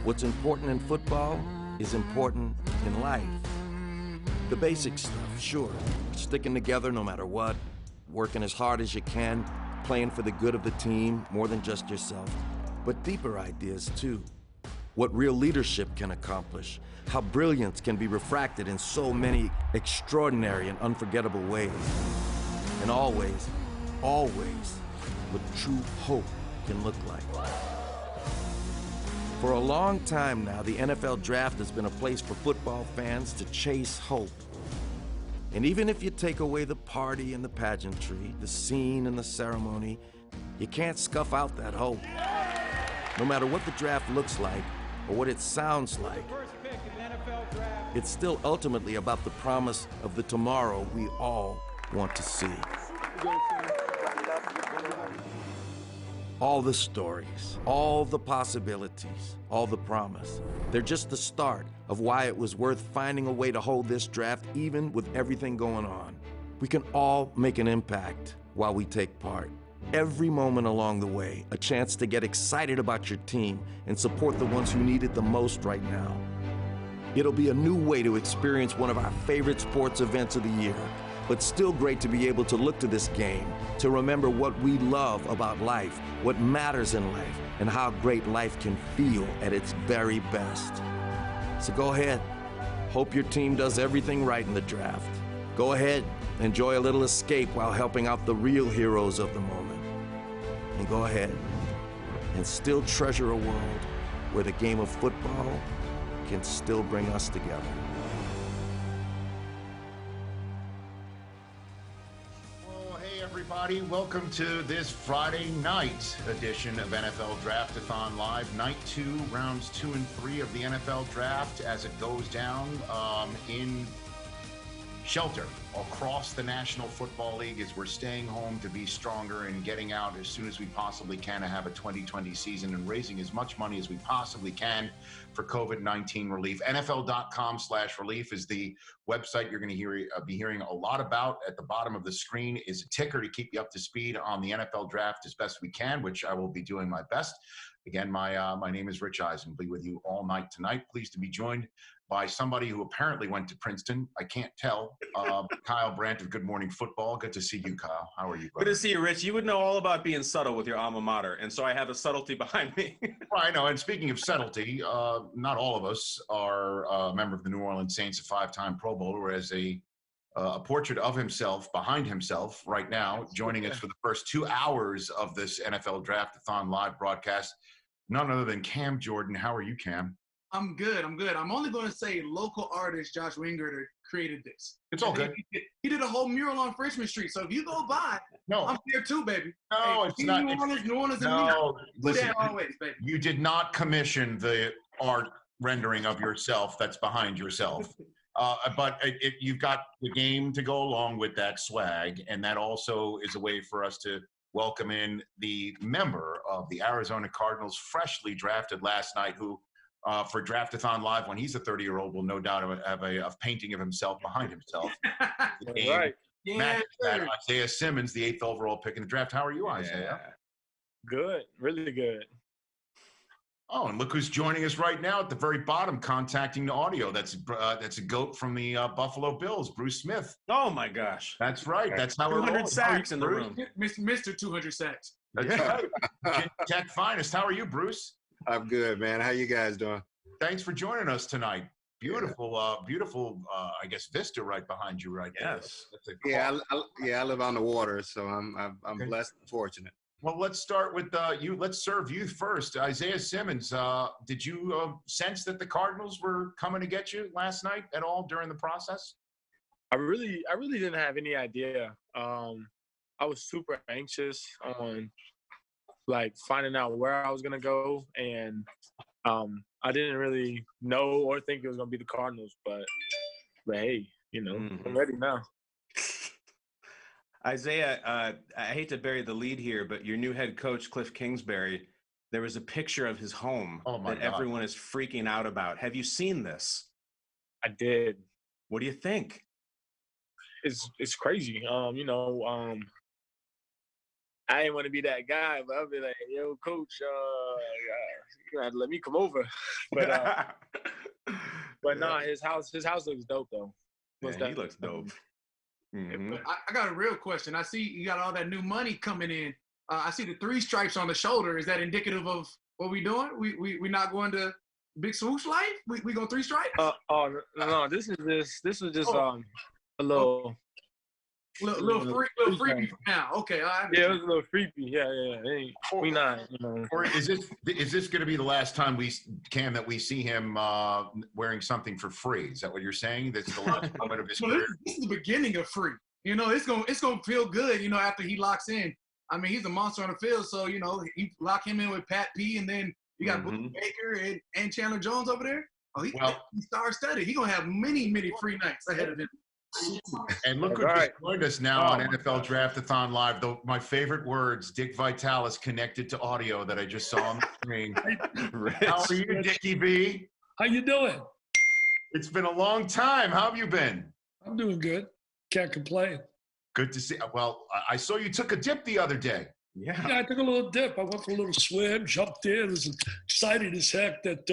What's important in football is important in life. The basic stuff, sure. Sticking together no matter what, working as hard as you can, playing for the good of the team more than just yourself. But deeper ideas too. What real leadership can accomplish, how brilliance can be refracted in so many extraordinary and unforgettable ways. And always, always, what true hope can look like. For a long time now, the NFL Draft has been a place for football fans to chase hope. And even if you take away the party and the pageantry, the scene and the ceremony, you can't scuff out that hope. No matter what the draft looks like or what it sounds like, it's still ultimately about the promise of the tomorrow we all want to see. All the stories, all the possibilities, all the promise. They're just the start of why it was worth finding a way to hold this draft even with everything going on. We can all make an impact while we take part. Every moment along the way, a chance to get excited about your team and support the ones who need it the most right now. It'll be a new way to experience one of our favorite sports events of the year, but still great to be able to look to this game, to remember what we love about life, what matters in life, and how great life can feel at its very best. So go ahead. Hope your team does everything right in the draft. Go ahead, enjoy a little escape while helping out the real heroes of the moment. And go ahead and still treasure a world where the game of football can still bring us together. Everybody, welcome to this Friday night edition of NFL Draft-A-Thon Live. Night 2, rounds 2 and 3 of the NFL Draft as it goes down in shelter across the National Football League as we're staying home to be stronger and getting out as soon as we possibly can to have a 2020 season and raising as much money as we possibly can for COVID-19 relief. NFL.com/relief is the website you're going to be hearing a lot about. At the bottom of the screen is a ticker to keep you up to speed on the NFL draft as best we can, which I will be doing my best. Again, my name is Rich Eisen. I'll be with you all night tonight. Pleased to be joined by somebody who apparently went to Princeton. I can't tell. Kyle Brandt of Good Morning Football. Good to see you, Kyle. How are you, brother? Good to see you, Rich. You would know all about being subtle with your alma mater, and so I have a subtlety behind me. Well, I know, and speaking of subtlety, not all of us are a member of the New Orleans Saints, a 5-time Pro Bowler, as a portrait of himself behind himself right now, joining us for the first 2 hours of this NFL Draft-A-Thon live broadcast, none other than Cam Jordan. How are you, Cam? I'm good. I'm only going to say local artist Josh Wingert created this. It's all good. He did a whole mural on Freshman Street. So if you go by, no, I'm here too, baby. No, hey, it's not. New Orleans no, listen, always, baby. You did not commission the art rendering of yourself that's behind yourself. But you've got the game to go along with that swag, and that also is a way for us to welcome in the member of the Arizona Cardinals, freshly drafted last night, who for Draft-A-Thon Live, when he's a 30-year-old, will no doubt have a painting of himself behind himself. Right. Yeah, sure. Isaiah Simmons, the 8th overall pick in the draft. How are you, Isaiah? Good. Really good. Oh, and look who's joining us right now at the very bottom, contacting the audio. That's a goat from the Buffalo Bills, Bruce Smith. Oh, my gosh. That's right. That's how 200 sacks in the room. Mr. 200 sacks. That's right. Tech finest. How are you, Bruce? I'm good, man. How you guys doing? Thanks for joining us tonight. Beautiful, beautiful. I guess vista right behind you, right there. Yes. I live on the water, so I'm okay. Blessed and fortunate. Well, let's start with you. Let's serve you first. Isaiah Simmons, did you sense that the Cardinals were coming to get you last night at all during the process? I really didn't have any idea. I was super anxious on finding out where I was gonna go, and I didn't really know or think it was gonna be the Cardinals, but hey, I'm ready now. Isaiah, I hate to bury the lead here, but your new head coach, Cliff Kingsbury, there was a picture of his home that everyone is freaking out about. Have you seen this? I did. What do you think? It's crazy. I didn't want to be that guy, but I'll be like, yo, coach, gonna have to let me come over. But nah, his house looks dope though. Yeah, he looks dope. Mm-hmm. I got a real question. I see you got all that new money coming in. I see the 3 stripes on the shoulder. Is that indicative of what we doing? We not going to big swoosh life? We go 3 stripes? No. This was just a little freebie for now. Okay, yeah, it was a little freebie. Yeah. We not. Or is this going to be the last time Cam that we see him wearing something for free? Is that what you're saying? That's the last moment of his career. This is the beginning of free. It's gonna feel good. After he locks in. I mean, he's a monster on the field. So you lock him in with Pat P, and then you got Baker and Chandler Jones over there. Oh, he's star-studded. He's gonna have many free nights ahead of him. And look who just joined us now on NFL Draft-A-Thon Live. My favorite words, Dick Vitalis, connected to audio that I just saw on the screen. How are you, Dickie V? How you doing? It's been a long time. How have you been? I'm doing good. Can't complain. Good to see. Well, I saw you took a dip the other day. Yeah, I took a little dip. I went for a little swim, jumped in. I was excited as heck that,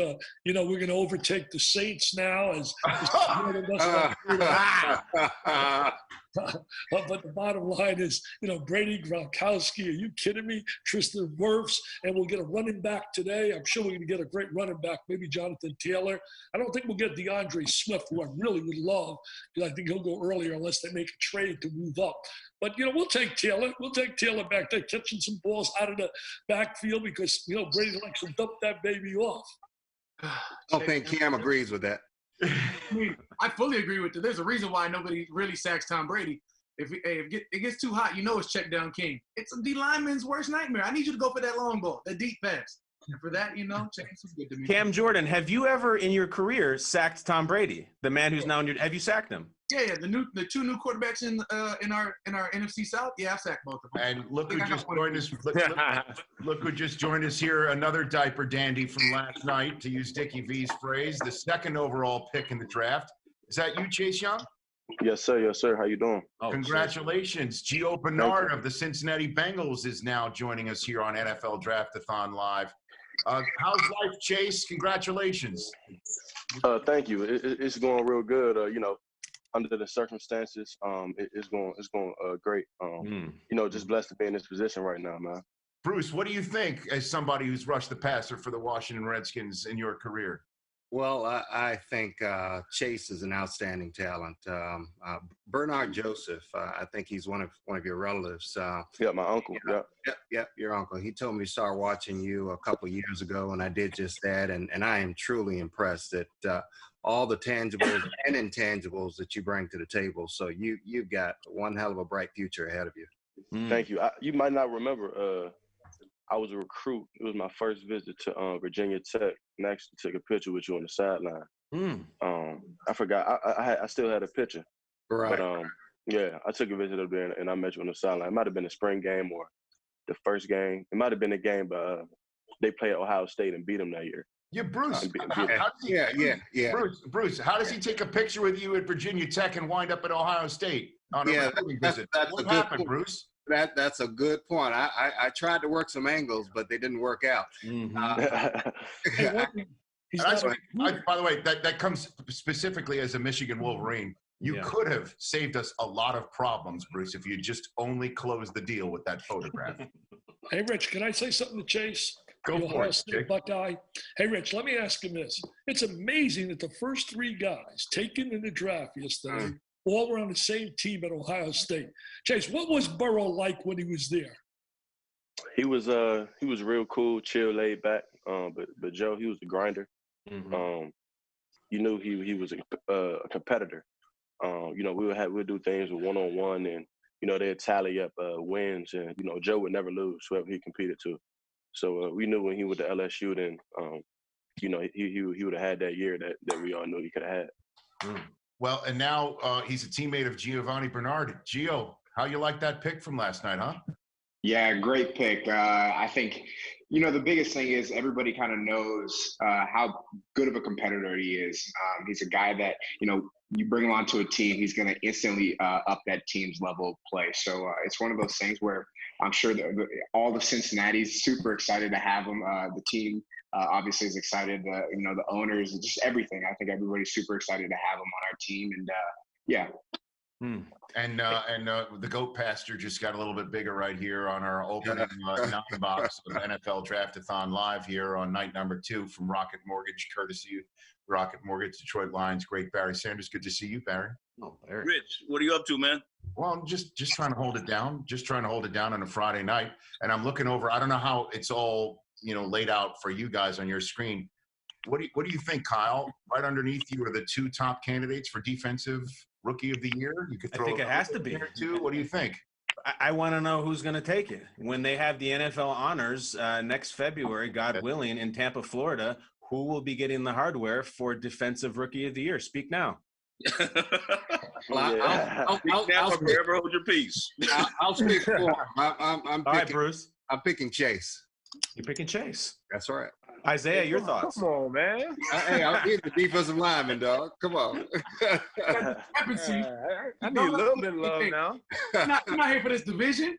we're going to overtake the Saints now. But the bottom line is, Brady, Gronkowski, are you kidding me? Tristan Wirfs, and we'll get a running back today. I'm sure we're going to get a great running back, maybe Jonathan Taylor. I don't think we'll get DeAndre Swift, who I really would love, because I think he'll go earlier unless they make a trade to move up. But, we'll take Taylor. We'll take Taylor back there, catching some balls out of the backfield because, Brady likes to dump that baby off. I don't think Cam agrees with that. I fully agree with you. There's a reason why nobody really sacks Tom Brady. If it gets too hot, it's check down king. It's a D lineman's worst nightmare. I need you to go for that long ball, that deep pass. And for that, Chance is good to me. Cam Jordan, have you ever in your career sacked Tom Brady, the man who's now in your? Have you sacked him? Yeah. The 2 new quarterbacks in our NFC South. Yeah, I've sacked both of them. And look who just joined us. Look who just joined us here. Another diaper dandy from last night, to use Dickie V's phrase. The 2nd overall pick in the draft. Is that you, Chase Young? Yes, sir. Yes, sir. How you doing? Congratulations. Gio Bernard of the Cincinnati Bengals is now joining us here on NFL Draft-A-Thon Live. How's life, Chase? Congratulations. Thank you. It's going real good. Under the circumstances, it's going great. Just blessed to be in this position right now, man. Bruce, what do you think as somebody who's rushed the passer for the Washington Redskins in your career? Well, I think Chase is an outstanding talent. Bernard Joseph, I think he's one of your relatives. Yeah, my uncle. Yeah, your uncle. He told me to start watching you a couple of years ago, and I did just that. And I am truly impressed at all the tangibles and intangibles that you bring to the table. So you've got one hell of a bright future ahead of you. Thank you. You might not remember. I was a recruit. It was my first visit to Virginia Tech, and I actually took a picture with you on the sideline. I forgot. I still had a picture. Right. But I took a visit up there, and I met you on the sideline. It might have been the spring game or the first game. It might have been a game, but they played Ohio State and beat them that year. Yeah, Bruce. Bruce, how does he take a picture with you at Virginia Tech and wind up at Ohio State on a recruiting visit? What happened, Bruce? That's a good point. I tried to work some angles, but they didn't work out. By the way, that comes specifically as a Michigan Wolverine. You could have saved us a lot of problems, Bruce, if you just only closed the deal with that photograph. Hey, Rich, can I say something to Chase? Go for it, State Buckeye. Hey, Rich, let me ask him this. It's amazing that the first 3 guys taken in the draft yesterday all were on the same team at Ohio State. Chase, what was Burrow like when he was there? He was real cool, chill, laid back. But Joe, he was a grinder. You knew he was a competitor. We'd do things with one-on-one, and they'd tally up wins, and Joe would never lose whoever he competed to. So we knew when he went to LSU, then he would have had that year that we all knew he could have had. Well, and now he's a teammate of Giovanni Bernard. Gio, how you like that pick from last night, huh? Yeah, great pick. I think, the biggest thing is everybody kind of knows how good of a competitor he is. He's a guy that, you bring him onto a team, he's going to instantly up that team's level of play. So it's one of those things where I'm sure that all the Cincinnati's super excited to have him. The team obviously is excited. The owners, just everything. I think everybody's super excited to have him on our team, and yeah. And the goat pasture just got a little bit bigger right here on our opening 9-box of NFL Draft-A-Thon live here on night number 2 from Rocket Mortgage, courtesy of Rocket Mortgage, Detroit Lions. Great Barry Sanders. Good to see you, Barry. Oh, Barry. Rich, what are you up to, man? Well, I'm just trying to hold it down. Just trying to hold it down on a Friday night. And I'm looking over. I don't know how it's all laid out for you guys on your screen. What do you think, Kyle? Right underneath you are the 2 top candidates for defensive rookie of the year. You could throw. I think it has to be. Too. What do you think? I want to know who's going to take it when they have the NFL honors next February, God willing, in Tampa, Florida. Who will be getting the hardware for defensive rookie of the year? Speak now. I'll forever hold your peace. I'll speak for him. I'm All right, Bruce. I'm picking Chase. You're picking Chase. That's right. Isaiah, your thoughts? Come on, man. Hey, I'm the defensive lineman, dog. Come on. I need a little bit of love now. You're not here for this division.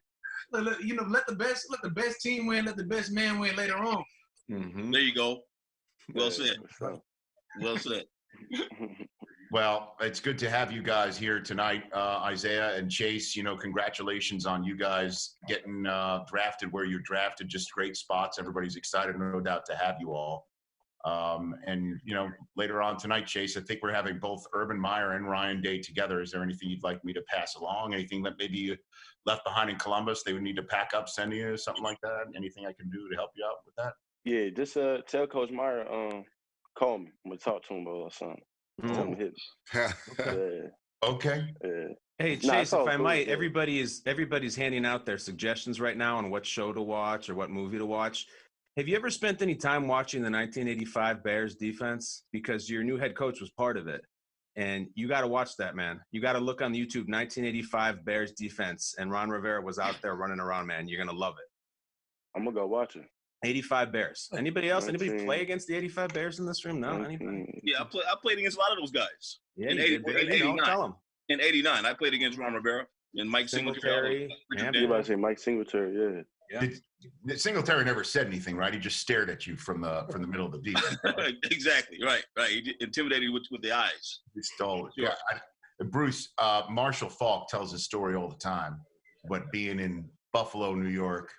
Let the best team win. Let the best man win later on. Mm-hmm. There you go. Well said. Well said. Well, it's good to have you guys here tonight, Isaiah and Chase. Congratulations on you guys getting drafted where you're drafted. Just great spots. Everybody's excited, no doubt, to have you all. And later on tonight, Chase, I think we're having both Urban Meyer and Ryan Day together. Is there anything you'd like me to pass along? Anything that maybe you left behind in Columbus they would need to pack up, send you, something like that? Anything I can do to help you out with that? Yeah, just tell Coach Meyer, call me. I'm gonna talk to him about something. Tell him hit me. Okay. Hey, Chase, if I might, everybody's handing out their suggestions right now on what show to watch or what movie to watch. Have you ever spent any time watching the 1985 Bears defense? Because your new head coach was part of it. And you got to watch that, man. You got to look on YouTube, 1985 Bears defense. And Ron Rivera was out there running around, man. You're going to love it. I'm going to go watch it. 85 Bears. Anybody else? Anybody play against the 85 Bears in this room? No? Anybody? Yeah, I played against a lot of those guys. Yeah, in 89. Tell them. In 89, I played against Ron Rivera and Mike Singletary. You about to say Mike Singletary, yeah. Singletary never said anything, right? He just stared at you from the middle of the defense. Right? Exactly, right. He intimidated with the eyes. Yeah. Bruce, Marshall Falk tells his story all the time, but being in Buffalo, New York,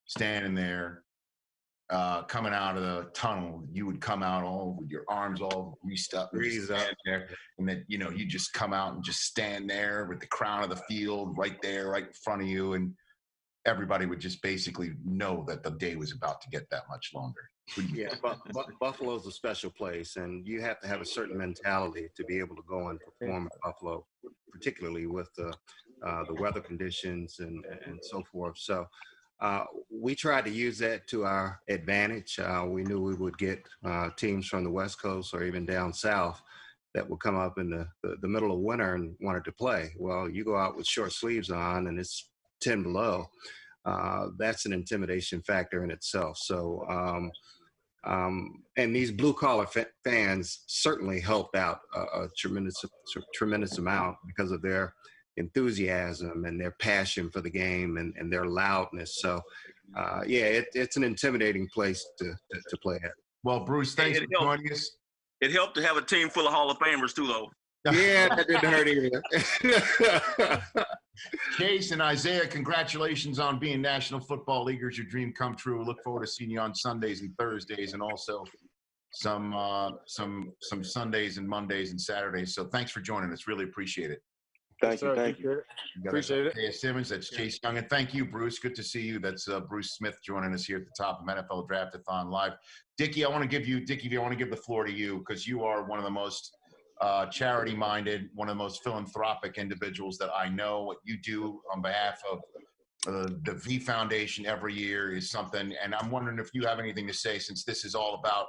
standing there, coming out of the tunnel, you would come out all with your arms all greased up there, and then you just come out and just stand there with the crown of the field right there, right in front of you, and everybody would just basically know that the day was about to get that much longer. Yeah, Buffalo's a special place, and you have to have a certain mentality to be able to go and perform at Buffalo, particularly with the weather conditions and so forth. So we tried to use that to our advantage. We knew we would get teams from the West Coast or even down south that would come up in the middle of winter and wanted to play. Well, you go out with short sleeves on and it's 10 below. That's an intimidation factor in itself. So, and these blue collar fans certainly helped out a tremendous amount because of their enthusiasm and their passion for the game and their loudness. So, it's an intimidating place to play at. Well, Bruce, thanks for joining us. It helped to have a team full of Hall of Famers too, though. Yeah, that didn't hurt either. Chase and Isaiah, congratulations on being National Football Leaguers. Your dream come true. Look forward to seeing you on Sundays and Thursdays, and also some Sundays and Mondays and Saturdays. So thanks for joining us. Really appreciate it. Thank you. Appreciate it. Simmons, that's Chase Young, and thank you, Bruce. Good to see you. That's Bruce Smith joining us here at the top of NFL Draft-A-Thon Live. Dickie, I want to give the floor to you because you are one of the most charity-minded, one of the most philanthropic individuals that I know. What you do on behalf of the V Foundation every year is something, and I'm wondering if you have anything to say since this is all about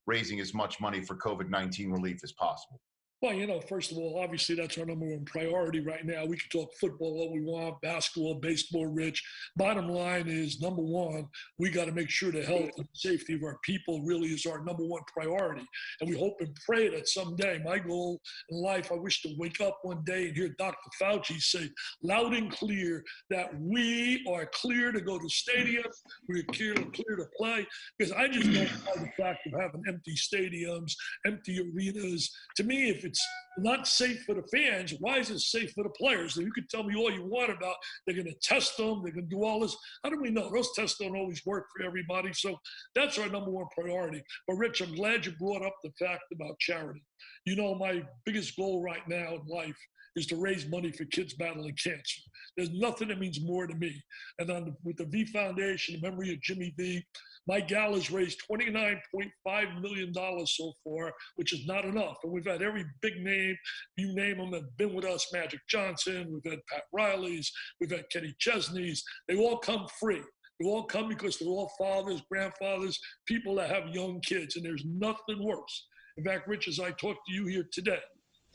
raising as much money for COVID-19 relief as possible. Well, first of all, obviously that's our number one priority right now. We can talk football all we want, basketball, baseball, Rich. Bottom line is, number one, we got to make sure the health and safety of our people really is our number one priority. And we hope and pray that someday, my goal in life, I wish to wake up one day and hear Dr. Fauci say loud and clear that we are clear to go to stadiums, we're clear to play, because I just don't like the fact of having empty stadiums, empty arenas. To me, if it's not safe for the fans, why is it safe for the players? And you can tell me all you want about they're going to test them, they're going to do all this. How do we know? Those tests don't always work for everybody. So that's our number one priority. But Rich, I'm glad you brought up the fact about charity. My biggest goal right now in life is to raise money for kids battling cancer. There's nothing that means more to me. And with the V Foundation, in memory of Jimmy V, my gal has raised $29.5 million so far, which is not enough. And we've had every big name, you name them, have been with us, Magic Johnson, we've had Pat Riley's, we've had Kenny Chesney's. They all come free. They all come because they're all fathers, grandfathers, people that have young kids, and there's nothing worse. In fact, Rich, as I talk to you here today,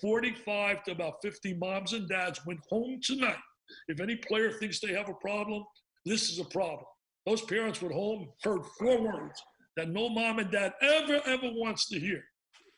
45 to about 50 moms and dads went home tonight. If any player thinks they have a problem, this is a problem. Those parents went home, heard 4 words that no mom and dad ever wants to hear.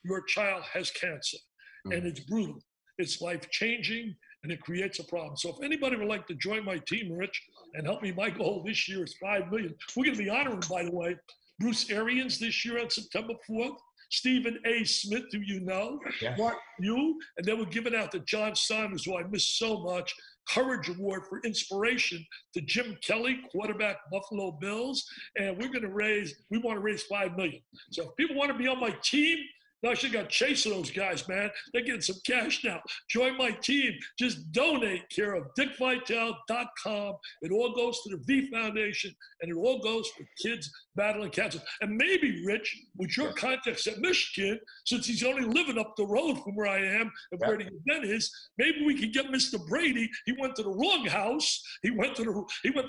Your child has cancer, and it's brutal. It's life-changing, and it creates a problem. So if anybody would like to join my team, Rich, and help me, my goal this year is $5 million. We're going to be honoring, by the way, Bruce Arians this year on September 4th, Stephen A. Smith, who you know, Mark Yu, and then we're giving out to John Saunders, who I miss so much, Courage Award for inspiration to Jim Kelly, quarterback Buffalo Bills, and we want to raise $5 million. So if people want to be on my team, now I should have got chasing those guys, man. They're getting some cash now. Join my team. Just donate, care of dickvitale.com. It all goes to the V Foundation, and it all goes for kids battling cancer. And maybe, Rich, with your contacts at Michigan, since he's only living up the road from where I am and where the event is, maybe we can get Mr. Brady. He went to the wrong house. He went to the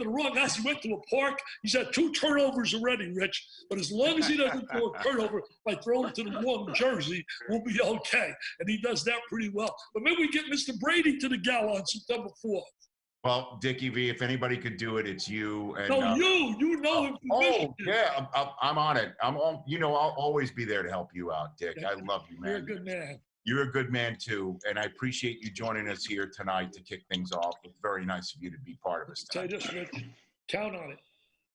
wrong house. He went to a park. He's had 2 turnovers already, Rich. But as long as he doesn't throw a turnover by throwing to the wrong jersey, we'll be okay. And he does that pretty well. But maybe we get Mr. Brady to the gala on September 4th. Well, Dickie V, if anybody could do it, it's you. And, you know him. Yeah, I'm on it. I'll always be there to help you out, Dick. I love you, man. You're a good man. You're a good man, too. And I appreciate you joining us here tonight to kick things off. It's very nice of you to be part of us tonight. Tell you this, Rich. Count on it.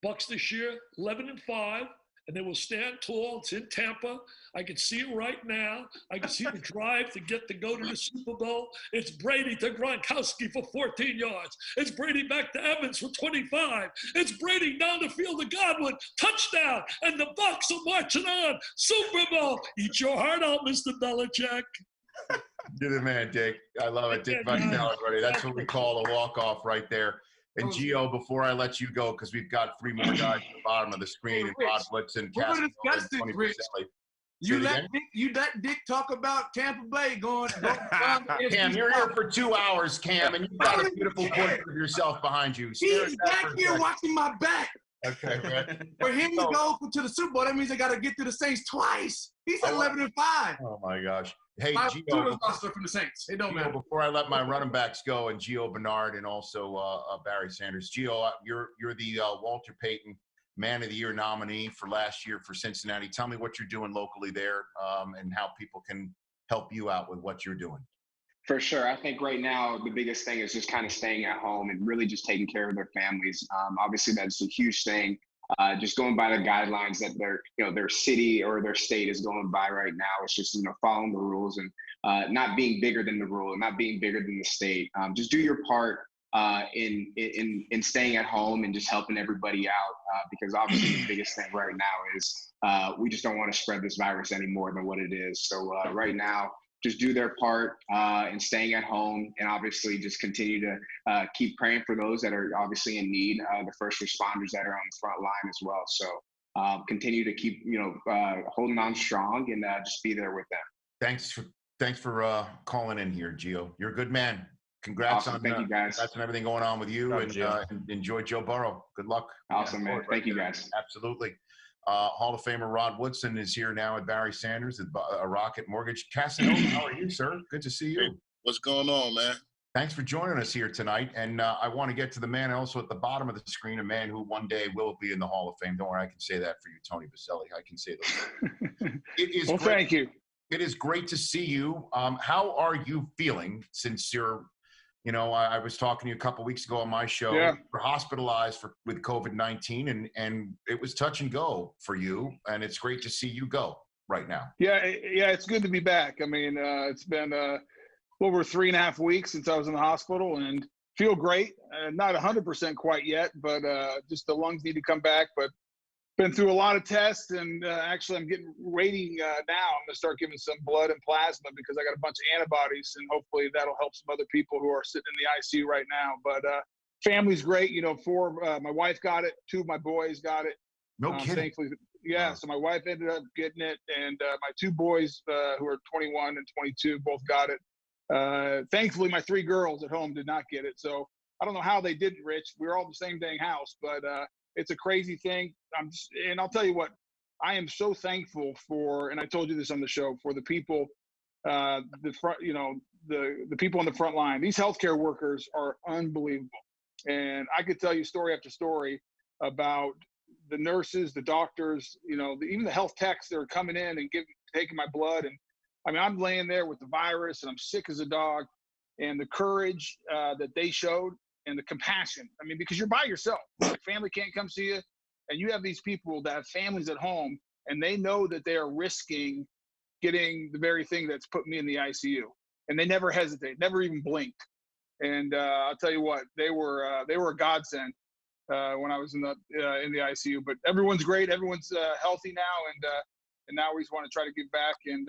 Bucks this year, 11-5. And they will stand tall. It's in Tampa. I can see it right now. I can see the drive to go to the Super Bowl. It's Brady to Gronkowski for 14 yards. It's Brady back to Evans for 25. It's Brady down the field to Godwin. Touchdown. And the Bucks are marching on. Super Bowl. Eat your heart out, Mr. Belichick. You're the man, Dick. I love it. Dick Vitale, everybody. That's what we call a walk-off right there. And Gio, before I let you go, because we've got 3 more guys at the bottom of the screen, and Rod Woodson, You let Dick talk about Tampa Bay going Cam, you're here for 2 hours, Cam, and you've got a beautiful portrait of yourself behind you. He's back here watching my back. Okay, Brett. For him to go to the Super Bowl, that means they got to get through the Saints twice. He's 11-5. Oh my gosh! Hey, Gio, from the Saints. It don't matter. Before I let my running backs go, and Gio Bernard, and also Barry Sanders. Gio, you're the Walter Payton Man of the Year nominee for last year for Cincinnati. Tell me what you're doing locally there, and how people can help you out with what you're doing. For sure. I think right now the biggest thing is just kind of staying at home and really just taking care of their families. Obviously, that's a huge thing. Just going by the guidelines that their city or their state is going by right now. It's just following the rules and not being bigger than the rule and not being bigger than the state. Just do your part in staying at home and just helping everybody out because obviously the biggest thing right now is we just don't want to spread this virus any more than what it is. So right now, just do their part in staying at home, and obviously just continue to keep praying for those that are obviously in need, the first responders that are on the front line as well. So continue to keep holding on strong and just be there with them. Thanks for calling in here, Gio. You're a good man. Congrats awesome. Thank you guys. Congrats on everything going on with you, and enjoy Joe Burrow. Good luck. Awesome, man. Thank you guys. Absolutely. Hall of Famer Rod Woodson is here now at Barry Sanders at Rocket Mortgage. Casanova, how are you, sir? Good to see you. Hey, what's going on, man? Thanks for joining us here tonight. And I want to get to the man also at the bottom of the screen, a man who one day will be in the Hall of Fame. Don't worry, I can say that for you, Tony Baselli. I can say that. It is thank you. It is great to see you. How are you feeling since you're, I was talking to you a couple of weeks ago on my show. Yeah. You're hospitalized with COVID-19, and it was touch and go for you. And it's great to see you go right now. Yeah, it's good to be back. I mean, it's been over 3.5 weeks since I was in the hospital, and feel great. Not 100% quite yet, but just the lungs need to come back. But been through a lot of tests, and actually I'm waiting now. I'm going to start giving some blood and plasma because I got a bunch of antibodies, and hopefully that'll help some other people who are sitting in the ICU right now. But family's great. My wife got it. 2 of my boys got it. No kidding. Thankfully, yeah. Wow. So my wife ended up getting it, and my 2 boys who are 21 and 22 both got it. Thankfully, my 3 girls at home did not get it. So I don't know how they didn't, Rich. We were all in the same dang house, but it's a crazy thing. And I'll tell you what, I am so thankful for, and I told you this on the show, for the people, the people on the front line. These healthcare workers are unbelievable. And I could tell you story after story about the nurses, the doctors, even the health techs that are coming in and taking my blood. And I mean, I'm laying there with the virus and I'm sick as a dog, and the courage that they showed and the compassion. I mean, because you're by yourself, your family can't come see you, and you have these people that have families at home, and they know that they are risking getting the very thing that's put me in the ICU, and they never hesitate, never even blinked. And I'll tell you what, they were a godsend when I was in the ICU. But everyone's great, everyone's healthy now, and now we just want to try to give back and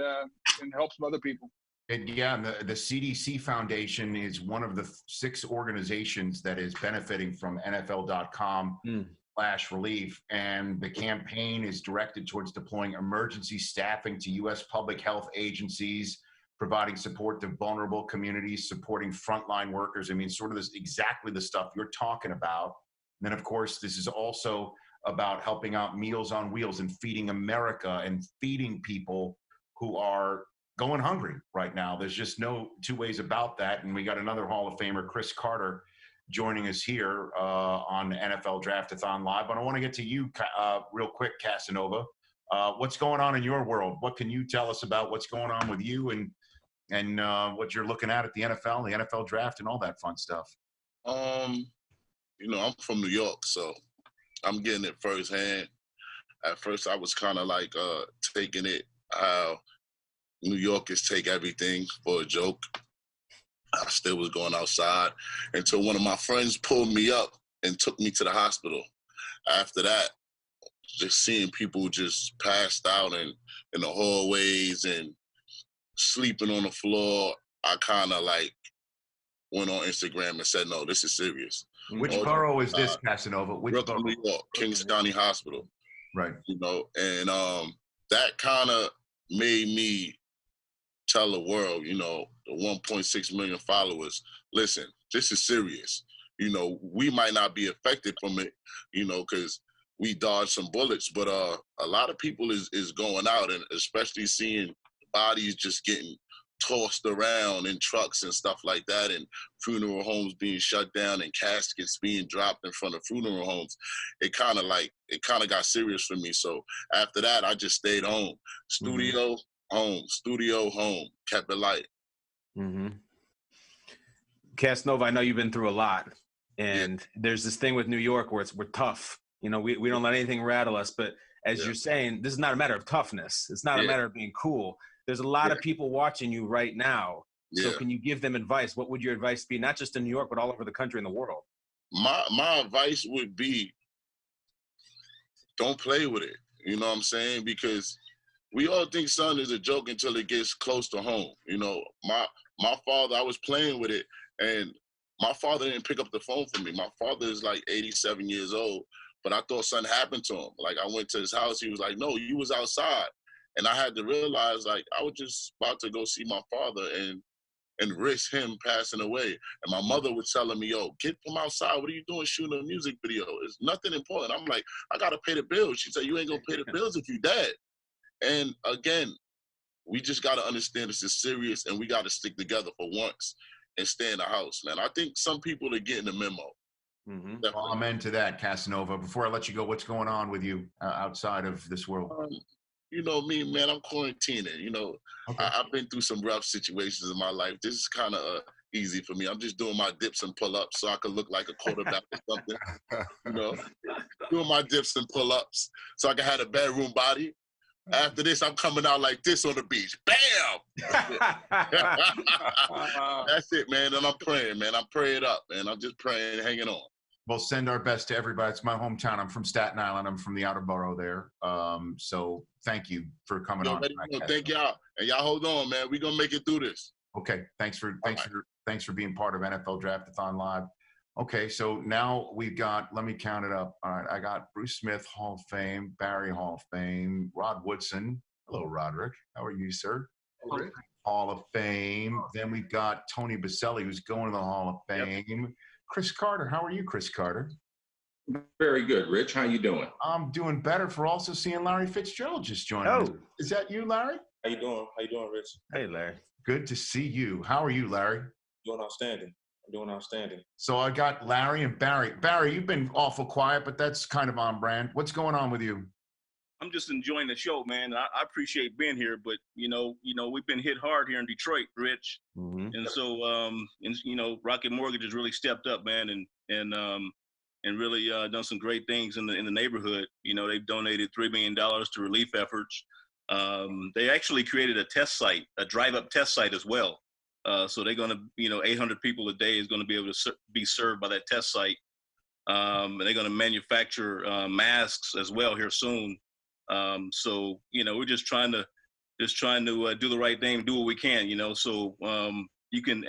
help some other people. And the CDC Foundation is one of the 6 organizations that is benefiting from NFL.com/relief. And the campaign is directed towards deploying emergency staffing to U.S. public health agencies, providing support to vulnerable communities, supporting frontline workers. I mean, sort of exactly the stuff you're talking about. And then, of course, this is also about helping out Meals on Wheels and Feeding America and feeding people who are going hungry right now. There's just no 2 ways about that. And we got another Hall of Famer, Chris Carter, joining us here on NFL Draft-A-Thon Live. But I want to get to you real quick, Casanova. What's going on in your world? What can you tell us about what's going on with you and what you're looking at the NFL, the NFL draft, and all that fun stuff? I'm from New York, so I'm getting it firsthand. At first, I was kind of like taking it how New Yorkers take everything for a joke. I still was going outside until one of my friends pulled me up and took me to the hospital. After that, just seeing people just passed out in the hallways and sleeping on the floor, I kind of like went on Instagram and said, no, this is serious. Which borough is this, Casanova? Brooklyn, New York, Kings County Hospital. Right. And that kind of made me tell the world, the 1.6 million followers, listen, this is serious. We might not be affected from it, because we dodged some bullets, but a lot of people is going out, and especially seeing bodies just getting tossed around in trucks and stuff like that, and funeral homes being shut down and caskets being dropped in front of funeral homes. It kind of got serious for me. So after that, I just stayed home. Studio, home, kept it light. Mm-hmm. Casanova, I know you've been through a lot, and there's this thing with New York where we're tough. We don't let anything rattle us, but as you're saying, this is not a matter of toughness. It's not a matter of being cool. There's a lot of people watching you right now. So can you give them advice? What would your advice be, not just in New York, but all over the country and the world? My advice would be, don't play with it. You know what I'm saying? Because we all think something is a joke until it gets close to home. My father, I was playing with it, and my father didn't pick up the phone for me. My father is like 87 years old, but I thought something happened to him. Like, I went to his house. He was like, no, you was outside. And I had to realize, like, I was just about to go see my father, and and risk him passing away. And my mother was telling me, yo, get him outside. What are you doing shooting a music video? It's nothing important. I'm like, I got to pay the bills. She said, you ain't going to pay the bills if you dead. And again, we just got to understand this is serious, and we got to stick together for once and stay in the house, man. I think some people are getting the memo. Mm-hmm. Well, amen to that, Casanova. Before I let you go, what's going on with you outside of this world? You know me, man, I'm quarantining. You know, okay. I've been through some rough situations in my life. This is kind of easy for me. I'm just doing my dips and pull-ups so I can look like a quarterback or something. You know, doing my dips and pull-ups so I can have a bedroom body. After this, I'm coming out like this on the beach. Bam! That's it, man. And I'm praying, man. I'm praying up, man. I'm just praying, hanging on. Well, send our best to everybody. It's my hometown. I'm from Staten Island. I'm from the outer borough there. So thank you for coming on. Thank y'all. And y'all hold on, man. We're going to make it through this. Okay. Thanks for being part of NFL Draft-A-Thon Live. Okay, so now we've got, let me count it up. All right, I got Bruce Smith, Hall of Fame, Barry, Hall of Fame, Rod Woodson. Hello, Roderick. How are you, sir? Hello. Hall of Fame. Then we've got Tony Baselli, who's going to the Hall of Fame. Yep. Chris Carter. How are you, Chris Carter? Very good, Rich. How you doing? I'm doing better for also seeing Larry Fitzgerald just joining us. Is that you, Larry? How you doing? How you doing, Rich? Hey, Larry. Good to see you. How are you, Larry? Doing outstanding. Doing outstanding. So I got Larry and Barry. Barry, you've been awful quiet, but that's kind of on brand. What's going on with you? I'm just enjoying the show, man. I appreciate being here, but you know, we've been hit hard here in Detroit, Rich, and so Rocket Mortgage has really stepped up, man, and really done some great things in the neighborhood. You know, they've donated $3 million to relief efforts. They actually created a test site, a drive-up test site as well. So they're going to, 800 people a day is going to be able to be served by that test site. And they're going to manufacture masks as well here soon. So, we're just trying to do the right thing, do what we can, so you can,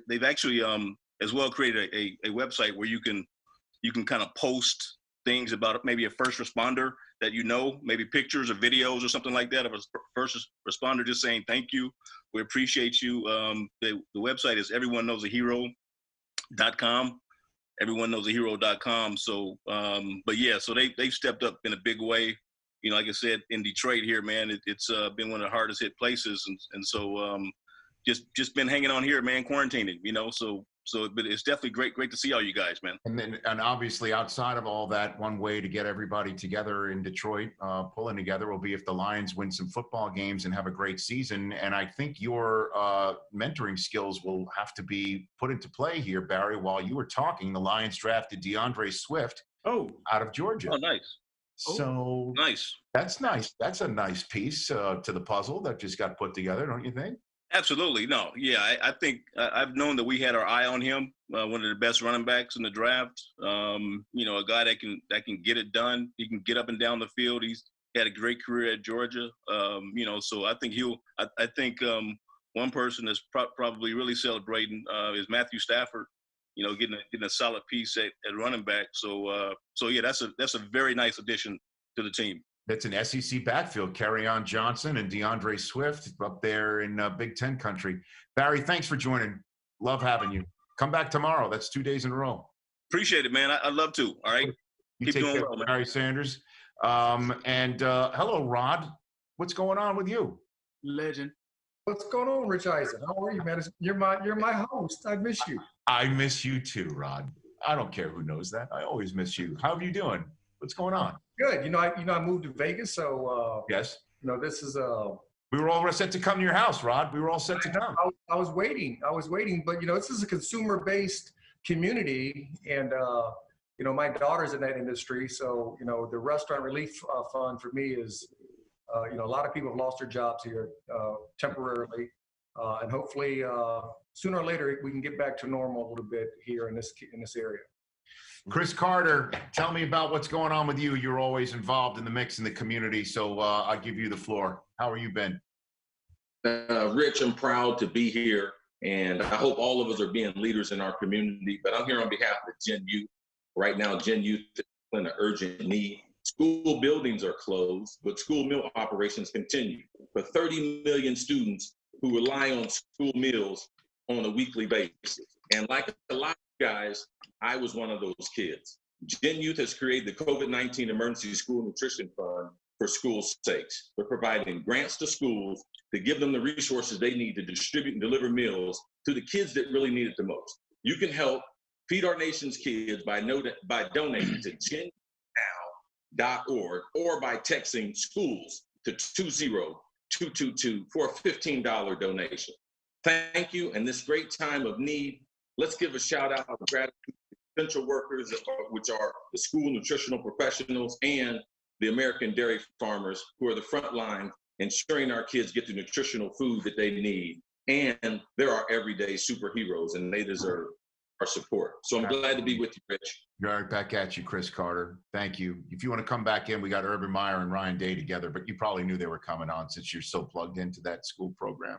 they've actually as well created a website where you can kind of post things about maybe a first responder that maybe pictures or videos or something like that of a first responder just saying thank you, we appreciate you. The website is everyoneknowsahero.com, everyoneknowsahero.com. So but yeah, so they've stepped up in a big way. Like I said, in Detroit here, man, it's been one of the hardest hit places, and so just been hanging on here, man, quarantining, but it's definitely great to see all you guys, man. And obviously outside of all that, one way to get everybody together in Detroit, pulling together, will be if the Lions win some football games and have a great season. And I think your mentoring skills will have to be put into play here, Barry. While you were talking, the Lions drafted DeAndre Swift out of Georgia. Oh, nice. So nice. That's nice. That's a nice piece to the puzzle that just got put together, don't you think? Absolutely. No. Yeah, I think I've known that we had our eye on him, one of the best running backs in the draft. A guy that can get it done. He can get up and down the field. He's had a great career at Georgia. So I think I think one person that's probably really celebrating is Matthew Stafford. Getting a solid piece at running back. So yeah, that's a very nice addition to the team. That's an SEC backfield. Kerryon Johnson and DeAndre Swift up there in Big Ten country. Barry, thanks for joining. Love having you. Come back tomorrow. That's 2 days in a row. Appreciate it, man. I'd love to. All right. You keep doing well, Barry Sanders. Hello, Rod. What's going on with you? Legend. What's going on, Rich Eisen? How are you, man? You're my host. I miss you. I miss you too, Rod. I don't care who knows that. I always miss you. How are you doing? What's going on? Good. I moved to Vegas, so yes. This is We were all set to come to your house, Rod. We were all set to come. I was waiting, but this is a consumer-based community, and my daughter's in that industry, so the restaurant relief fund for me is, a lot of people have lost their jobs here temporarily, and hopefully sooner or later we can get back to normal a little bit here in this area. Chris Carter, tell me about what's going on with you. You're always involved in the mix in the community, so I'll give you the floor. How are you been? Rich, I'm proud to be here, and I hope all of us are being leaders in our community, but I'm here on behalf of Gen Youth. Right now, Gen Youth is in an urgent need. School buildings are closed, but school meal operations continue. For 30 million students who rely on school meals, on a weekly basis. And like a lot of guys, I was one of those kids. Gen Youth has created the COVID-19 Emergency School Nutrition Fund for schools' sakes. We're providing grants to schools to give them the resources they need to distribute and deliver meals to the kids that really need it the most. You can help feed our nation's kids by donating to gennow.org or by texting schools to 20222 for a $15 donation. Thank you. And this great time of need, let's give a shout out of gratitude to essential workers, which are the school nutritional professionals and the American dairy farmers, who are the front line ensuring our kids get the nutritional food that they need. And they're our everyday superheroes, and they deserve our support. So I'm glad to be with you, Rich. Right back at you, Chris Carter. Thank you. If you want to come back in, we got Urban Meyer and Ryan Day together, but you probably knew they were coming on since you're so plugged into that school program.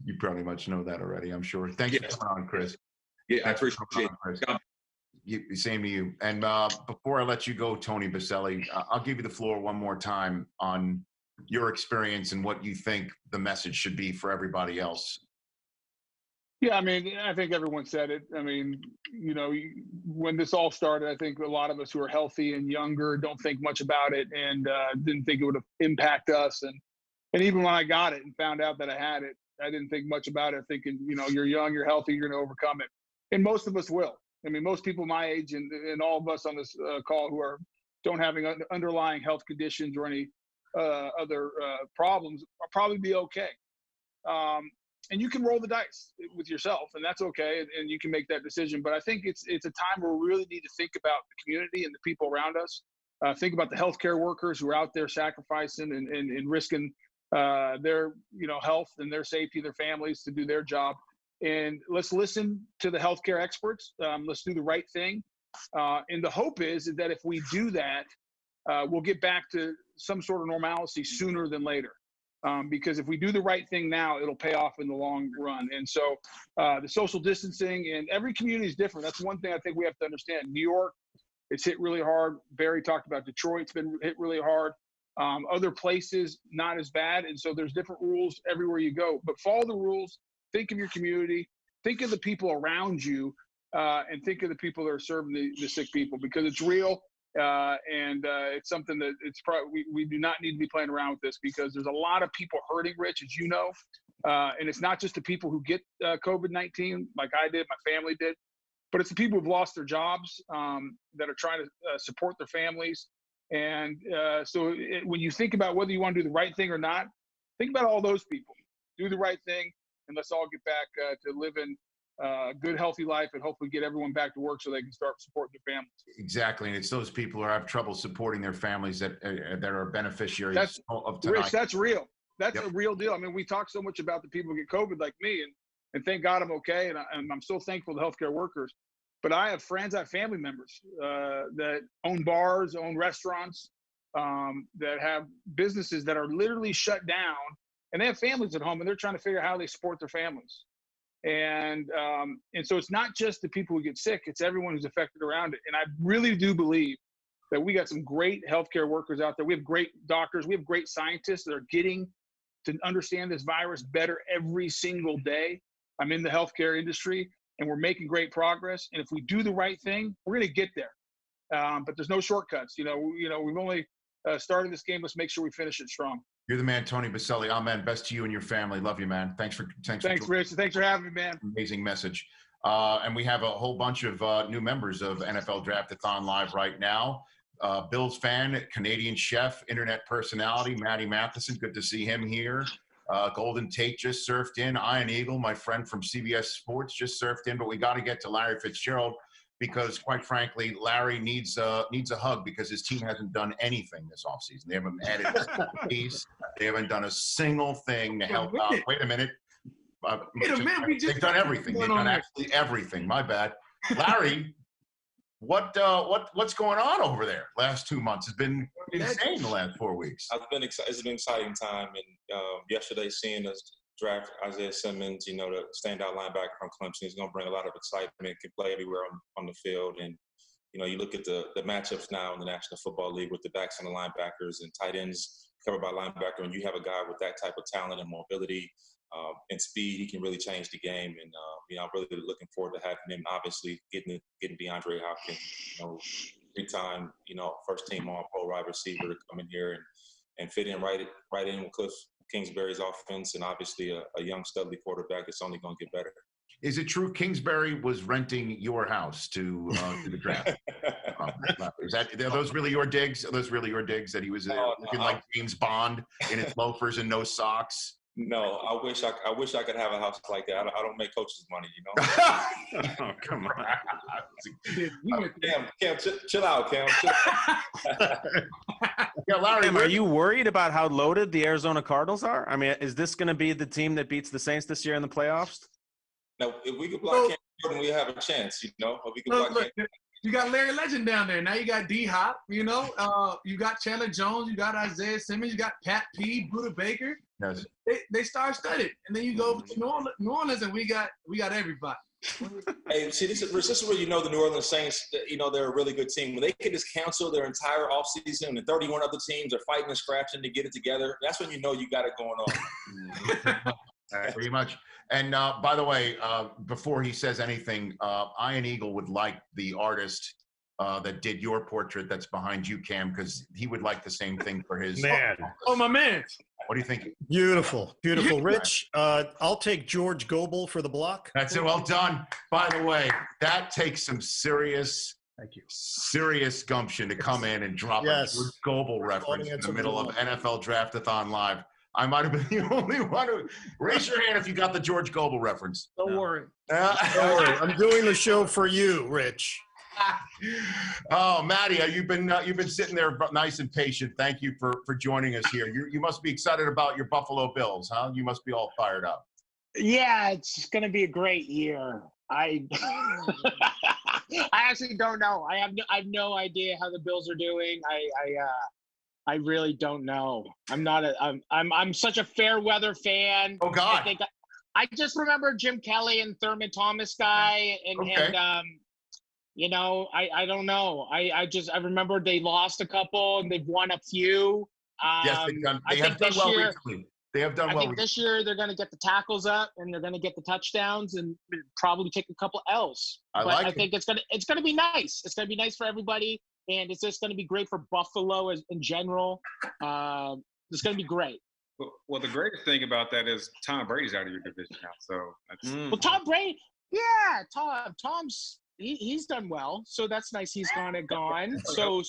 You pretty much know that already, I'm sure. Thanks for coming on, Chris. Yeah, I appreciate it. Same to you. And before I let you go, Tony Boselli, I'll give you the floor one more time on your experience and what you think the message should be for everybody else. Yeah, I mean, I think everyone said it. I mean, you know, when this all started, I think a lot of us who are healthy and younger don't think much about it and didn't think it would impact us. And even when I got it and found out that I had it, I didn't think much about it, thinking, you know, you're young, you're healthy, you're going to overcome it. And most of us will. I mean, most people my age and all of us on this call who don't have underlying health conditions or any other problems will probably be okay. And you can roll the dice with yourself, and that's okay, and you can make that decision. But I think it's a time where we really need to think about the community and the people around us. Think about the healthcare workers who are out there sacrificing and risking their health and their safety, their families, to do their job. And let's listen to the healthcare experts. Let's do the right thing. And the hope is that if we do that, we'll get back to some sort of normalcy sooner than later. Because if we do the right thing now, it'll pay off in the long run. And so the social distancing, and every community is different. That's one thing I think we have to understand. New York, it's hit really hard. Barry talked about Detroit. It's been hit really hard. Other places, not as bad. And so there's different rules everywhere you go. But follow the rules. Think of your community. Think of the people around you. And think of the people that are serving the sick people, because it's real. And it's something that it's probably we do not need to be playing around with this, because there's a lot of people hurting, Rich, as you know. And it's not just the people who get COVID-19 like I did, my family did, but it's the people who've lost their jobs, that are trying to support their families. And so when you think about whether you want to do the right thing or not, think about all those people. Do the right thing, and let's all get back to living a good, healthy life, and hopefully get everyone back to work so they can start supporting their families. Exactly, and it's those people who have trouble supporting their families that are beneficiaries of tonight. Rich, that's real. That's a real deal. I mean, we talk so much about the people who get COVID like me, and thank God I'm okay, and I'm so thankful to healthcare workers. But I have friends, I have family members that own bars, own restaurants, that have businesses that are literally shut down, and they have families at home, and they're trying to figure out how they support their families. And so it's not just the people who get sick, it's everyone who's affected around it. And I really do believe that we got some great healthcare workers out there. We have great doctors. We have great scientists that are getting to understand this virus better every single day. I'm in the healthcare industry, and we're making great progress. And if we do the right thing, we're going to get there. But there's no shortcuts. We've only started this game. Let's make sure we finish it strong. You're the man, Tony Boselli. Amen. Best to you and your family. Love you, man. Thanks, Rich. Thanks for having me, man. Amazing message. And we have a whole bunch of new members of NFL Draft-A-Thon live right now. Bills fan, Canadian chef, internet personality, Matty Matheson. Good to see him here. Golden Tate just surfed in. Iron Eagle, my friend from CBS Sports, just surfed in. But we got to get to Larry Fitzgerald, because quite frankly, Larry needs a hug, because his team hasn't done anything this offseason. They haven't added a single piece. They haven't done a single thing to help out. Wait a minute. They've done everything. They've done absolutely everything. My bad. Larry, what's going on over there? Last 2 months has been insane. The last 4 weeks. It's been an exciting time, and yesterday seeing us draft Isaiah Simmons, the standout linebacker from Clemson. He's going to bring a lot of excitement, can play everywhere on the field. And You look at the matchups now in the National Football League with the backs and the linebackers and tight ends covered by linebacker, and you have a guy with that type of talent and mobility and speed, he can really change the game. And I'm really looking forward to having him. Obviously, getting DeAndre Hopkins, 3-time, first team All-Pro wide receiver to come in here and fit in right in with Cliff Kingsbury's offense, and obviously a young studly quarterback that's only going to get better. Is it true Kingsbury was renting your house to the draft? Are those really your digs? Are those really your digs that he was looking like James Bond in his loafers and no socks? No, I wish I could have a house like that. I don't make coaches money, Oh, come on. Cam, chill out, Cam. Yeah, Larry, Cam, are you worried about how loaded the Arizona Cardinals are? I mean, is this going to be the team that beats the Saints this year in the playoffs? No, if we could block Cam Jordan, we have a chance, If we could block Cam. You got Larry Legend down there. Now you got D-Hop, you got Chandler Jones, you got Isaiah Simmons, you got Pat P, Buda Baker. Yes. They star-studded. And then you go to New Orleans and we got everybody. Hey, see, this is where the New Orleans Saints, they're a really good team. When they can just cancel their entire offseason and 31 other teams are fighting and scratching to get it together, that's when you got it going on. Pretty much. And by the way, before he says anything, Ian Eagle would like the artist that did your portrait that's behind you, Cam, because he would like the same thing for his man. Oh, my man. What do you think? Beautiful. Rich, I'll take George Goebel for the block. That's it. Well done. By the way, that takes some serious gumption to come in and drop a George Goebel reference in the middle of NFL Draft-A-Thon Live. I might have been the only one who raise your hand if you got the George Goebel reference. Don't worry. I'm doing the show for you, Rich. Oh, Maddie, you've been sitting there nice and patient. Thank you for joining us here. You must be excited about your Buffalo Bills, huh? You must be all fired up. Yeah, it's going to be a great year. I actually don't know. I have no idea how the Bills are doing. I really don't know. I'm such a fair weather fan. Oh God! I just remember Jim Kelly and Thurman Thomas guy, and I don't know. I remember they lost a couple and they've won a few. Yes, they have done well recently. They have done well. I think this year they're going to get the tackles up and they're going to get the touchdowns and probably take a couple L's. I think it's going to be nice. It's going to be nice for everybody. And it's just going to be great for Buffalo in general. It's going to be great. Well, the greatest thing about that is Tom Brady's out of your division now. So well, Tom Brady, Tom's he's done well. So that's nice. He's gone. So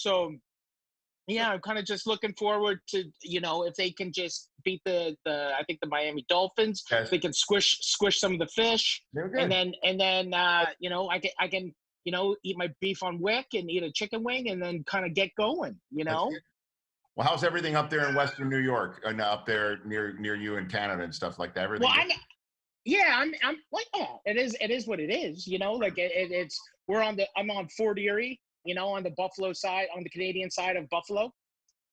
yeah, I'm kind of just looking forward to if they can just beat the I think the Miami Dolphins. Yes. They can squish some of the fish, and then I can eat my beef on wick and eat a chicken wing and then kind of get going, Well, how's everything up there in Western New York and up there near you in Canada and stuff like that? Everything I'm like, it is what it is, it's I'm on Fort Erie, on the Buffalo side, on the Canadian side of Buffalo.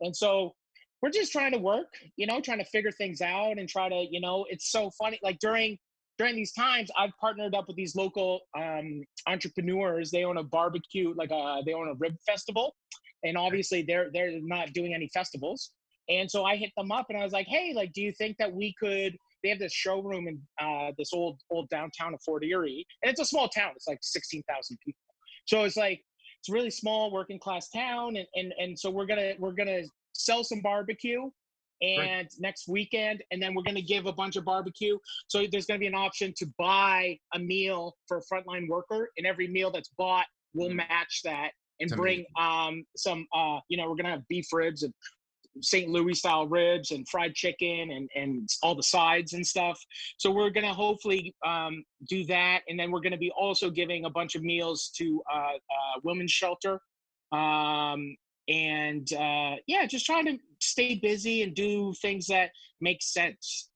And so we're just trying to work, trying to figure things out and try to, it's so funny. Like during these times, I've partnered up with these local entrepreneurs. They own a barbecue, they own a rib festival, and obviously they're not doing any festivals. And so I hit them up and I was like, hey, do you think that we could? They have this showroom in this old downtown of Fort Erie, and it's a small town. It's like 16,000 people. So it's a really small working class town, and so we're gonna sell some barbecue. And next weekend, and then we're going to give a bunch of barbecue. So there's going to be an option to buy a meal for a frontline worker, and every meal that's bought will match that and bring some, we're going to have beef ribs and St. Louis style ribs and fried chicken and all the sides and stuff. So we're going to hopefully do that. And then we're going to be also giving a bunch of meals to women's shelter. Just trying to stay busy and do things that make sense,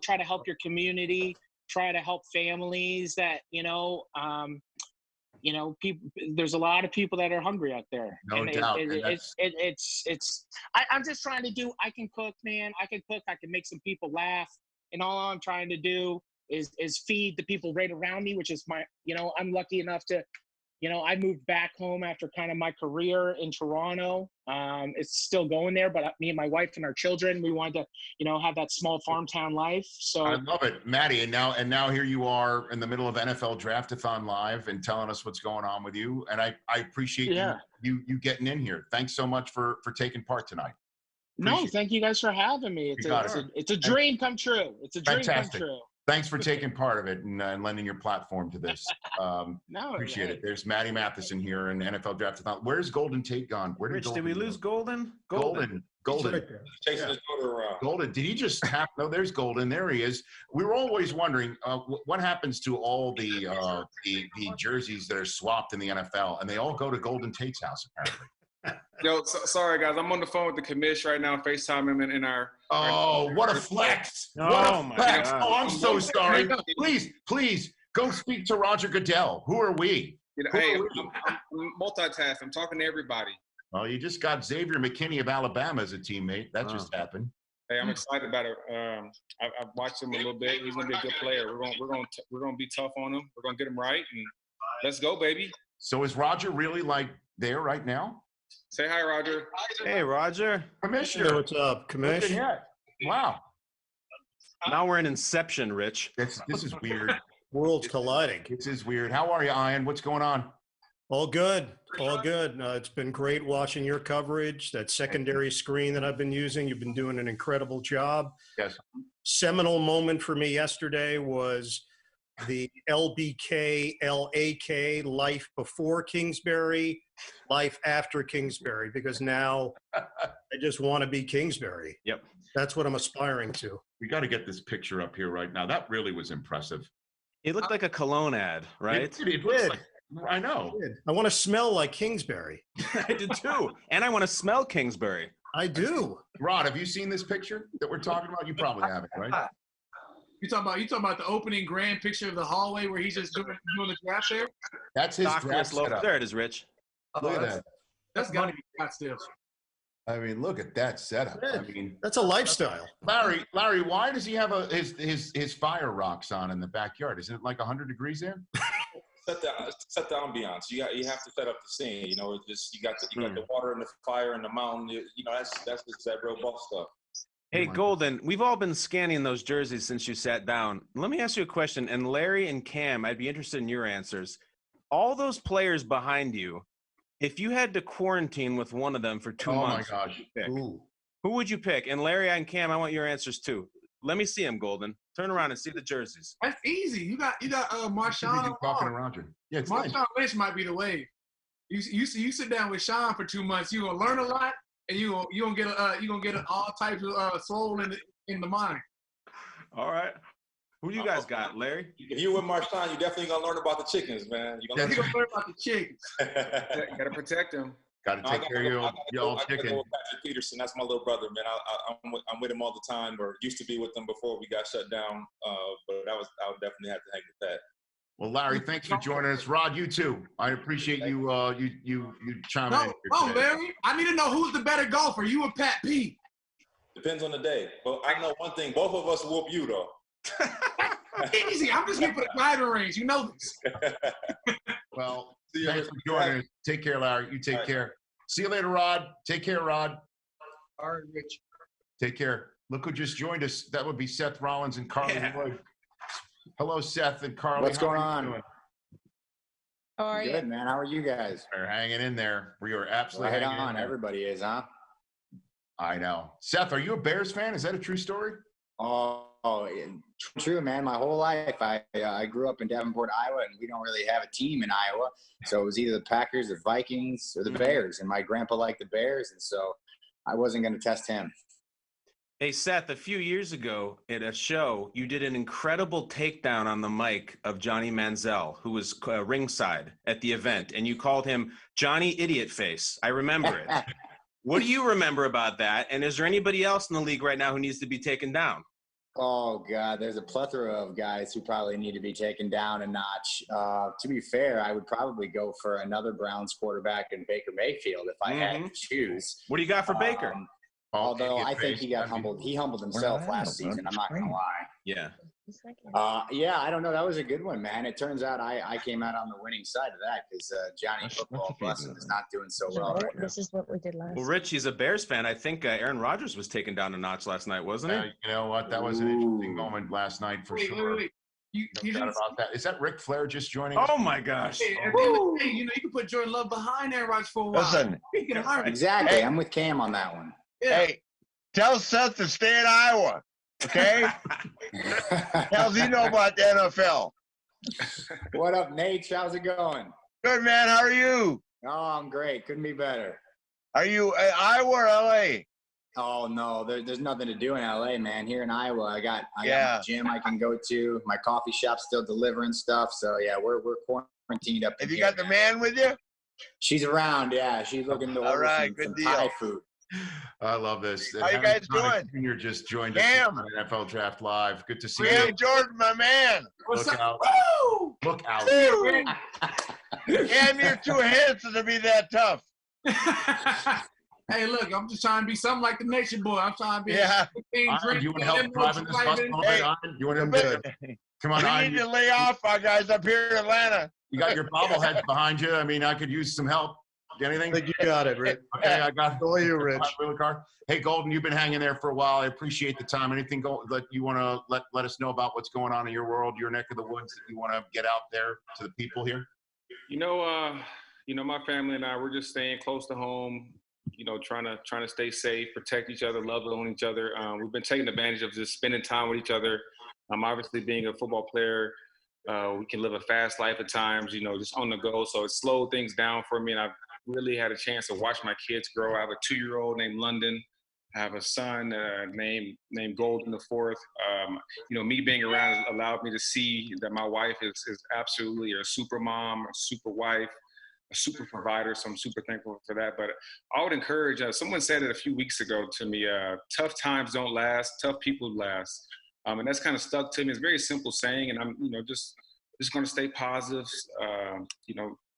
try to help your community, try to help families that, people, there's a lot of people that are hungry out there. No doubt. I'm just trying to do, I can cook, man. I can cook. I can make some people laugh. And all I'm trying to do is feed the people right around me, which is I'm lucky enough to, I moved back home after kind of my career in Toronto. It's still going there, but me and my wife and our children, we wanted to, have that small farm town life. So I love it, Maddie. And now here you are in the middle of NFL Draft-A-Thon live and telling us what's going on with you. And I appreciate you getting in here. Thanks so much for taking part tonight. Thank you guys for having me. It's a dream come true. It's a dream come true. Thanks for taking part of it and lending your platform to this. Appreciate it. There's Maddie Matheson here in NFL Draft-A-Thon. Where's Golden Tate gone? Where Rich, did we lose Golden? Golden. Chasing his motor around. Golden. Did he just have? No, there's Golden. There he is. We were always wondering what happens to all the jerseys that are swapped in the NFL, and they all go to Golden Tate's house apparently. Yo, sorry guys, I'm on the phone with the commish right now, FaceTime him in our. Oh, what a flex! What a flex! Oh, I'm so sorry. Please go speak to Roger Goodell. Who are we? I'm multitasking. I'm talking to everybody. Well, you just got Xavier McKinney of Alabama as a teammate. That just happened. Hey, I'm excited about it. I've watched him a little bit. He's gonna be a good player. We're gonna be tough on him. We're gonna get him right, and let's go, baby. So is Roger really there right now? Say hi, Roger. Hey, Roger. Commissioner. Hey, what's up, Commish? Wow. Now we're in Inception, Rich. This is weird. Worlds colliding. This is weird. How are you, Ian? What's going on? All good. All good. It's been great watching your coverage, that secondary screen that I've been using. You've been doing an incredible job. Yes. Seminal moment for me yesterday was the LBK, LAK, life before Kingsbury, life after Kingsbury, because now I just want to be Kingsbury. Yep. That's what I'm aspiring to. We got to get this picture up here right now. That really was impressive. It looked like a cologne ad, right? It looks like, I know. I want to smell like Kingsbury. I did too. And I want to smell Kingsbury. I do. Rod, have you seen this picture that we're talking about? You probably haven't, right? You talking about the opening grand picture of the hallway where he's just doing the draft there? That's his draft setup. There it is, Rich. Look at that. That's got to be hot still. I mean, look at that setup. I mean, that's a lifestyle. Larry, why does he have his fire rocks on in the backyard? Isn't it like 100 degrees there? Set the ambiance. You have to set up the scene. You got the water and the fire and the mountain. That's just that real ball stuff. Hey, Golden, we've all been scanning those jerseys since you sat down. Let me ask you a question. And Larry and Cam, I'd be interested in your answers. All those players behind you, if you had to quarantine with one of them for 2 months, oh my gosh, who would you pick? And Larry and Cam, I want your answers too. Let me see them, Golden. Turn around and see the jerseys. That's easy. You got Marshawn. Talking to Roger. Yeah, Marshawn Lynch might be the wave. You sit down with Sean for 2 months, you're gonna learn a lot, and you gonna get all types of soul in the mind. All right. Who do you guys got, Larry? If you with Marshawn, you definitely gonna learn about the chickens, man. You're gonna learn about the chickens. You gotta protect them. Got to take care of your chicken. Patrick Peterson, that's my little brother, man. I'm with him all the time, or used to be with him before we got shut down. But I would definitely have to hang with that. Well, Larry, thanks for joining us. Rod, you too. I appreciate you chiming in. No, Larry, I need to know who's the better golfer, you or Pat P. Depends on the day. But I know one thing: both of us whoop you, though. Easy. I'm just here for the driving range. You know this. Well, thanks for joining us. Take care, Larry. You take care. See you later, Rod. Take care, Rod. All right, Rich. Take care. Look who just joined us. That would be Seth Rollins and Carly Wood. Hello, Seth and Carly. What's going on? How are you? Good, man. How are you guys? We're hanging in there. We are absolutely right hanging on. in there. Everybody is, huh? I know. Seth, are you a Bears fan? Is that a true story? Oh, true, man. My whole life, I grew up in Davenport, Iowa, and we don't really have a team in Iowa. So it was either the Packers, the Vikings, or the Bears. And my grandpa liked the Bears, and so I wasn't going to test him. Hey, Seth, a few years ago at a show, you did an incredible takedown on the mic of Johnny Manziel, who was ringside at the event, and you called him Johnny Idiot Face. I remember it. What do you remember about that? And is there anybody else in the league right now who needs to be taken down? Oh, God, there's a plethora of guys who probably need to be taken down a notch. To be fair, I would probably go for another Browns quarterback in Baker Mayfield if I had to choose. What do you got for Baker? Although I think he got humbled. He humbled himself last season. I'm not going to lie. Yeah. Yeah, I don't know. That was a good one, man. It turns out I came out on the winning side of that because Johnny Football, bless him, is not doing so well right now. This is what we did last. Well, Rich, he's a Bears fan. I think Aaron Rodgers was taken down a notch last night, wasn't he? You know what? That was an interesting moment last night for sure. Wait. No doubt about that. Is that Ric Flair just joining us? Oh my gosh! Hey, at the end of the day, you can put Jordan Love behind Aaron Rodgers for a while. Listen, exactly. Hey, I'm with Cam on that one. Yeah. Hey, tell Seth to stay in Iowa, okay? How's he know about the NFL? What up, Nate? How's it going? Good, man. How are you? Oh, I'm great. Couldn't be better. Are you Iowa or LA? Oh no, there's nothing to do in LA, man. Here in Iowa, I got a gym I can go to. My coffee shop's still delivering stuff. So yeah, we're quarantined up. Have you got the man with you? She's around. Yeah, she's looking to order some Thai food. I love this. How you guys doing? Junior just joined us on NFL Draft Live. Good to see Cam you. Jordan, my man. Look out. Woo! Look out. Cam, you're too handsome to be that tough. Hey, look, I'm just trying to be something like the Nation Boy. I'm trying to be. Yeah. Do you want to help driving this bus a little bit? You want to good? Come on, we need to lay off our guys up here in Atlanta. You got your bobbleheads behind you. I mean, I could use some help. Anything? I think you got it, Rich. Okay, I got all you, Rich. Hey, Golden, you've been hanging there for a while. I appreciate the time. Anything that you want to let us know about what's going on in your world, your neck of the woods that you want to get out there to the people here? My family and I, we're just staying close to home. Trying to stay safe, protect each other, love on each other. We've been taking advantage of just spending time with each other. Obviously, being a football player, we can live a fast life at times, just on the go. So it slowed things down for me, and I've really had a chance to watch my kids grow. I have a 2-year-old named London. I have a son named Golden the fourth. Me being around has allowed me to see that my wife is absolutely a super mom, a super wife, a super provider. So I'm super thankful for that. But I would encourage, someone said it a few weeks ago to me, tough times don't last, tough people last. And that's kind of stuck to me. It's a very simple saying, and I'm, just going to stay positive,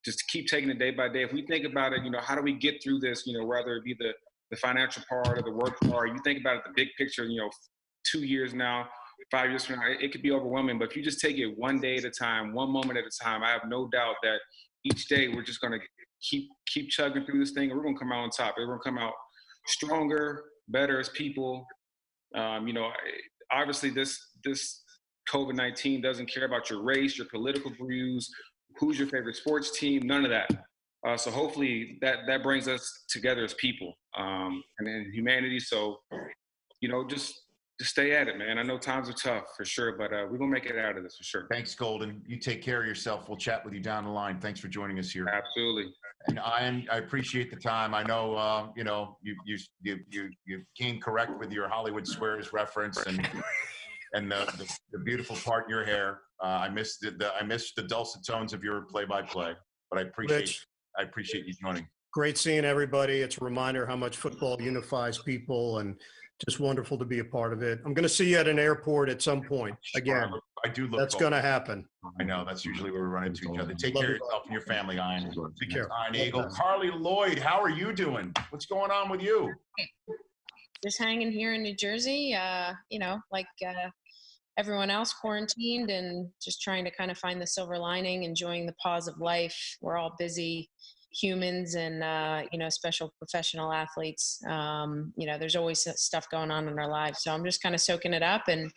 just keep taking it day by day. If we think about it, how do we get through this, whether it be the financial part or the work part, you think about it, the big picture, 2 years now, 5 years from now, it could be overwhelming. But if you just take it one day at a time, one moment at a time, I have no doubt that each day we're just going to keep chugging through this thing, and we're going to come out on top. We're going to come out stronger, better as people. Obviously this COVID-19 doesn't care about your race, your political views, who's your favorite sports team, none of that. So hopefully that brings us together as people and then humanity. So, just stay at it, man. I know times are tough for sure, but we're going to make it out of this for sure. Thanks, Golden. You take care of yourself. We'll chat with you down the line. Thanks for joining us here. Absolutely. And I appreciate the time. I know, you came correct with your Hollywood Squares reference and the beautiful part in your hair. I missed the dulcet tones of your play-by-play, but I appreciate you joining. Great seeing everybody. It's a reminder how much football unifies people, and just wonderful to be a part of it. I'm going to see you at an airport at some point. Again, I do look. That's going to happen. I know. That's usually where we run into each other. Take care of yourself and your family, Ian. Take care. Ian Eagle. Carly Lloyd, how are you doing? What's going on with you? Just hanging here in New Jersey, everyone else, quarantined and just trying to kind of find the silver lining, enjoying the pause of life. We're all busy humans and, special professional athletes. There's always stuff going on in our lives. So I'm just kind of soaking it up and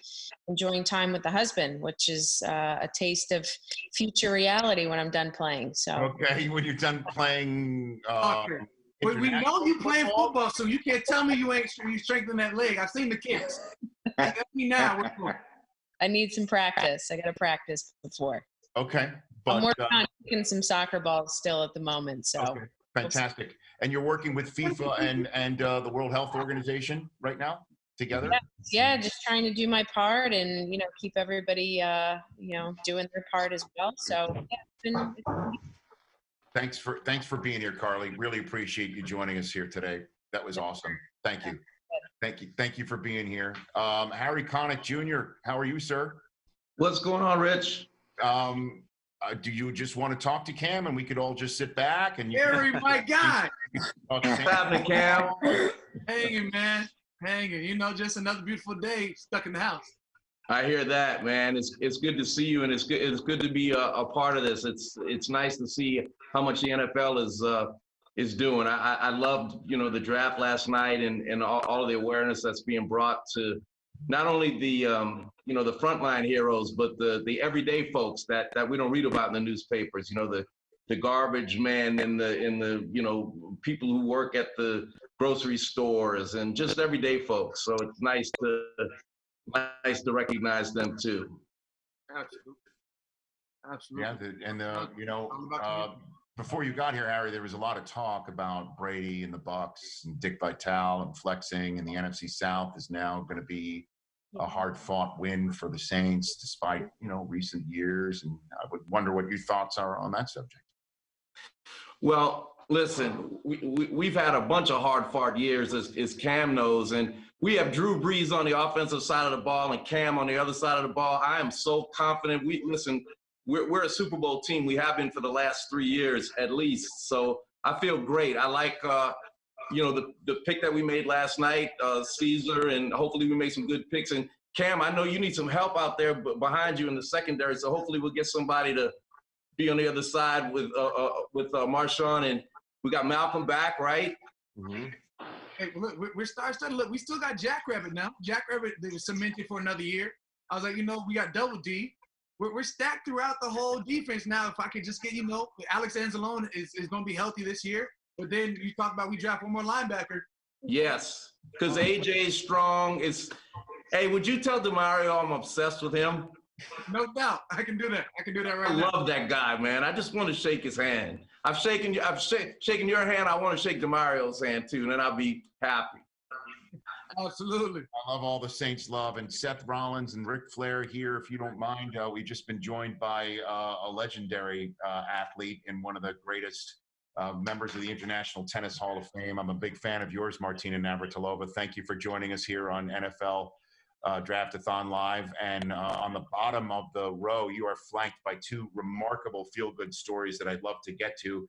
enjoying time with the husband, which is a taste of future reality when I'm done playing. So okay, when you're done playing. We know you playing football, so you can't tell me you strengthen that leg. I've seen the kids. Tell me now. What's going on? I need some practice. I got to practice before. Okay. I'm working on kicking some soccer balls still at the moment. So okay. Fantastic. And you're working with FIFA and the World Health Organization right now together? Yeah, just trying to do my part and, keep everybody, doing their part as well. So yeah, Thanks for being here, Carly. Really appreciate you joining us here today. That was awesome. Thank you. Thank you for being here. Harry Connick Jr., how are you, sir? What's going on, Rich? Do you just want to talk to Cam and we could all just sit back and Harry, my guy. What's happening, Cam? Hanging, man. Hanging. Just another beautiful day stuck in the house. I hear that, man. It's good to see you, and it's good to be a part of this. It's nice to see how much the NFL is doing. I loved the draft last night and all of the awareness that's being brought to not only the the frontline heroes, but the everyday folks that we don't read about in the newspapers. The garbage man and the people who work at the grocery stores and just everyday folks. So it's nice to recognize them too. Absolutely. Yeah, before you got here, Harry, there was a lot of talk about Brady and the Bucks and Dick Vitale and flexing, and the NFC South is now going to be a hard-fought win for the Saints, despite recent years. And I would wonder what your thoughts are on that subject. Well, listen, we've had a bunch of hard-fought years, as Cam knows, and we have Drew Brees on the offensive side of the ball and Cam on the other side of the ball. I am so confident. We're a Super Bowl team. We have been for the last 3 years at least. So I feel great. I like, the pick that we made last night, Caesar, and hopefully we make some good picks. And Cam, I know you need some help out there behind you in the secondary. So hopefully we'll get somebody to be on the other side with Marshawn, and we got Malcolm back, right? Mm-hmm. Hey, look, we're starting. Look, we still got Jackrabbit now. Jackrabbit is cemented for another year. I was like, we got Double D. We're stacked throughout the whole defense now. If I could just get, Alex Anzalone is going to be healthy this year. But then you talk about we draft one more linebacker. Yes, because AJ is strong. Hey, would you tell DeMario I'm obsessed with him? No doubt. I can do that. I can do that right now. I love that guy, man. I just want to shake his hand. I've shaken your hand. I want to shake DeMario's hand too, and then I'll be happy. Absolutely. I love all the Saints love. And Seth Rollins and Ric Flair here, if you don't mind. We've just been joined by a legendary athlete and one of the greatest members of the International Tennis Hall of Fame. I'm a big fan of yours, Martina Navratilova. Thank you for joining us here on NFL Draft-A-Thon Live. And on the bottom of the row, you are flanked by two remarkable feel-good stories that I'd love to get to.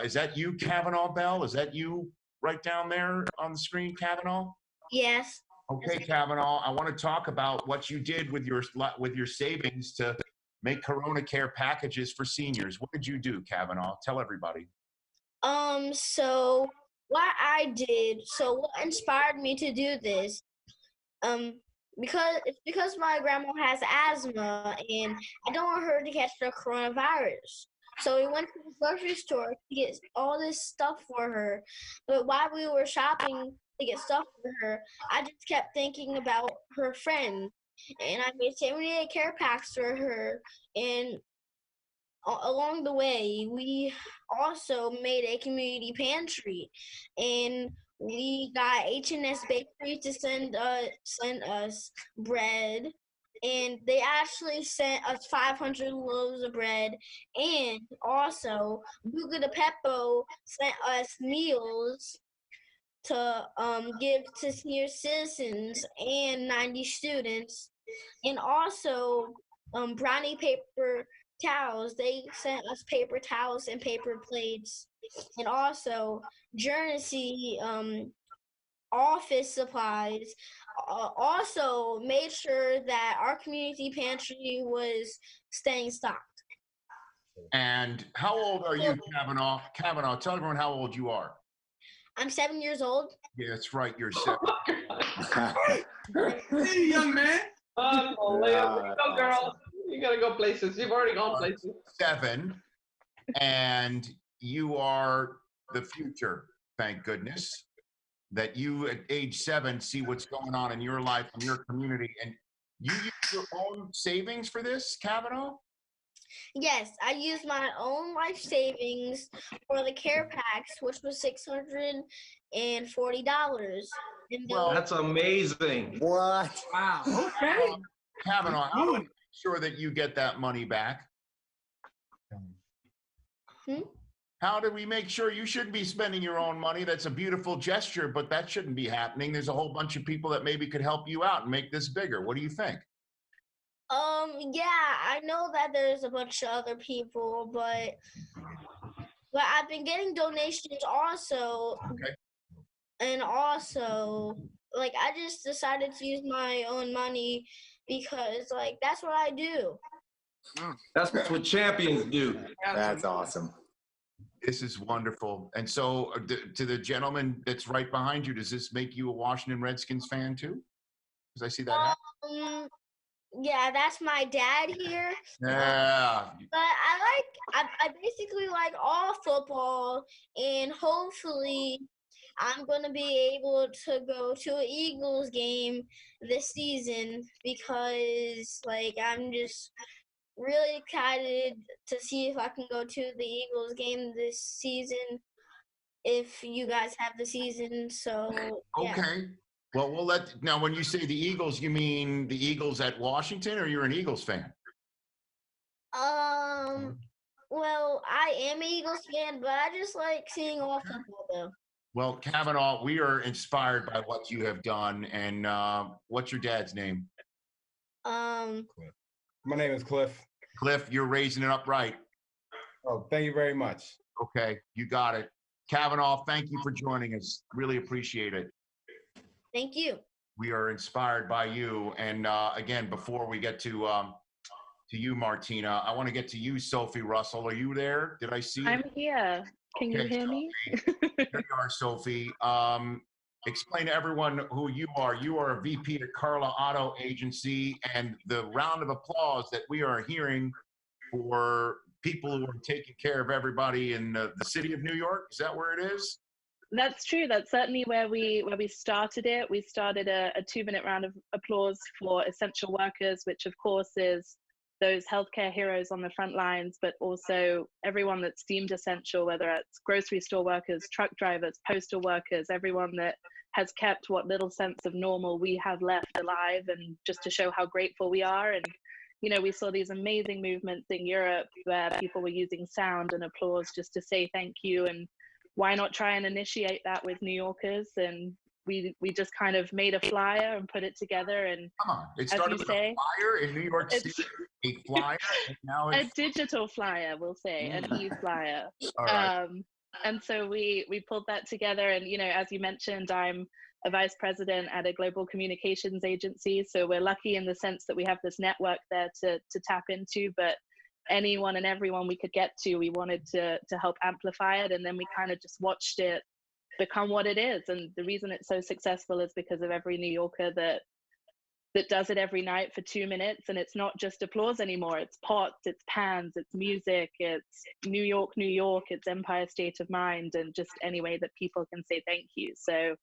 Is that you, Kavanaugh Bell? Is that you right down there on the screen, Kavanaugh? Yes. Okay, Kavanaugh, I want to talk about what you did with your savings to make Corona Care packages for seniors. What did you do, Kavanaugh? Tell everybody. So what what inspired me to do this, because my grandma has asthma and I don't want her to catch the coronavirus. So we went to the grocery store to get all this stuff for her. But while we were shopping to get stuff for her, I just kept thinking about her friend. And I made 78 care packs for her. And along the way, we also made a community pantry. And we got H&S Bakery to send us bread. And they actually sent us 500 loaves of bread. And also, Buca de Beppo sent us meals to give to senior citizens and 90 students. And also, Brownie paper towels. They sent us paper towels and paper plates. And also, Journey office supplies. Also made sure that our community pantry was staying stocked. And how old are you, Kavanaugh? Kavanaugh, tell everyone how old you are. I'm 7 years old. Yeah, that's right. You're 7. Hey, young man. Unbelievable. Go, girl. You got to go places. You've already gone places. 7. And you are the future, thank goodness. That you at age 7 see what's going on in your life, in your community, and you use your own savings for this, Kavanaugh? Yes, I used my own life savings for the care packs, which was $640. Well, that's amazing. What? Wow. Okay. Kavanaugh, how do we make sure that you get that money back? How do we make sure you shouldn't be spending your own money? That's a beautiful gesture, but that shouldn't be happening. There's a whole bunch of people that maybe could help you out and make this bigger. What do you think? Yeah, I know that there's a bunch of other people, but I've been getting donations also. Okay. And also, I just decided to use my own money because like that's what I do. That's what champions do. That's awesome. This is wonderful. And so, to the gentleman that's right behind you, does this make you a Washington Redskins fan too? Because I see that happen. Yeah, that's my dad here. Yeah. But I basically like all football, and hopefully I'm going to be able to go to an Eagles game this season because, like, I'm just really excited to see if I can go to the Eagles game this season if you guys have the season. So, yeah. Okay. Well, now when you say the Eagles, you mean the Eagles at Washington, or you're an Eagles fan? Well, I am an Eagles fan, but I just like seeing all football though. Well, Kavanaugh, we are inspired by what you have done. And what's your dad's name? My name is Cliff. Cliff, you're raising it up right. Oh, thank you very much. Okay, you got it. Kavanaugh, thank you for joining us. Really appreciate it. Thank you. We are inspired by you. And again, before we get to you, Martina, I want to get to you, Sophie Russell. Are you there? Did I see you? I'm here. Can you hear me? There you are, Sophie. Explain to everyone who you are. You are a VP at Carla Auto Agency, and the round of applause that we are hearing for people who are taking care of everybody in the city of New York. Is that where it is? That's true. That's certainly where we started it. We started a 2-minute round of applause for essential workers, which of course is those healthcare heroes on the front lines, but also everyone that's deemed essential, whether it's grocery store workers, truck drivers, postal workers, everyone that has kept what little sense of normal we have left alive, and just to show how grateful we are. And, you know, we saw these amazing movements in Europe where people were using sound and applause just to say thank you. And why not try and initiate that with New Yorkers? And we just kind of made a flyer and put it together. And come on, it started with a flyer in New York City, a flyer, and now it's a digital flyer, we'll say, an e-flyer. All right. And so we pulled that together. And, you know, as you mentioned, I'm a vice president at a global communications agency. So we're lucky in the sense that we have this network there to tap into, but anyone and everyone we could get to, we wanted to help amplify it. And then we kind of just watched it become what it is. And the reason it's so successful is because of every New Yorker that does it every night for 2 minutes. And it's not just applause anymore. It's pots, it's pans, it's music, it's New York, New York, it's Empire State of Mind, and just any way that people can say thank you. So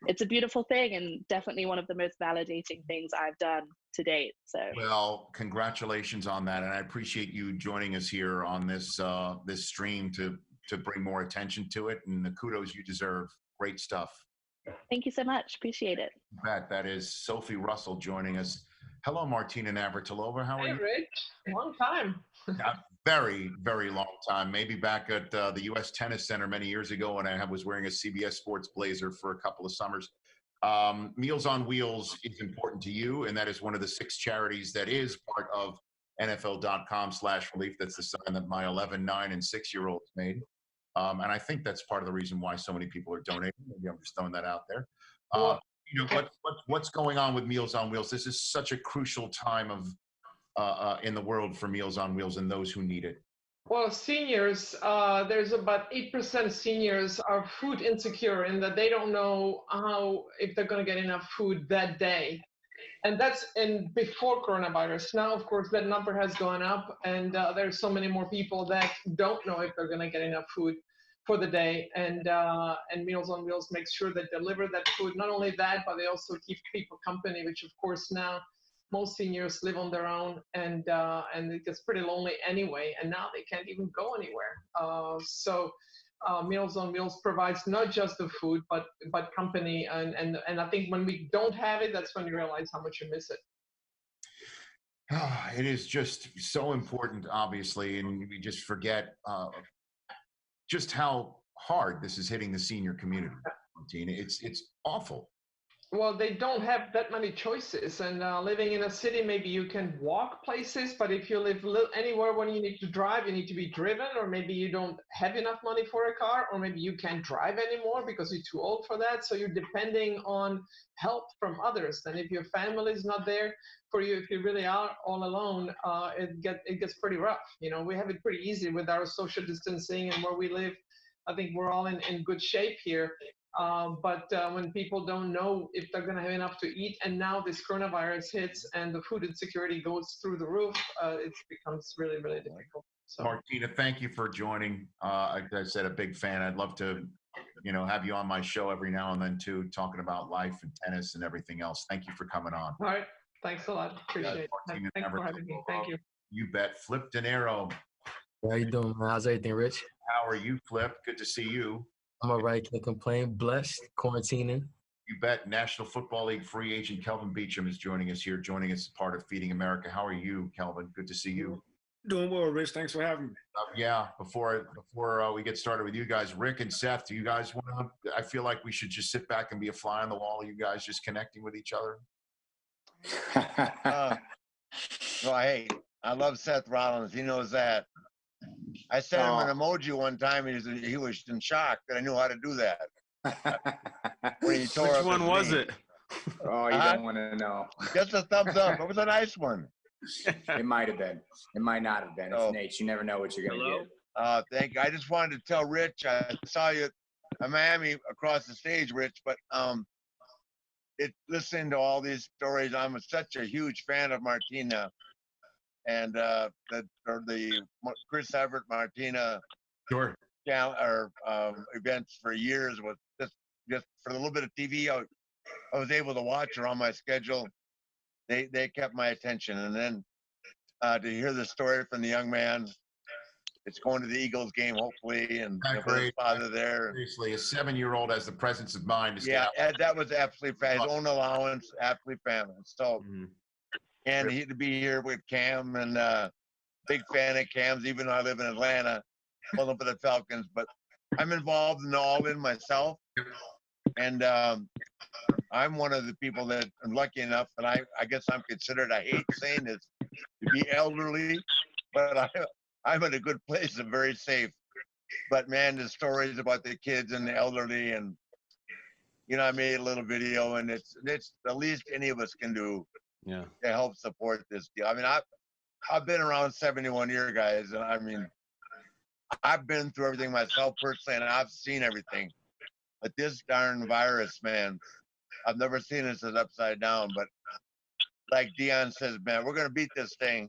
it's a beautiful thing, and definitely one of the most validating things I've done to date. So, well, congratulations on that, and I appreciate you joining us here on this this stream to bring more attention to it, and the kudos you deserve. Great stuff. Thank you so much. Appreciate it. That is Sophie Russell joining us. Hello, Martina Navratilova. How are you? Hey, Rich. Long time. Very, very long time. Maybe back at the U.S. Tennis Center many years ago when I was wearing a CBS Sports blazer for a couple of summers. Meals on Wheels is important to you, and that is one of the 6 charities that is part of NFL.com/relief. That's the sign that my 11, 9, and 6-year-olds made. And I think that's part of the reason why so many people are donating. Maybe I'm just throwing that out there. You know, what's going on with Meals on Wheels? This is such a crucial time of in the world for Meals on Wheels and those who need it. Well, seniors, there's about 8% of seniors are food insecure in that they don't know if they're going to get enough food that day. And that's before coronavirus. Now, of course, that number has gone up, and there's so many more people that don't know if they're going to get enough food for the day. And Meals on Wheels makes sure they deliver that food. Not only that, but they also keep people company, which, of course, now most seniors live on their own, and it gets pretty lonely anyway. And now they can't even go anywhere. So Meals on Wheels provides not just the food, but company. And I think when we don't have it, that's when you realize how much you miss it. It is just so important, obviously, and we just forget just how hard this is hitting the senior community. It's awful. well, they don't have that many choices. And living in a city, maybe you can walk places, but if you live anywhere when you need to drive, you need to be driven, or maybe you don't have enough money for a car, or maybe you can't drive anymore because you're too old for that. So you're depending on help from others. And if your family is not there for you, if you really are all alone, it gets pretty rough. You know, we have it pretty easy with our social distancing and where we live. I think we're all in good shape here. But when people don't know if they're going to have enough to eat, and now this coronavirus hits and the food insecurity goes through the roof, it becomes really, really difficult. So. Martina, thank you for joining. Like I said, a big fan. I'd love to, have you on my show every now and then too, talking about life and tennis and everything else. Thank you for coming on. All right. Thanks a lot. Appreciate it. Thanks for having me. Thank you. You bet. Flip Dinero. How you doing, man? How's everything, Rich? How are you, Flip? Good to see you. I'm all right. Can't complain. Blessed. Quarantining. You bet. National Football League free agent Kelvin Beachum is joining us as part of Feeding America. How are you, Kelvin? Good to see you. Doing well, Rich. Thanks for having me. Yeah. Before we get started with you guys, Rick and Seth, do you guys want to? I feel like we should just sit back and be a fly on the wall. You guys just connecting with each other. Well, hey, I love Seth Rollins. He knows that. I sent him an emoji one time. He was in shock that I knew how to do that. Which one was it? Oh, you don't want to know. Just a thumbs up. It was a nice one. It might have been. It might not have been. It's Nate. You never know what you're going to get. Thank you. I just wanted to tell Rich, I saw you at Miami across the stage, Rich, but listening to all these stories, I'm such a huge fan of Martina. And the Chris Everett Martina events for years was just for a little bit of TV I was able to watch her on my schedule. They kept my attention, and then to hear the story from the young man, it's going to the Eagles game hopefully, and his father there. Seriously, a 7-year-old has the presence of mind. That was absolutely his own allowance, absolutely family. So. And he to be here with Cam, and big fan of Cam's, even though I live in Atlanta, pulling for the Falcons. But I'm involved in all in myself, and I'm one of the people that I'm lucky enough, and I guess I'm considered, I hate saying this, to be elderly, but I'm in a good place. I'm very safe. But man, the stories about the kids and the elderly, and I made a little video, and it's the least any of us can do. Yeah. To help support this deal. I mean, I've been around 71 years, guys, and I mean, I've been through everything myself personally, and I've seen everything. But this darn virus, man, I've never seen this as upside down. But like Dion says, man, we're gonna beat this thing.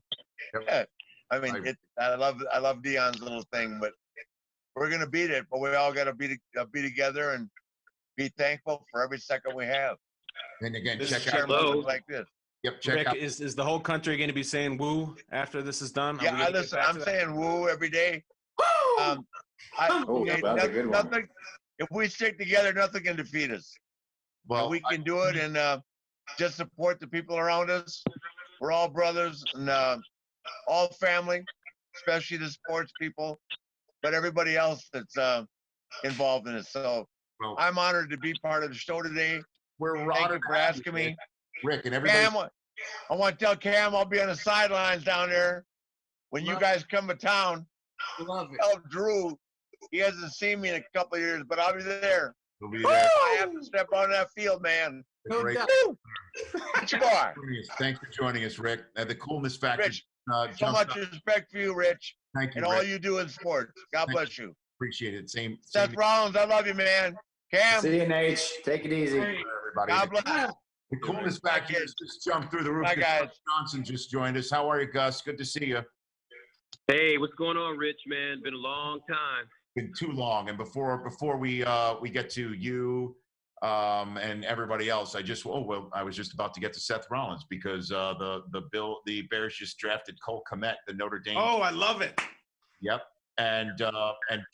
Yeah. I mean, I love Dion's little thing, but we're gonna beat it. But we all gotta be together and be thankful for every second we have. And again, check out moments like this. Yep, Rick, is the whole country going to be saying woo after this is done? Yeah, listen, I'm saying woo every day. That's a good one. Nothing, if we stick together, nothing can defeat us. Well, we can do it, and just support the people around us. We're all brothers and all family, especially the sports people, but everybody else that's involved in it. So I'm honored to be part of the show today. Thank you for asking me. Rick and everybody. Cam, I want to tell Cam I'll be on the sidelines down there when you guys come to town. Tell Drew he hasn't seen me in a couple of years, but I'll be there. We'll be there. I have to step on that field, man. Great. Thanks for joining us, Rick. The coolness factor. Rich, so much respect for you, Rich. Thank you, and Rick. all you do in sports. God bless you. Appreciate it. Same. Seth Rollins, I love you, man. Cam. See you, Nate. Take it easy. Everybody. God bless. The coolness factor just jumped through the roof. Bye, guys. Gus Johnson just joined us. How are you, Gus? Good to see you. Hey, what's going on, Rich, man? Been a long time. Been too long. And before we get to you and everybody else, I was just about to get to Seth Rollins because the Bears just drafted Cole Kmet, the Notre Dame. Oh, I love it. Yep. And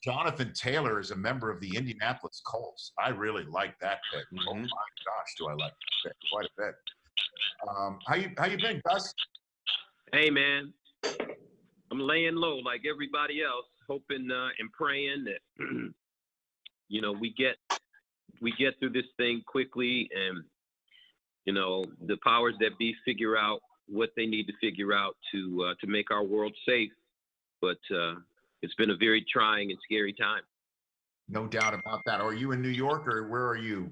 Jonathan Taylor is a member of the Indianapolis Colts. I really like that pick. Mm-hmm. Oh my gosh, do I like that pick quite a bit. How you been, Gus? Hey, man, I'm laying low like everybody else, hoping and praying that we get through this thing quickly and you know, the powers that be figure out what they need to figure out to make our world safe. But it's been a very trying and scary time. No doubt about that. Are you in New York, or where are you?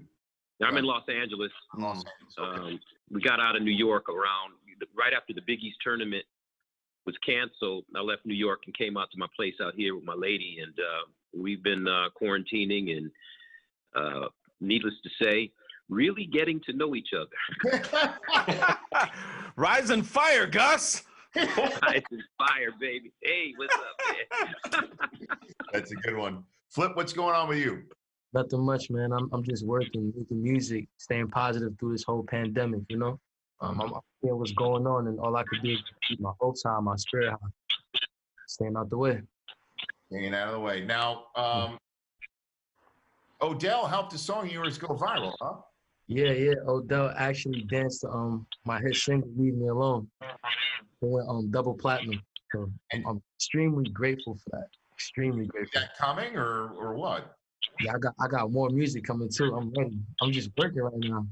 I'm in Los Angeles. Los Angeles. Okay. We got out of New York right after the Big East tournament was canceled. I left New York and came out to my place out here with my lady, and we've been quarantining and, needless to say, really getting to know each other. Rise and fire, Gus. Rise and fire, baby. Hey, what's up, man? That's a good one. Flip, what's going on with you? Nothing much, man. I'm just working, making music, staying positive through this whole pandemic, you know? I'm seeing what's going on, and all I could do is keep my hopes high, my spirit high, staying out the way. Staying out of the way. Now, Odell helped a song of yours go viral, huh? Yeah. Odell actually danced to my hit single, Leave Me Alone. It went double platinum. So I'm extremely grateful for that. Extremely grateful. Is that coming or what? Yeah, I got more music coming too. I'm ready. I'm just working right now.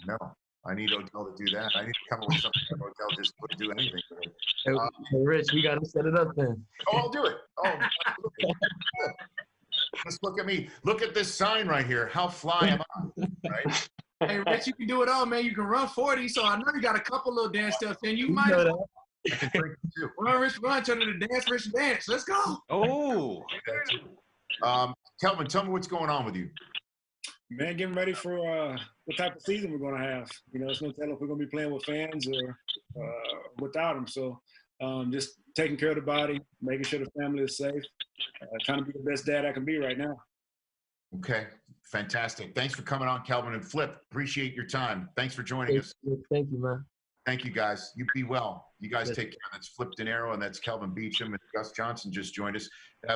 No, I need Odell to do that. I need to come up with something that Odell just wouldn't do anything with it. Hey, Rich, we got to set it up then. Oh, I'll do it. Oh, just look at me. Look at this sign right here. How fly am I? Right? Hey, Rich, you can do it all, man. You can run 40, so I know you got a couple little dance steps, and you might. I can drink too. Run, Rich, run, turn into Dance, Rich, Dance. Let's go. Oh. Kelvin, tell me what's going on with you. Man, getting ready for what type of season we're going to have. You know, it's no telling if we're going to be playing with fans or without them. So just taking care of the body, making sure the family is safe, trying to be the best dad I can be right now. Okay, fantastic. Thanks for coming on, Kelvin and Flip. Appreciate your time. Thanks for joining us. Thank you, man. Thank you, guys. You be well. You guys take care. That's Flip Dinero, and that's Kelvin Beacham, and Gus Johnson just joined us.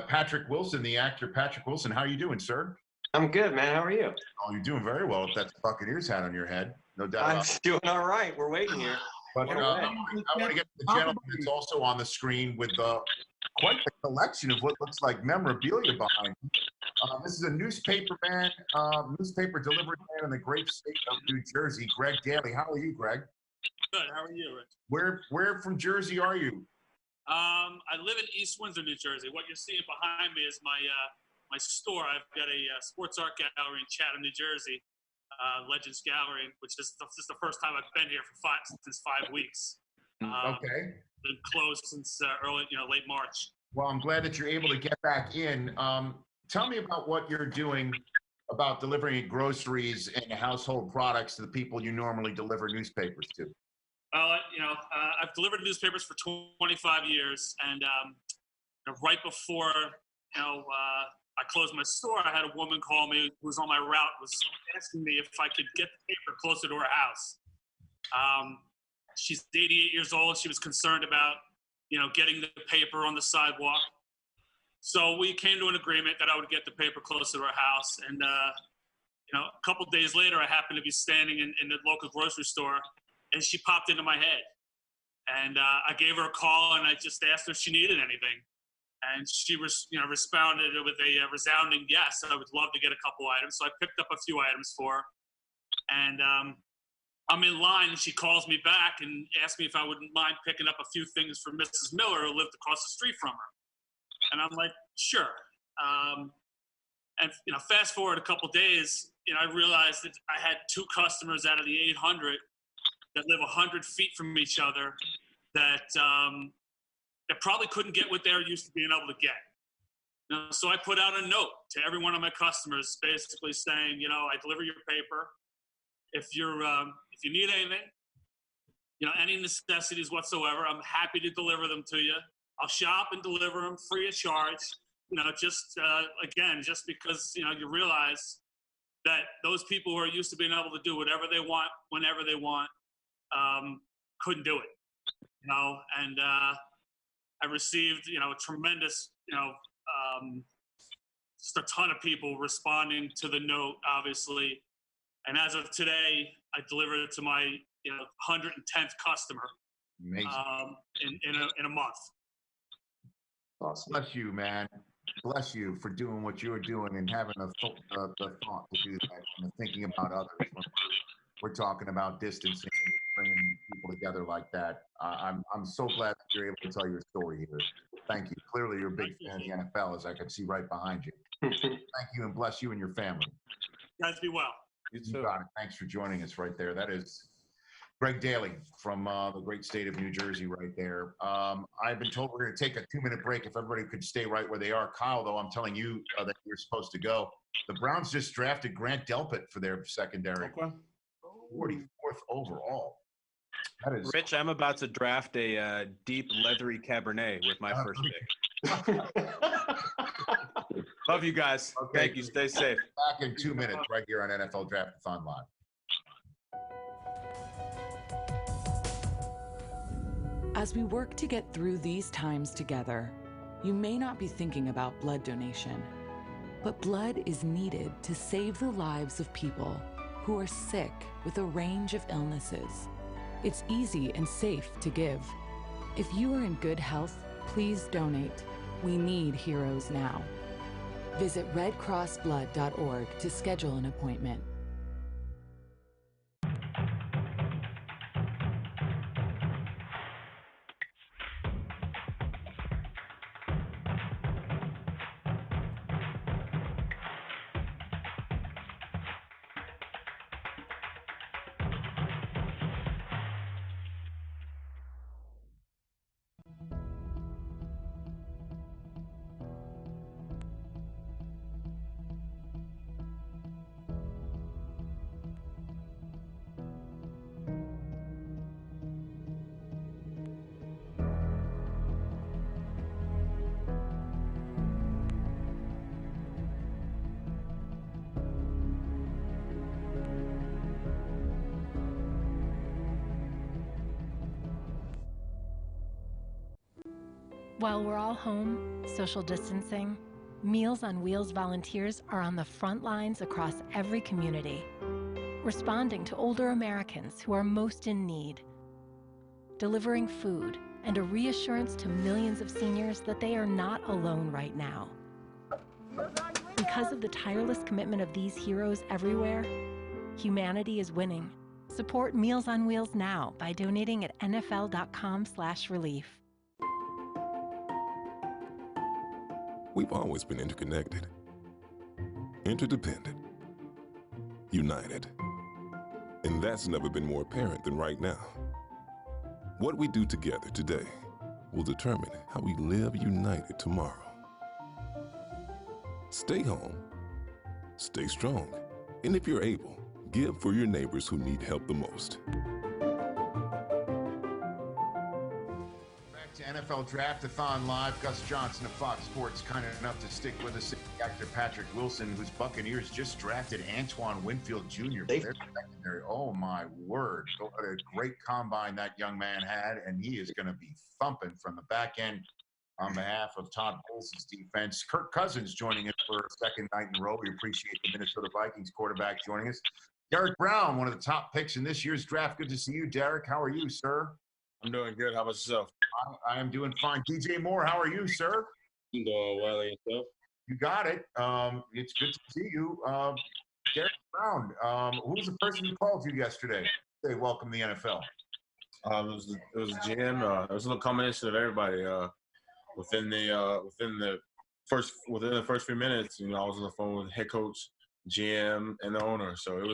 Patrick Wilson, the actor Patrick Wilson. How are you doing, sir? I'm good, man. How are you? Oh, you're doing very well. If that's a Buccaneers hat on your head, no doubt. I'm doing all right. We're waiting here. But I want to get to the gentleman that's also on the screen with quite the collection of what looks like memorabilia behind him. This is a newspaper delivery man in the great state of New Jersey, Greg Daly. How are you, Greg? Good. How are you, Rich? Where from Jersey are you? I live in East Windsor, New Jersey. What you're seeing behind me is my store. I've got a sports art gallery in Chatham, New Jersey, Legends Gallery, which is this is the first time I've been here since 5 weeks. Okay. Been closed since late March. Well, I'm glad that you're able to get back in. Tell me about what you're doing about delivering groceries and household products to the people you normally deliver newspapers to. I've delivered newspapers for 25 years, and right before I closed my store, I had a woman call me who was on my route, was asking me if I could get the paper closer to her house. She's 88 years old. She was concerned about, getting the paper on the sidewalk. So we came to an agreement that I would get the paper closer to her house. And, a couple of days later, I happened to be standing in the local grocery store, and she popped into my head. And I gave her a call, and I just asked her if she needed anything. And she responded with a resounding yes. I would love to get a couple items. So I picked up a few items for her. And I'm in line, and she calls me back and asks me if I wouldn't mind picking up a few things for Mrs. Miller, who lived across the street from her. And I'm like, sure. And fast forward a couple days, I realized that I had 2 customers out of the 800 that live 100 feet from each other that probably couldn't get what they're used to being able to get. So I put out a note to every one of my customers, basically saying, I deliver your paper. If you need anything, any necessities whatsoever, I'm happy to deliver them to you. I'll shop and deliver them free of charge. Just because you realize that those people who are used to being able to do whatever they want, whenever they want, couldn't do it. And I received, a tremendous, just a ton of people responding to the note, obviously. And as of today, I delivered it to my 110th customer. Amazing. In a month. Awesome. Bless you, man. Bless you for doing what you're doing and having the thought to do that and thinking about others. we're talking about distancing and bringing people together like that. I'm so glad that you're able to tell your story here. Thank you. Clearly, you're a big fan of the NFL, as I can see right behind you. Thank you, and bless you and your family. Guys, be well. You got it. Thanks for joining us right there. That is Greg Daly from the great state of New Jersey right there. I've been told we're going to take a 2-minute break if everybody could stay right where they are. Kyle, though, I'm telling you that you're supposed to go. The Browns just drafted Grant Delpit for their secondary. Okay. 44th overall. That is Rich, I'm about to draft a deep leathery Cabernet with my first pick. Love you guys. Okay. Thank you. Stay safe. Back in 2 minutes right here on NFL Draft-A-Thon Live. As we work to get through these times together, you may not be thinking about blood donation, but blood is needed to save the lives of people who are sick with a range of illnesses. It's easy and safe to give. If you are in good health, please donate. We need heroes now. Visit redcrossblood.org to schedule an appointment. While we're all home, social distancing, Meals on Wheels volunteers are on the front lines across every community, responding to older Americans who are most in need, delivering food and a reassurance to millions of seniors that they are not alone right now. Because of the tireless commitment of these heroes everywhere, humanity is winning. Support Meals on Wheels now by donating at nfl.com/relief. We've always been interconnected, interdependent, united. And that's never been more apparent than right now. What we do together today will determine how we live united tomorrow. Stay home, stay strong, and if you're able, give for your neighbors who need help the most. Back to NFL Draft-A-Thon Live. Gus Johnson of Fox Sports, kind enough to stick with us. Actor Patrick Wilson, whose Buccaneers just drafted Antoine Winfield Jr. for their secondary. Oh my word! What a great combine that young man had, and he is going to be thumping from the back end on behalf of Todd Bowles' defense. Kirk Cousins joining us for a second night in a row. We appreciate the Minnesota Vikings quarterback joining us. Derek Brown, one of the top picks in this year's draft. Good to see you, Derek. How are you, sir? I'm doing good. How about yourself? I am doing fine. DJ Moore, how are you, sir? I'm doing well, and yourself? You got it. It's good to see you. Derek Brown, who was the person who called you yesterday? They welcome the NFL. It was GM. It was a little combination of everybody. Within the first few minutes, I was on the phone with the head coach, GM, and the owner. So it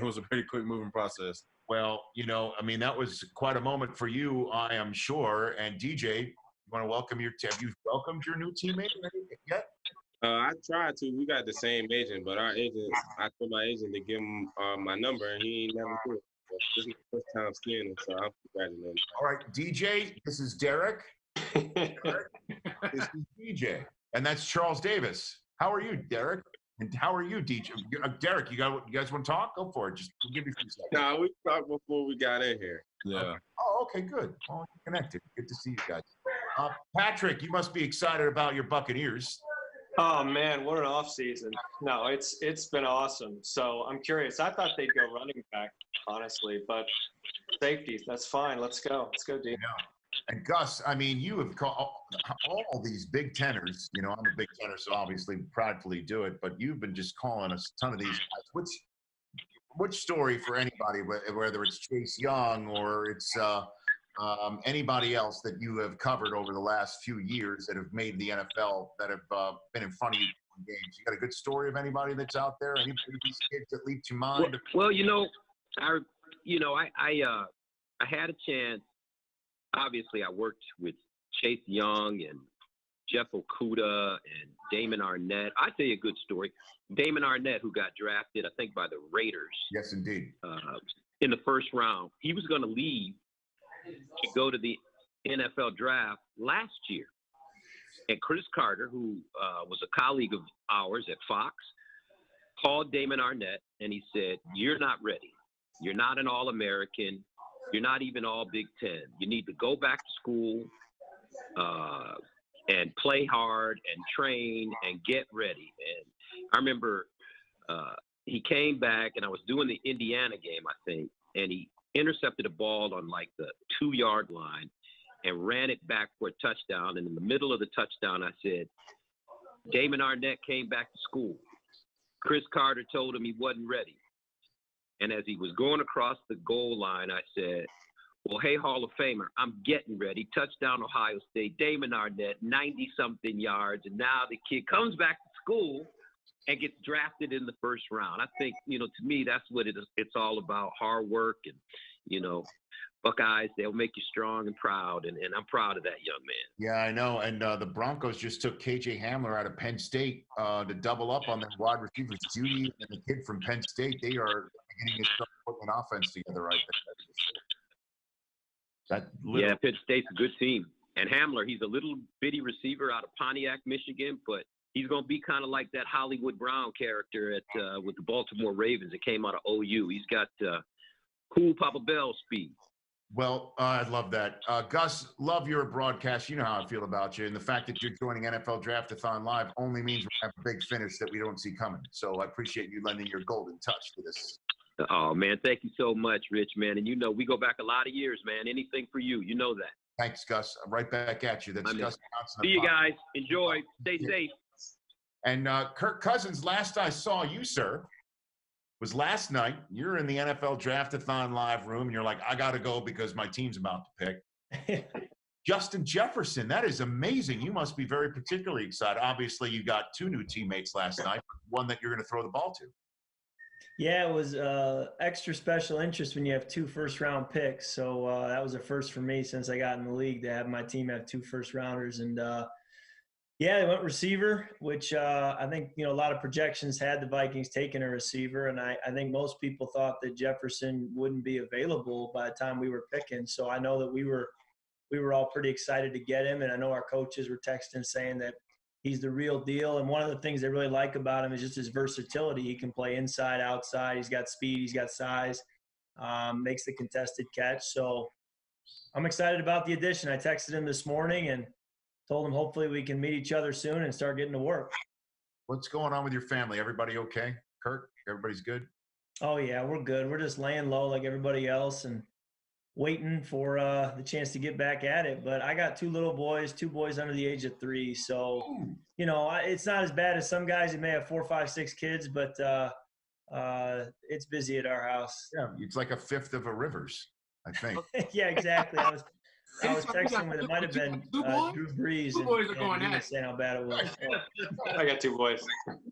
was a pretty quick moving process. Well, that was quite a moment for you, I am sure. And DJ, you want to welcome have you welcomed your new teammate yet? I tried to. We got the same agent, but I told my agent to give him my number, and he never did. This is my first time seeing him, so I'm congratulating him. All right, DJ, this is Derek. Derek, this is DJ, and that's Charles Davis. How are you, Derek? And how are you, DJ? Derek, you guys want to talk? Go for it. Just give me a few seconds. No, we talked before we got in here. Yeah. Okay. Oh, okay, good. Well, connected. Good to see you guys. Patrick, you must be excited about your Buccaneers. Oh man, what an off season! No, it's been awesome. So I'm curious. I thought they'd go running back, honestly, but safeties. That's fine. Let's go, D. Yeah. And Gus, you have called all these Big Tenors. I'm a Big Tenor, so obviously pridefully do it. But you've been just calling us a ton of these guys. which story for anybody, whether it's Chase Young or it's anybody else that you have covered over the last few years that have made the NFL, that have been in front of you in games? You got a good story of anybody that's out there? Any of these kids that leap to mind? Well, I had a chance. Obviously, I worked with Chase Young and Jeff Okudah and Damon Arnett. I'll tell you a good story. Damon Arnett, who got drafted, I think, by the Raiders. Yes, indeed. In the first round. He was going to leave to go to the NFL draft last year. And Chris Carter, who was a colleague of ours at Fox, called Damon Arnett and he said, "You're not ready. You're not an All-American. You're not even all Big Ten. You need to go back to school and play hard and train and get ready." And I remember he came back, and I was doing the Indiana game, I think, and he intercepted a ball on like the 2-yard line and ran it back for a touchdown. And in the middle of the touchdown, I said, "Damon Arnett came back to school. Chris Carter told him he wasn't ready." And as he was going across the goal line, I said, "Well, hey, Hall of Famer, I'm getting ready. Touchdown, Ohio State. Damon Arnett, 90-something yards." And now the kid comes back to school and gets drafted in the first round. I think, to me, that's what it's all about, hard work. And, Buckeyes, they'll make you strong and proud. And I'm proud of that young man. Yeah, I know. And the Broncos just took KJ Hamler out of Penn State to double up on their wide receivers. Judy and the kid from Penn State, they are beginning to start putting an offense together right there. Yeah, Penn State's a good team. And Hamler, he's a little bitty receiver out of Pontiac, Michigan, but he's going to be kind of like that Hollywood Brown character with the Baltimore Ravens that came out of OU. He's got cool Papa Bell speed. Well, I love that. Gus, love your broadcast. You know how I feel about you. And the fact that you're joining NFL Draft-A-Thon Live only means we have a big finish that we don't see coming. So I appreciate you lending your golden touch to this. Oh, man, thank you so much, Rich, man. And we go back a lot of years, man. Anything for you. You know that. Thanks, Gus. Right back at you. That's Gus Johnson. See you guys. Enjoy. Stay safe. And Kirk Cousins, last I saw you, sir, was last night. You're in the NFL Draft-A-Thon Live room, and you're like, "I got to go because my team's about to pick." Justin Jefferson, that is amazing. You must be very particularly excited. Obviously, you got 2 new teammates last night, one that you're going to throw the ball to. Yeah, it was extra special interest when you have 2 first-round picks. So that was a first for me since I got in the league to have my team have 2 first-rounders. And, yeah, they went receiver, which I think, a lot of projections had the Vikings taking a receiver. And I think most people thought that Jefferson wouldn't be available by the time we were picking. So I know that we were all pretty excited to get him. And I know our coaches were texting saying that he's the real deal. And one of the things they really like about him is just his versatility. He can play inside, outside. He's got speed. He's got size. Makes the contested catch. So I'm excited about the addition. I texted him this morning and told him hopefully we can meet each other soon and start getting to work. What's going on with your family? Everybody okay? Kurt, everybody's good? Oh, yeah, we're good. We're just laying low like everybody else and waiting for the chance to get back at it. But I got 2 little boys, 2 boys under the age of 3. So, it's not as bad as some guys that may have 4, 5, 6 kids, but it's busy at our house. Yeah, it's like a fifth of a Rivers, I think. Yeah, exactly. I was texting with it might have been Drew Brees. 2 boys are going at it. Saying how bad it was. I got 2 boys.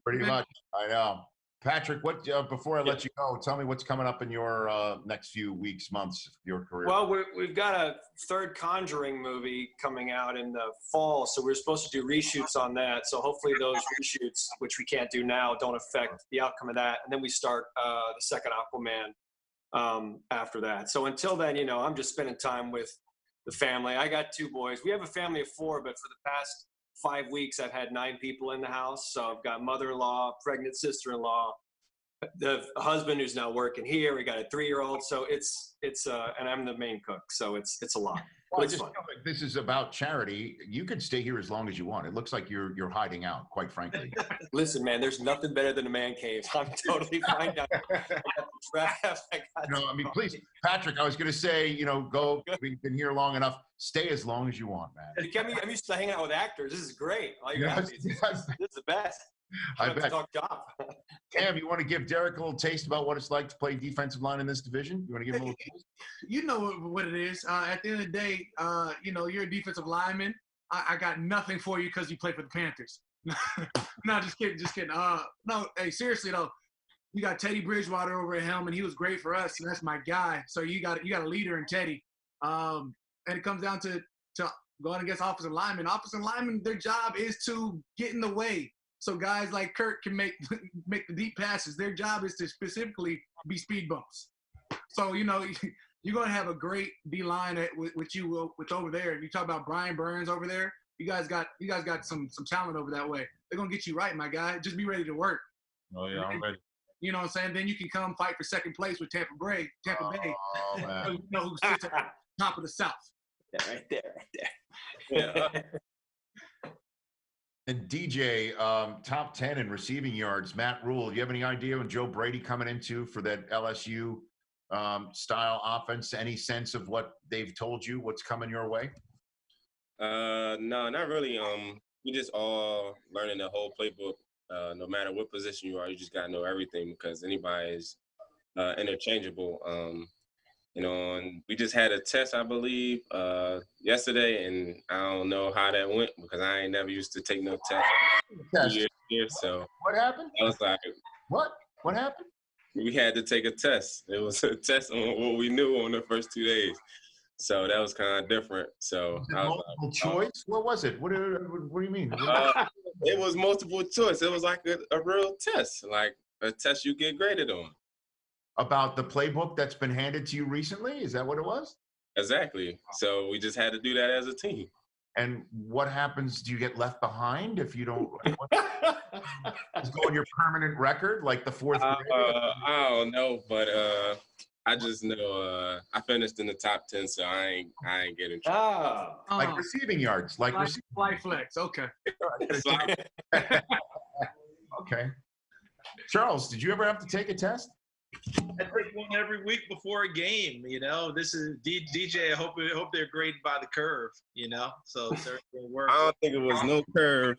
Pretty much. I know. Patrick, what before I let you go, tell me what's coming up in your next few weeks, months of your career. Well, we've got a 3rd Conjuring movie coming out in the fall, so we're supposed to do reshoots on that. So hopefully those reshoots, which we can't do now, don't affect the outcome of that. And then we start the 2nd Aquaman after that. So until then, I'm just spending time with the family. I got 2 boys. We have a family of 4, but for the past 5 weeks, I've had 9 people in the house. So I've got mother-in-law, pregnant sister-in-law, the husband who's now working here. We got a 3-year-old. So it's and I'm the main cook. So it's a lot. Well, I just feel like this is about charity. You could stay here as long as you want. It looks like you're hiding out, quite frankly. Listen, man, there's nothing better than a man cave. I'm totally fine down here. Please, Patrick, I was going to say, go. We've been here long enough. Stay as long as you want, man. I'm used to hanging out with actors. This is great. All you guys, this is the best. I bet. Cam, you want to give Derek a little taste about what it's like to play defensive line in this division? You want to give him a little taste? You know what it is. At the end of the day, you're a defensive lineman. I got nothing for you because you play for the Panthers. No, just kidding. No, hey, seriously though, you got Teddy Bridgewater over at helm, and he was great for us, and that's my guy. So you got a leader in Teddy. And it comes down to going against offensive linemen. Offensive linemen, their job is to get in the way, so guys like Kirk can make the deep passes. Their job is to specifically be speed bumps. So you're going to have a great D line with over there. You talk about Brian Burns over there. You guys got some talent over that way. They're going to get you right, my guy. Just be ready to work. Oh yeah, I'm ready. You know what I'm saying? Then you can come fight for second place with Tampa Bay. Oh, man. You know who sits at the top of the South. Right there. Yeah. And DJ, top 10 in receiving yards. Matt Rule, do you have any idea when Joe Brady coming into for that LSU style offense? Any sense of what they've told you? What's coming your way? No, not really. We just all learning the whole playbook. No matter what position you are, you just gotta know everything because anybody is interchangeable. And we just had a test, I believe, yesterday, and I don't know how that went because I ain't never used to take no test. So what happened? I was like, what happened? We had to take a test. It was a test on what we knew on the first 2 days. So that was kind of different. So was it multiple choice? What was it? What do you mean? It was multiple choice. It was like a real test, like a test you get graded on. About the playbook that's been handed to you recently? Is that what it was? Exactly. So we just had to do that as a team. And what happens? Do you get left behind if you don't? Is go on your permanent record, like the fourth grade? I don't know, but I just know I finished in the top 10, so I ain't getting trouble. Like receiving yards, like fly flex. Okay. Okay. Charles, did you ever have to take a test? I take one every week before a game. This is DJ. I hope they're graded by the curve. So it's everything works. I don't think it was no curve.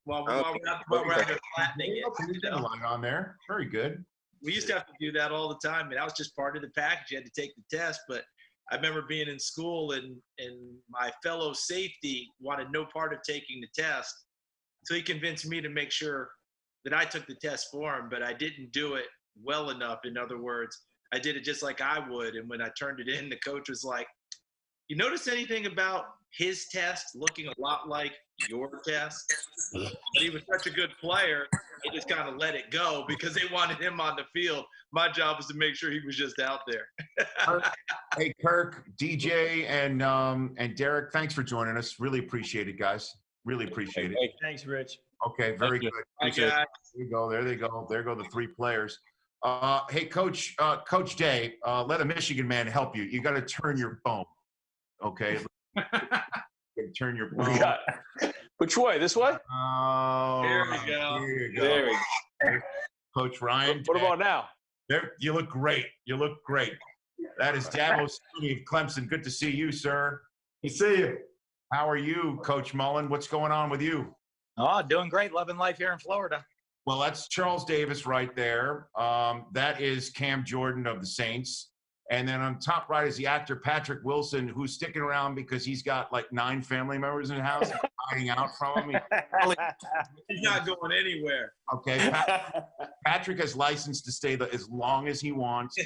While we're out there flattening it. Line on there. Very good. We used to have to do that all the time, and that was just part of the package. You had to take the test, but I remember being in school and my fellow safety wanted no part of taking the test, so he convinced me to make sure that I took the test for him, but I didn't do it well enough. In other words, I did it just like I would, and when I turned it in, the coach was like, "You notice anything about his test looking a lot like your test?" But he was such a good player, they just kind of let it go because they wanted him on the field. My job was to make sure he was just out there. Hey, Kirk, DJ, and Derek, thanks for joining us. Really appreciate it, guys. Really appreciate it. Thanks, Rich. Okay, very good. Thank you. There you go. There they go. There go the three players. Hey, Coach Day, let a Michigan man help you. You got to turn your phone. Okay. Turn your phone. Which way? This way? Oh, there we go. There we go. Coach Ryan. What about now? There, you look great. You look great. That is Dabo Swinney of Clemson. Good to see you, sir. Good to see you. How are you, Coach Mullen? What's going on with you? Oh, doing great. Loving life here in Florida. Well, that's Charles Davis right there. That is Cam Jordan of the Saints. And then on top right is the actor Patrick Wilson, who's sticking around because he's got like 9 family members in the house hiding out from him. He's not going anywhere. Okay. Patrick has license to stay as long as he wants.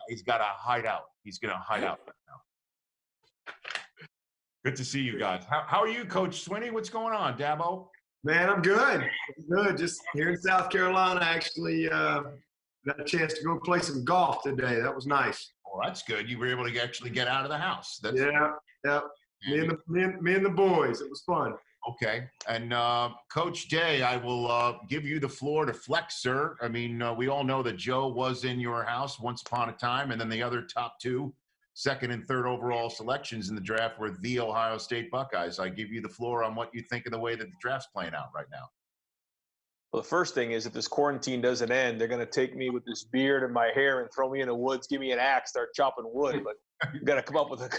He's got to hide out. He's going to hide out right now. Good to see you guys. How are you, Coach Swinney? What's going on, Dabo? Man, I'm good. Good. Just here in South Carolina, actually got a chance to go play some golf today. That was nice. Oh, that's good. You were able to actually get out of the house. Yeah. Me and the boys. It was fun. Okay. And Coach Day, I will give you the floor to flex, sir. I mean, we all know that Joe was in your house once upon a time, and then the other top 2 second and third overall selections in the draft were the Ohio State Buckeyes. I give you the floor on what you think of the way that the draft's playing out right now. Well, the first thing is if this quarantine doesn't end, they're going to take me with this beard and my hair and throw me in the woods, give me an axe, start chopping wood. But you got to come up with a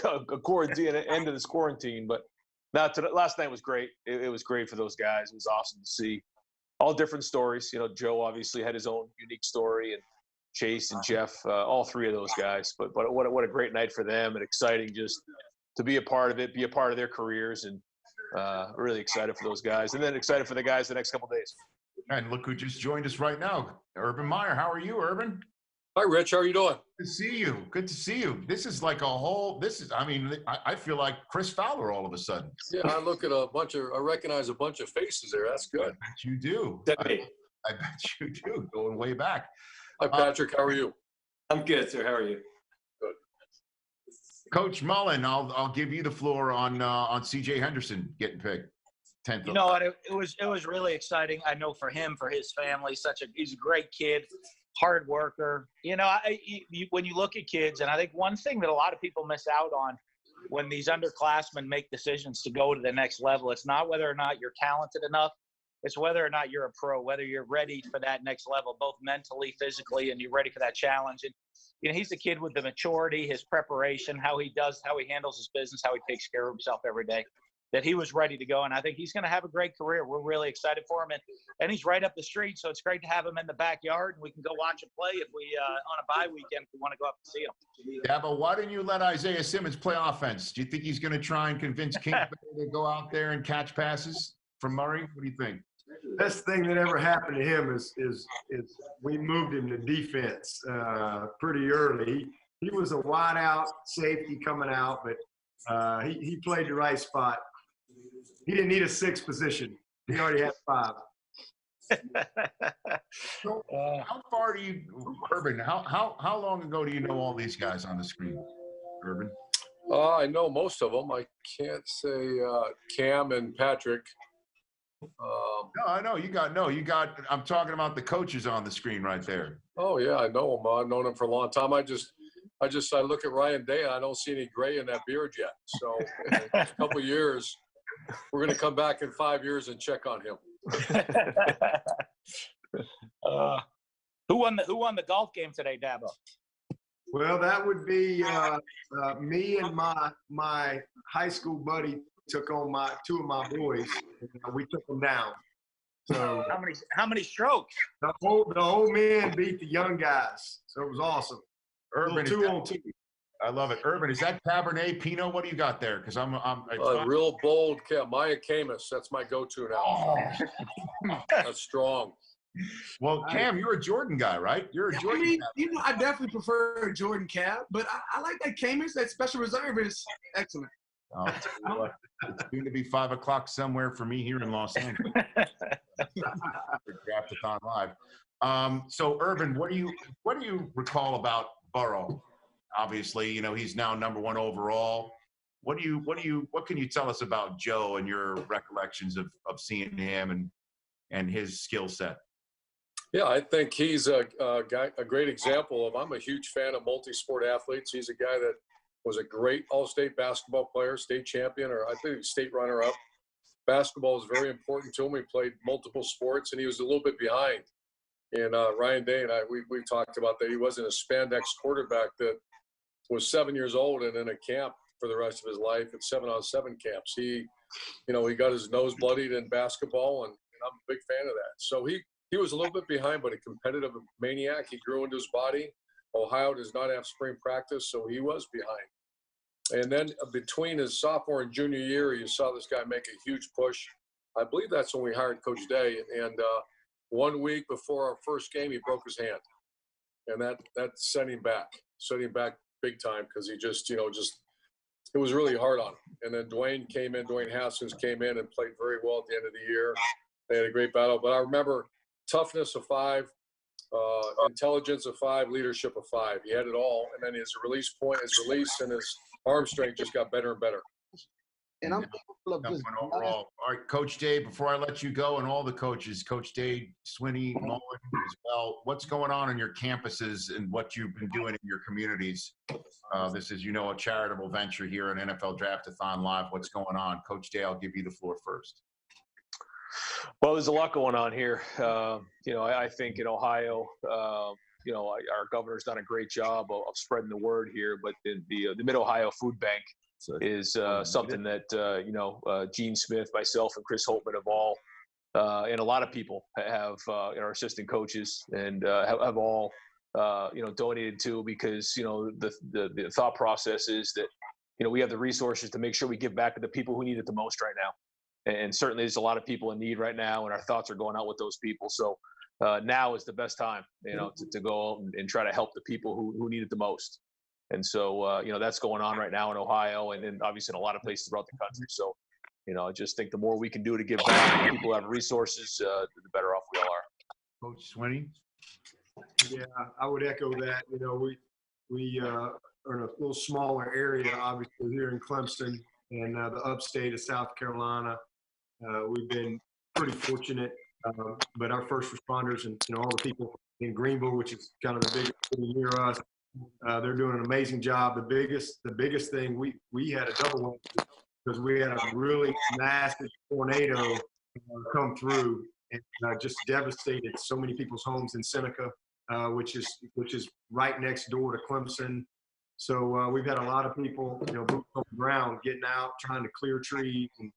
quarantine, an end of this quarantine. But last night was great. It was great for those guys. It was awesome to see. all different stories. You know, Joe obviously had his own unique story, and Chase and Jeff, all three of those guys. But what a great night for them, and exciting just to be a part of it, be a part of their careers, and really excited for those guys, and then excited for the guys the next couple of days. And look who just joined us right now, Urban Meyer. How are you, Urban? Hi, Rich. How are you doing? Good to see you. Good to see you. This is like a whole. I feel like Chris Fowler all of a sudden. Yeah, I look at I recognize a bunch of faces there. That's good. I bet you do. I bet you do. Going way back. Hi, Patrick. How are you? I'm good, sir. How are you? Good. Coach Mullen, I'll give you the floor on C.J. Henderson getting picked. 10th. You know what? It was really exciting. I know for him, for his family, he's a great kid, hard worker. You know, when you look at kids, and I think one thing that a lot of people miss out on when these underclassmen make decisions to go to the next level, it's not whether or not you're talented enough. It's whether or not you're a pro, whether you're ready for that next level, both mentally, physically, and you're ready for that challenge. And, you know, he's a kid with the maturity, his preparation, how he handles his business, how he takes care of himself every day, that he was ready to go. And I think he's going to have a great career. We're really excited for him. And he's right up the street, so it's great to have him in the backyard, and we can go watch him play if we on a bye weekend if we want to go up and see him. Yeah, but why didn't you let Isaiah Simmons play offense? Do you think he's going to try and convince Kingsbury to go out there and catch passes from Murray? What do you think? Best thing that ever happened to him is we moved him to defense pretty early. He was a wide out safety coming out, but he played the right spot. He didn't need a sixth position. He already had 5. So, how far do you, Urban? How long ago do you know all these guys on the screen, Urban? I know most of them. I can't say Cam and Patrick. No, I know you got. I'm talking about the coaches on the screen right there. Oh yeah, I know them. I've known them for a long time. I look at Ryan Day and I don't see any gray in that beard yet. So in a couple of years, we're going to come back in 5 years and check on him. Who won the golf game today, Dabo? Well, that would be me and my high school buddy took on two of my boys. And we took them down. So how many strokes? The old men beat the young guys. So it was awesome. Urban 2-on-2. I love it. Urban, is that Cabernet Pinot? What do you got there? Because I'm real bold. Maya Camus. That's my go-to now. Oh. That's strong. Well, Cam, you're a Jordan guy, right? You're a Jordan guy. You know, I definitely prefer a Jordan cab, but I like that Camus. That special reserve is excellent. Oh, it's going to be 5 o'clock somewhere for me here in Los Angeles. Draft-A-Thon live. So, Urban, what do you recall about Burrow? Obviously, you know he's now number 1 overall. What can you tell us about Joe and your recollections of seeing him and his skill set? Yeah, I think he's a great example of. I'm a huge fan of multi-sport athletes. He's a guy that was a great all-state basketball player, state champion, or I think state runner-up. Basketball is very important to him. He played multiple sports, and he was a little bit behind. And Ryan Day and I, we talked about that. He wasn't a spandex quarterback that was 7 years old and in a camp for the rest of his life at 7-on-7 camps. He got his nose bloodied in basketball, and I'm a big fan of that. So he was a little bit behind, but a competitive maniac. He grew into his body. Ohio does not have spring practice, so he was behind. And then between his sophomore and junior year, you saw this guy make a huge push. I believe that's when we hired Coach Day. And 1 week before our first game, he broke his hand. And that set him back big time because he just it was really hard on him. And then Dwayne Haskins came in and played very well at the end of the year. They had a great battle. But I remember toughness of 5, intelligence of 5, leadership of 5. He had it all. And then his release and his arm strength just got better and better. And I'm overall. All right, Coach Day, before I let you go, and all the coaches, Coach Day, Swinney, Mullen as well, what's going on in your campuses and what you've been doing in your communities? This is, a charitable venture here on NFL Draft-A-Thon Live. What's going on? Coach Day, I'll give you the floor first. Well, there's a lot going on here. I think in Ohio, our governor's done a great job of spreading the word here, but the Mid-Ohio Food Bank is something that, Gene Smith, myself, and Chris Holtman have all and a lot of people have our assistant coaches and have all donated to, because the thought process is that we have the resources to make sure we give back to the people who need it the most right now. And certainly there's a lot of people in need right now, and our thoughts are going out with those people. So now is the best time, to go and try to help the people who need it the most. And so, that's going on right now in Ohio and obviously in a lot of places throughout the country. So, I just think the more we can do to give back to people who have resources, the better off we all are. Coach Swinney? Yeah, I would echo that. We are in a little smaller area, obviously, here in Clemson and the upstate of South Carolina. We've been pretty fortunate, but our first responders and all the people in Greenville, which is kind of the biggest city near us, they're doing an amazing job. The biggest thing, we had a double whammy because we had a really massive tornado come through and just devastated so many people's homes in Seneca, which is right next door to Clemson. So we've had a lot of people, boots on the ground, getting out, trying to clear trees. And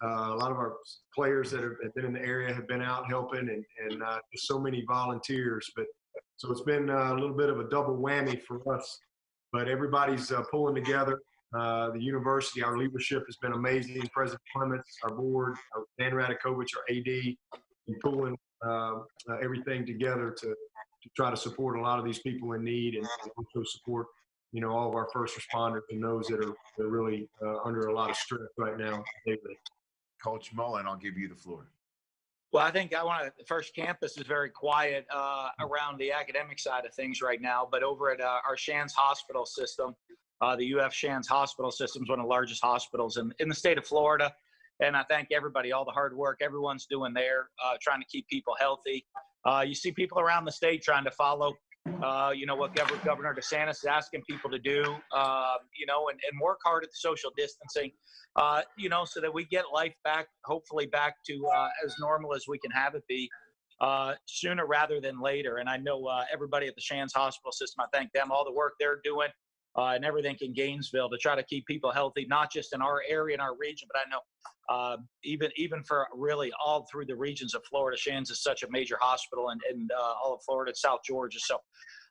a lot of our players that have been in the area have been out helping, and just so many volunteers. So it's been a little bit of a double whammy for us. But everybody's pulling together. The university, our leadership has been amazing. President Clements, our board, Dan Radakovich, our AD, and pulling everything together to try to support a lot of these people in need, and also support all of our first responders and those that are really under a lot of stress right now. Coach Mullen, I'll give you the floor. Well, I think the first campus is very quiet around the academic side of things right now, but over at our Shands Hospital system, the UF Shands Hospital System is one of the largest hospitals in the state of Florida. And I thank everybody, all the hard work everyone's doing there, trying to keep people healthy. You see people around the state trying to follow, what Governor DeSantis is asking people to do, and work hard at the social distancing, so that we get life back, hopefully back to as normal as we can have it be sooner rather than later. And I know everybody at the Shands Hospital System, I thank them, all the work they're doing. And everything in Gainesville to try to keep people healthy, not just in our area, in our region, but I know even for really all through the regions of Florida. Shands is such a major hospital, and all of Florida, South Georgia. So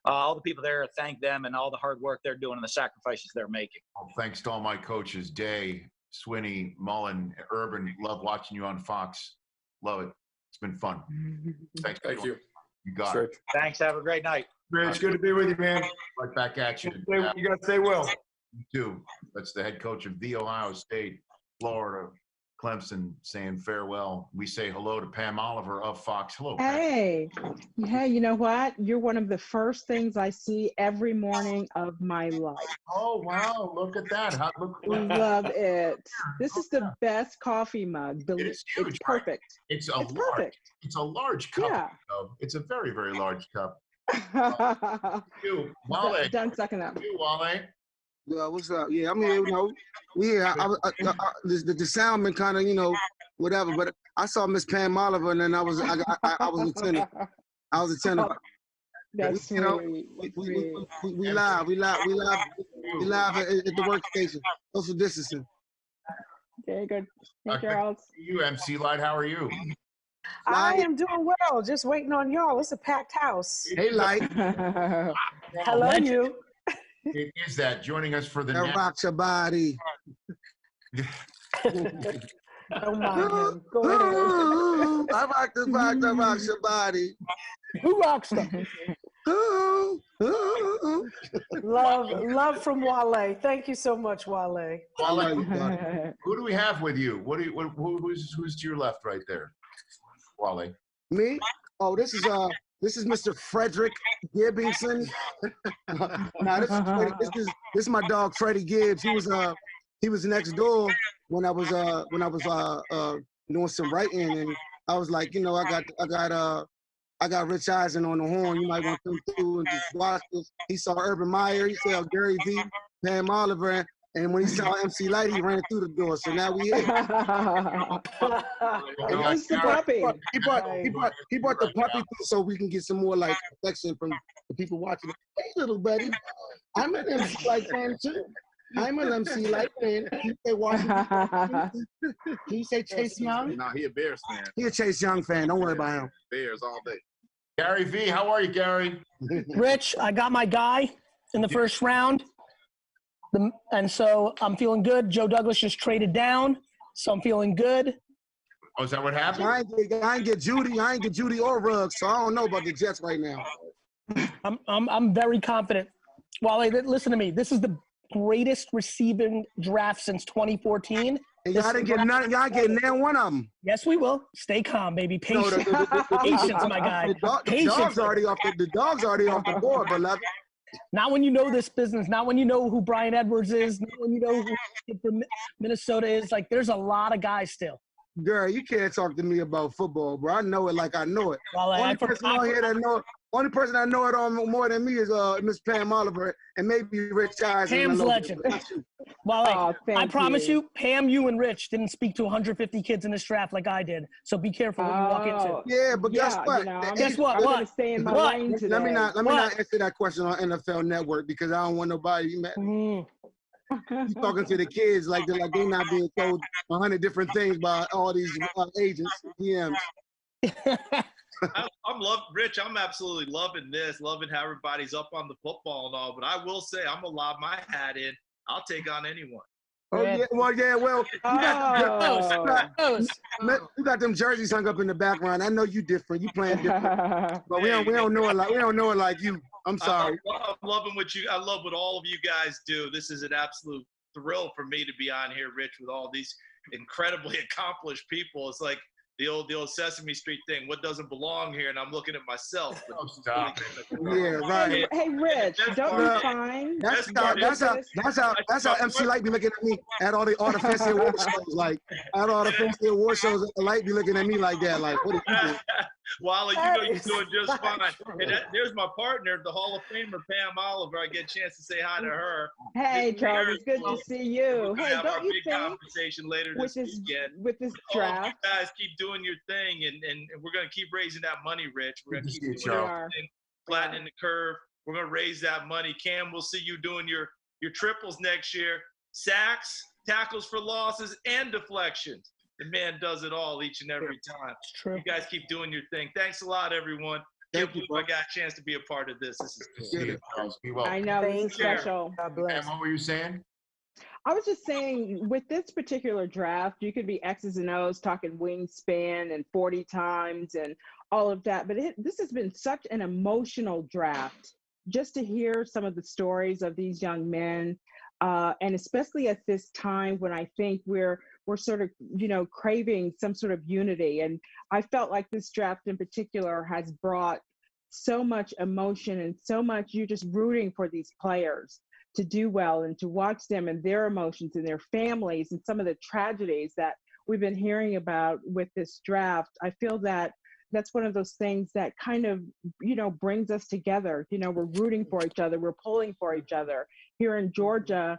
all the people there, thank them and all the hard work they're doing and the sacrifices they're making. Well, thanks to all my coaches, Day, Swinney, Mullen, Urban. Love watching you on Fox. Love it. It's been fun. Thanks. Thank you. You got it. Thanks. Have a great night. It's good to be with you, man. Right back at you. You got to stay well. You too. That's the head coach of the Ohio State, Florida, Clemson, saying farewell. We say hello to Pam Oliver of Fox. Hello, Pam. Hey, you know what? You're one of the first things I see every morning of my life. Oh, wow. Look at that. Love it. This is the best coffee mug. It's huge. It's perfect. It's perfect. It's a large cup. Yeah. It's a very, very large cup. You, Wale. Done sucking up. You, Wale. Yeah, what's up? Yeah, I'm here. The sound been kind of, whatever. But I saw Miss Pam Oliver, and then I was attentive. I was attentive. That's sweet. We live at the workstation. Social distancing. Very good. Hey, Charles. You, MC Light. How are you? I am doing well. Just waiting on y'all. It's a packed house. Hey, Light. Hello, you. It is that joining us for the that rocks your body. Don't mind him. Go ahead. I rock the rock that rocks your body. Who rocks them? Love from Wale. Thank you so much, Wale. Wale, who do we have with you? Who's to your left right there? Wale. Me? Oh, this is Mr. Frederick Gibbingson. This is my dog Freddie Gibbs. He was next door when I was doing some writing, and I was like, I got Rich Eisen on the horn. You might want to come through and just watch this. He saw Urban Meyer. He saw Gary V, Pam Oliver, and when he saw MC Light, he ran through the door. So now we here. Who's the puppy? He brought the puppy so we can get some more affection from the people watching. Hey, little buddy, I'm an MC Light fan too. I'm an MC Light fan. Can you say Washington? Can you say Chase Young? No, he a Bears fan. He a Chase Young fan. Don't worry about him. Bears all day. Gary V, how are you, Gary? Rich, I got my guy in the first round. And so I'm feeling good. Joe Douglas just traded down, so I'm feeling good. Oh, is that what happened? I ain't get Judy or Ruggs, so I don't know about the Jets right now. I'm very confident. Wale, listen to me. This is the greatest receiving draft since 2014. And y'all didn't get none. Y'all get none one of them. Yes, we will. Stay calm, baby. Patience, patience, my guy. The dog's already off the board, beloved. Not when you know this business. Not when you know who Brian Edwards is. Not when you know who Minnesota is. Like, there's a lot of guys still. Girl, you can't talk to me about football, bro. I know it like I know it. Well, Only person I know it on more than me is Miss Pam Oliver and maybe Rich Eisen. Pam's legend. Well, I promise you, Pam, you and Rich didn't speak to 150 kids in this draft like I did. So be careful what you walk into. Yeah, but guess what? Guess what? What? Let me not answer that question on NFL Network because I don't want nobody mad. He's talking to the kids like they're not being told 100 different things by all these agents, DMs. Rich, I'm absolutely loving this, loving how everybody's up on the football and all, but I will say I'm going to lob my hat in. I'll take on anyone. Oh, yeah. Well, you got them jerseys hung up in the background. I know you different. You playing different. But we don't know it like you. I'm sorry. I'm loving what I love what all of you guys do. This is an absolute thrill for me to be on here, Rich, with all these incredibly accomplished people. It's like the old Sesame Street thing. What doesn't belong here? And I'm looking at myself. Stop. Yeah, right. Hey, Rich, don't you find that's how MC Light be looking at me at all the fancy award shows. Like at all the fancy award shows, Light be looking at me like that. Like, what are you doing? Wally, you know you're doing just fine. And there's my partner, the Hall of Famer, Pam Oliver. I get a chance to say hi to her. Hey, Charles, it's good to see you. Hey, don't you think conversation later this weekend with this draft? You guys keep doing your thing, and we're going to keep raising that money, Rich. We're going to keep doing everything, flattening the curve. We're going to raise that money. Cam, we'll see you doing your triples next year. Sacks, tackles for losses, and deflections. The man does it all each and every time. It's true. You guys keep doing your thing. Thanks a lot, everyone. Can't believe I got a chance to be a part of this. This is good. I know, it's special. And what were you saying? I was just saying, with this particular draft, you could be X's and O's talking wingspan and 40 times and all of that. But this has been such an emotional draft. Just to hear some of the stories of these young men, and especially at this time when I think we're sort of, craving some sort of unity. And I felt like this draft in particular has brought so much emotion and so much, you're just rooting for these players to do well and to watch them and their emotions and their families and some of the tragedies that we've been hearing about with this draft. I feel that that's one of those things that kind of, brings us together. We're rooting for each other. We're pulling for each other. Here in Georgia,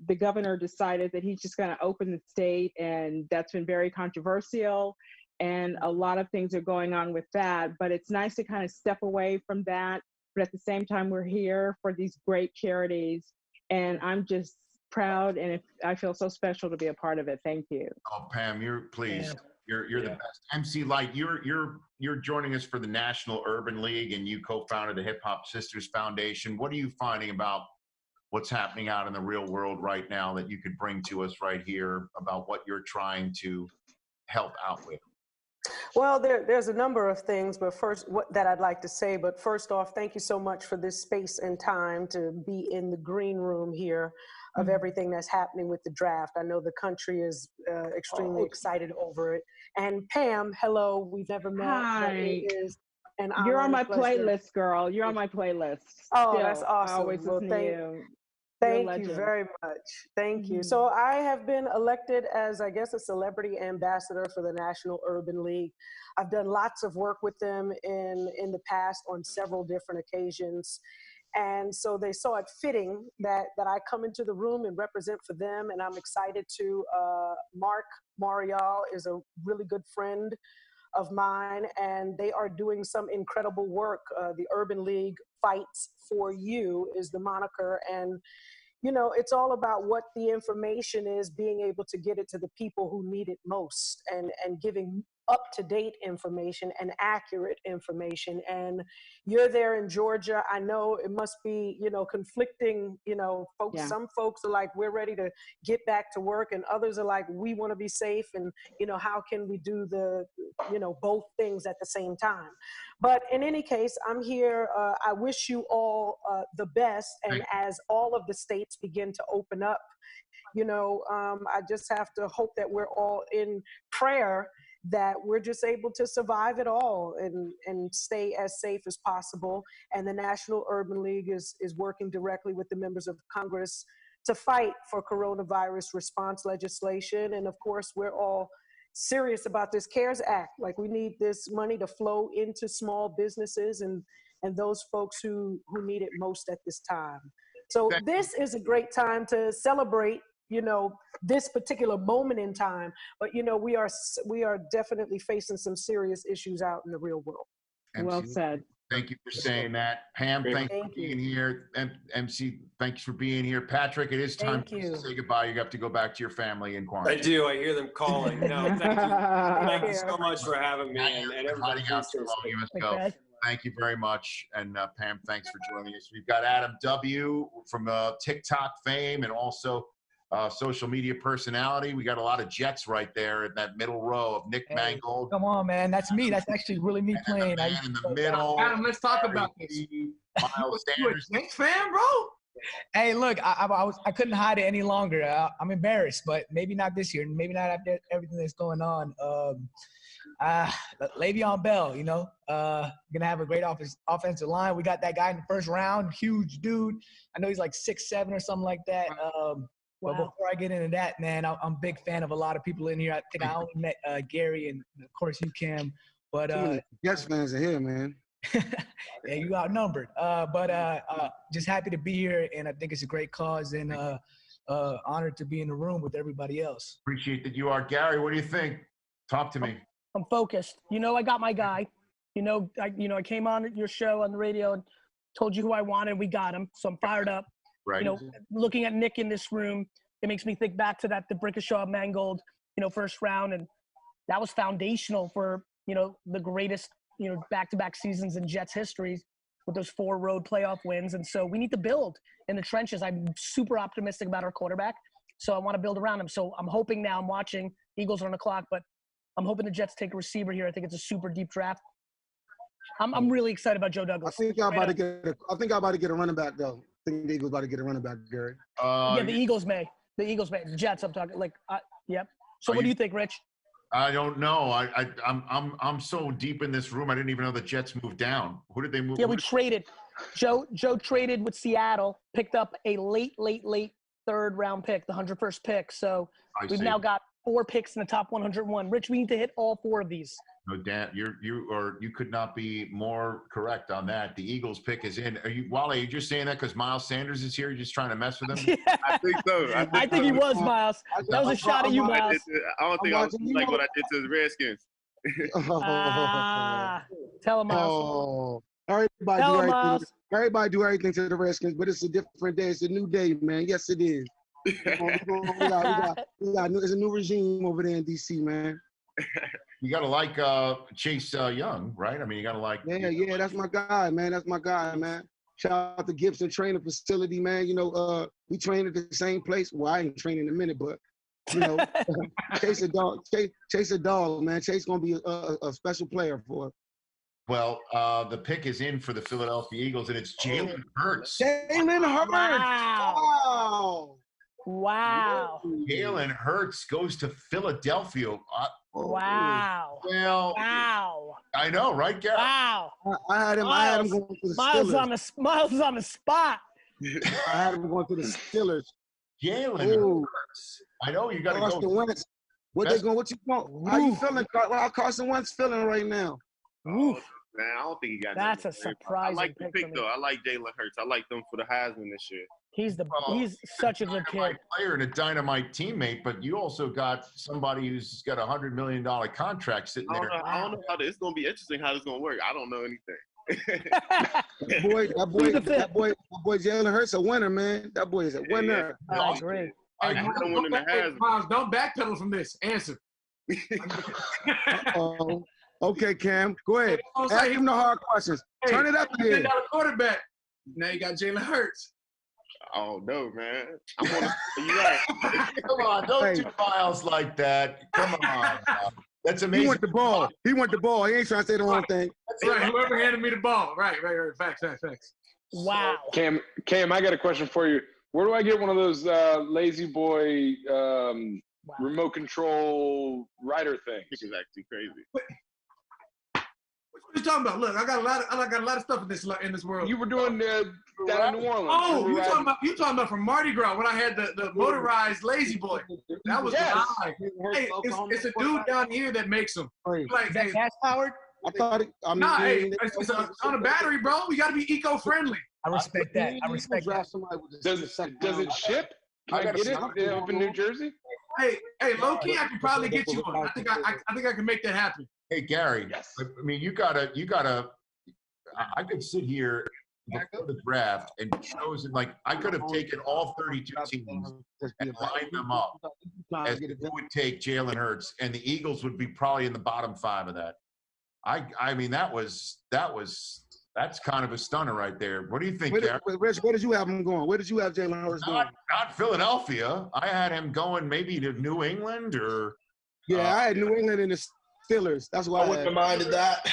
the governor decided that he's just going to open the state, and that's been very controversial. And a lot of things are going on with that. But it's nice to kind of step away from that. But at the same time, we're here for these great charities. And I'm just proud, and I feel so special to be a part of it. Thank you. Oh, Pam, you're the best. MC Light, you're joining us for the National Urban League, and you co-founded the Hip Hop Sisters Foundation. What are you finding about what's happening out in the real world right now that you could bring to us right here about what you're trying to help out with? Well, there's a number of things, but that I'd like to say. But first off, thank you so much for this space and time to be in the green room here of everything that's happening with the draft. I know the country is extremely excited over it. And Pam, hello, we've never met. Hi. You're on my playlist, girl. You're on my playlist. Oh, Still. That's awesome. I always listen to you. Thank you very much. Thank you. So I have been elected as, I guess, a celebrity ambassador for the National Urban League. I've done lots of work with them in the past on several different occasions. And so they saw it fitting that I come into the room and represent for them. And I'm excited to, Mark Marial is a really good friend of mine, and they are doing some incredible work. The Urban League Fights for You is the moniker, and it's all about what the information is, being able to get it to the people who need it most, and giving up-to-date information and accurate information. And you're there in Georgia. I know it must be, conflicting, folks. Yeah. Some folks are like, we're ready to get back to work, and others are like, we want to be safe, and how can we do the both things at the same time? But in any case, I'm here. I wish you all the best, and as all of the states begin to open up, I just have to hope that we're all in prayer that we're just able to survive it all and stay as safe as possible. And the National Urban League is working directly with the members of Congress to fight for coronavirus response legislation. And of course, we're all serious about this CARES Act. Like, we need this money to flow into small businesses and those folks who need it most at this time. So this is a great time to celebrate this particular moment in time, but we are definitely facing some serious issues out in the real world. Well said. Thank you for saying that. Pam, thanks for being here. MC, thanks for being here. Patrick, it is time to say goodbye. You have to go back to your family in quarantine. I do. I hear them calling. No, thank you. Thank you so much for having me. And everybody out too long. You must go. Thank you very much. And Pam, thanks for joining us. We've got Adam W. from TikTok fame and also social media personality. We got a lot of Jets right there in that middle row of Nick Mangold. Come on, man. That's me. That's actually really me playing. In the middle. Adam, let's talk about this. Miles Sanders. You a Jets fan, bro? Hey, look, I couldn't hide it any longer. I'm embarrassed, but maybe not this year. Maybe not after everything that's going on. Le'Veon Bell, gonna have a great offensive line. We got that guy in the first round, huge dude. I know he's like 6'7" or something like that. But before I get into that, man, I'm a big fan of a lot of people in here. I think I only met Gary and, of course, you, Cam. But Jets fans are here, man. Yeah, you outnumbered. But just happy to be here, and I think it's a great cause, and honored to be in the room with everybody else. Appreciate that you are. Gary, what do you think? Talk to me. I'm focused. I got my guy. I came on your show on the radio and told you who I wanted. We got him, so I'm fired up. Right. Looking at Nick in this room, it makes me think back to that DeBrickashaw Mangold, first round, and that was foundational for the greatest back-to-back seasons in Jets history with those 4 road playoff wins. And so we need to build in the trenches. I'm super optimistic about our quarterback, so I want to build around him. So I'm hoping now. I'm watching. Eagles are on the clock, but I'm hoping the Jets take a receiver here. I think it's a super deep draft. I'm really excited about Joe Douglas. I think y'all about to get a running back though. I think the Eagles about to get a running back, Gary. Yeah, the Eagles may. The Jets. I'm talking yep. So what do you think, Rich? I don't know. I'm so deep in this room. I didn't even know the Jets moved down. Who did they move? Yeah, we traded. Joe traded with Seattle, picked up a late third round pick, the 101st pick. So we've now got 4 picks in the top 101. Rich, we need to hit all 4 of these. No, Dan, you could not be more correct on that. The Eagles pick is in. Wale, are you just saying that because Miles Sanders is here? You're just trying to mess with him? Yeah. I think so. I think he was, Miles. That was a shot at you, Miles. I don't think I was like what I did to the Redskins. Tell him, Miles. Everybody do everything to the Redskins, but it's a different day. It's a new day, man. Yes, it is. It's a new regime over there in D.C., man. You got to like Chase Young, right? I mean, you got to like. Yeah, that's my guy, man. That's my guy, man. Shout out to Gibson Training Facility, man. We train at the same place. Well, I ain't training in a minute, but, Chase a dog, man. Chase going to be a special player for us. Well, the pick is in for the Philadelphia Eagles, and it's Jalen Hurts. Jalen Hurts. Wow. Jalen Hurts goes to Philadelphia. Wow. Well, wow. I know, right, Gary? Wow. I had him going to the Steelers. Miles on the spot. I had him going to the Steelers. Jalen Hurts. I know you got to Carson Wentz. What you want? How you feeling? How Carson Wentz feeling right now? Man, I don't think he got. That's a surprise. I like the pick though. I like Jalen Hurts. I like them for the Heisman this year. He's such a good kid. Player and a dynamite teammate, but you also got somebody who's got $100 million contract sitting there. I don't know how it's going to be interesting how this is going to work. I don't know anything. That boy Jalen Hurts a winner, man. That boy is a winner. I agree. Hey, Miles, don't backpedal from this. Answer. Uh-oh. Okay, Cam, go ahead. Ask him the hard questions. Turn it up here. here. Quarterback. Now you got Jalen Hurts. Oh no, man! You're right. Come on, don't do Miles like that. Come on. That's amazing. He want the ball. He ain't trying to say the wrong thing. That's right. Whoever handed me the ball. Right. Facts. Wow. Cam, I got a question for you. Where do I get one of those lazy boy remote control rider things? This is actually crazy. What you talking about? Look, I got a lot of stuff in this world. You were doing down in New Orleans. Oh, you talking about from Mardi Gras when I had the motorized lazy boy. That was live. Hey, it's a dude down here that makes them. Like, is that gas powered? I thought it's on a battery, bro. We got to be eco-friendly. I respect that. Does it ship? Can I get it up in New Jersey? Hey, low key, I can probably get you one. I think I can make that happen. Hey, Gary. Yes. I mean, you gotta. I could sit here before the draft and chosen, like, I could have taken all 32 teams and lined them up as who would take Jalen Hurts, and the Eagles would be probably in the bottom 5 of that. I mean, that's kind of a stunner right there. What do you think, Gary? Rich, where did you have him going? Where did you have Jalen Hurts going? Not Philadelphia. I had him going maybe to New England or. Yeah, I had New England and the Steelers. That's why I wouldn't have minded that.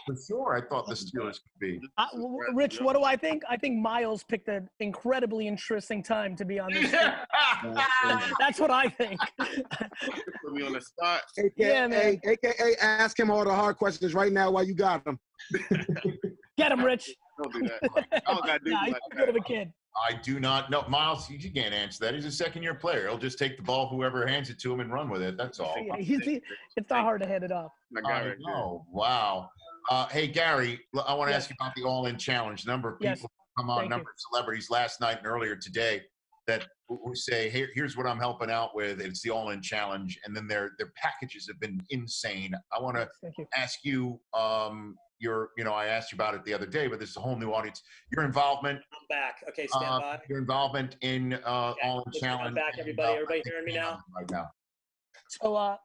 For sure, I thought the Steelers could be. Rich, what do I think? I think Miles picked an incredibly interesting time to be on this. That's what I think. Put me on the spot. AKA, ask him all the hard questions right now while you got him. Get him, Rich. Don't do that. I don't got to do he's too good of a kid. I do not know. Miles, you can't answer that. He's a second-year player. He'll just take the ball, whoever hands it to him, and run with it. That's all. It's not hard to hand it off. Oh, wow. Hey, Gary, I want to ask you about the All-In Challenge. A number of people come on, number of celebrities last night and earlier today that say, hey, here's what I'm helping out with. It's the All-In Challenge. And then their packages have been insane. I want to ask you, I asked you about it the other day, but this is a whole new audience. Your involvement. I'm back. Okay, stand by. Your involvement in All-In Challenge. I'm back, everybody. Everybody hearing me now? Right now. So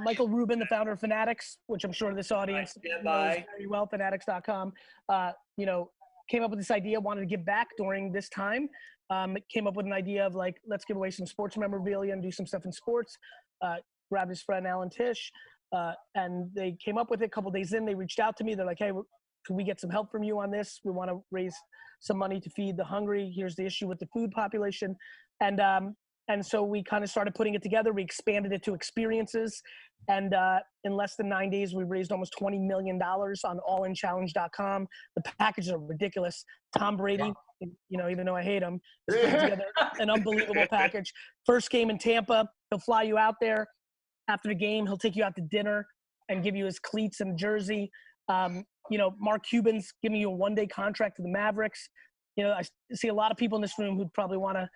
Michael Rubin, the founder of Fanatics, which I'm sure this audience knows very well, fanatics.com, came up with this idea, wanted to give back during this time. Came up with an idea of, like, let's give away some sports memorabilia and do some stuff in sports. Grabbed his friend Alan Tisch, and they came up with it a couple days in. They reached out to me. They're like, hey, can we get some help from you on this? We want to raise some money to feed the hungry. Here's the issue with the food population. And so we kind of started putting it together. We expanded it to experiences. And in less than 9 days, we raised almost $20 million on allinchallenge.com. The packages are ridiculous. Tom Brady, even though I hate him, has put together an unbelievable package. First game in Tampa, he'll fly you out there. After the game, he'll take you out to dinner and give you his cleats and jersey. Mark Cuban's giving you a one-day contract to the Mavericks. I see a lot of people in this room who'd probably want to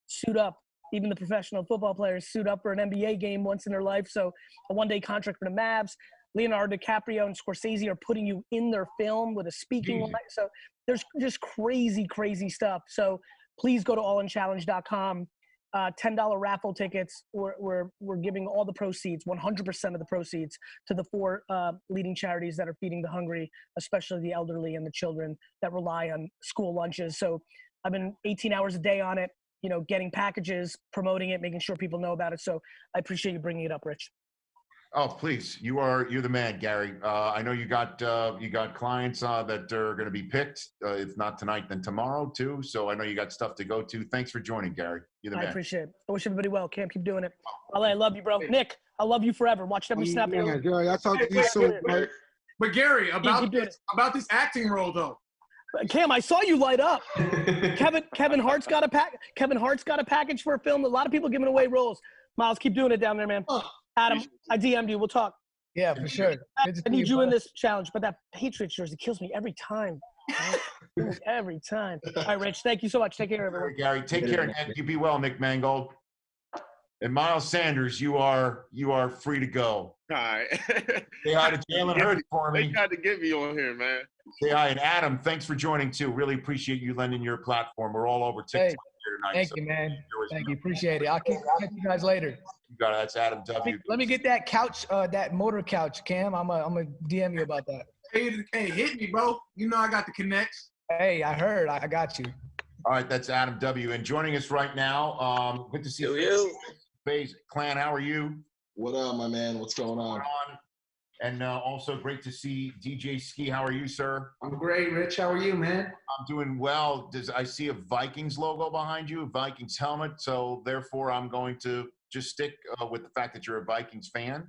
suit up. Even the professional football players suit up for an NBA game once in their life. So a one-day contract for the Mavs. Leonardo DiCaprio and Scorsese are putting you in their film with a speaking line. So there's just crazy, crazy stuff. So please go to allinchallenge.com. $10 raffle tickets. We're giving all the proceeds, 100% of the proceeds, to the 4 leading charities that are feeding the hungry, especially the elderly and the children that rely on school lunches. So I've been 18 hours a day on it, getting packages, promoting it, making sure people know about it. So I appreciate you bringing it up, Rich. Oh, please. You're the man, Gary. I know you got clients that are going to be picked. If not tonight, then tomorrow too. So I know you got stuff to go to. Thanks for joining, Gary. You're the man. I appreciate it. I wish everybody well. Cam, keep doing it. I love you, bro. Nick, I love you forever. Watch every snap. Yeah, Gary, I'll talk to you soon. But Gary, about this acting role though. Cam, I saw you light up. Kevin Hart's got a package for a film. A lot of people giving away roles. Miles, keep doing it down there, man. Adam, I DM'd you. We'll talk. Yeah, for sure. I need you in this challenge, but that Patriots jersey kills me every time. Every time. All right, Rich, thank you so much. Take care, everyone. Gary, take care. And you be well, Nick Mangold. And Miles Sanders, you are free to go. All right. Say hi to Jalen Hurts for me. They tried to get me on here, man. Say hi. And Adam, thanks for joining too. Really appreciate you lending your platform. We're all over TikTok here tonight. Thank you, man. Thank you. Appreciate it. I'll catch you guys later. You got it. That's Adam W. Let me get that couch, that motor couch, Cam. I'm gonna DM you about that. Hey, hit me, bro. You know I got the connects. Hey, I heard. I got you. All right, that's Adam W. And joining us right now, good to see you. FaZe Clan, how are you? What up, my man? What's going on? And also great to see DJ Ski. How are you, sir? I'm great, Rich. How are you, man? I'm doing well. I see a Vikings logo behind you, a Vikings helmet. So therefore, I'm going to just stick with the fact that you're a Vikings fan.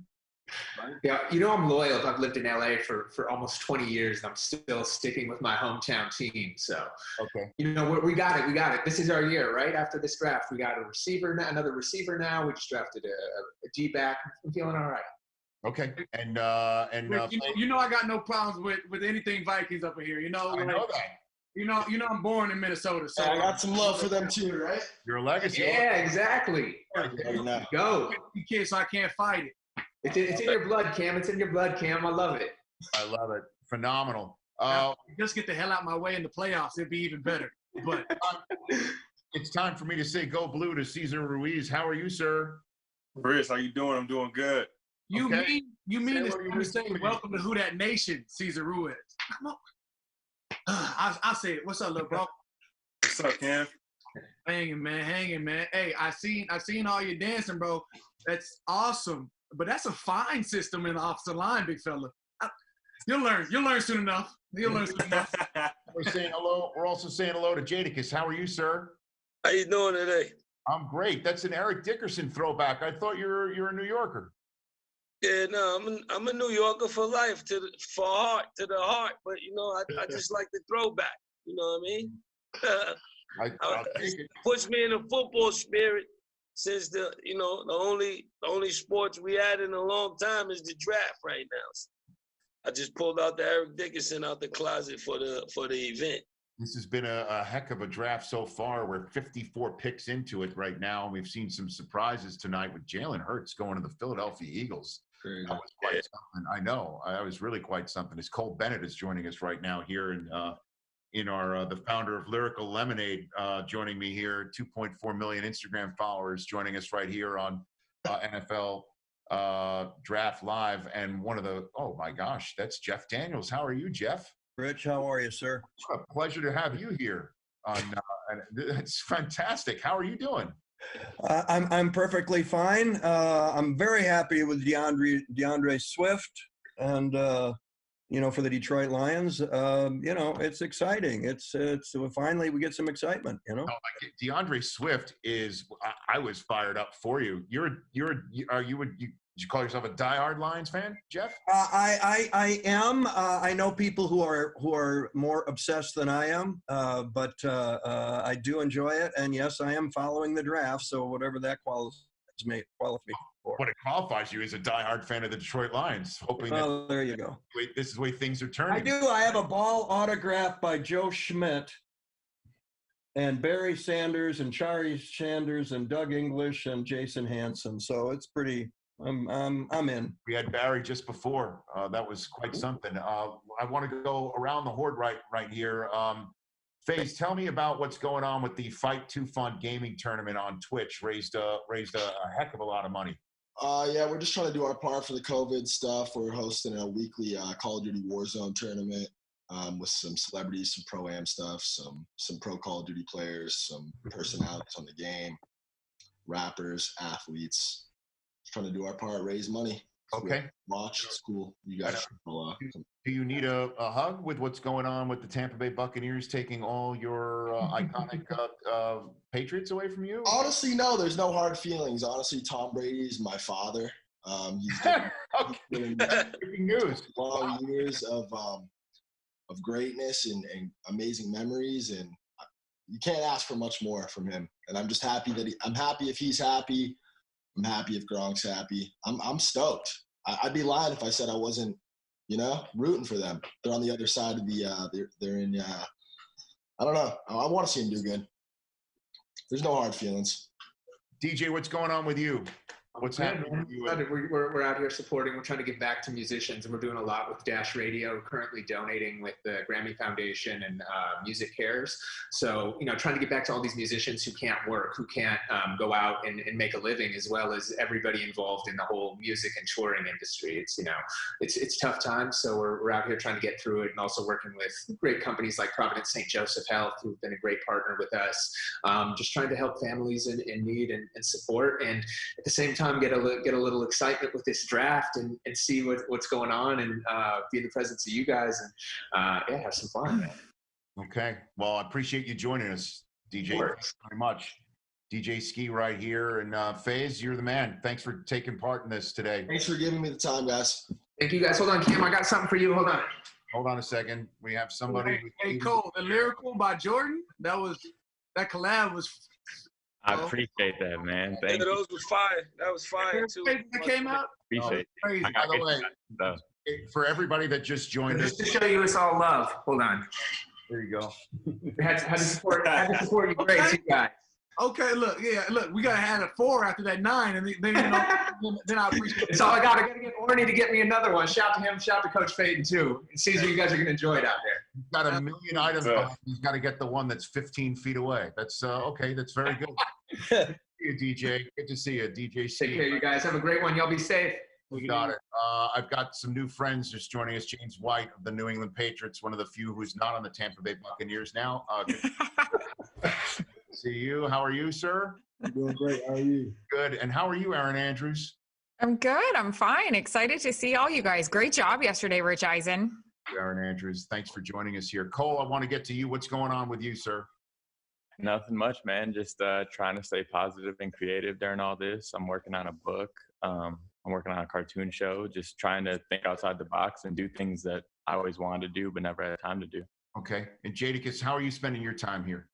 Yeah, you know I'm loyal. I've lived in LA for almost 20 years, and I'm still sticking with my hometown team. So, okay, you know we got it. This is our year, right? After this draft, we got a receiver, another receiver now. We just drafted a D-back. I'm feeling all right. Okay, and you know I got no problems with anything Vikings up in here. You know, I know that. You know I'm born in Minnesota, so I got some love for them too, right? Your legacy. Yeah, exactly. Go. You kid, so I can't fight it. It's in your blood, Cam. It's in your blood, Cam. I love it. I love it. Phenomenal. Just get the hell out of my way in the playoffs. It'd be even better. But it's time for me to say go blue to Cesar Ruiz. How are you, sir? Chris, how you doing? I'm doing good. You mean to say welcome to Who Dat Nation, Cesar Ruiz? Come on. I'll say it. What's up, little bro? What's up, Cam? Hanging, man. Hey, I seen all your dancing, bro. That's awesome. But that's a fine system in the offensive line, big fella. You'll learn soon enough. You'll learn soon enough. We're saying hello. We're also saying hello to Jadakiss. How are you, sir? How you doing today? I'm great. That's an Eric Dickerson throwback. I thought you're a New Yorker. Yeah, no, I'm a New Yorker for life, to the heart. But you know, I just like the throwback. You know what I mean? Puts me in the football spirit. Since the only sports we had in a long time is the draft right now. So I just pulled out the Eric Dickerson out the closet for the event. This has been a heck of a draft so far. We're 54 picks into it right now. And we've seen some surprises tonight with Jalen Hurts going to the Philadelphia Eagles. That was quite something. I know. I was really quite something. As Cole Bennett is joining us right now here in our the founder of Lyrical Lemonade joining me here, 2.4 million Instagram followers joining us right here on NFL Draft Live. And one of oh my gosh, that's Jeff Daniels. How are you, Jeff? Rich, how are you, sir? It's a pleasure to have you here. And it's fantastic. How are you doing? I'm perfectly fine. I'm very happy with DeAndre Swift and for the Detroit Lions. It's exciting. It's finally we get some excitement. DeAndre Swift is. I was fired up for you. Would you call yourself a diehard Lions fan, Jeff? I am. I know people who are more obsessed than I am, but I do enjoy it. And yes, I am following the draft. So whatever that qualifies me for. What it qualifies you is a diehard fan of the Detroit Lions. Hoping there you go. This is the way things are turning. I do. I have a ball autographed by Joe Schmidt and Barry Sanders and Charlie Sanders and Doug English and Jason Hansen. So it's pretty. I'm in. We had Barry just before. That was quite something. I want to go around the horde right here. FaZe, tell me about what's going on with the Fight Too Fun gaming tournament on Twitch. Raised a heck of a lot of money. Yeah, we're just trying to do our part for the COVID stuff. We're hosting a weekly Call of Duty Warzone tournament with some celebrities, some pro-am stuff, some pro Call of Duty players, some personalities on the game, rappers, athletes. Trying to do our part, raise money. Okay. Watch, it's cool. You guys should Do you need a hug with what's going on with the Tampa Bay Buccaneers taking all your iconic Patriots away from you? Honestly, no. There's no hard feelings. Honestly, Tom Brady is my father. He's breaking news. Long years of greatness and amazing memories, and you can't ask for much more from him. And I'm just happy that I'm happy if he's happy. I'm happy if Gronk's happy. I'm stoked. I'd be lying if I said I wasn't, rooting for them. They're on the other side of the. They're in. I don't know. I want to see him do good. There's no hard feelings. DJ, what's going on with you? What's happening with you? We're out here supporting. We're trying to give back to musicians, and we're doing a lot with Dash Radio. We're currently donating with the Grammy Foundation and Music Cares. So, trying to get back to all these musicians who can't work, who can't go out and make a living, as well as everybody involved in the whole music and touring industry. It's tough times. So we're out here trying to get through it, and also working with great companies like Providence St. Joseph Health, who've been a great partner with us. Just trying to help families in need and support, and at the same time get a little excitement with this draft and see what's going on, and be in the presence of you guys, and have some fun, man. Okay. Well, I appreciate you joining us, DJ. Thanks very much. DJ Ski right here. And FaZe, you're the man. Thanks for taking part in this today. Thanks for giving me the time, guys. Thank you, guys. Hold on, Cam. I got something for you. Hold on. Hold on a second. We have somebody. Hey, Cole, the Lyrical by Jordan, that collab was. I appreciate that, man. Thank you. Those was fire. That was fire too. That came out. Appreciate it. Crazy. By the way, for everybody that just joined us, Just to show you it's all love. Hold on. There you go. Had to support you great, you guys. Okay, look, we gotta have a 4 after that 9, and then then I appreciate it. It's all I got. I gotta get Orny to get me another one. Shout to him. Shout to Coach Payton too. Caesar, you guys are gonna enjoy it out there. He's got a million items. He's got to get the one that's 15 feet away. That's okay. That's very good. Good to see you, DJ. Good to see you, DJ. Take care, you guys. Have a great one. Y'all be safe. We got it. I've got some new friends just joining us. James White of the New England Patriots, one of the few who's not on the Tampa Bay Buccaneers now. Good to see you. How are you, sir? I'm doing great. How are you? Good. And how are you, Aaron Andrews? I'm good. I'm fine. Excited to see all you guys. Great job yesterday, Rich Eisen. Aaron Andrews, thanks for joining us here. Cole, I want to get to you. What's going on with you, sir? Nothing much, man. Just trying to stay positive and creative during all this. I'm working on a book. I'm working on a cartoon show, just trying to think outside the box and do things that I always wanted to do but never had time to do. Okay. And Jadakiss, how are you spending your time here?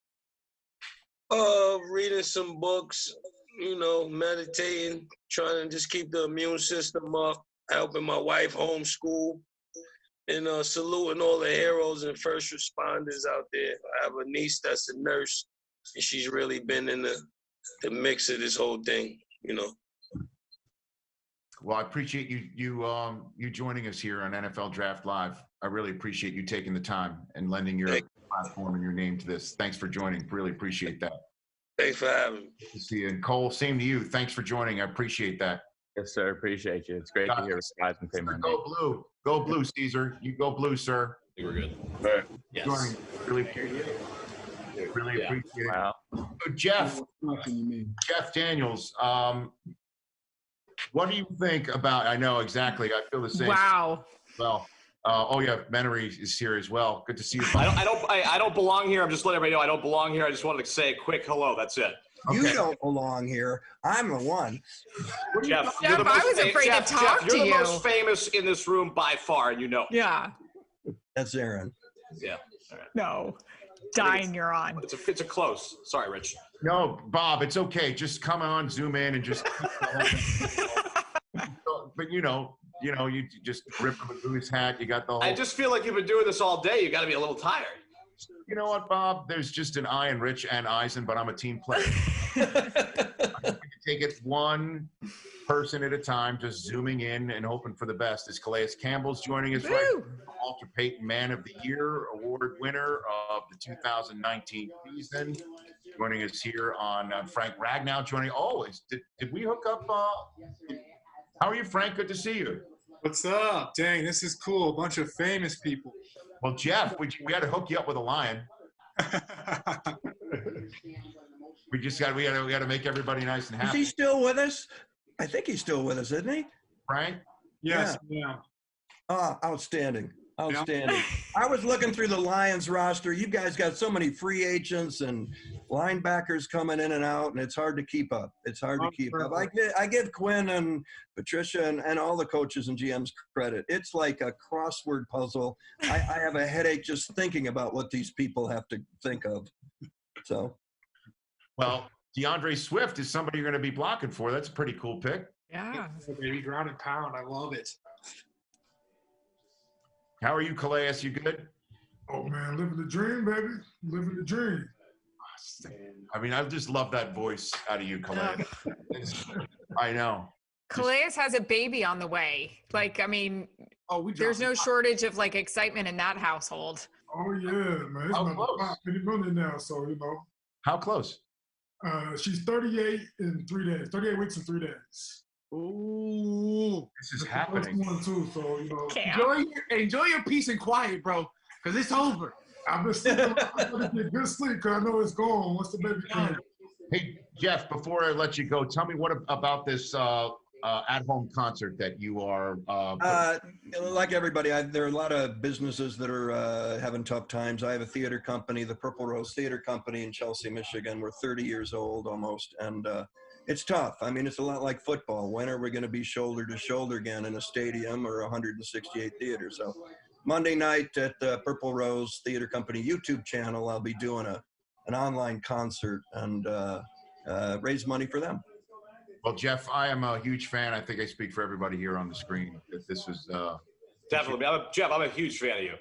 Reading some books, meditating, trying to just keep the immune system up, helping my wife homeschool, and saluting all the heroes and first responders out there. I have a niece that's a nurse, and she's really been in the mix of this whole thing, Well, I appreciate you joining us here on NFL Draft Live. I really appreciate you taking the time and lending your platform and your name to this. Thanks for joining. Really appreciate that. Thanks for having me. Good to see you. And Cole, same to you. Thanks for joining. I appreciate that. Yes, sir. Appreciate you. It's great to hear guys and say my name. Go blue. Go blue, Caesar. You go blue, sir. I think we're good. Right. Yes. Joining. Really appreciate it. Really appreciate it. Wow. So Jeff Daniels, what do you think about, I know exactly, I feel the same. Wow. Well, Memory is here as well. Good to see you. I don't belong here. I'm just letting everybody know I don't belong here. I just wanted to say a quick hello. That's it. You don't belong here. I'm the one. Jeff, I was afraid to talk to you. You're the most famous in this room by far, and you know. Yeah. That's Aaron. Yeah. All right. No. Dying you're on. It's a close. Sorry, Rich. No, Bob, it's okay. Just come on, zoom in, and just. But you just rip the goose hat. You got the whole. I just feel like you've been doing this all day. You got to be a little tired. You know what, Bob? There's just an I in Rich and Eisen, but I'm a team player. I'm going to take it one person at a time, just zooming in and hoping for the best. As Calais Campbell's joining us right now, Walter Payton Man of the Year Award winner of the 2019 season. Joining us here on Frank Ragnow joining. Oh, did we hook up? How are you, Frank? Good to see you. What's up? Dang, this is cool. A bunch of famous people. Well, Jeff, we had to hook you up with a lion. we got to make everybody nice and happy. Is he still with us? I think he's still with us, isn't he? Frank? Yes. Yeah. Outstanding. Outstanding. I was looking through the Lions roster. You guys got so many free agents and linebackers coming in and out, and it's hard to keep up. It's hard to keep up. I give Quinn and Patricia and all the coaches and GMs credit. It's like a crossword puzzle. I have a headache just thinking about what these people have to think of. So, well, DeAndre Swift is somebody you're going to be blocking for. That's a pretty cool pick. Yeah. Baby, ground and pound. I love it. How are you, Calais? You good? Oh, man, living the dream, baby. Living the dream. I mean, I just love that voice out of you, Calais. I know. Calais has a baby on the way. Like, I mean, there's no shortage of like excitement in that household. Oh yeah, man. It's about $5 now, so you know. How close? She's 38 in 3 days. 38 weeks and 3 days. Ooh, this is happening. One too, so you know. Enjoy your peace and quiet, bro, because it's over. I've been sleeping. I'm gonna get good sleep because I know it's gone once the baby comes. Hey, Jeff, before I let you go, tell me what about this at-home concert that you are like everybody, there are a lot of businesses that are having tough times. I have a theater company, the Purple Rose Theater Company in Chelsea, Michigan. We're 30 years old almost, and it's tough. I mean, it's a lot like football. When are we going to be shoulder to shoulder again in a stadium or 168 theaters? So Monday night at the Purple Rose Theater Company YouTube channel, I'll be doing an online concert and raise money for them. Well, Jeff, I am a huge fan. I think I speak for everybody here on the screen. That this was definitely. Jeff, I'm a huge fan of you.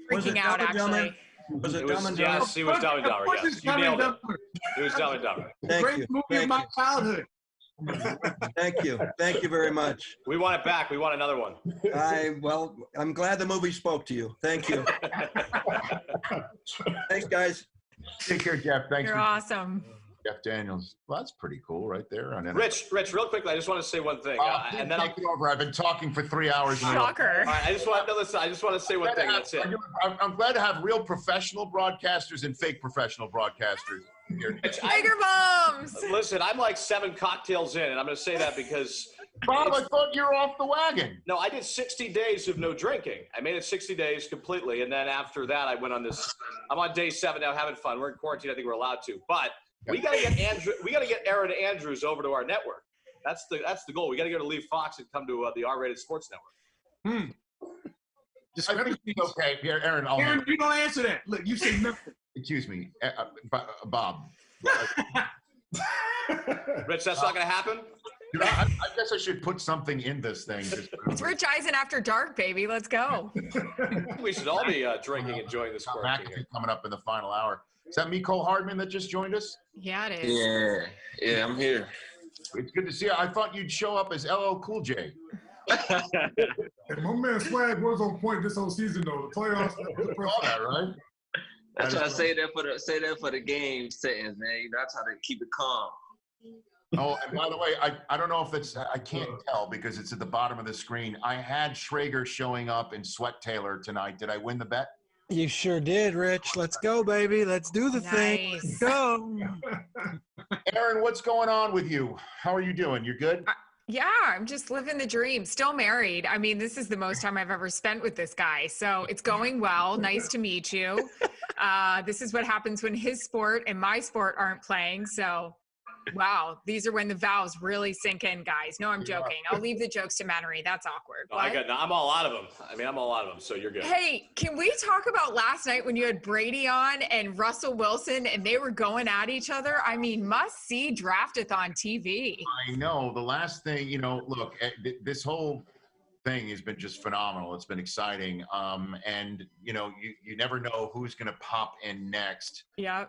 Freaking out, actually. Was it Dumb and Dumber? Yes, he was Dumb and Dumber. Yes, you nailed it. It was Dumb and Dumber. Great movie of my childhood. Thank you. Thank you very much. We want it back. We want another one. I'm glad the movie spoke to you. Thank you. Thanks, guys. Take care, Jeff. Thanks. You're awesome. Jeff Daniels. Well, that's pretty cool right there. On Rich, real quickly, I just want to say one thing. And then take it over. I've been talking for 3 hours. Shocker. All right, I just want to say one thing. That's it. I'm glad to have real professional broadcasters and fake professional broadcasters here. Tiger bombs. Listen, I'm like 7 cocktails in, and I'm going to say that because Bob, I thought you were off the wagon. No, I did 60 days of no drinking. I made it 60 days completely, and then after that, I went on this. I'm on day 7 now, having fun. We're in quarantine. I think we're allowed to, but we got to get Andrew. We got to get Aaron Andrews over to our network. That's the goal. We got to get to leave Fox and come to the R-rated sports network. I think he's okay. Yeah, Aaron, Aaron, you don't answer that. Look, you say nothing. Excuse me, Bob. Rich, that's not going to happen. I guess I should put something in this thing. It's Rich Eisen After Dark, baby. Let's go. We should all be drinking, enjoying this quarantine. Coming up in the final hour. Is that me, Cole Hardman, that just joined us? Yeah, it is. Yeah, I'm here. It's good to see you. I thought you'd show up as LL Cool J. And my man Swag was on point this whole season, though. The playoffs. All that, right? I try to say that for the game settings, man. You know, I try to keep it calm. Oh, and by the way, I don't know if it's, I can't tell because it's at the bottom of the screen. I had Schrager showing up in Sweat Taylor tonight. Did I win the bet? You sure did, Rich. Let's go, baby. Let's do the thing. Let's go. Aaron, what's going on with you? How are you doing? You good? Yeah, I'm just living the dream. Still married. I mean, this is the most time I've ever spent with this guy. So it's going well. Nice to meet you. This is what happens when his sport and my sport aren't playing. So, wow, these are when the vows really sink in, guys. No, I'm joking. I'll leave the jokes to Mannery. That's awkward. Oh, I'm all out of them. I mean, I'm all out of them, so you're good. Hey, can we talk about last night when you had Brady on and Russell Wilson and they were going at each other? I mean, must-see Draft-A-Thon TV. I know. The last thing, look, this whole thing has been just phenomenal. It's been exciting. And, you never know who's going to pop in next. Yeah.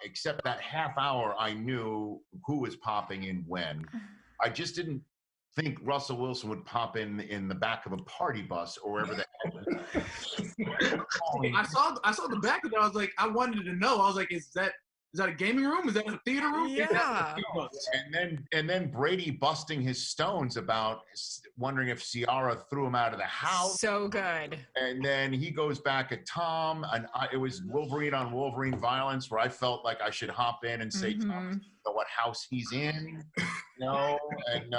Except that half hour, I knew who was popping in when. I just didn't think Russell Wilson would pop in the back of a party bus or wherever the heck. I saw the back of it. I was like, I wanted to know. I was like, is that a gaming room? Is that a theater room? Yeah. And then Brady busting his stones about wondering if Ciara threw him out of the house. So good. And then he goes back at Tom, and it was Wolverine on Wolverine violence, where I felt like I should hop in and say, Tom, what house he's in, and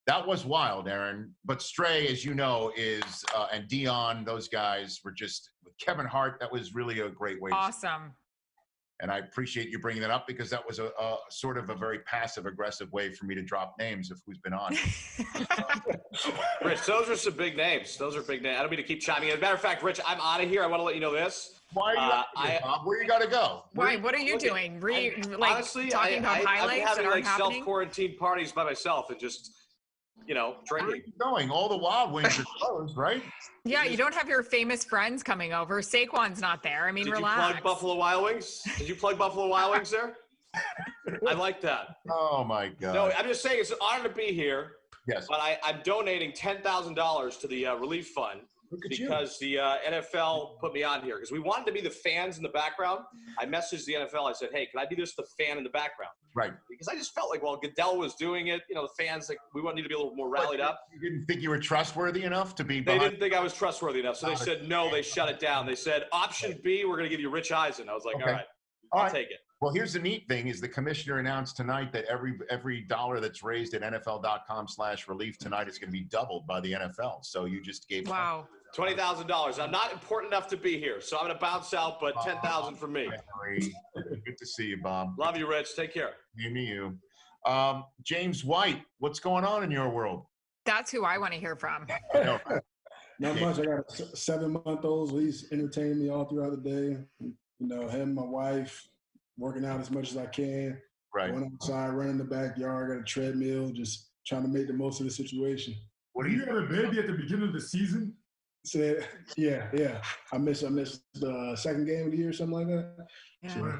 that was wild, Aaron. But Stray, as you know, is and Dion, those guys were just with Kevin Hart. That was really a great way. Awesome. And I appreciate you bringing that up because that was a sort of a very passive-aggressive way for me to drop names of who's been on. Rich, those are some big names. Those are big names. I don't mean to keep chiming in. As a matter of fact, Rich, I'm out of here. I want to let you know this. Why are you out here, Bob? Where you got to go? Why? What are you doing? Honestly, talking about highlights I'm having that aren't happening? self-quarantine parties by myself and just drinking. Where are you going? All the Wild Wings are closed, right? Yeah, you don't have your famous friends coming over. Saquon's not there. I mean, Did relax. you plug Buffalo Wild Wings? Did you plug Buffalo Wild Wings there? I like that. Oh my God. No, I'm just saying it's an honor to be here. Yes. But I'm donating $10,000 to the relief fund because the NFL put me on here because we wanted to be the fans in the background. I messaged the NFL. I said, "Hey, can I be just the fan in the background?" Right. Because I just felt like, well, Goodell was doing it. The fans, like, we need to be a little more rallied up. You didn't think you were trustworthy enough to be They didn't think I was trustworthy enough. So they said, no, they shut it down. They said, option B, we're going to give you Rich Eisen. I was like, all right, I'll take it. Well, here's the neat thing is the commissioner announced tonight that every dollar that's raised at NFL.com/relief tonight is going to be doubled by the NFL. So you just gave $20,000. I'm not important enough to be here, so I'm going to bounce out, but $10,000 for me. Good to see you, Bob. Love you, Rich. Take care. Me to you. James White, what's going on in your world? That's who I want to hear from. Not much. I got a 7-month-old, so he's entertaining me all throughout the day. Him, my wife, working out as much as I can. Right. Going outside, running the backyard, got a treadmill, just trying to make the most of the situation. What do you have a baby at the beginning of the season? So, yeah. I missed the second game of the year, something like that. Yeah.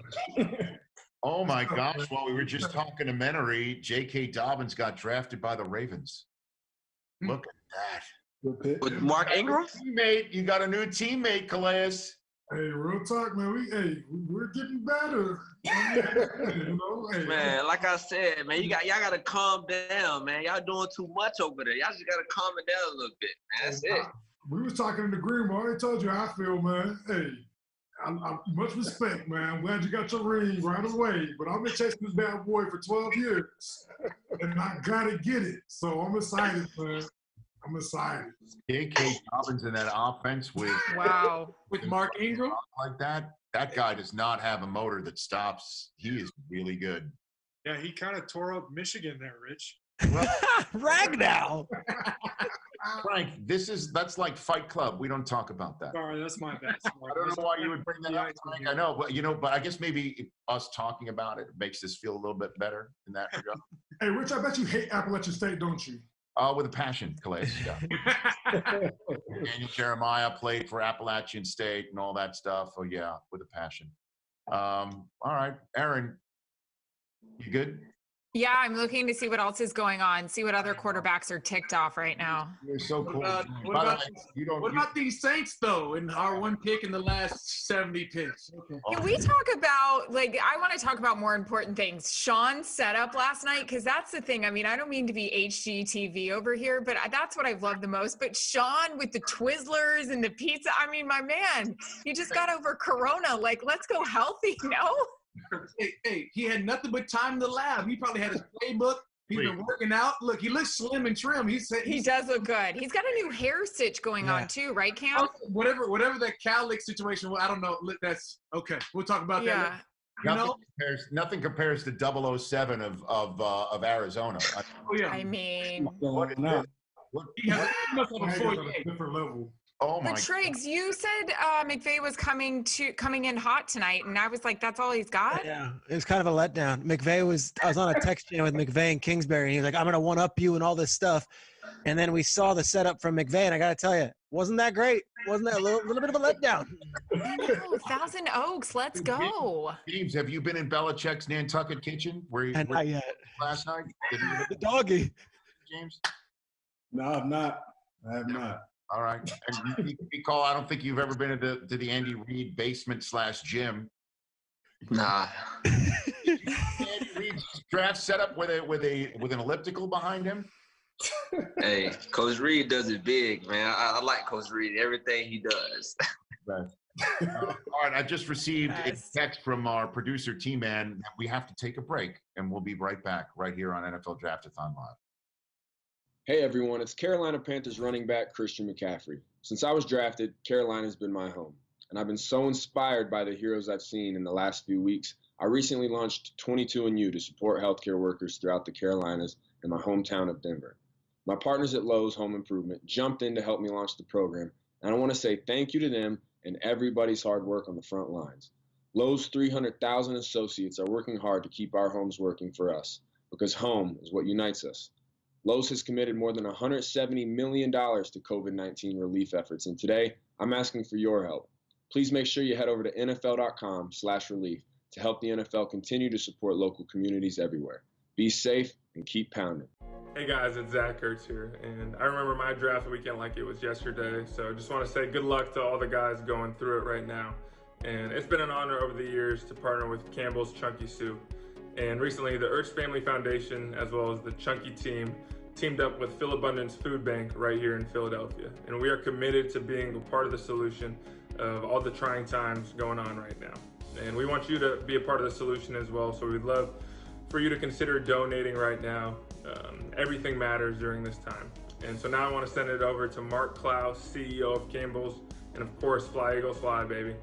Oh my gosh! Well, we were just talking to Menery. J.K. Dobbins got drafted by the Ravens. Look at that. With Mark Ingram? Teammate, you got a new teammate, Calais. Hey, real talk, man. We're getting better. Man, like I said, man, y'all gotta calm down, man. Y'all doing too much over there. Y'all just gotta calm it down a little bit, man. That's it. We was talking in the green room. I already told you how I feel, man. Hey, I'm much respect, man. I'm glad you got your ring right away. But I've been chasing this bad boy for 12 years, and I gotta get it. So I'm excited, man. I'm excited. J.K. Dobbins in that offense with Mark Ingram like that. That guy does not have a motor that stops. He is really good. Yeah, he kind of tore up Michigan there, Rich. Ragdoll. Frank, that's like Fight Club. We don't talk about that. Sorry, that's my bad. I don't know why you would bring that up, Frank. I know, but I guess maybe us talking about it makes us feel a little bit better in that regard. Hey, Rich, I bet you hate Appalachian State, don't you? With a passion, Calais. Yeah. Daniel Jeremiah played for Appalachian State and all that stuff. Oh yeah, with a passion. All right, Aaron, you good? Yeah, I'm looking to see what else is going on, see what other quarterbacks are ticked off right now. You're so cool. What about these Saints, though, and our one pick in the last 70 picks? Okay. Can we talk about, I want to talk about more important things. Sean's setup last night, because that's the thing. I mean, I don't mean to be HGTV over here, but that's what I've loved the most. But Sean with the Twizzlers and the pizza, I mean, my man, you just got over Corona. Let's go healthy, no? Hey, he had nothing but time in the lab. He probably had his playbook. He's been working out. Look, he looks slim and trim. He does look good. He's got a new hair stitch going on too, right, Cam? Whatever that cowlick situation. Well, I don't know. That's okay. We'll talk about that. Nothing compares to 007 of Arizona. I mean, he must have a 48. Different level. Oh my! But Triggs, you said McVay was coming in hot tonight, and I was like, "That's all he's got." Yeah, it was kind of a letdown. I was on a text chain with McVay and Kingsbury, and he was like, "I'm gonna one up you and all this stuff," and then we saw the setup from McVay, and I gotta tell you, wasn't that great? Wasn't that a little bit of a letdown? I know, Thousand Oaks, let's go. James, have you been in Belichick's Nantucket kitchen? Not yet. Last night, the doggy. James? No, I have not. All right. And you recall, I don't think you've ever been to the Andy Reid basement/gym. Nah. Andy Reid's draft setup with an elliptical behind him. Hey, Coach Reid does it big, man. I like Coach Reid. Everything he does. Right. All right. I just received a text from our producer T-Man that we have to take a break, and we'll be right back right here on NFL Draft-A-Thon Live. Hey everyone, it's Carolina Panthers running back Christian McCaffrey. Since I was drafted, Carolina's been my home, and I've been so inspired by the heroes I've seen in the last few weeks. I recently launched 22andU to support healthcare workers throughout the Carolinas and my hometown of Denver. My partners at Lowe's Home Improvement jumped in to help me launch the program, and I want to say thank you to them and everybody's hard work on the front lines. Lowe's 300,000 associates are working hard to keep our homes working for us, because home is what unites us. Lowe's has committed more than $170 million to COVID-19 relief efforts, and today I'm asking for your help. Please make sure you head over to NFL.com/relief to help the NFL continue to support local communities everywhere. Be safe and keep pounding. Hey guys, it's Zach Ertz here, and I remember my draft weekend like it was yesterday, so I just want to say good luck to all the guys going through it right now. And it's been an honor over the years to partner with Campbell's Chunky Soup. And recently, the Ertz Family Foundation, as well as the Chunky team, teamed up with Phil Abundance Food Bank right here in Philadelphia. And we are committed to being a part of the solution of all the trying times going on right now. And we want you to be a part of the solution as well, so we'd love for you to consider donating right now. Everything matters during this time. And so now I want to send it over to Mark Klaus, CEO of Campbell's, and of course, Fly Eagles Fly, baby.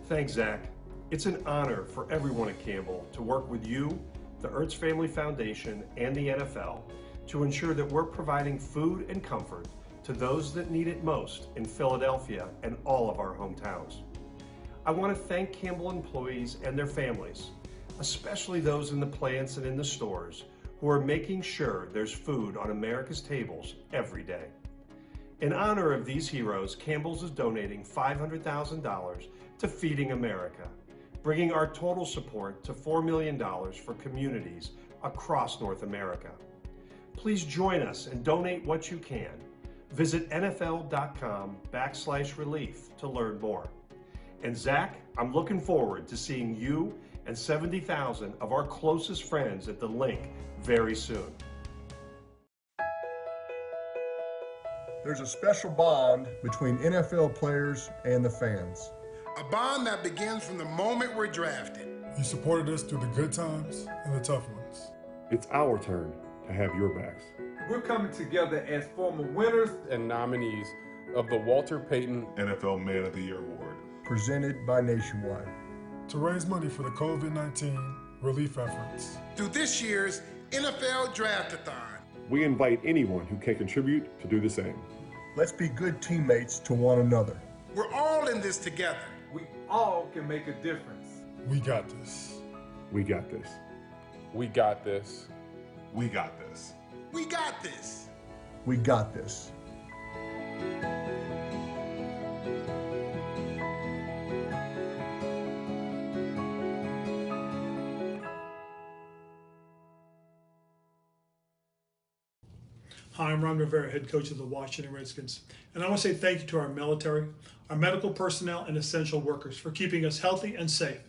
Thanks, Zach. It's an honor for everyone at Campbell to work with you, the Ertz Family Foundation, and the NFL to ensure that we're providing food and comfort to those that need it most in Philadelphia and all of our hometowns. I want to thank Campbell employees and their families, especially those in the plants and in the stores who are making sure there's food on America's tables every day. In honor of these heroes, Campbell's is donating $500,000 to Feeding America, bringing our total support to $4 million for communities across North America. Please join us and donate what you can. Visit NFL.com/relief to learn more. And Zach, I'm looking forward to seeing you and 70,000 of our closest friends at the link very soon. There's a special bond between NFL players and the fans. A bond that begins from the moment we're drafted. You supported us through the good times and the tough ones. It's our turn to have your backs. We're coming together as former winners and nominees of the Walter Payton NFL Man of the Year Award, presented by Nationwide, to raise money for the COVID-19 relief efforts. Through this year's NFL Draft-A-Thon, we invite anyone who can contribute to do the same. Let's be good teammates to one another. We're all in this together. We all can make a difference. We got this. We got this. We got this. We got this. We got this. We got this. Hi, I'm Ron Rivera, head coach of the Washington Redskins. And I want to say thank you to our military, our medical personnel, and essential workers for keeping us healthy and safe.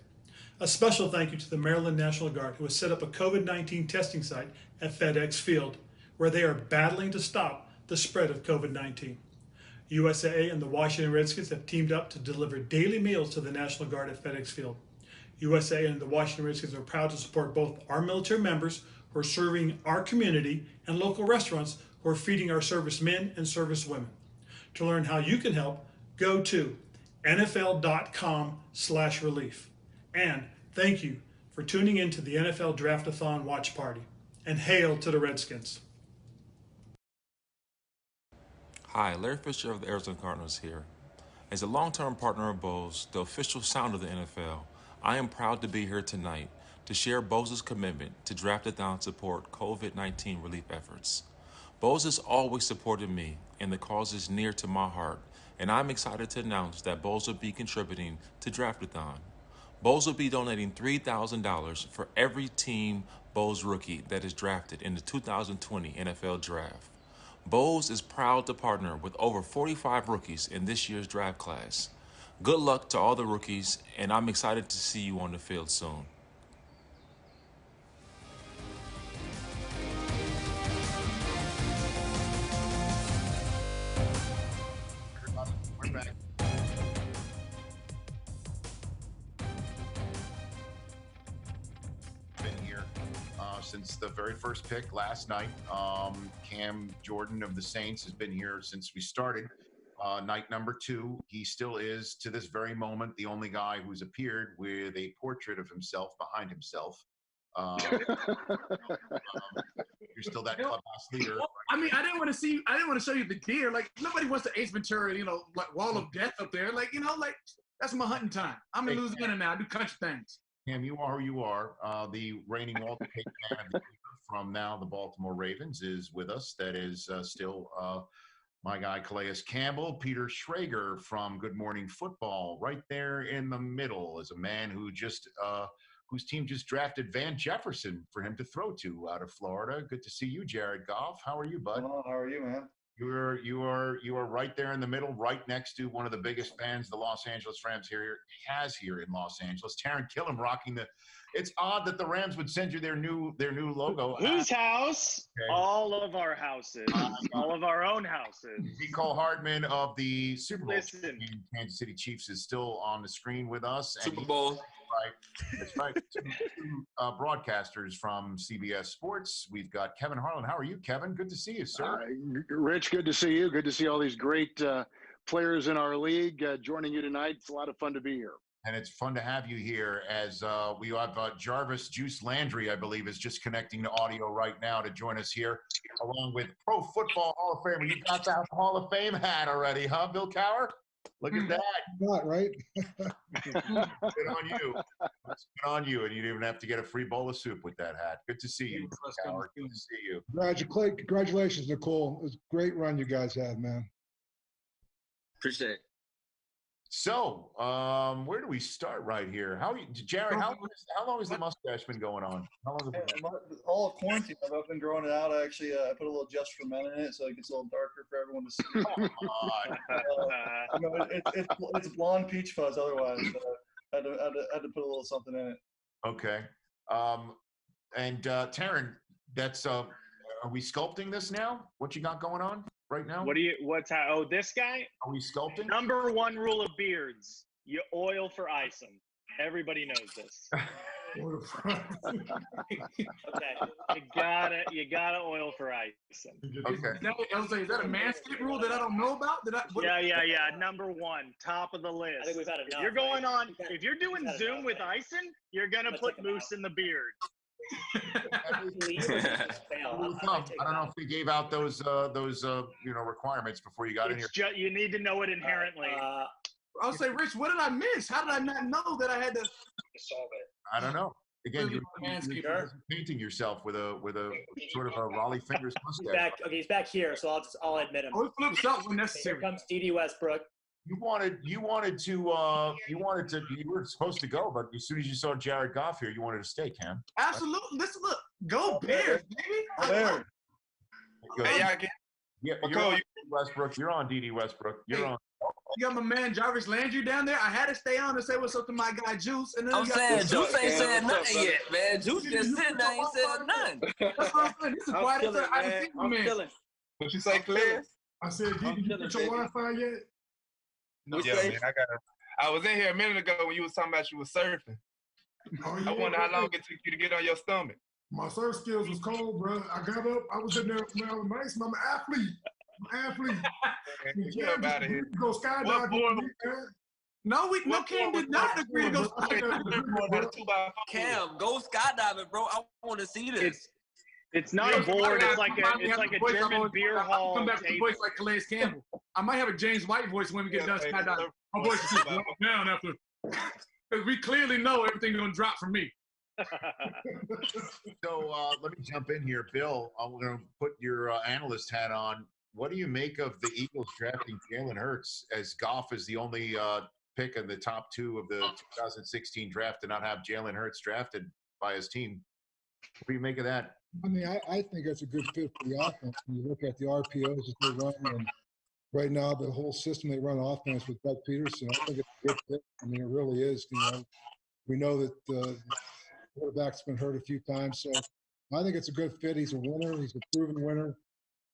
A special thank you to the Maryland National Guard, who has set up a COVID-19 testing site at FedEx Field, where they are battling to stop the spread of COVID-19. USAA and the Washington Redskins have teamed up to deliver daily meals to the National Guard at FedEx Field. USAA and the Washington Redskins are proud to support both our military members who are serving our community and local restaurants who are feeding our servicemen and servicewomen. To learn how you can help, go to NFL.com/relief. And thank you for tuning in to the NFL Draft-A-Thon watch party. And hail to the Redskins. Hi, Larry Fitzgerald of the Arizona Cardinals here. As a long-term partner of Bose, the official sound of the NFL, I am proud to be here tonight to share Bose's commitment to Draft-A-Thon support COVID-19 relief efforts. Bose has always supported me, and the cause is near to my heart, and I'm excited to announce that Bose will be contributing to Draft-A-Thon. Bose will be donating $3,000 for every team Bose rookie that is drafted in the 2020 NFL Draft. Bose is proud to partner with over 45 rookies in this year's draft class. Good luck to all the rookies, and I'm excited to see you on the field soon. We're back. Been here since the very first pick last night. Cam Jordan of the Saints has been here since we started. Night number 2, he still is, to this very moment, the only guy who's appeared with a portrait of himself behind himself. You're still that clubhouse leader. Well, I mean, I didn't want to show you the deer. Like, nobody wants the Ace Ventura, like Wall of Death up there. Like, like, that's my hunting time. I'm in Louisiana now. I do country things. Cam, you are who you are. The reigning Walter Payton man of the year from now the Baltimore Ravens is with us. That is still my guy Calais Campbell. Peter Schrager from Good Morning Football, right there in the middle, is a man who just whose team just drafted Van Jefferson for him to throw to out of Florida. Good to see you, Jared Goff. How are you, bud? Oh, how are you, man? You are right there in the middle, right next to one of the biggest fans the Los Angeles Rams has here in Los Angeles. Taryn Killam rocking the. It's odd that the Rams would send you their new logo. Whose house? Okay. All of our houses. All of our own houses. Nicole Hardman of the Super Bowl champion Kansas City Chiefs is still on the screen with us. Super Bowl. Right. That's right. Two broadcasters from CBS Sports. We've got Kevin Harlan. How are you, Kevin? Good to see you, sir. Rich, good to see you. Good to see all these great players in our league joining you tonight. It's a lot of fun to be here. And it's fun to have you here as we have Jarvis Juice Landry, I believe, is just connecting to audio right now to join us here, along with Pro Football Hall of Famer. You got that Hall of Fame hat already, huh, Bill Cowher? Look at that. Not right. Good on you. Good on you. And you didn't even have to get a free bowl of soup with that hat. Good to see you, Cowher. Good to see you. Congratulations, Nicole. It was a great run you guys had, man. Appreciate it. So, where do we start right here? Jared, how long has the mustache been going on? How long has it been? All of quarantine, I've been growing it out. I actually I put a little Just for Men in it, so it gets a little darker for everyone to see. Come on. It's blonde peach fuzz otherwise. I had to put a little something in it. Okay. And Taryn, that's are we sculpting this now? What you got going on right now? This guy? Are we sculpting? Number one rule of beards: you oil for icing. Everybody knows this. Okay, you gotta oil for icing. Okay. Is that a Manscaped rule that I don't know about? Yeah. Number one, top of the list. I think we've had enough. If you're going on, if you're doing Zoom with icing, you're gonna put moose in the beard. I don't know if they gave out those requirements before you got in here. You need to know it inherently. I'll say, Rich, what did I miss? How did I not know that I had to solve it? I don't know. Again, you're painting yourself with a sort of a Raleigh Fingers mustache. He's back here, so I'll admit him. Oh, flips up when necessary. Here comes D.D. Westbrook. You were supposed to go, but as soon as you saw Jared Goff here, you wanted to stay, Cam. Absolutely. Look, go Bears, baby. Bears. You're on Westbrook. You're on D.D. Westbrook. You're on. You got my man Jarvis Landry down there. I had to stay on and say what's up to my guy Juice. And then I'm saying Juice ain't said nothing yet, man. Juice just sitting there, ain't said nothing. That's what I'm saying. This is quiet. I didn't think my man. What you say, Claire? I said, did you get your Wi-Fi yet? No, yeah, man. I was in here a minute ago when you was talking about you was surfing. Oh, yeah, I wonder how long it took you to get on your stomach. My surf skills was cold, bro. I got up. I was in there smelling nice. I'm an athlete. Get up out of here. Go skydiving. No, Cam did not agree to go skydiving. Cam, go skydiving, bro. I want to see this. It's not a board. It's like a German beer hall. Come back to the voice like Calais Campbell. I might have a James White voice when we get done skydiving. My voice is just down after. Because we clearly know everything's going to drop from me. So let me jump in here. Bill, I'm going to put your analyst hat on. What do you make of the Eagles drafting Jalen Hurts as Goff is the only pick in the top two of the 2016 draft to not have Jalen Hurts drafted by his team? What do you make of that? I mean, I think that's a good fit for the offense. When you look at the RPOs that they run, and right now the whole system they run offense with Doug Peterson, I think it's a good fit. I mean, it really is. We know that the quarterback's been hurt a few times, so I think it's a good fit. He's a winner. He's a proven winner.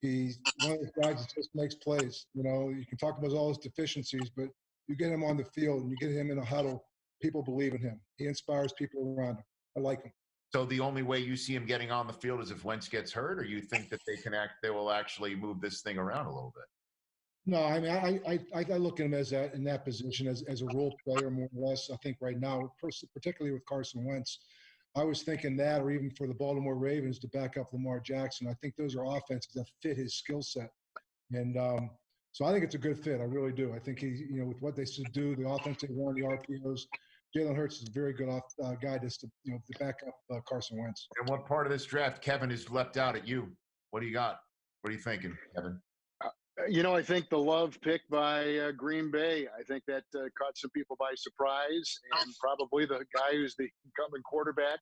He's one of those guys that just makes plays. You can talk about all his deficiencies, but you get him on the field and you get him in a huddle, people believe in him. He inspires people around him. I like him. So the only way you see him getting on the field is if Wentz gets hurt, or you think that they will actually move this thing around a little bit? No, I mean, I look at him as in that position as a role player more or less. I think right now, particularly with Carson Wentz, I was thinking that, or even for the Baltimore Ravens to back up Lamar Jackson. I think those are offenses that fit his skill set. And so I think it's a good fit. I really do. I think with what they should do, the offense they run, the RPOs, Jalen Hurts is a very good guy to back up Carson Wentz. And what part of this draft, Kevin, is left out at you? What do you got? What are you thinking, Kevin? I think the Love pick by Green Bay, I think that caught some people by surprise, and probably the guy who's the incumbent quarterback,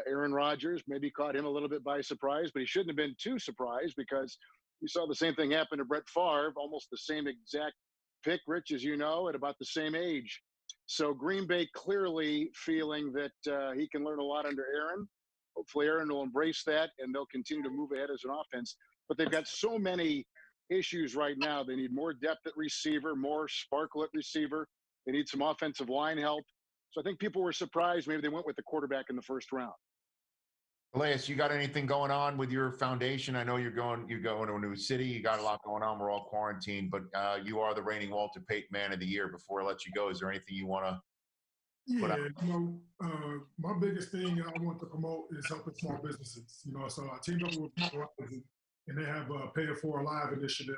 Aaron Rodgers, maybe caught him a little bit by surprise, but he shouldn't have been too surprised because you saw the same thing happen to Brett Favre, almost the same exact pick, Rich, as you know, at about the same age. So Green Bay clearly feeling that he can learn a lot under Aaron. Hopefully Aaron will embrace that, and they'll continue to move ahead as an offense. But they've got so many issues right now. They need more depth at receiver, more sparkle at receiver. They need some offensive line help. So I think people were surprised maybe they went with the quarterback in the first round. Elias, you got anything going on with your foundation? I know you're going to a new city. You got a lot going on. We're all quarantined, but you are the reigning Walter Payton Man of the Year. Before I let you go, is there anything you want to put out? My biggest thing I want to promote is helping small businesses. So I teamed up with Verizon, and they have a Pay It Forward Live initiative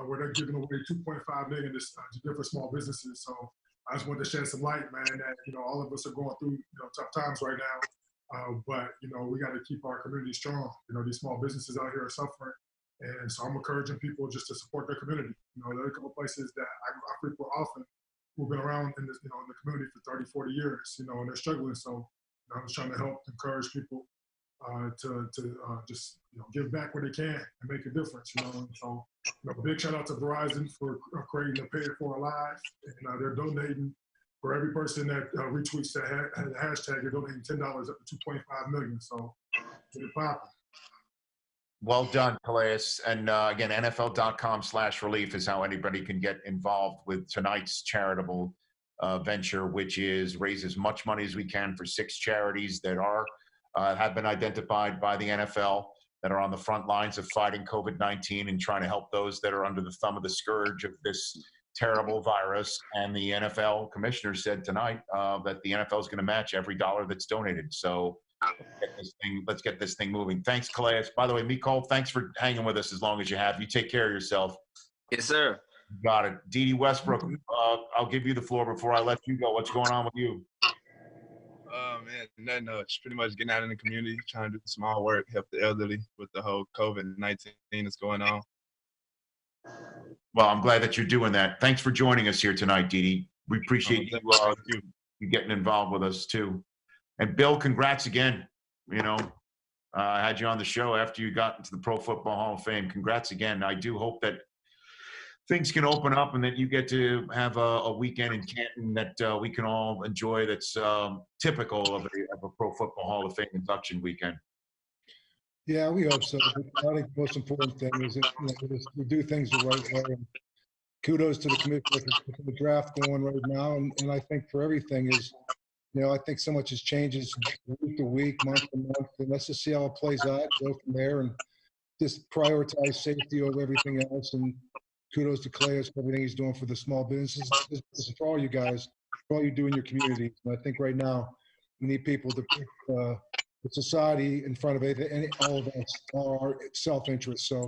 where they're giving away $2.5 million to different small businesses. So I just wanted to shed some light, man, that all of us are going through tough times right now. But we got to keep our community strong. These small businesses out here are suffering, and so I'm encouraging people just to support their community. There are a couple places that I frequent often who've been around in this, in the community for 30, 40 years, and they're struggling. So I'm just trying to help encourage people to just give back where they can and make a difference. And so big shout out to Verizon for creating the Pay It Forward Live, and they're donating. For every person that retweets that hashtag, you're donating $10 up to $2.5 million. So get it popping. Well done, Calais. And again, NFL.com/relief is how anybody can get involved with tonight's charitable venture, which is raise as much money as we can for 6 charities that have been identified by the NFL that are on the front lines of fighting COVID-19 and trying to help those that are under the thumb of the scourge of this terrible virus. And the NFL commissioner said tonight that the NFL is going to match every dollar that's donated. So let's get this thing moving. Thanks, Calais. By the way, Mikol, thanks for hanging with us as long as you have. You take care of yourself. Yes, sir. Got it. Dede Westbrook, I'll give you the floor before I let you go. What's going on with you? Man, nothing much. Pretty much getting out in the community, trying to do small work, help the elderly with the whole COVID-19 that's going on. Well, I'm glad that you're doing that. Thanks for joining us here tonight, Dede. We appreciate you getting involved with us too. And Bill, congrats again. I had you on the show after you got into the Pro Football Hall of Fame. Congrats again. I do hope that things can open up and that you get to have a weekend in Canton that we can all enjoy that's typical of a Pro Football Hall of Fame induction weekend. Yeah, we hope so. I think the most important thing is that we do things the right way. And kudos to the commissioner for the draft going right now. And I think for everything is, I think so much has changed week to week, month to month. And let's just see how it plays out, go from there, and just prioritize safety over everything else. And kudos to Clay for everything he's doing for the small businesses. This is for all you guys, for all you do in your community. And I think right now we need people to put the society in front of it, and all of us, our self-interest. So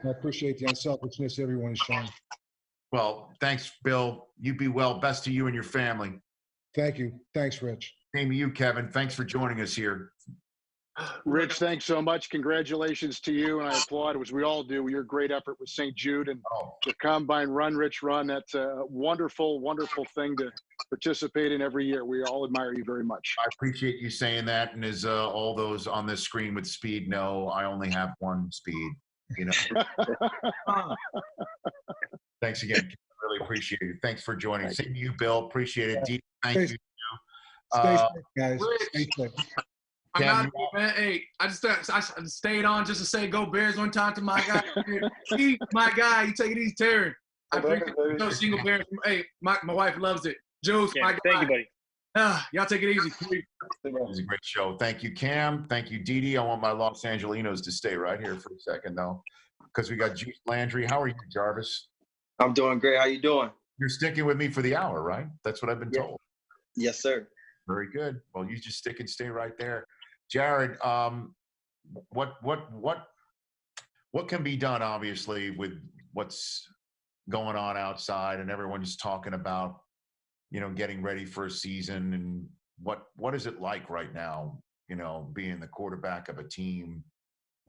I appreciate the unselfishness everyone is showing. Well, thanks, Bill. You be well. Best to you and your family. Thank you. Thanks, Rich. Same to you, Kevin. Thanks for joining us here. Rich, thanks so much. Congratulations to you, and I applaud, as we all do, your great effort with St. Jude and the Combine Run, Rich Run. That's a wonderful, wonderful thing to participate in every year. We all admire you very much. I appreciate you saying that, and as all those on this screen with speed know, I only have one speed. Thanks again. Really appreciate it. Thanks for joining. Same to you, Bill. Appreciate it. Deep, thank you. Stay safe, guys. Stay safe. I'm out of here, man. Hey, I just stayed on just to say go Bears one time to my guy. My guy, you take it easy, Terry. I appreciate no single parent. Hey, my wife loves it. Juice, my guy. Thank you, buddy. Y'all take it easy. It was a great show. Thank you, Cam. Thank you, Dede. I want my Los Angelinos to stay right here for a second, though, because we got Juice Landry. How are you, Jarvis? I'm doing great. How you doing? You're sticking with me for the hour, right? That's what I've been told. Yes, sir. Very good. Well, you just stick and stay right there. Jared, what can be done, obviously, with what's going on outside and everyone's talking about getting ready for a season, and what is it like right now, being the quarterback of a team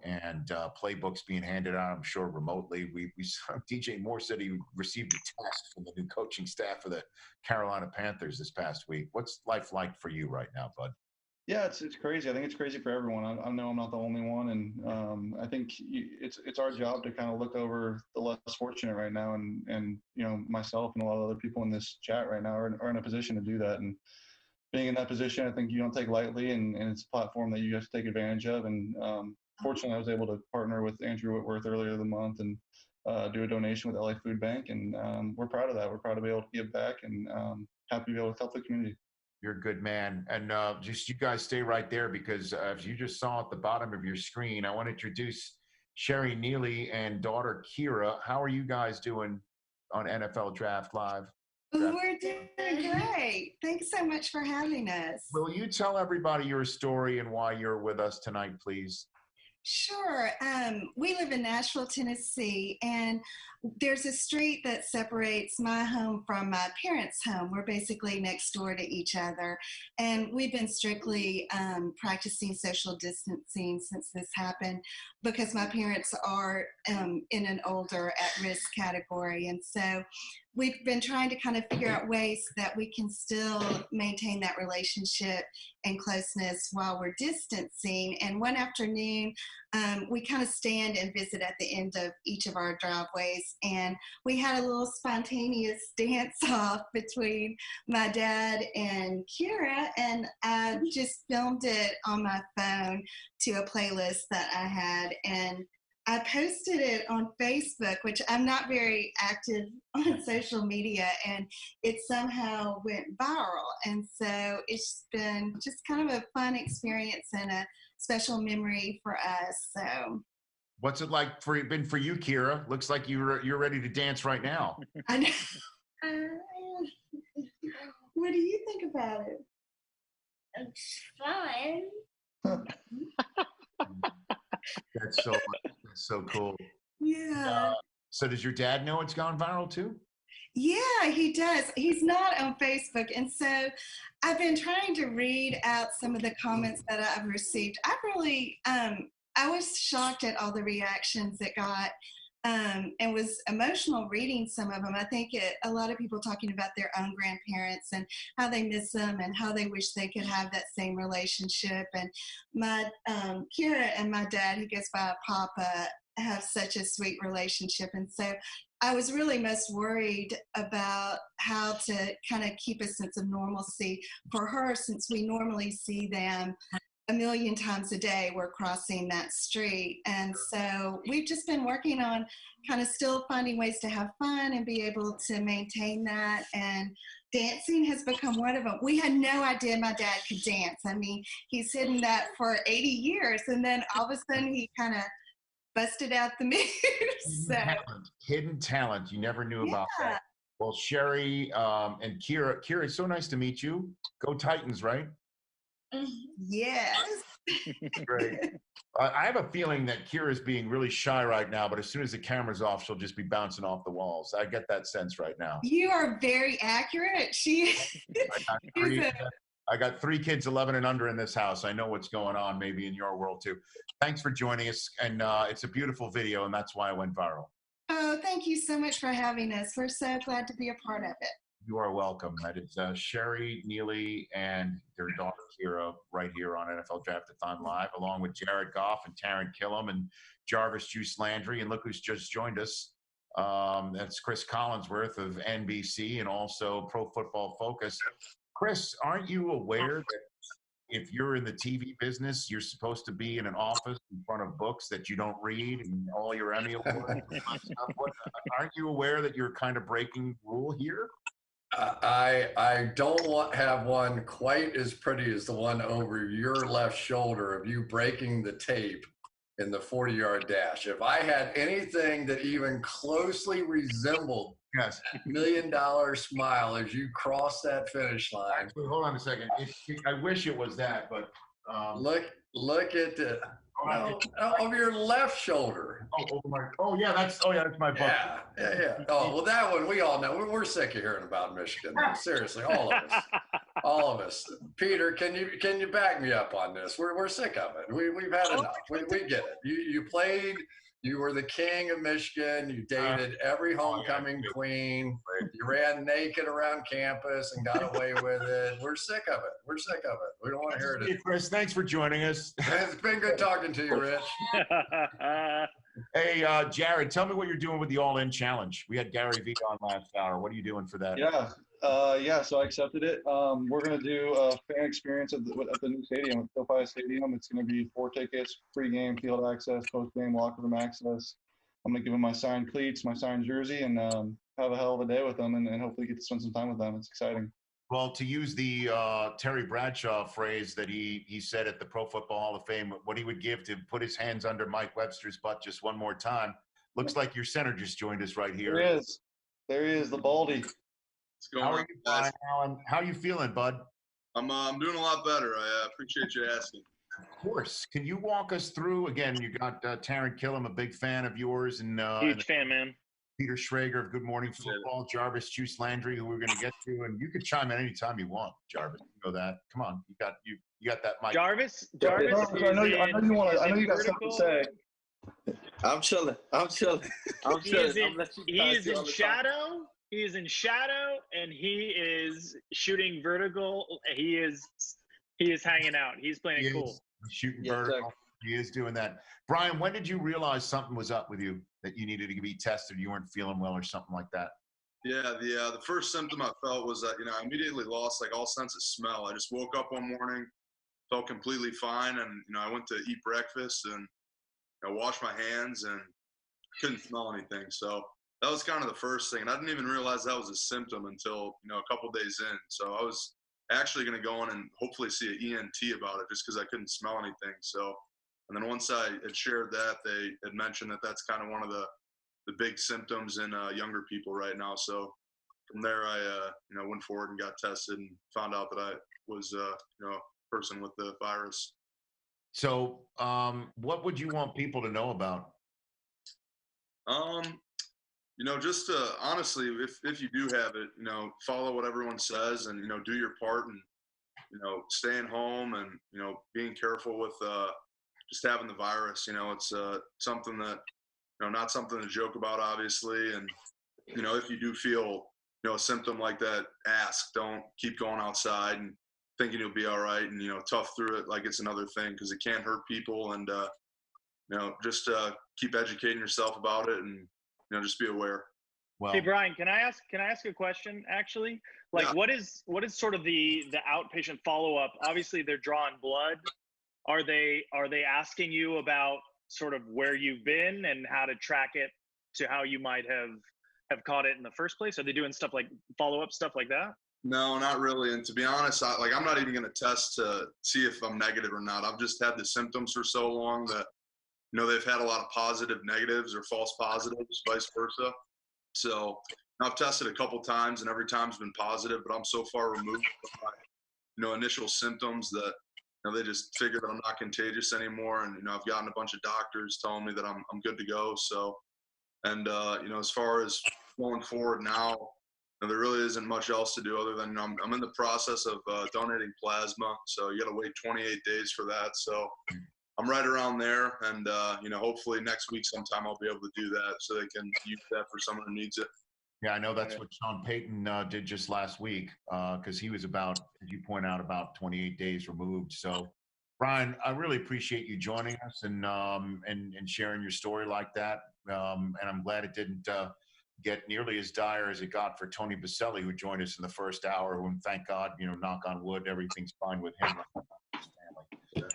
and playbooks being handed out, I'm sure, remotely. We saw DJ Moore said he received a test from the new coaching staff for the Carolina Panthers this past week. What's life like for you right now, bud? Yeah, it's crazy. I think it's crazy for everyone. I know I'm not the only one, and I think it's our job to kind of look over the less fortunate right now, and myself and a lot of other people in this chat right now are in a position to do that. And being in that position, I think you don't take lightly, and it's a platform that you have to take advantage of. And fortunately, I was able to partner with Andrew Whitworth earlier the month and do a donation with LA Food Bank, and we're proud of that. We're proud to be able to give back, and happy to be able to help the community. You're a good man. And just you guys stay right there, because as you just saw at the bottom of your screen, I want to introduce Sherry Neely and daughter Kira. How are you guys doing on NFL Draft Live? We're doing great. Thanks so much for having us. Will you tell everybody your story and why you're with us tonight, please? Sure. We live in Nashville, Tennessee, and there's a street that separates my home from my parents' home. We're basically next door to each other, and we've been strictly practicing social distancing since this happened, because my parents are in an older at-risk category. And so we've been trying to kind of figure out ways that we can still maintain that relationship and closeness while we're distancing. And one afternoon, we kind of stand and visit at the end of each of our driveways. And we had a little spontaneous dance-off between my dad and Kira, and I just filmed it on my phone to a playlist that I had. And I posted it on Facebook, which I'm not very active on social media, and it somehow went viral. And so it's been just kind of a fun experience and a special memory for us. So, what's it like been for you, Kira? Looks like you're ready to dance right now. I know. What do you think about it? It's fun. That's so cool. Yeah. So does your dad know it's gone viral too? Yeah, he does. He's not on Facebook. And so I've been trying to read out some of the comments that I've received. I was shocked at all the reactions it got, and was emotional reading some of them. I think a lot of people talking about their own grandparents and how they miss them and how they wish they could have that same relationship. And my Kira and my dad, who goes by Papa, have such a sweet relationship. And so I was really most worried about how to kind of keep a sense of normalcy for her, since we normally see them a million times a day. We're crossing that street. And so we've just been working on kind of still finding ways to have fun and be able to maintain that. And dancing has become one of them. We had no idea my dad could dance. I mean, he's hidden that for 80 years. And then all of a sudden he kind of busted out the moves. Hidden talent. You never knew about that. Well, Sherry and Kira, it's so nice to meet you. Go Titans, right? Yes. Great. I have a feeling that Kira's being really shy right now, but as soon as the camera's off, she'll just be bouncing off the walls. I get that sense right now. You are very accurate. I got 3 kids 11 and under in this house. I know what's going on, maybe in your world too. Thanks for joining us. And it's a beautiful video, and that's why it went viral. Oh, thank you so much for having us. We're so glad to be a part of it. You are welcome. That is Sherry Neely and their daughter Kira right here on NFL Draft-A-Thon Live, along with Jared Goff and Taryn Killam and Jarvis Juice Landry. And look who's just joined us. That's Chris Collinsworth of NBC and also Pro Football Focus. Chris, aren't you aware that if you're in the TV business, you're supposed to be in an office in front of books that you don't read and all your Emmy awards? Aren't you aware that you're kind of breaking rule here? I don't have one quite as pretty as the one over your left shoulder of you breaking the tape in the 40-yard dash. If I had anything that even closely resembled $1 million smile as you cross that finish line. Actually, hold on a second. I wish it was that, but look at the. No, over your left shoulder. That's my butt. Yeah. Oh, well, that one we all know. We're sick of hearing about Michigan. Seriously, all of us. Peter, can you back me up on this? We're sick of it. We've had enough. We get it. You played. You were the king of Michigan. You dated every homecoming queen. You ran naked around campus and got away with it. We're sick of it. We don't want to hear it. Hey, Chris, thanks for joining us. It's been good talking to you, Rich. Hey, Jared, tell me what you're doing with the All In Challenge. We had Gary Vee on last hour. What are you doing for that? So I accepted it. We're going to do a fan experience at the new stadium, at SoFi Stadium. It's going to be 4 tickets, pre-game, field access, post-game, locker room access. I'm going to give them my signed cleats, my signed jersey, and have a hell of a day with them and hopefully get to spend some time with them. It's exciting. Well, to use the Terry Bradshaw phrase that he said at the Pro Football Hall of Fame, what he would give to put his hands under Mike Webster's butt just one more time. Looks like your center just joined us right here. There he is, the Baldy. How are you, Brian Allen? How are you feeling, bud? I'm doing a lot better. I appreciate you asking. Of course. Can you walk us through, again, you got Taryn Killam, a big fan of yours. And huge fan, man. Peter Schrager of Good Morning Football, Jarvis Juice Landry, who we're going to get to. And you can chime in anytime you want, Jarvis. You know that. Come on. You got that mic. Jarvis. I know you got something to say. I'm chilling. He is in shadow. He is in shadow, and he is shooting vertical. He is hanging out. He's playing it cool. Shooting vertical. Sir. He is doing that. Brian, when did you realize something was up with you, that you needed to be tested, you weren't feeling well or something like that? Yeah, the first symptom I felt was that, I immediately lost all sense of smell. I just woke up one morning, felt completely fine, and I went to eat breakfast and I washed my hands and couldn't smell anything. So that was kind of the first thing. And I didn't even realize that was a symptom until, a couple days in. So I was actually going to go in and hopefully see an ENT about it just because I couldn't smell anything. So, and then once I had shared that, they had mentioned that that's kind of one of the big symptoms in younger people right now. So from there, I, went forward and got tested and found out that I was, a person with the virus. So what would you want people to know about? Just honestly, if you do have it, follow what everyone says and, do your part and, staying home and, being careful with just having the virus. It's something that, not something to joke about, obviously. And, if you do feel, a symptom like that, ask. Don't keep going outside and thinking you'll be all right and, tough through it like it's another thing because it can hurt people. And, just keep educating yourself about it and, just be aware. Well, hey Brian, can I ask a question actually? Yeah. What is sort of the outpatient follow-up? Obviously they're drawing blood. Are they asking you about sort of where you've been and how to track it to how you might have caught it in the first place? Are they doing stuff like follow-up stuff like that? No, not really. And to be honest, I'm not even going to test to see if I'm negative or not. I've just had the symptoms for so long that, they've had a lot of positive negatives or false positives, vice versa. So I've tested a couple times and every time's been positive, but I'm so far removed from my, initial symptoms that, they just figured I'm not contagious anymore. And, I've gotten a bunch of doctors telling me that I'm good to go. So, and, as far as going forward now, there really isn't much else to do other than, I'm in the process of donating plasma. So you got to wait 28 days for that. So I'm right around there. And, hopefully next week sometime I'll be able to do that so they can use that for someone who needs it. Yeah, I know that's what Sean Payton did just last week because he was about, as you point out, about 28 days removed. So, Brian, I really appreciate you joining us and sharing your story like that. And I'm glad it didn't get nearly as dire as it got for Tony Baselli, who joined us in the first hour. And thank God, knock on wood, everything's fine with him.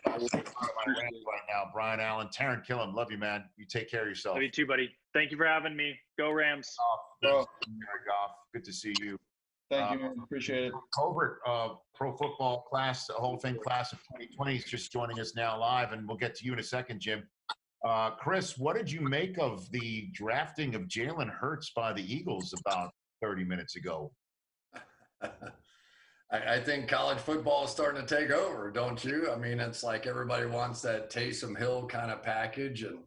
Right now, Brian Allen, Taryn Killam, love you, man. You take care of yourself. Love you too, buddy. Thank you for having me. Go Rams. Good to see you. Thank you, man. Appreciate it. Covert Pro Football class, the whole thing class of 2020 is just joining us now live, and we'll get to you in a second, Jim. Chris, what did you make of the drafting of Jalen Hurts by the Eagles about 30 minutes ago? I think college football is starting to take over, don't you? I mean, it's like everybody wants that Taysom Hill kind of package. And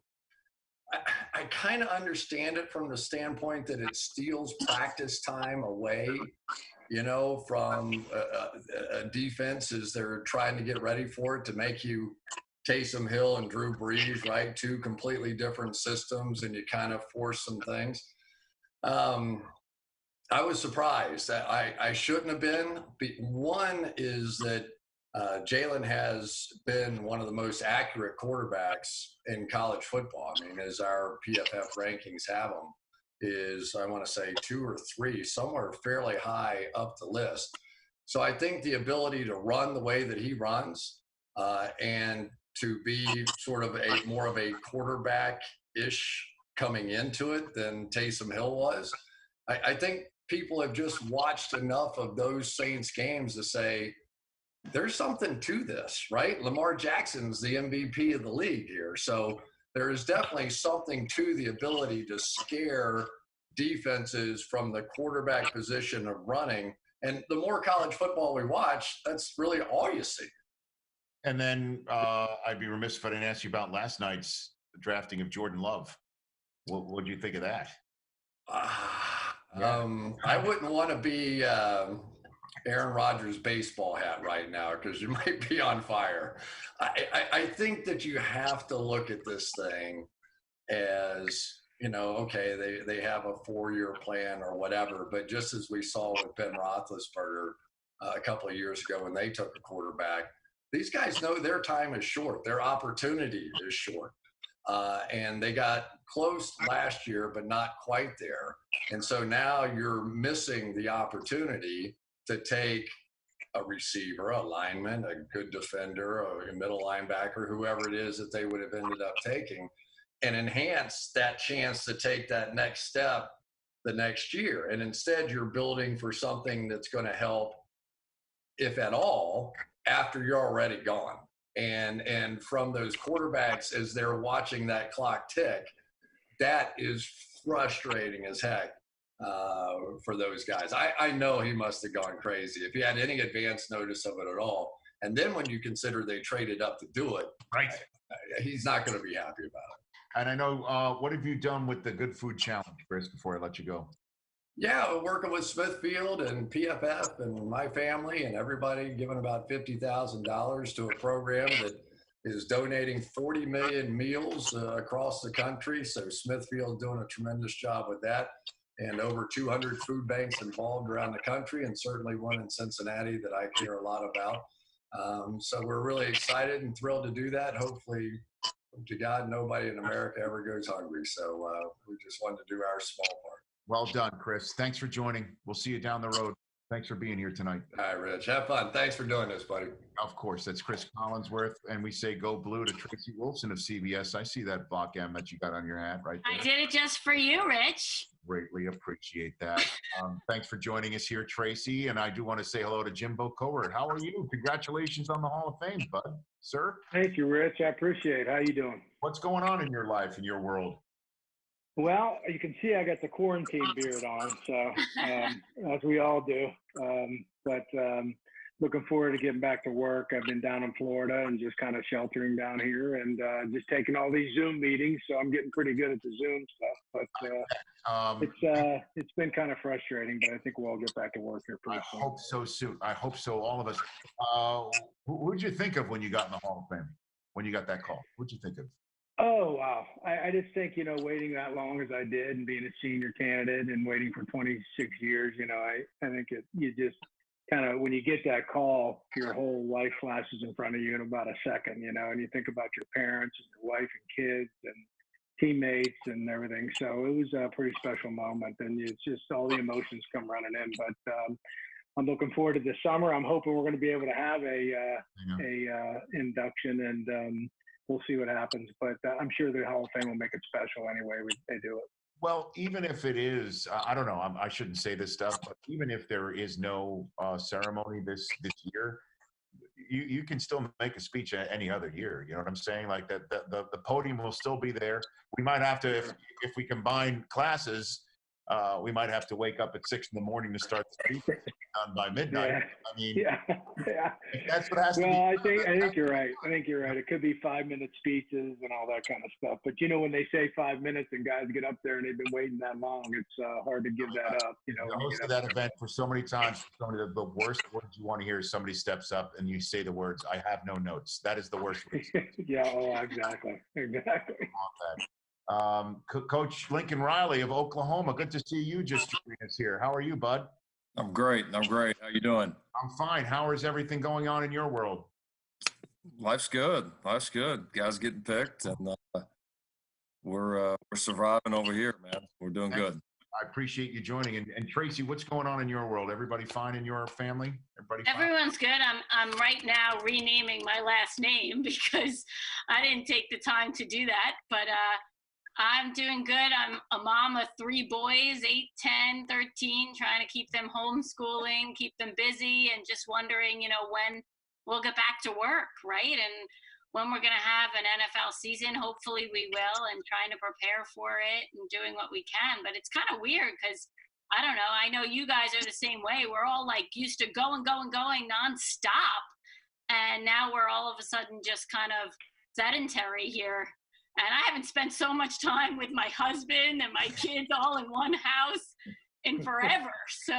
I kind of understand it from the standpoint that it steals practice time away, from a defense as they're trying to get ready for it, to make you Taysom Hill and Drew Brees, right? Two completely different systems, and you kind of force some things. I was surprised that I shouldn't have been. One is that Jalen has been one of the most accurate quarterbacks in college football. I mean, as our PFF rankings have him, is, I want to say 2 or 3, somewhere fairly high up the list. So I think the ability to run the way that he runs and to be sort of more of a quarterback-ish coming into it than Taysom Hill was, I think people have just watched enough of those Saints games to say, there's something to this, right? Lamar Jackson's the MVP of the league here. So there is definitely something to the ability to scare defenses from the quarterback position of running. And the more college football we watch, that's really all you see. And then I'd be remiss if I didn't ask you about last night's drafting of Jordan Love. What do you think of that? I wouldn't want to be Aaron Rodgers' baseball hat right now, because you might be on fire. I think that you have to look at this thing as, okay, they have a 4-year plan or whatever, but just as we saw with Ben Roethlisberger a couple of years ago when they took a quarterback, these guys know their time is short. Their opportunity is short. And they got close last year, but not quite there. And so now you're missing the opportunity to take a receiver, a lineman, a good defender, a middle linebacker, whoever it is that they would have ended up taking, and enhance that chance to take that next step the next year. And instead, you're building for something that's going to help, if at all, after you're already gone. And from those quarterbacks, as they're watching that clock tick, that is frustrating as heck for those guys. I know he must have gone crazy if he had any advance notice of it at all. And then when you consider they traded up to do it, right, he's not going to be happy about it. And I know, what have you done with the Good Food Challenge, Chris, before I let you go? Yeah, working with Smithfield and PFF and my family and everybody, giving about $50,000 to a program that is donating 40 million meals across the country. So Smithfield doing a tremendous job with that, and over 200 food banks involved around the country, and certainly one in Cincinnati that I care a lot about. So we're really excited and thrilled to do that. Hopefully, to God, nobody in America ever goes hungry. So we just wanted to do our small part. Well done, Chris. Thanks for joining. We'll see you down the road. Thanks for being here tonight. All right, Rich. Have fun. Thanks for doing this, buddy. Of course. That's Chris Collinsworth. And we say go blue to Tracy Wilson of CBS. I see that Bach M that you got on your hat right there. I did it just for you, Rich. Greatly appreciate that. Thanks for joining us here, Tracy. And I do want to say hello to Jimbo Covert. How are you? Congratulations on the Hall of Fame, bud. Sir? Thank you, Rich. I appreciate it. How you doing? What's going on in your life, in your world? Well, you can see I got the quarantine beard on, so as we all do. But looking forward to getting back to work. I've been down in Florida and just kind of sheltering down here and just taking all these Zoom meetings. So I'm getting pretty good at the Zoom stuff. But it's been kind of frustrating, but I think we'll all get back to work here pretty soon. I hope so soon. I hope so, all of us. Who'd you think of when you got in the Hall of Fame? When you got that call? What'd you think of? Oh, wow. I just think, waiting that long as I did and being a senior candidate and waiting for 26 years, I think you just kind of, when you get that call, your whole life flashes in front of you in about a second, and you think about your parents and your wife and kids and teammates and everything. So it was a pretty special moment, and it's just all the emotions come running in. But I'm looking forward to this summer. I'm hoping we're going to be able to have a induction, and we'll see what happens, but I'm sure the Hall of Fame will make it special anyway. They do it. Well, even if it is, I don't know, I shouldn't say this stuff, but even if there is no ceremony this year, you can still make a speech any other year. You know what I'm saying? Like the podium will still be there. We might have to, if we combine classes, we might have to wake up at 6 a.m. to start the season done by midnight. Yeah. I mean, Yeah. if that's what has to be. Well, I think you're right. I think you're right. It could be 5-minute speeches and all that kind of stuff. But when they say 5 minutes and guys get up there and they've been waiting that long, it's hard to give that up. The host of that event for so many times, so many of the worst words you want to hear is somebody steps up and you say the words, "I have no notes." That is the worst. Yeah. Oh, exactly. Exactly. Coach Lincoln Riley of Oklahoma. Good to see you just joining us here. How are you, bud? I'm great. How you doing? I'm fine. How is everything going on in your world? Life's good. Guys getting picked, and we're surviving over here, man. We're doing good. I appreciate you joining. And Tracy, what's going on in your world? Everybody fine in your family? Everyone's good. I'm right now renaming my last name because I didn't take the time to do that, but I'm doing good. I'm a mom of 3 boys, 8, 10, 13, trying to keep them homeschooling, keep them busy, and just wondering, when we'll get back to work, right? And when we're going to have an NFL season. Hopefully we will, and trying to prepare for it and doing what we can. But it's kind of weird because, I don't know, I know you guys are the same way. We're all like used to going nonstop. And now we're all of a sudden just kind of sedentary here. And I haven't spent so much time with my husband and my kids all in one house in forever. So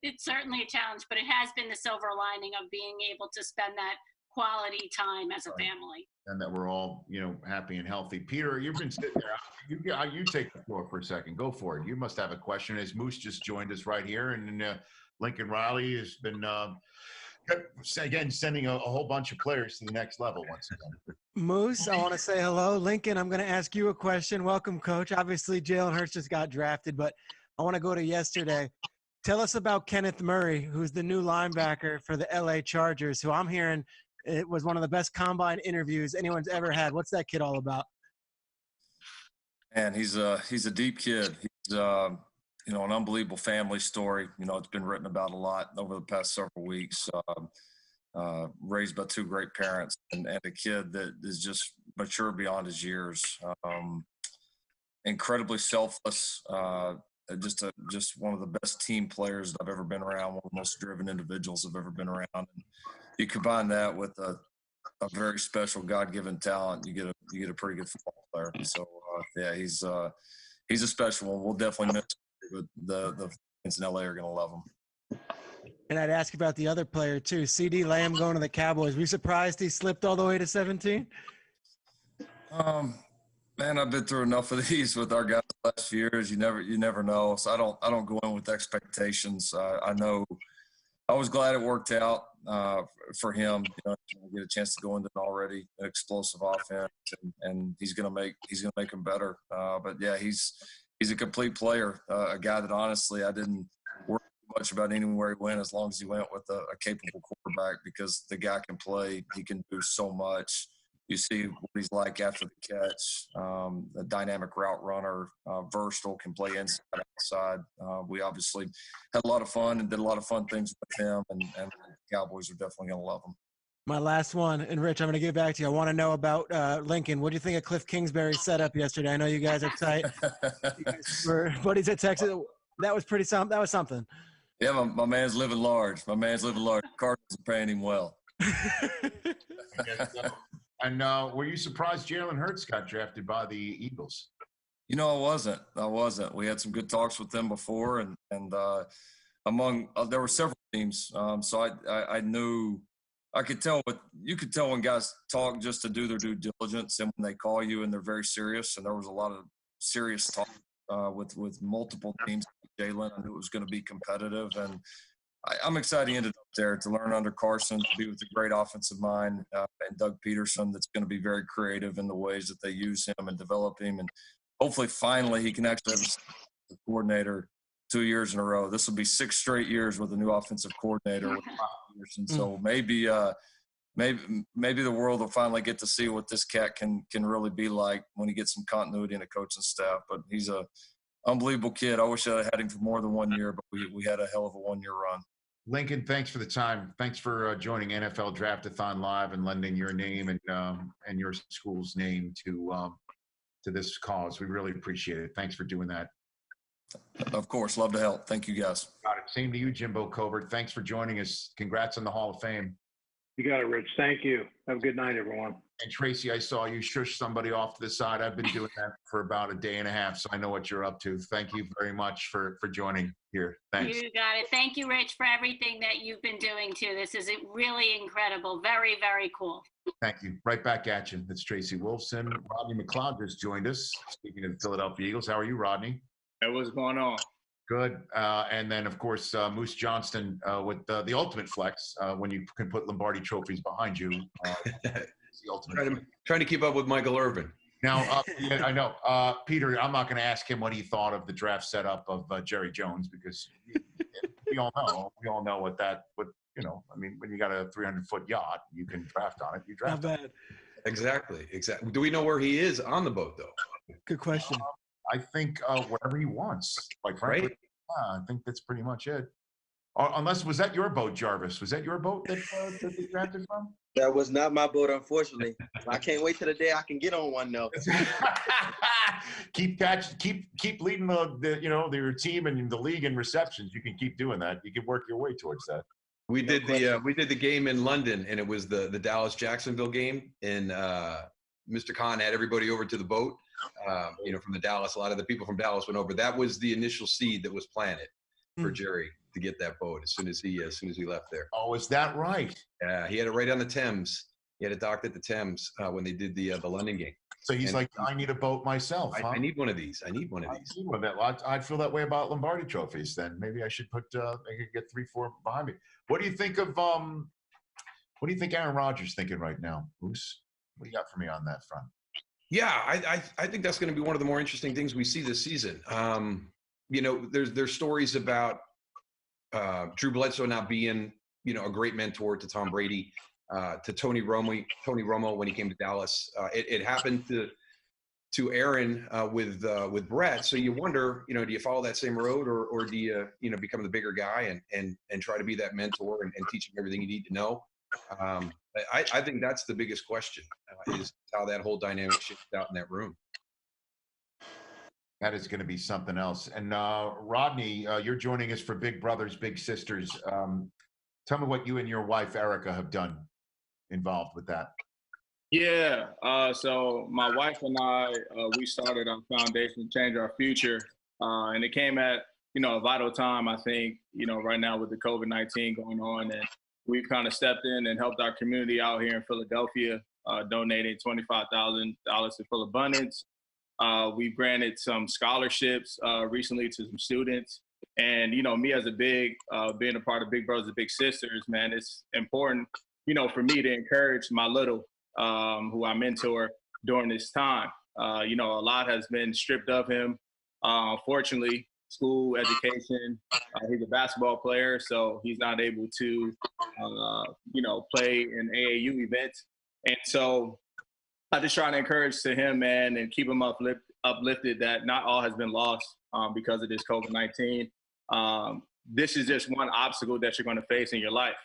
it's certainly a challenge, but it has been the silver lining of being able to spend that quality time as a family. And that we're all, happy and healthy. Peter, you've been sitting there. You take the floor for a second. Go for it. You must have a question. As Moose just joined us right here, and Lincoln Riley has been again sending a whole bunch of players to the next level once again. Moose, I want to say hello. Lincoln, I'm going to ask you a question. Welcome, Coach. Obviously, Jalen Hurts just got drafted, but I want to go to yesterday. Tell us about Kenneth Murray, who's the new linebacker for the LA Chargers, who I'm hearing it was one of the best combine interviews anyone's ever had. What's that kid all about? And he's a deep kid. He's an unbelievable family story. It's been written about a lot over the past several weeks. Raised by 2 great parents and a kid that is just mature beyond his years. Incredibly selfless. Just one of the best team players that I've ever been around. One of the most driven individuals I've ever been around. And you combine that with a very special God-given talent, you get a pretty good football player. So he's a special one. We'll definitely miss him, but the fans in LA are going to love him. And I'd ask about the other player too, CD Lamb going to the Cowboys. Were you surprised he slipped all the way to 17? Man, I've been through enough of these with our guys the last few years. You never know. So I don't go in with expectations. I know. I was glad it worked out for him. Get a chance to go into an already explosive offense, and he's gonna make him better. But yeah, he's a complete player, a guy that honestly I didn't worry much about anywhere he went as long as he went with a capable quarterback, because the guy can play. He can do so much. You see what he's like after the catch, a dynamic route runner, versatile, can play inside, outside. We obviously had a lot of fun and did a lot of fun things with him, and the Cowboys are definitely going to love him. My last one, and Rich, I'm going to get back to you. I want to know about Lincoln. What do you think of Cliff Kingsbury's setup yesterday? I know you guys are tight. You guys were buddies at Texas. That was that was something. Yeah, my man's living large. Cardinals are paying him well. And were you surprised Jalen Hurts got drafted by the Eagles? I wasn't. We had some good talks with them before, and among there were several teams. So I knew, I could tell. You could tell when guys talk just to do their due diligence, and when they call you and they're very serious. And there was a lot of serious talk with multiple teams. Jalen, I knew it was going to be competitive, and I'm excited he ended up there to learn under Carson, to be with a great offensive mind, and Doug Peterson, that's going to be very creative in the ways that they use him and develop him. And hopefully, finally, he can actually have a coordinator 2 years in a row. This will be 6 straight years with a new offensive coordinator with Peterson. So maybe the world will finally get to see what this cat can really be like when he gets some continuity in the coaching staff. But he's a unbelievable kid. I wish I had him for more than 1 year, but we had a hell of a 1-year run. Lincoln, thanks for the time. Thanks for joining NFL Draft-A-Thon Live and lending your name and your school's name to this cause. We really appreciate it. Thanks for doing that. Of course, love to help. Thank you, guys. Got it. Same to you, Jimbo Covert. Thanks for joining us. Congrats on the Hall of Fame. You got it, Rich. Thank you. Have a good night, everyone. And Tracy, I saw you shush somebody off to the side. I've been doing that for about a day and a half, so I know what you're up to. Thank you very much for joining here. Thanks. You got it. Thank you, Rich, for everything that you've been doing too. This is really incredible. Very, very cool. Thank you. Right back at you. That's Tracy Wolfson. Rodney McLeod just joined us. Speaking of the Philadelphia Eagles, how are you, Rodney? Hey, what's going on? Good. And then, of course, Moose Johnston with the ultimate flex when you can put Lombardi trophies behind you. The ultimate trying to keep up with Michael Irvin. Now, yeah, I know. Peter, I'm not going to ask him what he thought of the draft setup of Jerry Jones because we all know what I mean, when you got a 300-foot yacht, you can draft on it. You draft. Not bad. Exactly. Do we know where he is on the boat, though? Good question. I think wherever he wants. Like, frankly, right? I think that's pretty much it. Unless, was that your boat, Jarvis? Was that your boat that they drafted from? That was not my boat, unfortunately. I can't wait till the day I can get on one, though. keep leading your team and the league in receptions. You can keep doing that. You can work your way towards that. We did the game in London, and it was the Dallas Jacksonville game, and Mr. Khan had everybody over to the boat. From the Dallas, a lot of the people from Dallas went over. That was the initial seed that was planted for Jerry to get that boat as soon as he left there. Oh, is that right? Yeah, he had it right on the Thames. He had it docked at the Thames when they did the London game. So he's like, I need a boat myself. Huh? I need one of these. I need one of these. I'd feel that way about Lombardi trophies. Then maybe I should I could get 3-4 behind me. What do you think of what do you think Aaron Rodgers thinking right now, Moose? What do you got for me on that front? Yeah, I think that's going to be one of the more interesting things we see this season. There's stories about Drew Bledsoe not being, a great mentor to Tom Brady, to Tony Romo when he came to Dallas. It happened to Aaron with Brett. So you wonder, do you follow that same road or do you, become the bigger guy and try to be that mentor and teach him everything you need to know? I think that's the biggest question is how that whole dynamic shifts out in that room. That is going to be something else. And Rodney, you're joining us for Big Brothers, Big Sisters. Tell me what you and your wife, Erica, have done involved with that. Yeah. So my wife and I, we started our foundation to change our future. And it came at, a vital time, I think, right now with the COVID-19 going on. And we've kind of stepped in and helped our community out here in Philadelphia, donating $25,000 to Full Abundance. We've granted some scholarships recently to some students. And, me as being a part of Big Brothers, Big Sisters, man, it's important, for me to encourage my little, who I mentor during this time. A lot has been stripped of him. Unfortunately, school education, he's a basketball player, so he's not able to, play in AAU events. And so I just try to encourage to him, man, and keep him uplifted that not all has been lost because of this COVID-19. This is just one obstacle that you're going to face in your life.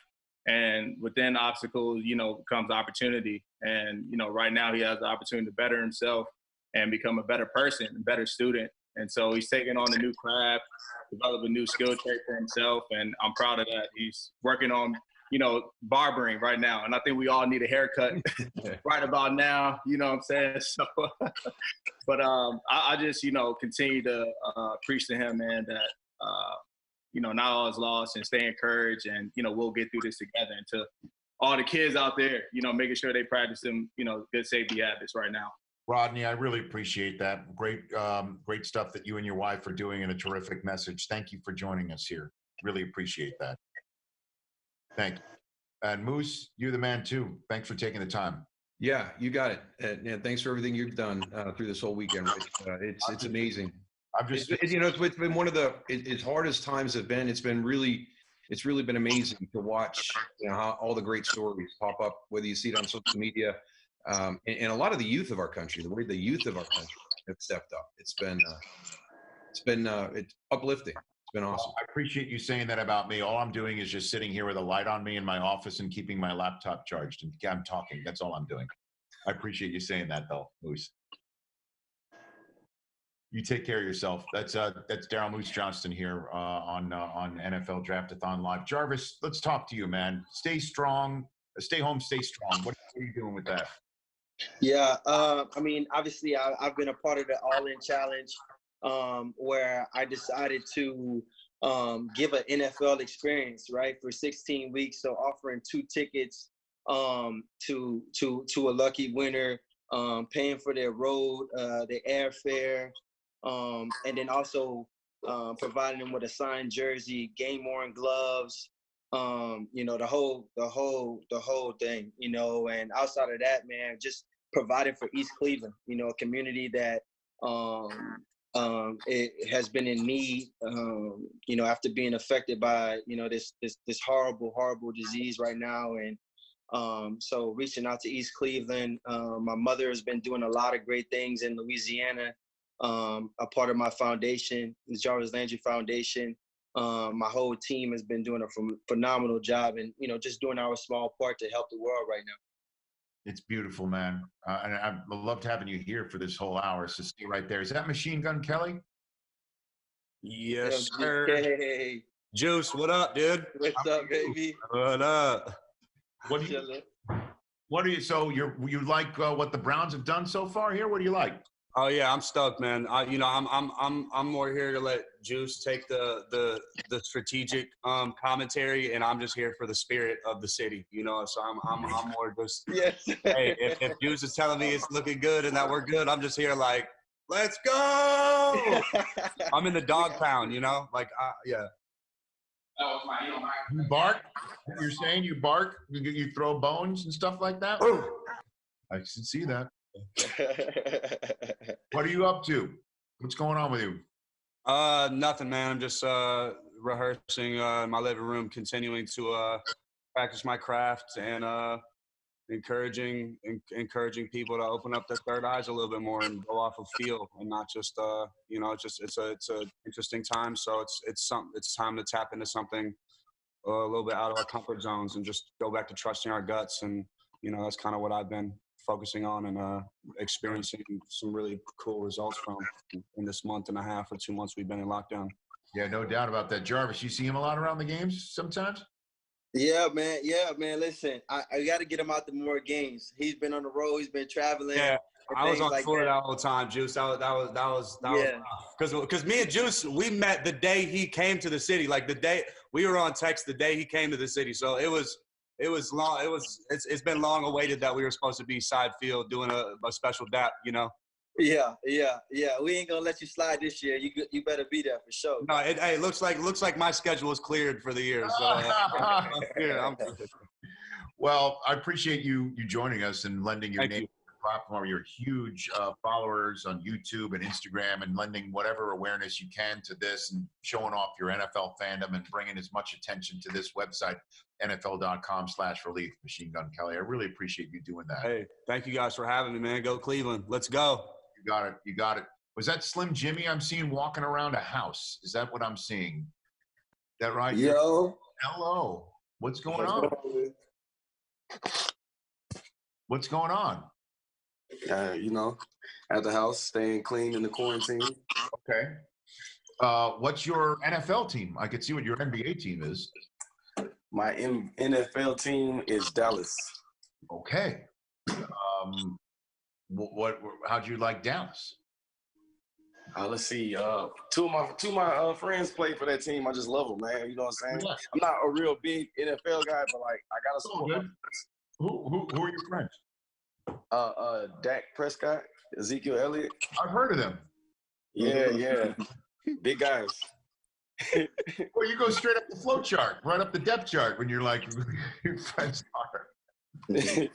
And within obstacles, comes opportunity. And, right now he has the opportunity to better himself and become a better person, a better student. And so he's taking on a new craft, develop a new skill trait for himself. And I'm proud of that. He's working on, barbering right now. And I think we all need a haircut right about now, you know what I'm saying? So, but I just, continue to preach to him, man, that, not all is lost and stay encouraged and, we'll get through this together. And to all the kids out there, making sure they practice them, good safety habits right now. Rodney, I really appreciate that. Great stuff that you and your wife are doing and a terrific message. Thank you for joining us here. Really appreciate that. Thank you. And Moose, you're the man too. Thanks for taking the time. Yeah, you got it. And thanks for everything you've done through this whole weekend. It's amazing. It's been one of the as hard as times have been. It's really been amazing to watch. How all the great stories pop up, whether you see it on social media, and a lot of the youth of our country. The way the youth of our country have stepped up. It's uplifting. It's been awesome. I appreciate you saying that about me. All I'm doing is just sitting here with a light on me in my office and keeping my laptop charged, and I'm talking. That's all I'm doing. I appreciate you saying that, though, Moose. You take care of yourself. That's Daryl Moose Johnston here on NFL Draft-A-Thon Live. Jarvis, let's talk to you, man. Stay strong. Stay home. Stay strong. What are you doing with that? Yeah, I mean, obviously, I've been a part of the All In Challenge, where I decided to give an NFL experience, right, for 16 weeks. So offering 2 tickets to a lucky winner, paying for their road, their airfare, and then also providing them with a signed jersey, game-worn gloves, the whole thing, and outside of that, man, just providing for East Cleveland, a community that it has been in need, after being affected by, this horrible disease right now. And so reaching out to East Cleveland, my mother has been doing a lot of great things in Louisiana. A part of my foundation, the Jarvis Landry Foundation. My whole team has been doing a phenomenal job, and just doing our small part to help the world right now. It's beautiful, man. And I loved having you here for this whole hour. So stay right there. Is that Machine Gun Kelly? Yes, sir. Hey. Juice, what up, dude? What's up, baby? What up? So you like what the Browns have done so far here? What do you like? Oh yeah, I'm stoked, man. I'm more here to let Juice take the strategic commentary, and I'm just here for the spirit of the city, So I'm more just yes. Hey, if Juice is telling me it's looking good and that we're good, I'm just here like, let's go. I'm in the dog pound, yeah. That was my. You bark? You're saying you bark? You throw bones and stuff like that? I can see that. What are you up to? What's going on with you? Nothing, man. I'm just rehearsing in my living room, continuing to practice my craft, and encouraging people to open up their third eyes a little bit more and go off of feel, and not just it's a interesting time. So it's time to tap into something a little bit out of our comfort zones and just go back to trusting our guts. And that's kind of what I've been focusing on and experiencing some really cool results from in this month and a half or 2 months we've been in lockdown. Yeah, no doubt about that. Jarvis, you see him a lot around the games sometimes? Yeah, man. Listen, I got to get him out to more games. He's been on the road. He's been traveling. Yeah, I was on like Florida all the time, Juice. That was because me and Juice, we met the day he came to the city. Like the day we were on text the day he came to the city. So it was long. It's been long awaited that we were supposed to be side field doing a special dap, Yeah. We ain't gonna let you slide this year. You better be there for sure. No, it looks like my schedule is cleared for the year. So I'm good. Well, I appreciate you joining us and lending your name to the platform. You're huge followers on YouTube and Instagram, and lending whatever awareness you can to this and showing off your NFL fandom and bringing as much attention to this website, NFL.com/relief, Machine Gun Kelly. I really appreciate you doing that. Hey, thank you guys for having me, man. Go Cleveland. Let's go. You got it. Was that Slim Jimmy I'm seeing walking around a house? Is that what I'm seeing? Is that right? Yo. Hello. What's going on? What's going on? At the house, staying clean in the quarantine. Okay. What's your NFL team? I could see what your NBA team is. My NFL team is Dallas. Okay. How'd you like Dallas? Let's see. Two of my friends play for that team. I just love them, man. You know what I'm saying? Yeah. I'm not a real big NFL guy, but I gotta support them. Who are your friends? Dak Prescott, Ezekiel Elliott. I've heard of them. Yeah. Big guys. Well, you go straight up the flow chart, right up the depth chart when you're like your friends are. Hey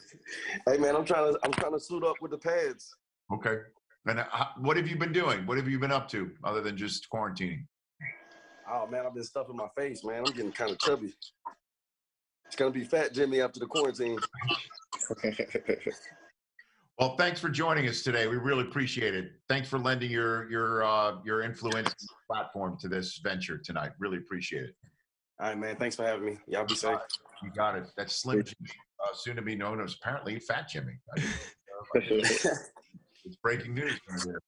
man, I'm trying to suit up with the pads. Okay. And what have you been doing? What have you been up to other than just quarantining? Oh man, I've been stuffing my face, man. I'm getting kind of chubby. It's gonna be Fat Jimmy after the quarantine. Well, thanks for joining us today. We really appreciate it. Thanks for lending your influence platform to this venture tonight. Really appreciate it. All right, man. Thanks for having me. Y'all be safe. You got it. That's Slim Jimmy, soon to be known as apparently Fat Jimmy. It's breaking news right here.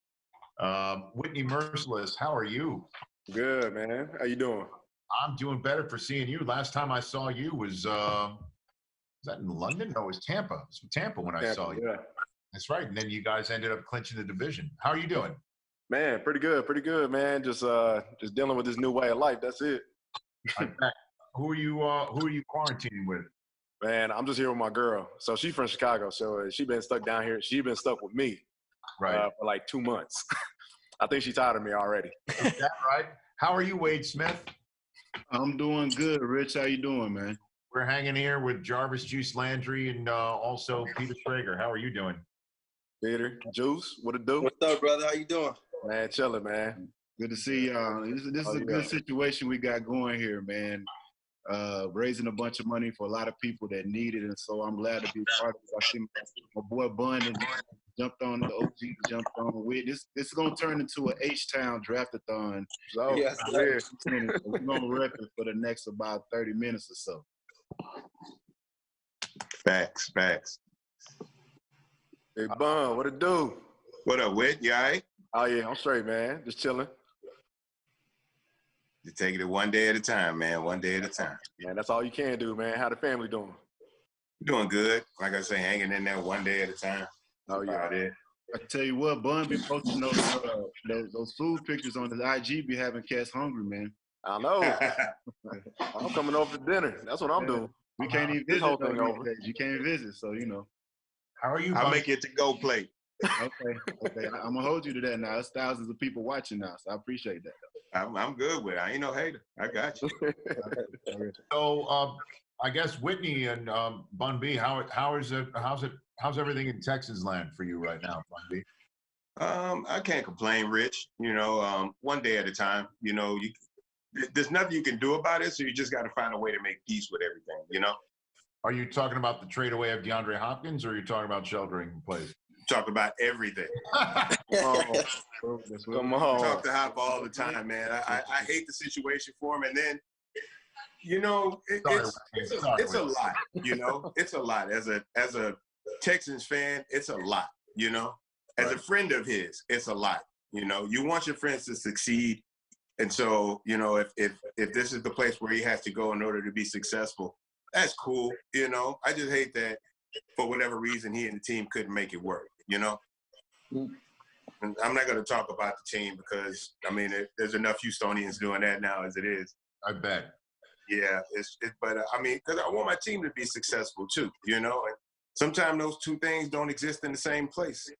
Whitney Merciless, how are you? Good, man. How you doing? I'm doing better for seeing you. Last time I saw you was that in London? No, it was Tampa. It was Tampa when I saw you. Yeah. That's right. And then you guys ended up clinching the division. How are you doing? Man, pretty good, man. Just dealing with this new way of life. That's it. I bet. Who are you quarantining with? Man, I'm just here with my girl. So she's from Chicago. So she been stuck down here. She been stuck with me for like 2 months. I think she's tired of me already. Is that right? How are you, Wade Smith? I'm doing good, Rich. How you doing, man? We're hanging here with Jarvis Juice Landry and also Peter Schrager. How are you doing? Peter, Juice, what it do? What's up, brother? How you doing? Man, chilling, man. Good to see y'all. This is a good situation we got going here, man. Raising a bunch of money for a lot of people that need it, and so I'm glad to be part of it. I see my boy Bun and jumped on, the OG jumped on with this. This is gonna turn into an H-Town Draft-A-Thon. So Yes, we're gonna rep it for the next about 30 minutes or so. Facts. Hey, Bun, what it do? What up, Whit? You all right? Oh, yeah, I'm straight, man. Just chilling. Just taking it one day at a time, man. One day at a time. Man, that's all you can do, man. How the family doing? Doing good. Like I say, hanging in there one day at a time. Oh, yeah. About it. I tell you what, Bun be posting those food pictures on his IG, be having cats hungry, man. I know. I'm coming over for dinner. That's what I'm doing. We can't even visit. You can't visit, so you know. How are you? I'll make it to go plate. Okay. I'm gonna hold you to that now. There's thousands of people watching now, so I appreciate that. I'm good with it. I ain't no hater. I got you. So I guess Whitney and Bun B, how's everything in Texas land for you right now, Bun B? I can't complain, Rich. You know, one day at a time. You know, there's nothing you can do about it, so you just got to find a way to make peace with everything. You know. Are you talking about the trade away of DeAndre Hopkins, or are you talking about sheltering in place? Talk about everything. Come on. Talk to Hop all the time, man. I hate the situation for him, and then, you know, it's a lot. You know, it's a lot. As a Texans fan, it's a lot. You know, as a friend of his, it's a lot. You know, you want your friends to succeed, and so you know, if this is the place where he has to go in order to be successful, that's cool. You know, I just hate that for whatever reason he and the team couldn't make it work. You know, and I'm not going to talk about the team because I mean there's enough Houstonians doing that now as it is. I bet. Yeah, but I mean, because I want my team to be successful too. You know, and sometimes those two things don't exist in the same place.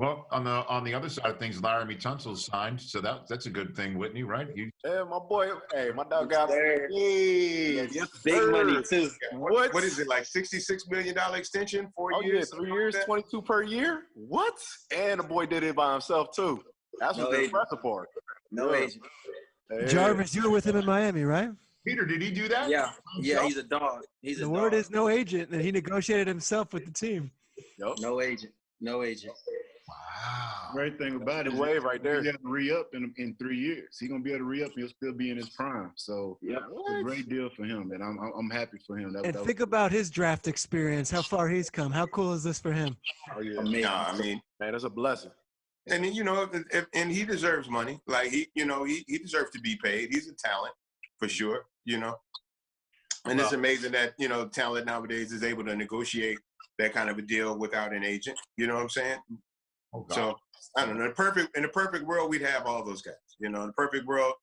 Well, on the other side of things, Laramie Tunsil's signed, so that's a good thing, Whitney, right? Yeah, my boy. Hey, my dog got big money too. What is it, like $66 million extension? 4 years? Yeah, 3 years, 22 per year. What? And the boy did it by himself too. That's what the impressive part. No agent. Hey. Jarvis, you were with him in Miami, right? Peter, did he do that? Yeah, he's a dog. The word is no agent, and he negotiated himself with the team. Yep. No agent. Wow. Great thing about it is wave right there. He has to re-up in 3 years. He's gonna be able to re-up. He'll still be in his prime. So it's a great deal for him, and I'm happy for him. Think about his draft experience. How far he's come. How cool is this for him? Oh yeah. I mean, man, that's a blessing. And you know, and he deserves money. Like he deserves to be paid. He's a talent for sure. You know, and it's amazing that talent nowadays is able to negotiate that kind of a deal without an agent. You know what I'm saying? Oh, so I don't know. In the perfect world, we'd have all those guys. You know, in the perfect world,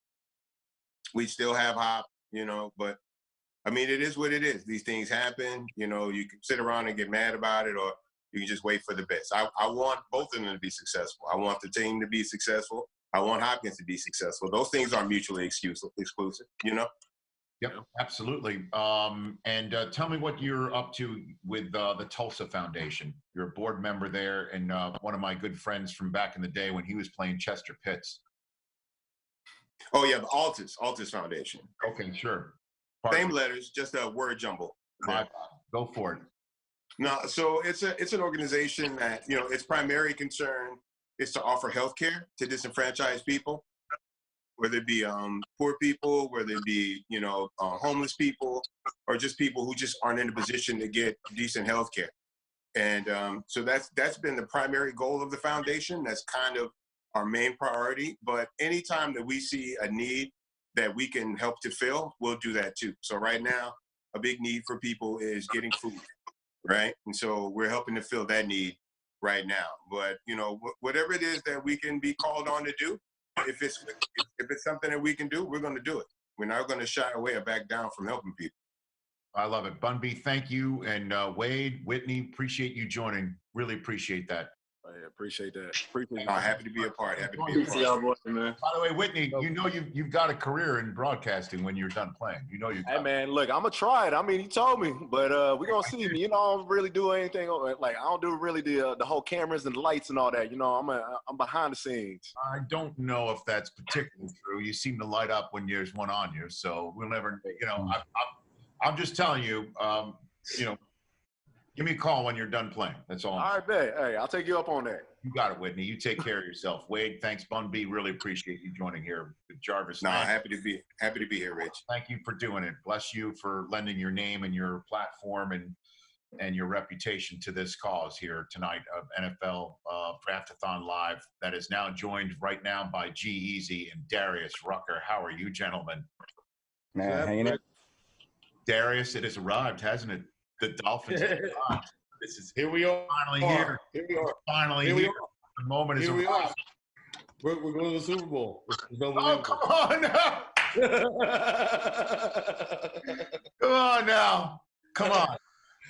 we'd still have Hop. You know, but I mean, it is what it is. These things happen. You know, you can sit around and get mad about it, or you can just wait for the best. I want both of them to be successful. I want the team to be successful. I want Hopkins to be successful. Those things are mutually exclusive. You know. Yep, absolutely. And tell me what you're up to with the Tulsa Foundation. You're a board member there, and one of my good friends from back in the day when he was playing Chester Pitts. Oh yeah, the Altus Foundation. Okay, sure. Same letters, just a word jumble. Go for it. No, so it's an organization that its primary concern is to offer health care to disenfranchised people. Whether it be poor people, whether it be homeless people, or just people who just aren't in a position to get decent health care. And so that's been the primary goal of the foundation. That's kind of our main priority. But anytime that we see a need that we can help to fill, we'll do that too. So right now, a big need for people is getting food, right? And so we're helping to fill that need right now. But, you know, whatever it is that we can be called on to do, if it's something that we can do, we're going to do it. We're not going to shy away or back down from helping people. I love it. Bun B, thank you. And Wade, Whitney, appreciate you joining. Really appreciate that. Yeah, appreciate that. Appreciate happy to be a part. Happy to be a part. Man. By the way, Whitney, you know you've got a career in broadcasting when you're done playing. You know you. Hey man, look, I'm gonna try it. I mean, he told me, but we're gonna see. You know, I don't really do anything. Like I don't do really the whole cameras and the lights and all that. You know, I'm behind the scenes. I don't know if that's particularly true. You seem to light up when there's one on you, so we'll never. You know, I'm just telling you. You know, give me a call when you're done playing. That's all. All right, bet. Hey, I'll take you up on that. You got it, Whitney. You take care of yourself. Wade, thanks. Bun B, really appreciate you joining here with Jarvis. Happy to be here, Rich. Thank you for doing it. Bless you for lending your name and your platform and your reputation to this cause here tonight of NFL Draft-A-Thon Live that is now joined right now by G-Eazy and Darius Rucker. How are you, gentlemen? Man, hanging in. Darius, it has arrived, hasn't it? The Dolphins have arrived. This is here we are. Finally here. Here we are. Finally here. The moment is arrived. We're going to the Super Bowl. Oh, come on now. Come on now. Come on.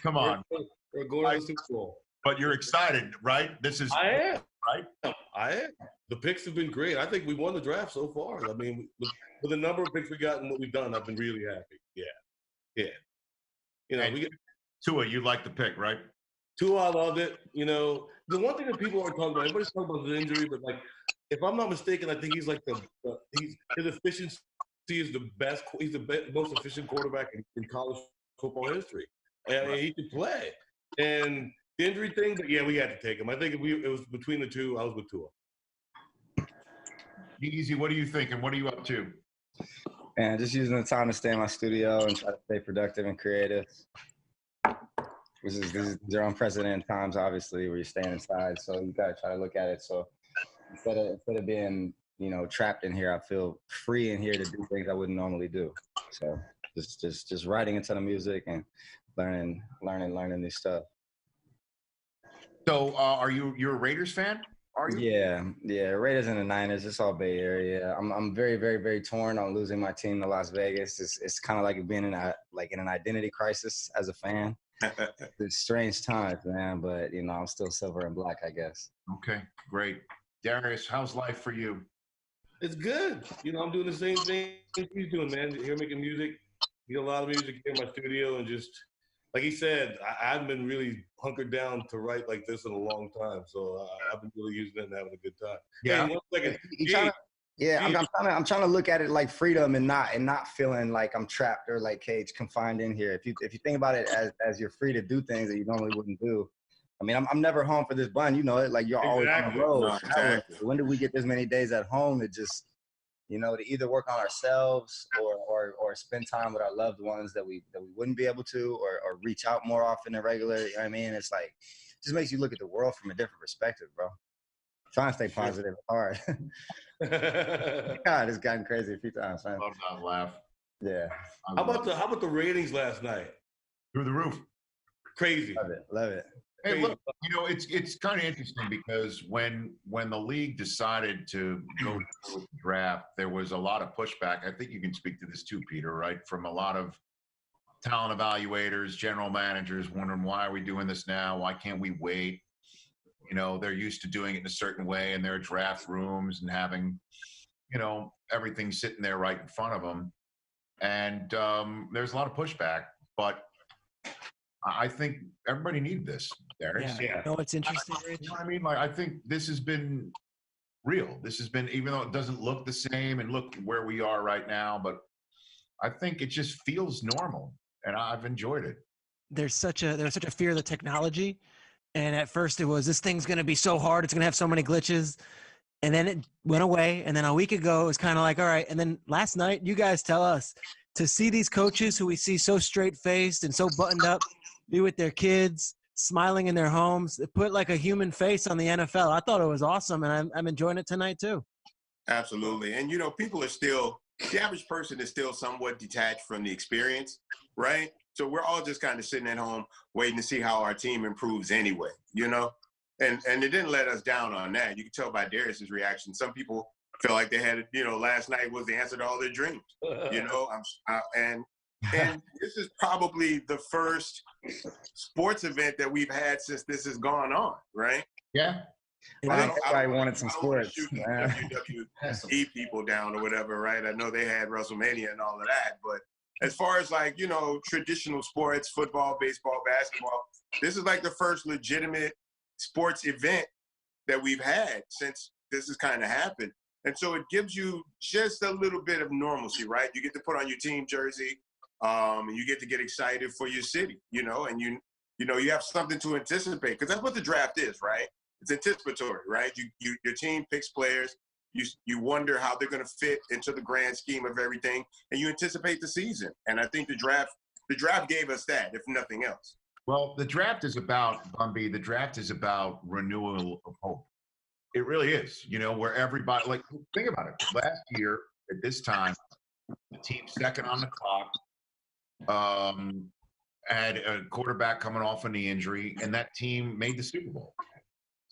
Come on. We're going to the Super Bowl. But you're excited, right? This is. I am. Right? I am. The picks have been great. I think we won the draft so far. I mean, with the number of picks we got and what we've done, I've been really happy. Yeah. Yeah. You know, we get Tua, you like the pick, right? Tua, I loved it. You know, the one thing that people are talking about, everybody's talking about the injury, but like, if I'm not mistaken, I think he's like his efficiency is the best. He's the most efficient quarterback in college football history. And he can play. And the injury thing, but yeah, we had to take him. I think it was between the two. I was with Tua. Easy. What are you thinking? What are you up to? And just using the time to stay in my studio and try to stay productive and creative. These are unprecedented times, obviously, where you're staying inside. So you got to try to look at it. So instead of being, you know, trapped in here, I feel free in here to do things I wouldn't normally do. So just writing into the music and learning new stuff. So you're a Raiders fan? Are you? Yeah. Raiders and the Niners. It's all Bay Area. I'm very, very, very torn on losing my team to Las Vegas. It's kind of like being in an identity crisis as a fan. It's strange times, man. But you know, I'm still silver and black, I guess. Okay, great. Darius, how's life for you? It's good. You know, I'm doing the same thing he's doing, man. Here making music. You know, a lot of music here in my studio, and just like he said, I haven't been really hunkered down to write like this in a long time. So I've been really using it and having a good time. Yeah. Hey, 1 second. I'm trying to look at it like freedom and not feeling like I'm trapped or like caged, confined in here. If you think about it as you're free to do things that you normally wouldn't do. I mean, I'm never home for this bun, you know it. Like you're always on the road. No, exactly. When did we get this many days at home to just, you know, to either work on ourselves or spend time with our loved ones that we wouldn't be able to, or reach out more often than regular. You know what I mean? It's like, it just makes you look at the world from a different perspective, bro. Trying to stay positive, hard. God, it's gotten crazy a few times, man. Love that laugh. Yeah. How about the ratings last night? Through the roof. Crazy. Love it. Hey, look, you know, it's kind of interesting because when the league decided to go through with the draft, there was a lot of pushback. I think you can speak to this too, Peter, right? From a lot of talent evaluators, general managers wondering, why are we doing this now? Why can't we wait? You know, they're used to doing it in a certain way in their draft rooms and having, you know, everything sitting there right in front of them. And there's a lot of pushback, but I think everybody needed this, Darius. Yeah. No, it's interesting, Rich. You know what I mean? Like, I think this has been real. This has been, even though it doesn't look the same and look where we are right now, but I think it just feels normal, and I've enjoyed it. There's such a fear of the technology. And at first it was, this thing's going to be so hard. It's going to have so many glitches. And then it went away. And then a week ago, it was kind of like, all right. And then last night, you guys tell us to see these coaches who we see so straight-faced and so buttoned up, be with their kids, smiling in their homes. It put like a human face on the NFL. I thought it was awesome, and I'm enjoying it tonight too. Absolutely. And, people are still, the average person is still somewhat detached from the experience, right? So we're all just kind of sitting at home waiting to see how our team improves anyway, And it didn't let us down on that. You can tell by Darius's reaction. Some people felt like they had, last night was the answer to all their dreams, and this is probably the first sports event that we've had since this has gone on, right? Yeah. I wanted some sports. WWE people down or whatever, right? I know they had WrestleMania and all of that, but as far as traditional sports, football, baseball, basketball, this is like the first legitimate sports event that we've had since this has kind of happened. And so it gives you just a little bit of normalcy, right? You get to put on your team jersey, and you get to get excited for your city, and you have something to anticipate, because that's what the draft is, right? It's anticipatory, right? Your team picks players, you wonder how they're going to fit into the grand scheme of everything, and you anticipate the season. And I think the draft gave us that, if nothing else. Well, the draft is about, Bumby, the draft is about renewal of hope. It really is, where everybody, think about it. Last year at this time, the team second on the clock, had a quarterback coming off a knee injury, and that team made the Super Bowl.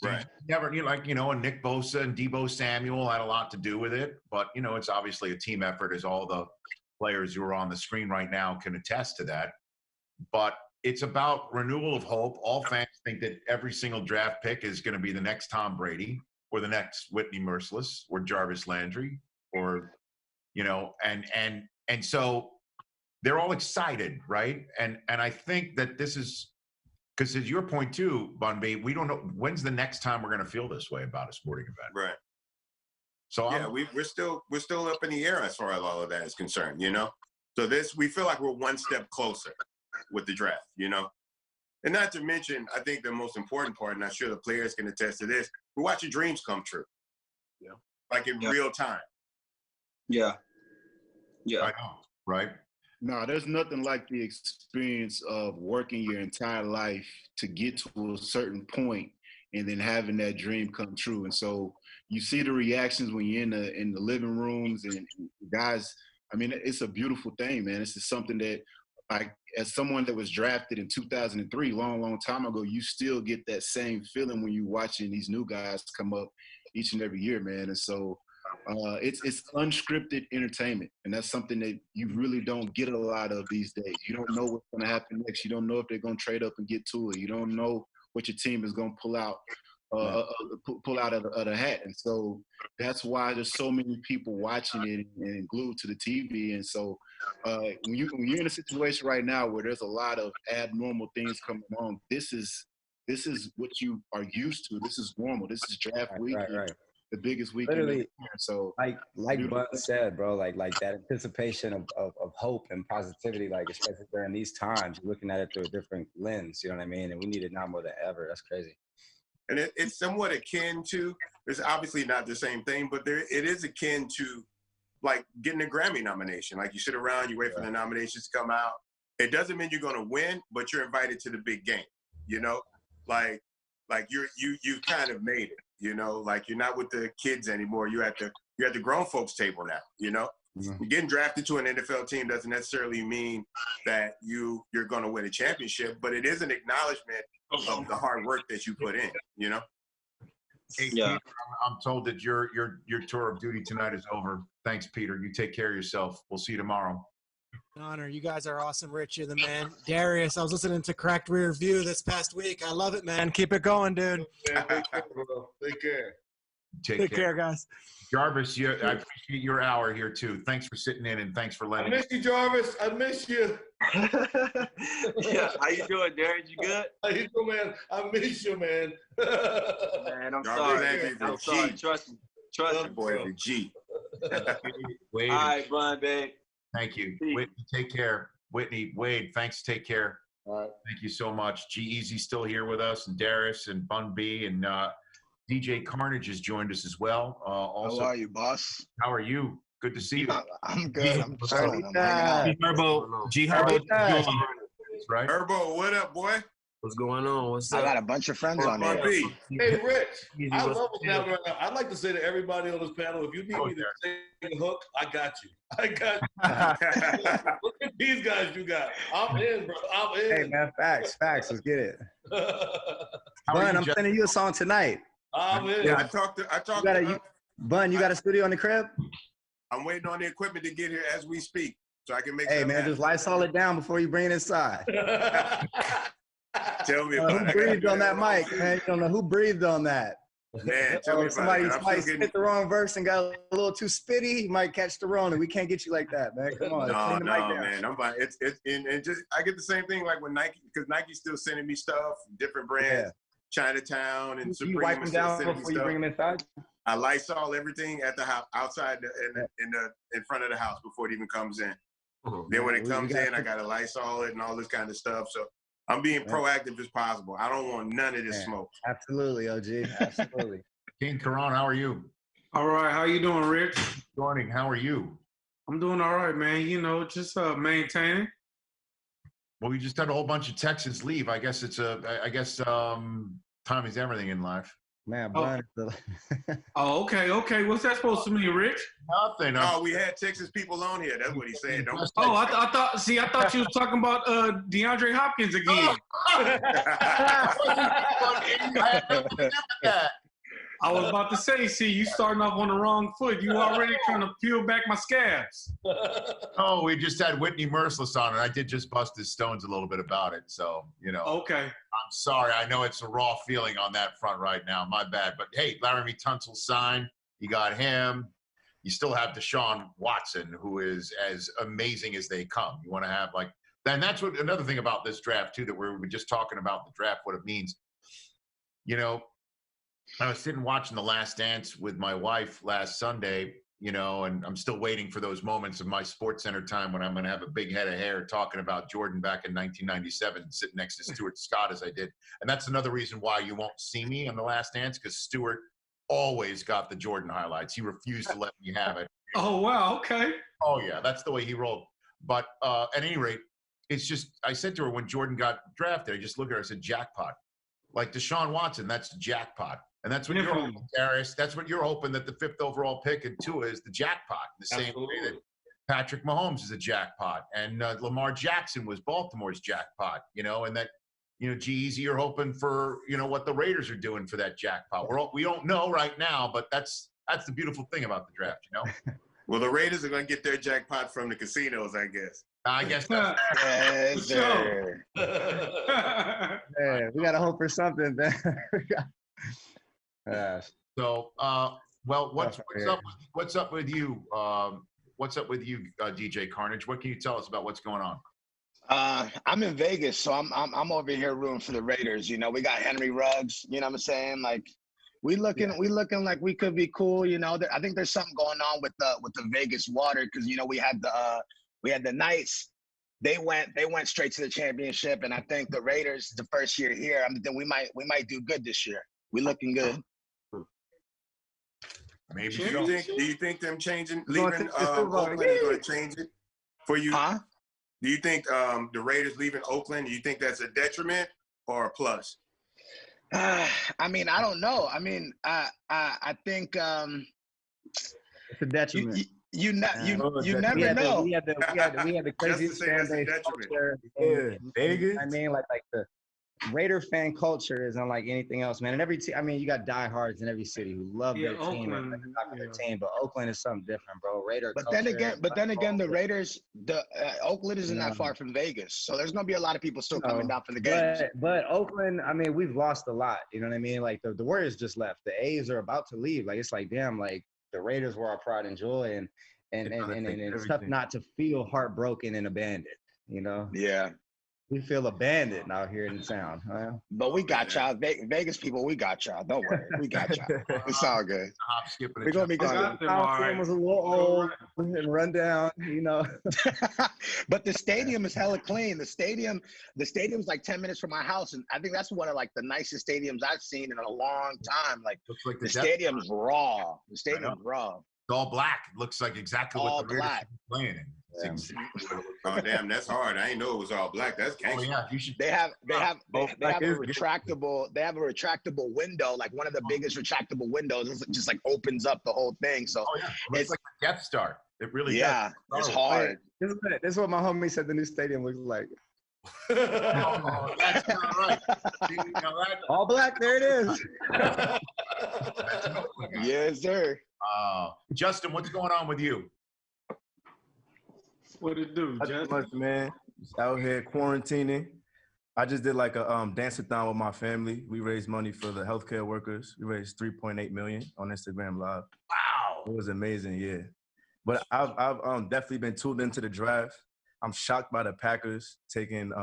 So right. And Nick Bosa and Deebo Samuel had a lot to do with it, but it's obviously a team effort, as all the players who are on the screen right now can attest to that. But it's about renewal of hope. All fans think that every single draft pick is going to be the next Tom Brady or the next Whitney Merciless or Jarvis Landry or, and so they're all excited, right? And I think that this is, because as your point too, Bunby, we don't know when's the next time we're going to feel this way about a sporting event. Right. So yeah, we're still up in the air as far as all of that is concerned, So we feel like we're one step closer with the draft, And not to mention, I think the most important part, and I'm sure the players can attest to this, we're watching dreams come true. Yeah. Like in real time. Yeah. Yeah. I know, right? No, there's nothing like the experience of working your entire life to get to a certain point and then having that dream come true. And so you see the reactions when you're in the living rooms and guys, I mean, it's a beautiful thing, man. This is something that, like, as someone that was drafted in 2003, long time ago, you still get that same feeling when you're watching these new guys come up each and every year, man. And so it's unscripted entertainment, and that's something that you really don't get a lot of these days. You don't know what's going to happen next. You don't know if they're going to trade up and get to it. You don't know what your team is going to pull out of the hat. And so that's why there's so many people watching it and glued to the TV. And so when you're in a situation right now where there's a lot of abnormal things coming on, this is what you are used to. This is normal. This is draft week. Right. The biggest weekend. Literally, so like Bud said, bro, like that anticipation of hope and positivity, like especially during these times, you're looking at it through a different lens. You know what I mean? And we need it now more than ever. That's crazy. And it's somewhat akin to, it's obviously not the same thing, but it is akin to like getting a Grammy nomination. Like you sit around, you wait for the nominations to come out. It doesn't mean you're going to win, but you're invited to the big game. Like you've kind of made it. Like you're not with the kids anymore. You're at the grown folks table now. Mm-hmm. Getting drafted to an NFL team doesn't necessarily mean that you're going to win a championship, but it is an acknowledgement of the hard work that you put in. Hey, Yeah. Peter, I'm told that your tour of duty tonight is over. Thanks, Peter. You take care of yourself. We'll see you tomorrow. An honor. You guys are awesome. Rich, you're the man. Darius, I was listening to Cracked Rear View this past week. I love it, man. Keep it going, dude. Yeah, take care. Take care, guys. Jarvis, I appreciate your hour here, too. Thanks for sitting in, and thanks for letting I miss you, Jarvis. I miss you. Yeah, how you doing, Darius? You good? How you doing, man? I miss you, man. Man, I'm sorry. I'm sorry. Trust me. Trust me. Boy, the G. Wade. All right, Brian, babe. Thank you. Whitney, take care. Whitney, Wade, thanks. Take care. All right. Thank you so much. G-Eazy's still here with us, and Darius and Bun B, and DJ Carnage has joined us as well. Also, how are you, boss? How are you? Good to see you. I'm good. I'm chilling. I'm hanging out. G Herbo. Right. Herbo, what up, boy? What's going on? What's up? I got a bunch of friends on here. RB. Hey, Rich. I love what's happening right now. I'd like to say to everybody on this panel, if you need me to sing a hook, I got you. I got you. Look at these guys you got. I'm in, bro. I'm in. Hey, man, facts. Let's get it. Bun, I'm sending you a song tonight. I'm in. Yeah, I talked. Bun, you got a studio in the crib? I'm waiting on the equipment to get here as we speak, so I can make. Hey, man, just Lysol it down before you bring it inside. Tell me about who breathed on that mic, man? You don't know who breathed on that. Man, tell me about somebody spit the wrong verse and got a little too spitty. You might catch the wrong, and we can't get you like that, man. Come on, no, man. I'm fine. It's and just I get the same thing like when Nike, because Nike's still sending me stuff, different brands, Chinatown and Supreme. You wipe them down before you bring them inside. I Lysol everything at the house, outside in front of the house before it even comes in. Then when it comes in, I gotta Lysol it and all this kind of stuff. So I'm being proactive as possible. I don't want none of this smoke. Absolutely, OG. Absolutely. King Karan, how are you? All right. How you doing, Rich? Morning. How are you? I'm doing all right, man. You know, just maintaining. Well, we just had a whole bunch of Texans leave. I guess time is everything in life. Man, oh, okay. What's that supposed to mean, Rich? Nothing. Oh, we had Texas people on here. That's what he's saying. I thought you was talking about DeAndre Hopkins again. I was about to say, see, you starting off on the wrong foot. You already trying to peel back my scabs. Oh, we just had Whitney Merciless on, and I did just bust his stones a little bit about it. So, you know. Okay. I'm sorry. I know it's a raw feeling on that front right now. My bad. But, hey, Laramie Tunsil signed. You got him. You still have Deshaun Watson, who is as amazing as they come. You want to have, like – and that's what another thing about this draft, too, that we're just talking about the draft, what it means. You know, I was sitting watching The Last Dance with my wife last Sunday, you know, and I'm still waiting for those moments of my Sports Center time when I'm going to have a big head of hair talking about Jordan back in 1997, sitting next to Stuart Scott as I did. And that's another reason why you won't see me on The Last Dance, because Stuart always got the Jordan highlights. He refused to let me have it. Oh, wow. Okay. Oh, yeah. That's the way he rolled. But at any rate, it's just, I said to her when Jordan got drafted, I just looked at her, I said, jackpot. Like Deshaun Watson, that's jackpot. And that's what you're hoping, Darius. That's what you're hoping, that the 5th overall pick in Tua is the jackpot. The same way that Patrick Mahomes is a jackpot. And Lamar Jackson was Baltimore's jackpot, you know, and that, you know, G-Eazy, you're hoping for, you know, what the Raiders are doing for that jackpot. We don't know right now, but that's the beautiful thing about the draft, you know? Well, the Raiders are going to get their jackpot from the casinos, I guess. I guess that's yes, sir. Man, we got to hope for something, man. So, well, what's up with you? What's up with you, DJ Carnage? What can you tell us about what's going on? I'm in Vegas, so I'm over here rooting for the Raiders. You know, we got Henry Ruggs. You know what I'm saying? Like, we looking like we could be cool. You know, I think there's something going on with the Vegas water, because you know we had the Knights. They went straight to the championship, and I think the Raiders, the first year here, I mean, we might do good this year. We looking good. Maybe. Do you think them leaving Oakland is going to change it for you? Huh? Do you think the Raiders leaving Oakland, do you think that's a detriment or a plus? I mean, I don't know. I mean, I think it's a detriment. You never know. We had the craziest fan base culture in Vegas. I mean, like the Raider fan culture is unlike anything else, man. And every team, I mean, you got diehards in every city who love their team and their team, but Oakland is something different, bro. Raider. But then again, the Raiders, Oakland isn't that far from Vegas, so there's gonna be a lot of people still coming down for the games. But Oakland, I mean, we've lost a lot. You know what I mean? Like the Warriors just left. The A's are about to leave. Like it's like, damn, like the Raiders were our pride and joy, and it's tough not to feel heartbroken and abandoned. You know? Yeah. We feel abandoned out here in town. Huh? But we got y'all. Vegas people, we got y'all. Don't worry. We got y'all. It's all good. We're going to be going. Our was a little old and run down, you know. But the stadium is hella clean. The stadium's like 10 minutes from my house. And I think that's one of like the nicest stadiums I've seen in a long time. Like the stadium's raw. The stadium's raw. It's all black. It looks like exactly all what the Raiders black. are playing in. Oh damn, that's hard. I ain't know it was all black. That's gangster. Oh yeah, you should. They have a retractable window, like one of the biggest retractable windows. It just like opens up the whole thing. So it's like a Death Star. It really does. It's hard. This is what my homie said the new stadium looks like. Oh, that's not right. You know that? All black, there it is. Yes, sir. Justin, what's going on with you? What it do, Justin? Much, man. Just out here quarantining. I just did like a dance-a-thon with my family. We raised money for the healthcare workers. We raised $3.8 million on Instagram Live. Wow, it was amazing, yeah. But I've definitely been tuned into the draft. I'm shocked by the Packers taking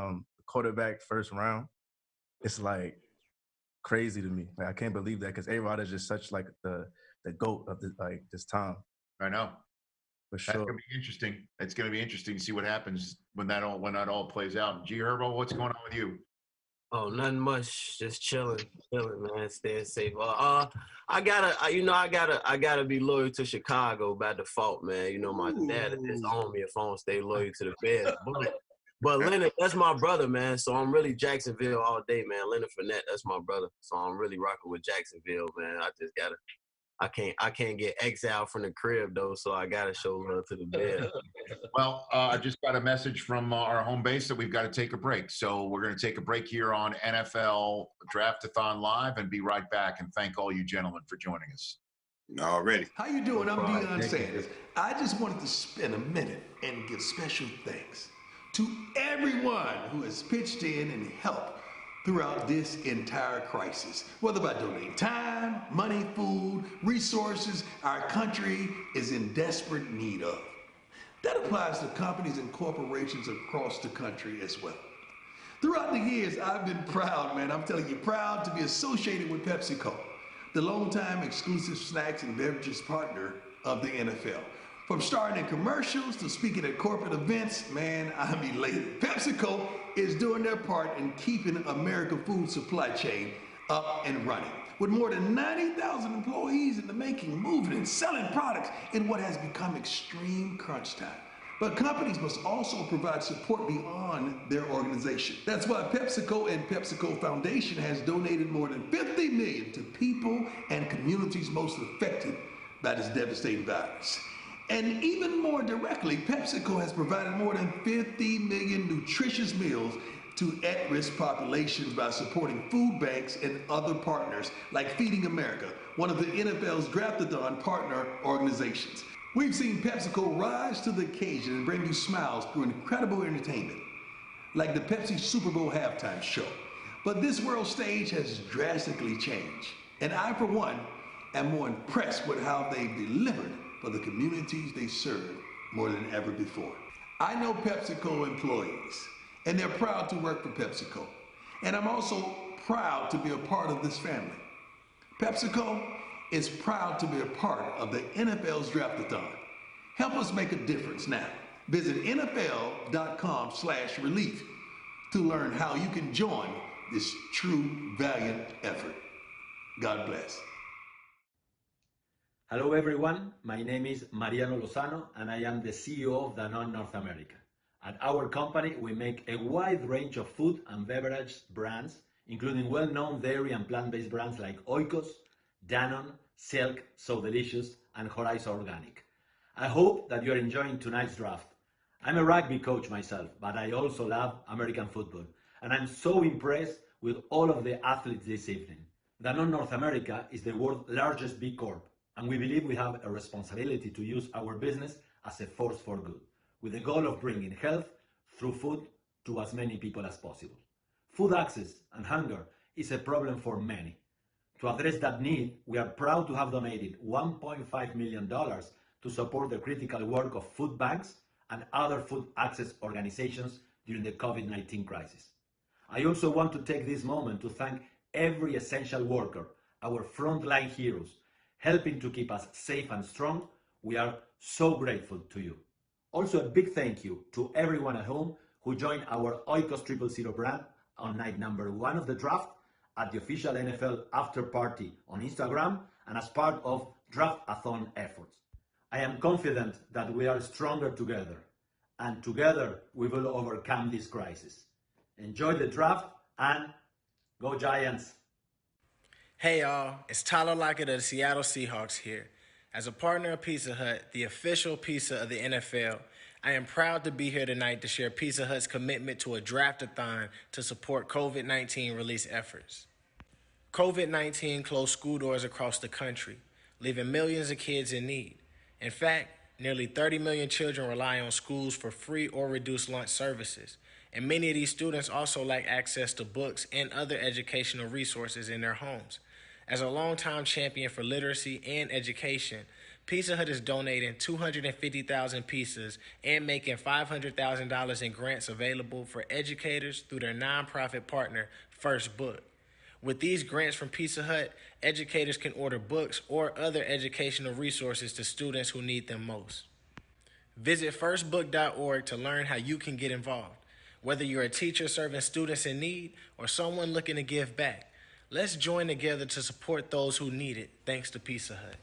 quarterback first round. It's like crazy to me. Like I can't believe that because A-Rod is just such like the GOAT of this time. I know. For sure. That's gonna be interesting. It's gonna be interesting to see what happens when that all plays out. G Herbo, what's going on with you? Oh, nothing much. Just chilling, man. Staying safe. I gotta be loyal to Chicago by default, man. You know, my dad is on me if I don't stay loyal to the Bears. But Leonard, that's my brother, man. So I'm really Jacksonville all day, man. Leonard Fournette, that's my brother. So I'm really rocking with Jacksonville, man. I can't get exiled from the crib though, so I gotta show love to the Bears. Well, I just got a message from our home base that we've got to take a break. So we're going to take a break here on NFL Draft-A-Thon Live and be right back. And thank all you gentlemen for joining us. Already. How you doing? I'm Deion Sanders. I just wanted to spend a minute and give special thanks to everyone who has pitched in and helped throughout this entire crisis. Whether by donating time, money, food, resources, our country is in desperate need of. That applies to companies and corporations across the country as well. Throughout the years, I've been proud, man, I'm telling you, proud to be associated with PepsiCo, the longtime exclusive snacks and beverages partner of the NFL. From starring in commercials to speaking at corporate events, man, I'm elated. PepsiCo is doing their part in keeping American food supply chain up and running. With more than 90,000 employees in the making, moving and selling products in what has become extreme crunch time. But companies must also provide support beyond their organization. That's why PepsiCo and PepsiCo Foundation has donated more than $50 million to people and communities most affected by this devastating virus. And even more directly, PepsiCo has provided more than 50 million nutritious meals to at-risk populations by supporting food banks and other partners like Feeding America, one of the NFL's Draft-A-Thon partner organizations. We've seen PepsiCo rise to the occasion and bring you smiles through incredible entertainment, like the Pepsi Super Bowl halftime show. But this world stage has drastically changed, and I, for one, am more impressed with how they've delivered for the communities they serve more than ever before. I know PepsiCo employees, and they're proud to work for PepsiCo. And I'm also proud to be a part of this family. PepsiCo is proud to be a part of the NFL's Draft-A-Thon. Help us make a difference now. Visit NFL.com/relief to learn how you can join this true valiant effort. God bless. Hello everyone, my name is Mariano Lozano and I am the CEO of Danone North America. At our company, we make a wide range of food and beverage brands, including well-known dairy and plant-based brands like Oikos, Danone, Silk, So Delicious, and Horizon Organic. I hope that you're enjoying tonight's draft. I'm a rugby coach myself, but I also love American football, and I'm so impressed with all of the athletes this evening. Danone North America is the world's largest B Corp, and we believe we have a responsibility to use our business as a force for good, with the goal of bringing health through food to as many people as possible. Food access and hunger is a problem for many. To address that need, we are proud to have donated $1.5 million to support the critical work of food banks and other food access organizations during the COVID-19 crisis. I also want to take this moment to thank every essential worker, our frontline heroes, helping to keep us safe and strong. We are so grateful to you. Also, a big thank you to everyone at home who joined our Oikos 000 brand on night number 1 of the draft, at the official NFL after party on Instagram, and as part of Draft-A-Thon efforts. I am confident that we are stronger together. and together we will overcome this crisis. Enjoy the draft and go Giants. Hey y'all, it's Tyler Lockett of the Seattle Seahawks here. As a partner of Pizza Hut, the official pizza of the NFL, I am proud to be here tonight to share Pizza Hut's commitment to a draft-a-thon to support COVID-19 relief efforts. COVID-19 closed school doors across the country, leaving millions of kids in need. In fact, nearly 30 million children rely on schools for free or reduced lunch services, and many of these students also lack access to books and other educational resources in their homes. As a longtime champion for literacy and education, Pizza Hut is donating 250,000 pizzas and making $500,000 in grants available for educators through their nonprofit partner, First Book. With these grants from Pizza Hut, educators can order books or other educational resources to students who need them most. Visit firstbook.org to learn how you can get involved. Whether you're a teacher serving students in need or someone looking to give back, let's join together to support those who need it, thanks to Pizza Hut.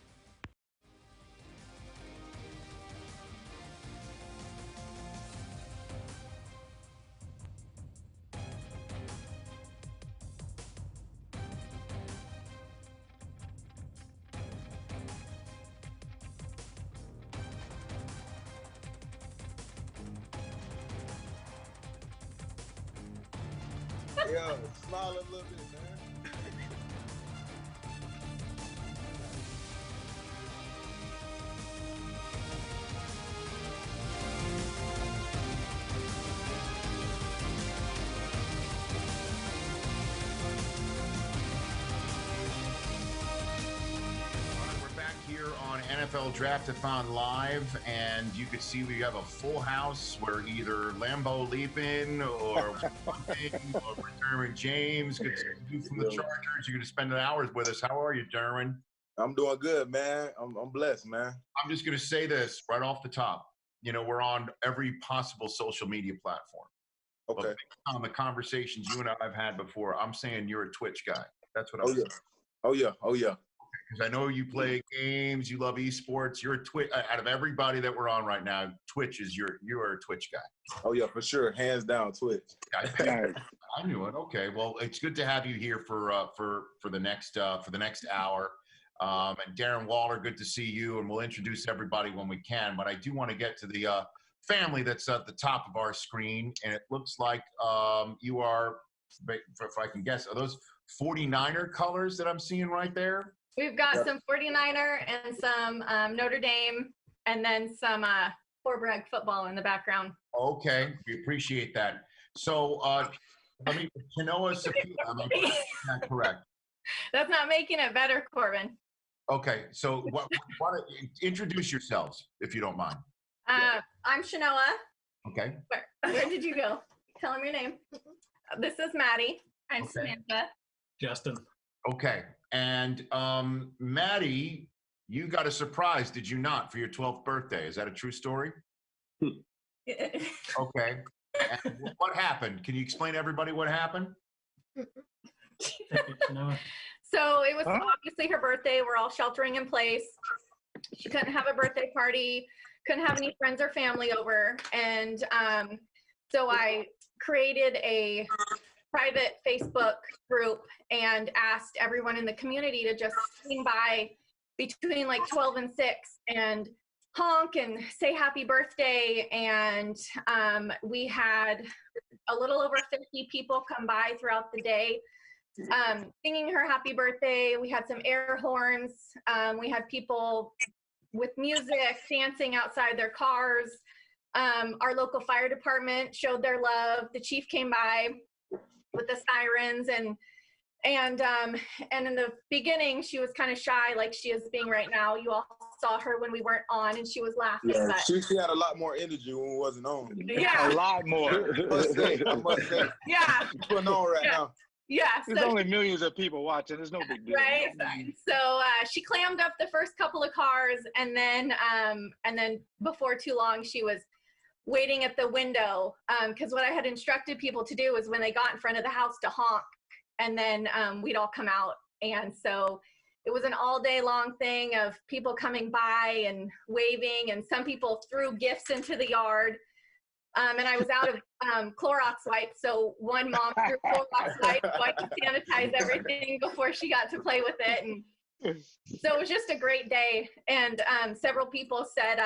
Yo, smile a little bit, man. We're back here on NFL Draft-A-Thon Live, and you can see we have a full house. We're either Lambeau leaping or Derwin James. Good to see you from the Chargers. You're going to spend hours with us. How are you, Derwin? I'm doing good, man. I'm blessed, man. I'm just going to say this right off the top. You know, we're on every possible social media platform. Okay. On the conversations you and I have had before, I'm saying you're a Twitch guy. That's what I'm saying. Oh, yeah. Oh, yeah. Because I know you play games, you love esports. You're a Twitch. Out of everybody that we're on right now, Twitch is you are a Twitch guy. Oh yeah, for sure, hands down, Twitch. I knew it. Okay, well, it's good to have you here for the next hour. And Darren Waller, good to see you. And we'll introduce everybody when we can. But I do want to get to the family that's at the top of our screen, and it looks like you are, if I can guess, are those 49er colors that I'm seeing right there? We've got some 49er and some Notre Dame, and then some Forbreg football in the background. Okay, we appreciate that. So, I mean, Kanoa Sapila, am I correct? That's not making it better, Corbin. Okay, so introduce yourselves, if you don't mind. I'm Shanoa. Okay. Where did you go? Tell them your name. This is Maddie. I'm Samantha. Justin. Okay. And Maddie, you got a surprise, did you not, for your 12th birthday? Is that a true story? Okay. And what happened? Can you explain to everybody what happened? So it was obviously her birthday. We're all sheltering in place. She couldn't have a birthday party, couldn't have any friends or family over. And so I created a private Facebook group and asked everyone in the community to just swing by between like 12 and 6 and honk and say happy birthday. And we had a little over 50 people come by throughout the day singing her happy birthday. We had some air horns. We had people with music dancing outside their cars. Our local fire department showed their love. The chief came by with the sirens, and in the beginning she was kind of shy, like she is being right now. You all saw her when we weren't on, and she was laughing. Yeah, but she had a lot more energy when we wasn't on. Yeah. A lot more. I must say. Yeah. She's putting on right now. Yeah, There's only millions of people watching. There's no big deal. Right. So she clammed up the first couple of cars, and then before too long, she was waiting at the window, because what I had instructed people to do is when they got in front of the house to honk, and then we'd all come out. And so it was an all day long thing of people coming by and waving, and some people threw gifts into the yard. And I was out of Clorox wipes, so one mom threw Clorox wipes so I could sanitize everything before she got to play with it. And so it was just a great day. And several people said,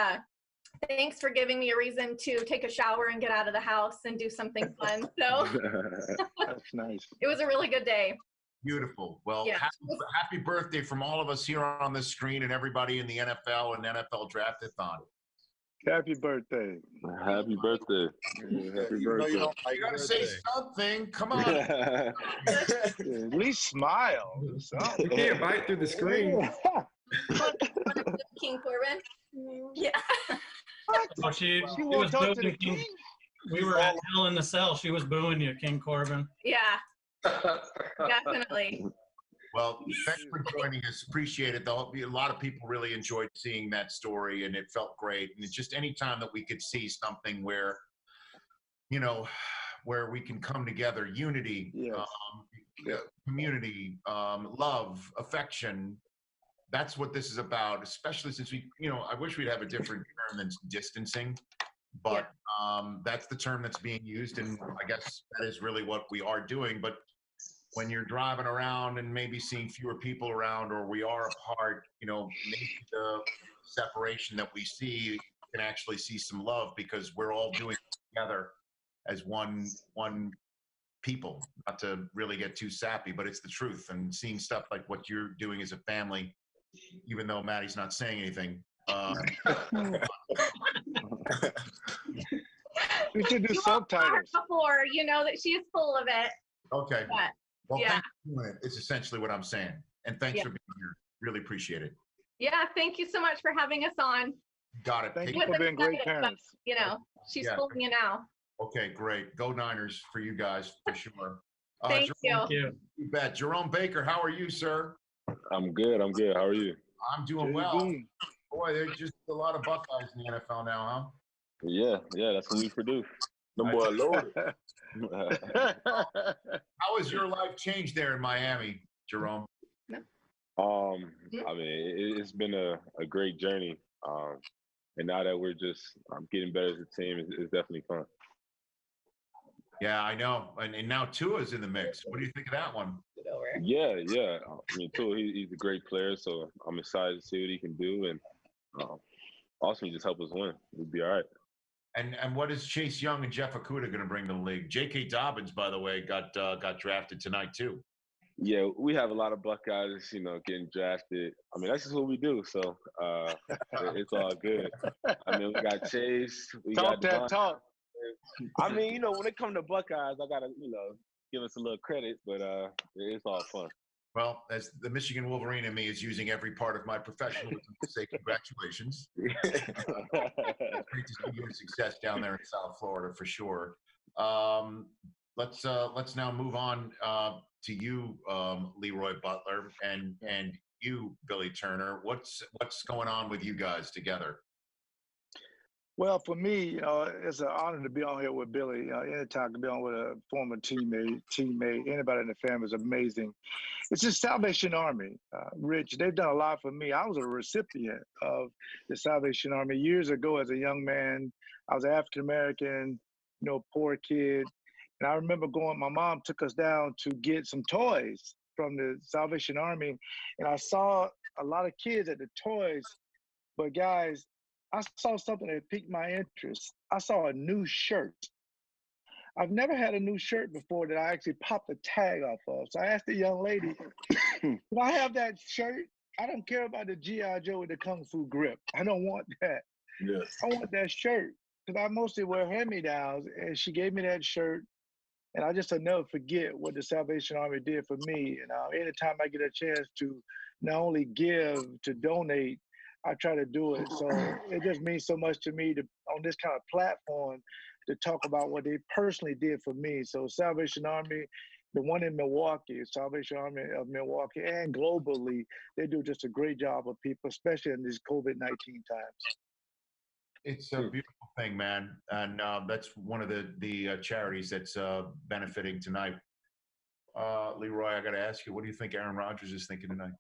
thanks for giving me a reason to take a shower and get out of the house and do something fun. So that's nice. It was a really good day. Beautiful. Well, Yeah. happy birthday from all of us here on the screen and everybody in the NFL and NFL Draft-A-Thon. Happy birthday. Happy birthday. Happy birthday. You gotta say something. Come on. At least smile. You can't bite through the screen. King Corbin? Yeah. Oh, she was booing King. We were at Hell in the Cell. She was booing you, King Corbin. Yeah. Definitely. Well, thanks for joining us. Appreciate it, though. A lot of people really enjoyed seeing that story, and it felt great. And it's just any time that we could see something where, you know, where we can come together, unity, community, love, affection. That's what this is about, especially since we, you know, I wish we'd have a different term than distancing, but that's the term that's being used, and I guess that is really what we are doing. But when you're driving around and maybe seeing fewer people around, or we are apart, you know, maybe the separation that we see, you can actually see some love because we're all doing it together as one people. Not to really get too sappy, but it's the truth. And seeing stuff like what you're doing as a family, even though Maddie's not saying anything. We should do subtitles. Before, you know that she is full of it. Okay. But, well, yeah. thanks for doing it. It's essentially what I'm saying. And thanks for being here. Really appreciate it. Yeah, thank you so much for having us on. Got it. Thank you for being great parents. You know, she's fooling you now. Okay, great. Go Niners for you guys, for sure. Thank Jerome, you. You bet. Jerome Baker, how are you, sir? I'm good. How are you? I'm doing well. Boy, there's just a lot of Buckeyes in the NFL now, Yeah, that's what we produce. The boy loaded. How has your life changed there in Miami, Jerome? I mean, it's been a great journey. And now that we're just getting better as a team, it's definitely fun. Yeah, I know. And now Tua's in the mix. What do you think of that one? Yeah. I mean, Tua, he's a great player, so I'm excited to see what he can do. And also, he just help us win. We'll be all right. And what is Chase Young and Jeff Okudah going to bring to the league? J.K. Dobbins, by the way, got drafted tonight, too. Yeah, we have a lot of Buckeyes, you know, getting drafted. I mean, that's just what we do. So it's all good. I mean, we got Chase. Talk. I mean, you know, when it comes to Buckeyes, I got to, you know, give us a little credit, but it's all fun. Well, as the Michigan Wolverine in me is using every part of my professionalism to say congratulations. Great to see your success down there in South Florida for sure. Let's now move on to you, Leroy Butler, and you, Billy Turner. What's going on with you guys together? Well, for me, you know, it's an honor to be on here with Billy. Anytime to be on with a former teammate, anybody in the family is amazing. It's just Salvation Army. Rich, they've done a lot for me. I was a recipient of the Salvation Army years ago as a young man. I was African-American, you know, poor kid. And I remember my mom took us down to get some toys from the Salvation Army. And I saw a lot of kids at the toys, but guys, I saw something that piqued my interest. I saw a new shirt. I've never had a new shirt before that I actually popped the tag off of. So I asked the young lady, "Do I have that shirt? I don't care about the G.I. Joe with the Kung Fu grip. I don't want that. Yes. I want that shirt." Because I mostly wear hand-me-downs, and she gave me that shirt. And I just never forget what the Salvation Army did for me. And anytime I get a chance to not only give, to donate, I try to do it. So it just means so much to me to, on this kind of platform, to talk about what they personally did for me. So Salvation Army, the one in Milwaukee, Salvation Army of Milwaukee, and globally, they do just a great job of people, especially in these COVID-19 times. It's a beautiful thing, man. And that's one of the charities that's benefiting tonight. Leroy, I got to ask you, what do you think Aaron Rodgers is thinking tonight?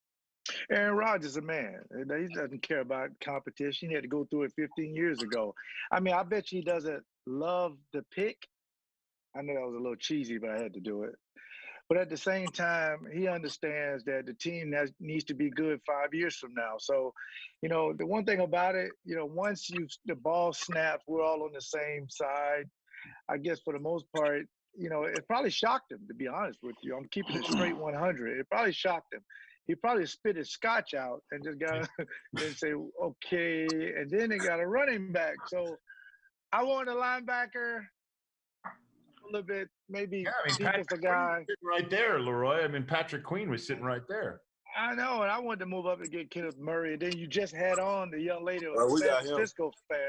Aaron Rodgers is a man. He doesn't care about competition. He had to go through it 15 years ago. I mean, I bet you he does it love the pick. I know that was a little cheesy, but I had to do it. But at the same time, he understands that the team needs to be good 5 years from now. So, the one thing about it, once the ball snaps, we're all on the same side. I guess for the most part, it probably shocked him, to be honest with you. I'm keeping it straight 100. It probably shocked him. He probably spit his scotch out and just got and say, okay. And then they got a running back. So I want a linebacker. A little bit, maybe defensive guy. Sitting right there, Leroy. I mean, Patrick Queen was sitting right there. I know, and I wanted to move up and get Kenneth Murray. And then you just had on the young lady, we San got him. Francisco fan.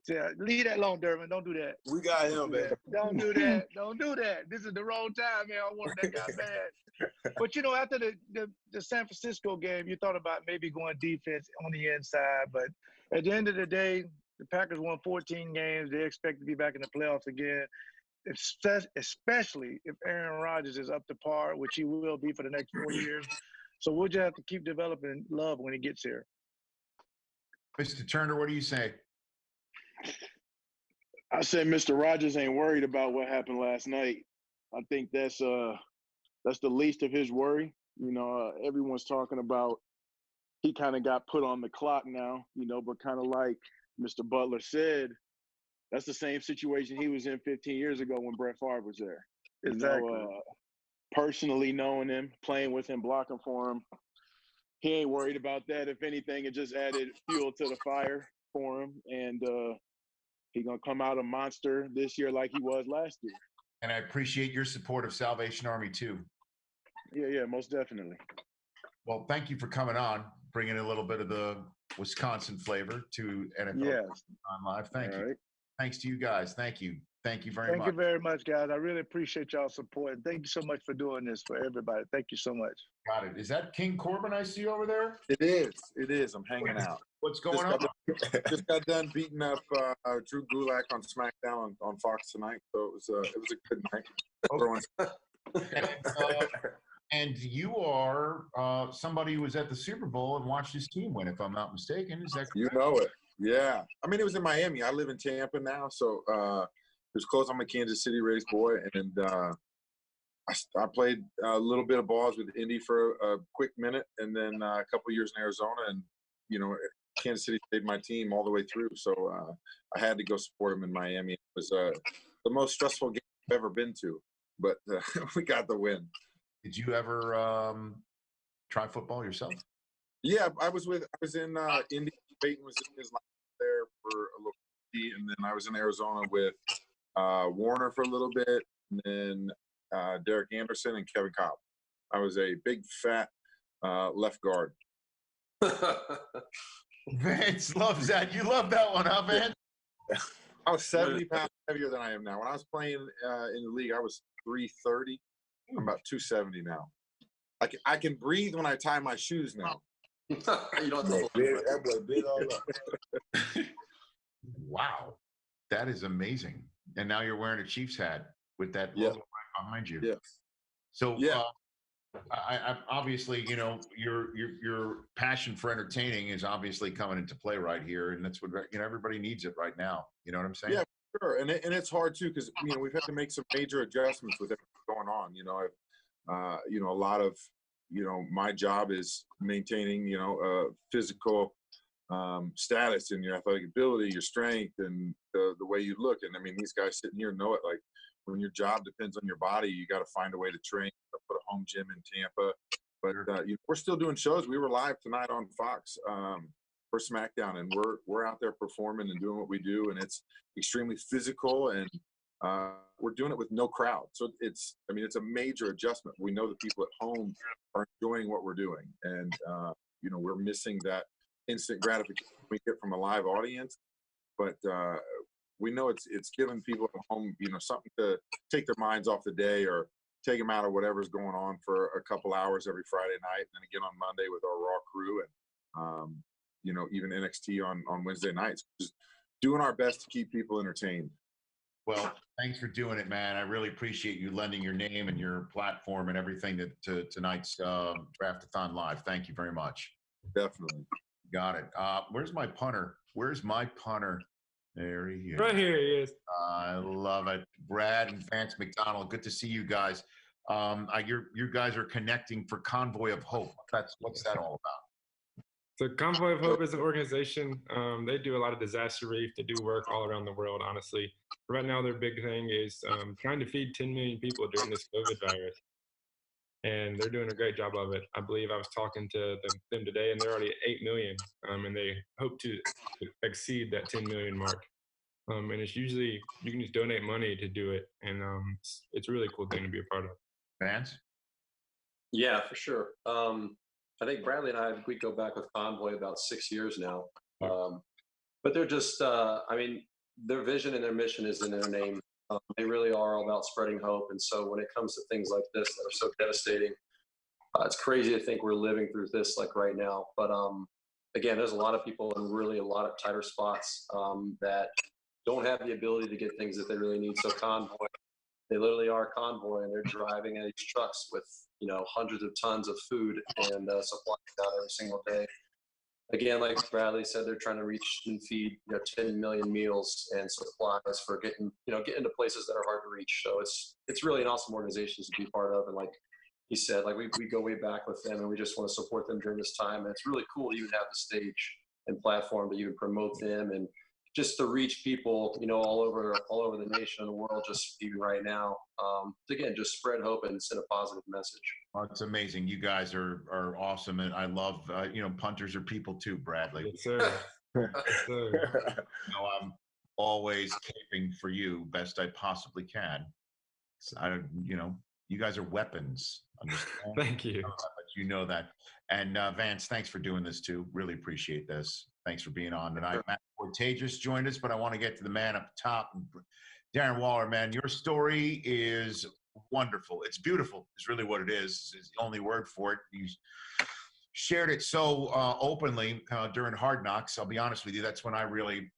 Yeah, leave that alone, Dervin. Don't do that. We got him, man. Don't do that. Don't do that. This is the wrong time, man. I wanted that guy bad. But after the San Francisco game, you thought about maybe going defense on the inside. But at the end of the day, the Packers won 14 games. They expect to be back in the playoffs again. Especially if Aaron Rodgers is up to par, which he will be for the next 4 years. So we'll just have to keep developing Love when he gets here. Mr. Turner, what do you say? I said Mr. Rodgers ain't worried about what happened last night. I think that's the least of his worry. Everyone's talking about he kind of got put on the clock now, but kind of like Mr. Butler said, that's the same situation he was in 15 years ago when Brett Favre was there. Exactly. Personally knowing him, playing with him, blocking for him, he ain't worried about that. If anything, it just added fuel to the fire for him. And he's going to come out a monster this year like he was last year. And I appreciate your support of Salvation Army, too. Yeah, most definitely. Well, thank you for coming on, bringing a little bit of the Wisconsin flavor to NFL on Live. Thank you. Right. Thanks to you guys. Thank you. Thank you very much. Thank you very much, guys. I really appreciate y'all's support. And thank you so much for doing this for everybody. Thank you so much. Got it. Is that King Corbin I see over there? It is. It is. I'm hanging out. What's going on? Just got done beating up Drew Gulak on SmackDown on Fox tonight. So it was a good night. And you are somebody who was at the Super Bowl and watched his team win, if I'm not mistaken. Is that correct? You know it. Yeah. I mean, it was in Miami. I live in Tampa now, so it was close. I'm a Kansas City raised boy, and I played a little bit of balls with Indy for a quick minute, and then a couple years in Arizona, and Kansas City stayed my team all the way through. So I had to go support him in Miami. It was the most stressful game I've ever been to, but we got the win. Did you ever try football yourself? Yeah, I was in Indy. Peyton was in his life there for a little bit, and then I was in Arizona with Warner for a little bit, and then Derek Anderson and Kevin Cobb. I was a big, fat left guard. Vance loves that. You love that one, huh, Vance? I was 70 pounds heavier than I am now. When I was playing in the league, I was 330. I'm about 270 now. I can breathe when I tie my shoes now. You don't know. That boy big all up. Wow. That is amazing. And now you're wearing a Chiefs hat with that logo right behind you. Yeah. So I obviously, your passion for entertaining is obviously coming into play right here, and that's what everybody needs it right now. You know what I'm saying? Yeah, sure. And it's hard too because we've had to make some major adjustments with everything going on. A lot of my job is maintaining physical status and your athletic ability, your strength, and the way you look. And I mean, these guys sitting here know it. Like, when your job depends on your body, you got to find a way to train. Put a home gym in Tampa, but we're still doing shows. We were live tonight on Fox for SmackDown, and we're out there performing and doing what we do, and it's extremely physical, and we're doing it with no crowd. So it's a major adjustment. We know the people at home are enjoying what we're doing, and we're missing that instant gratification we get from a live audience, but we know it's giving people at home, something to take their minds off the day or take them out of whatever's going on for a couple hours every Friday night, and then again on Monday with our Raw crew, and even NXT on Wednesday nights. Just doing our best to keep people entertained. Well, thanks for doing it, man. I really appreciate you lending your name and your platform and everything to tonight's Draft-A-Thon Live. Thank you very much. Definitely. Got it. Where's my punter? There he is. Right here he is. I love it. Brad and Vance McDonald, good to see you guys. You guys are connecting for Convoy of Hope. What's that all about? So Convoy of Hope is an organization. They do a lot of disaster relief. They do work all around the world, honestly. Right now, their big thing is trying to feed 10 million people during this COVID virus. And they're doing a great job of it. I believe I was talking to them today, and they're already at 8 million, and they hope to exceed that 10 million mark. And it's usually, you can just donate money to do it, and it's a really cool thing to be a part of. Vance? Yeah, for sure. I think Bradley and we go back with Convoy about 6 years now. But they're just, their vision and their mission is in their name. They really are all about spreading hope. And so when it comes to things like this that are so devastating, it's crazy to think we're living through this like right now. But again, there's a lot of people in really a lot of tighter spots that don't have the ability to get things that they really need. So Convoy, they literally are a convoy, and they're driving in these trucks with, hundreds of tons of food and supplies out every single day. Again, like Bradley said, they're trying to reach and feed 10 million meals and supplies for getting to places that are hard to reach. So it's really an awesome organization to be part of. And like he said, like we go way back with them, and we just want to support them during this time. And it's really cool to even have the stage and platform to even promote them and just to reach people, all over the nation and the world, just even right now. Again, just spread hope and send a positive message. Oh, it's amazing. You guys are awesome, and I love punters are people too, Bradley. Yes, sir. Yes, sir. I'm always caping for you best I possibly can. You guys are weapons. Understand? Thank you. But you know that. And Vance, thanks for doing this too. Really appreciate this. Thanks for being on tonight. Matt Portages joined us, but I want to get to the man up top. Darren Waller, man, your story is wonderful. It's beautiful. It's really what it is. It's the only word for it. You shared it so openly during Hard Knocks. I'll be honest with you. That's when I really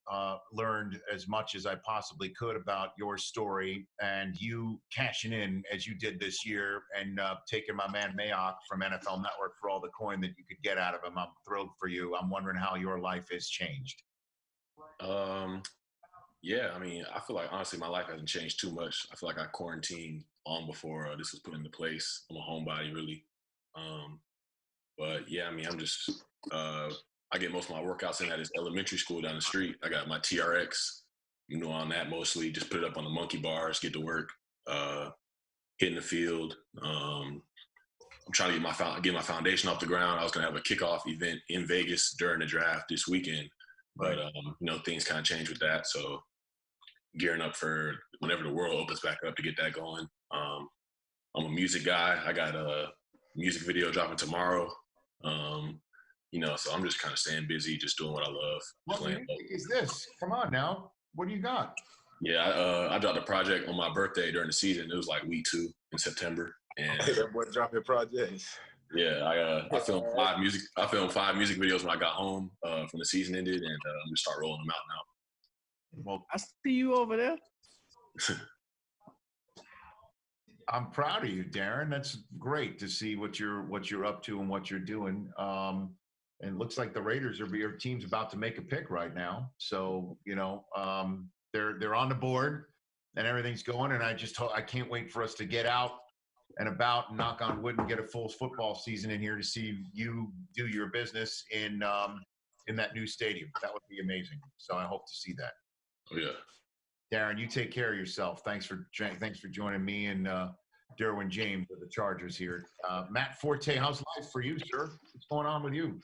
learned as much as I possibly could about your story, and you cashing in as you did this year and taking my man Mayock from NFL Network for all the coin that you could get out of him. I'm thrilled for you. I'm wondering how your life has changed. Yeah, I feel like honestly my life hasn't changed too much. I feel like I quarantined long before this was put into place. I'm a homebody, really. But yeah, I'm just, I get most of my workouts in at this elementary school down the street. I got my TRX, on that mostly. Just put it up on the monkey bars, get to work, hitting the field. I'm trying to get my foundation off the ground. I was going to have a kickoff event in Vegas during the draft this weekend. But, things kind of changed with that. So gearing up for whenever the world opens back up to get that going. I'm a music guy. I got a music video dropping tomorrow. So I'm just kind of staying busy, just doing what I love. What music is this? Come on now. What do you got? Yeah, I dropped a project on my birthday during the season. It was like week 2 in September. And that boy dropping projects. Yeah, I filmed 5 music. I filmed 5 music videos when I got home from the season ended, and I'm gonna start rolling them out now. Well, I see you over there. I'm proud of you, Darren. That's great to see what you're up to and what you're doing. And it looks like the Raiders your team's about to make a pick right now. So they're on the board and everything's going. And I can't wait for us to get out and about and knock on wood and get a full football season in here to see you do your business in that new stadium. That would be amazing. So I hope to see that. Oh yeah. Darren, you take care of yourself. Thanks for joining me and Derwin James of the Chargers here. Matt Forte, how's life for you, sir? What's going on with you?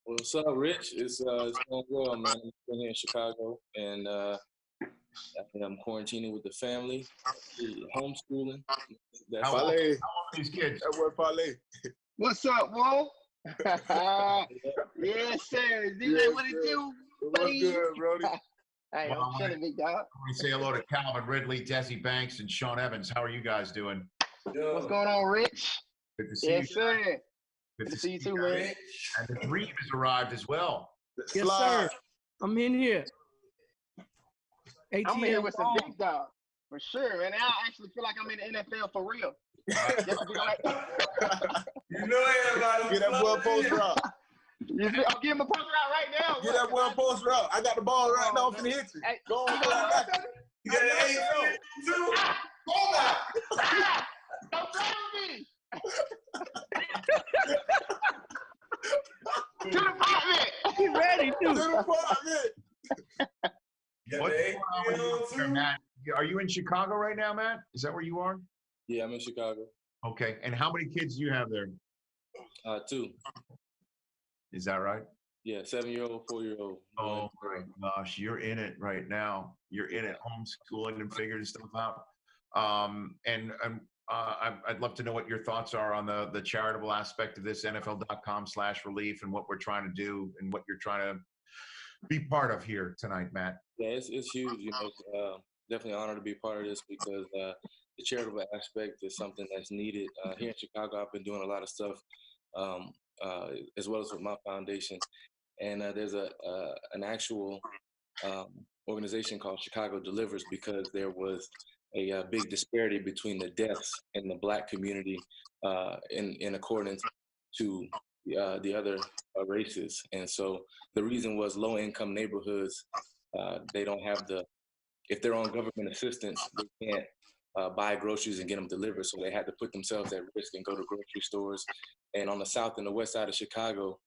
What's up, Rich? It's going well, man. I'm here in Chicago, and I'm quarantining with the family, homeschooling. How old are these kids? That boy Parlay. What's up, Wall? Yes, sir. DJ, what it do? What's good, Brody? Hey, I'm chilling, big dog. Let me say hello to Calvin Ridley, Desi Banks, and Sean Evans. How are you guys doing? What's going on, Rich? Good to see yes, you. sir. Good to see you too, man. And the Dream has arrived as well. Yes, sir. I'm in here. I'm here with some big dog, for sure. And I actually feel like I'm in the NFL for real. You know everybody. Get that boy post rock. I'll give him a poster out right now. Get that one poster out. I got the ball right now. I'm finna hit you. Hey, Go on, go on. You got an 8 too. Hold on. Don't play with me. To the apartment. He ready too. To the apartment. What's going on with you, Matt? Are you in Chicago right now, Matt? Is that where you are? Yeah, I'm in Chicago. Okay. And how many kids do you have there? 2. Is that right? Yeah, 7-year-old, 4-year-old. Oh my gosh, you're in it right now. You're in it, homeschooling and figuring stuff out. I'd love to know what your thoughts are on the charitable aspect of this, NFL.com/relief, and what we're trying to do and what you're trying to be part of here tonight, Matt. Yeah, it's huge. You know, definitely an honor to be part of this because the charitable aspect is something that's needed. Here in Chicago, I've been doing a lot of stuff as well as with my foundation. And there's an actual organization called Chicago Delivers because there was a big disparity between the deaths in the Black community in accordance to the other races. And so the reason was low-income neighborhoods, they don't have if they're on government assistance, they can't buy groceries and get them delivered. So they had to put themselves at risk and go to grocery stores. And on the south and the west side of Chicago,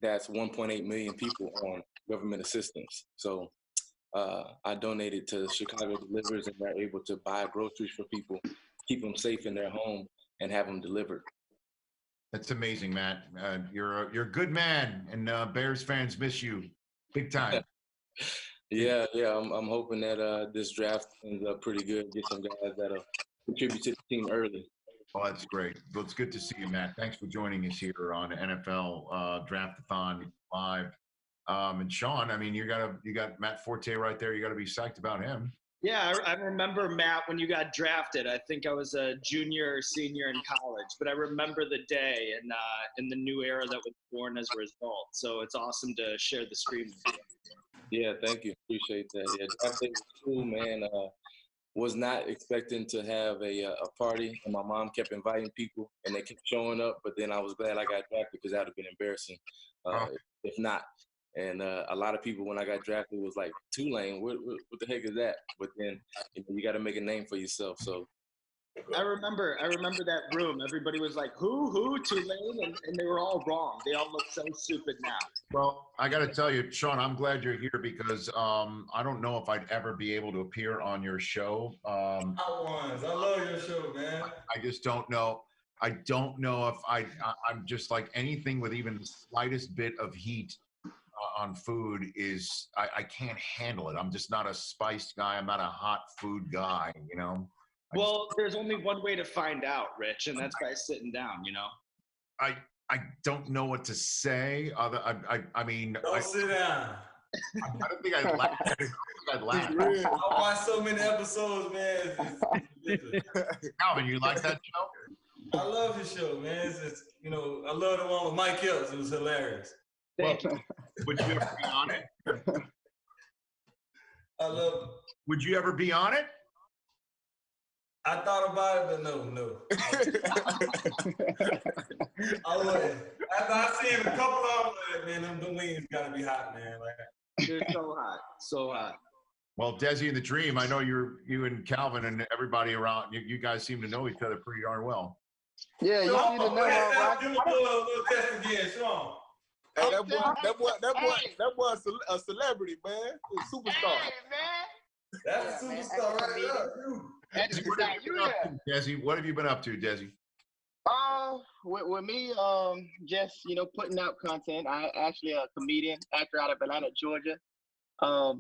that's 1.8 million people on government assistance. So I donated to Chicago Delivers, and they're able to buy groceries for people, keep them safe in their home, and have them delivered. That's amazing, Matt. You're a good man, and Bears fans miss you big time. Yeah. I'm hoping that this draft ends up pretty good. Get some guys that'll contribute to the team early. Oh, that's great. Well, it's good to see you, Matt. Thanks for joining us here on NFL Draft-A-Thon Live. And Sean, I mean, you got Matt Forte right there. You got to be psyched about him. Yeah, I remember, Matt, when you got drafted. I think I was a junior or senior in college, but I remember the day and the new era that was born as a result. So it's awesome to share the screen with you. Yeah, thank you. Appreciate that. Yeah, draft day was cool, man. Was not expecting to have a party, and my mom kept inviting people, and they kept showing up. But then I was glad I got drafted because that would have been embarrassing if not. And a lot of people, when I got drafted, was like, Tulane, what the heck is that? But then you got to make a name for yourself. So I remember that room. Everybody was like, who, Tulane? And they were all wrong. They all look so stupid now. Well, I got to tell you, Sean, I'm glad you're here because I don't know if I'd ever be able to appear on your show. I love your show, man. I just don't know. I don't know if I'm just like anything with even the slightest bit of heat on food is I can't handle it. I'm just not a spiced guy. I'm not a hot food guy, you know. Well, there's only one way to find out, Rich, and that's by sitting down, you know. I don't know what to say. I mean, don't sit down. I don't think I'd laugh. I'd laugh. I watched so many episodes, man. Calvin, you like that show? I love his show, man. It's I love the one with Mike Hills. It was hilarious. Well, would you ever be on it? I love it. Would you ever be on it? I thought about it, but no. I would. After I seen a couple of them, man, them wings gotta be hot, man. Like, they're so hot. Well, Desi and the Dream, I know you and Calvin and everybody around. You guys seem to know each other pretty darn well. Yeah, you need to know. Do a little test again, Sean. Hey, that boy, a celebrity, man. A superstar. Hey, man. That's a superstar right there. Desi, what have you been up to, Desi? With me, just putting out content. I actually a comedian, actor out of Atlanta, Georgia.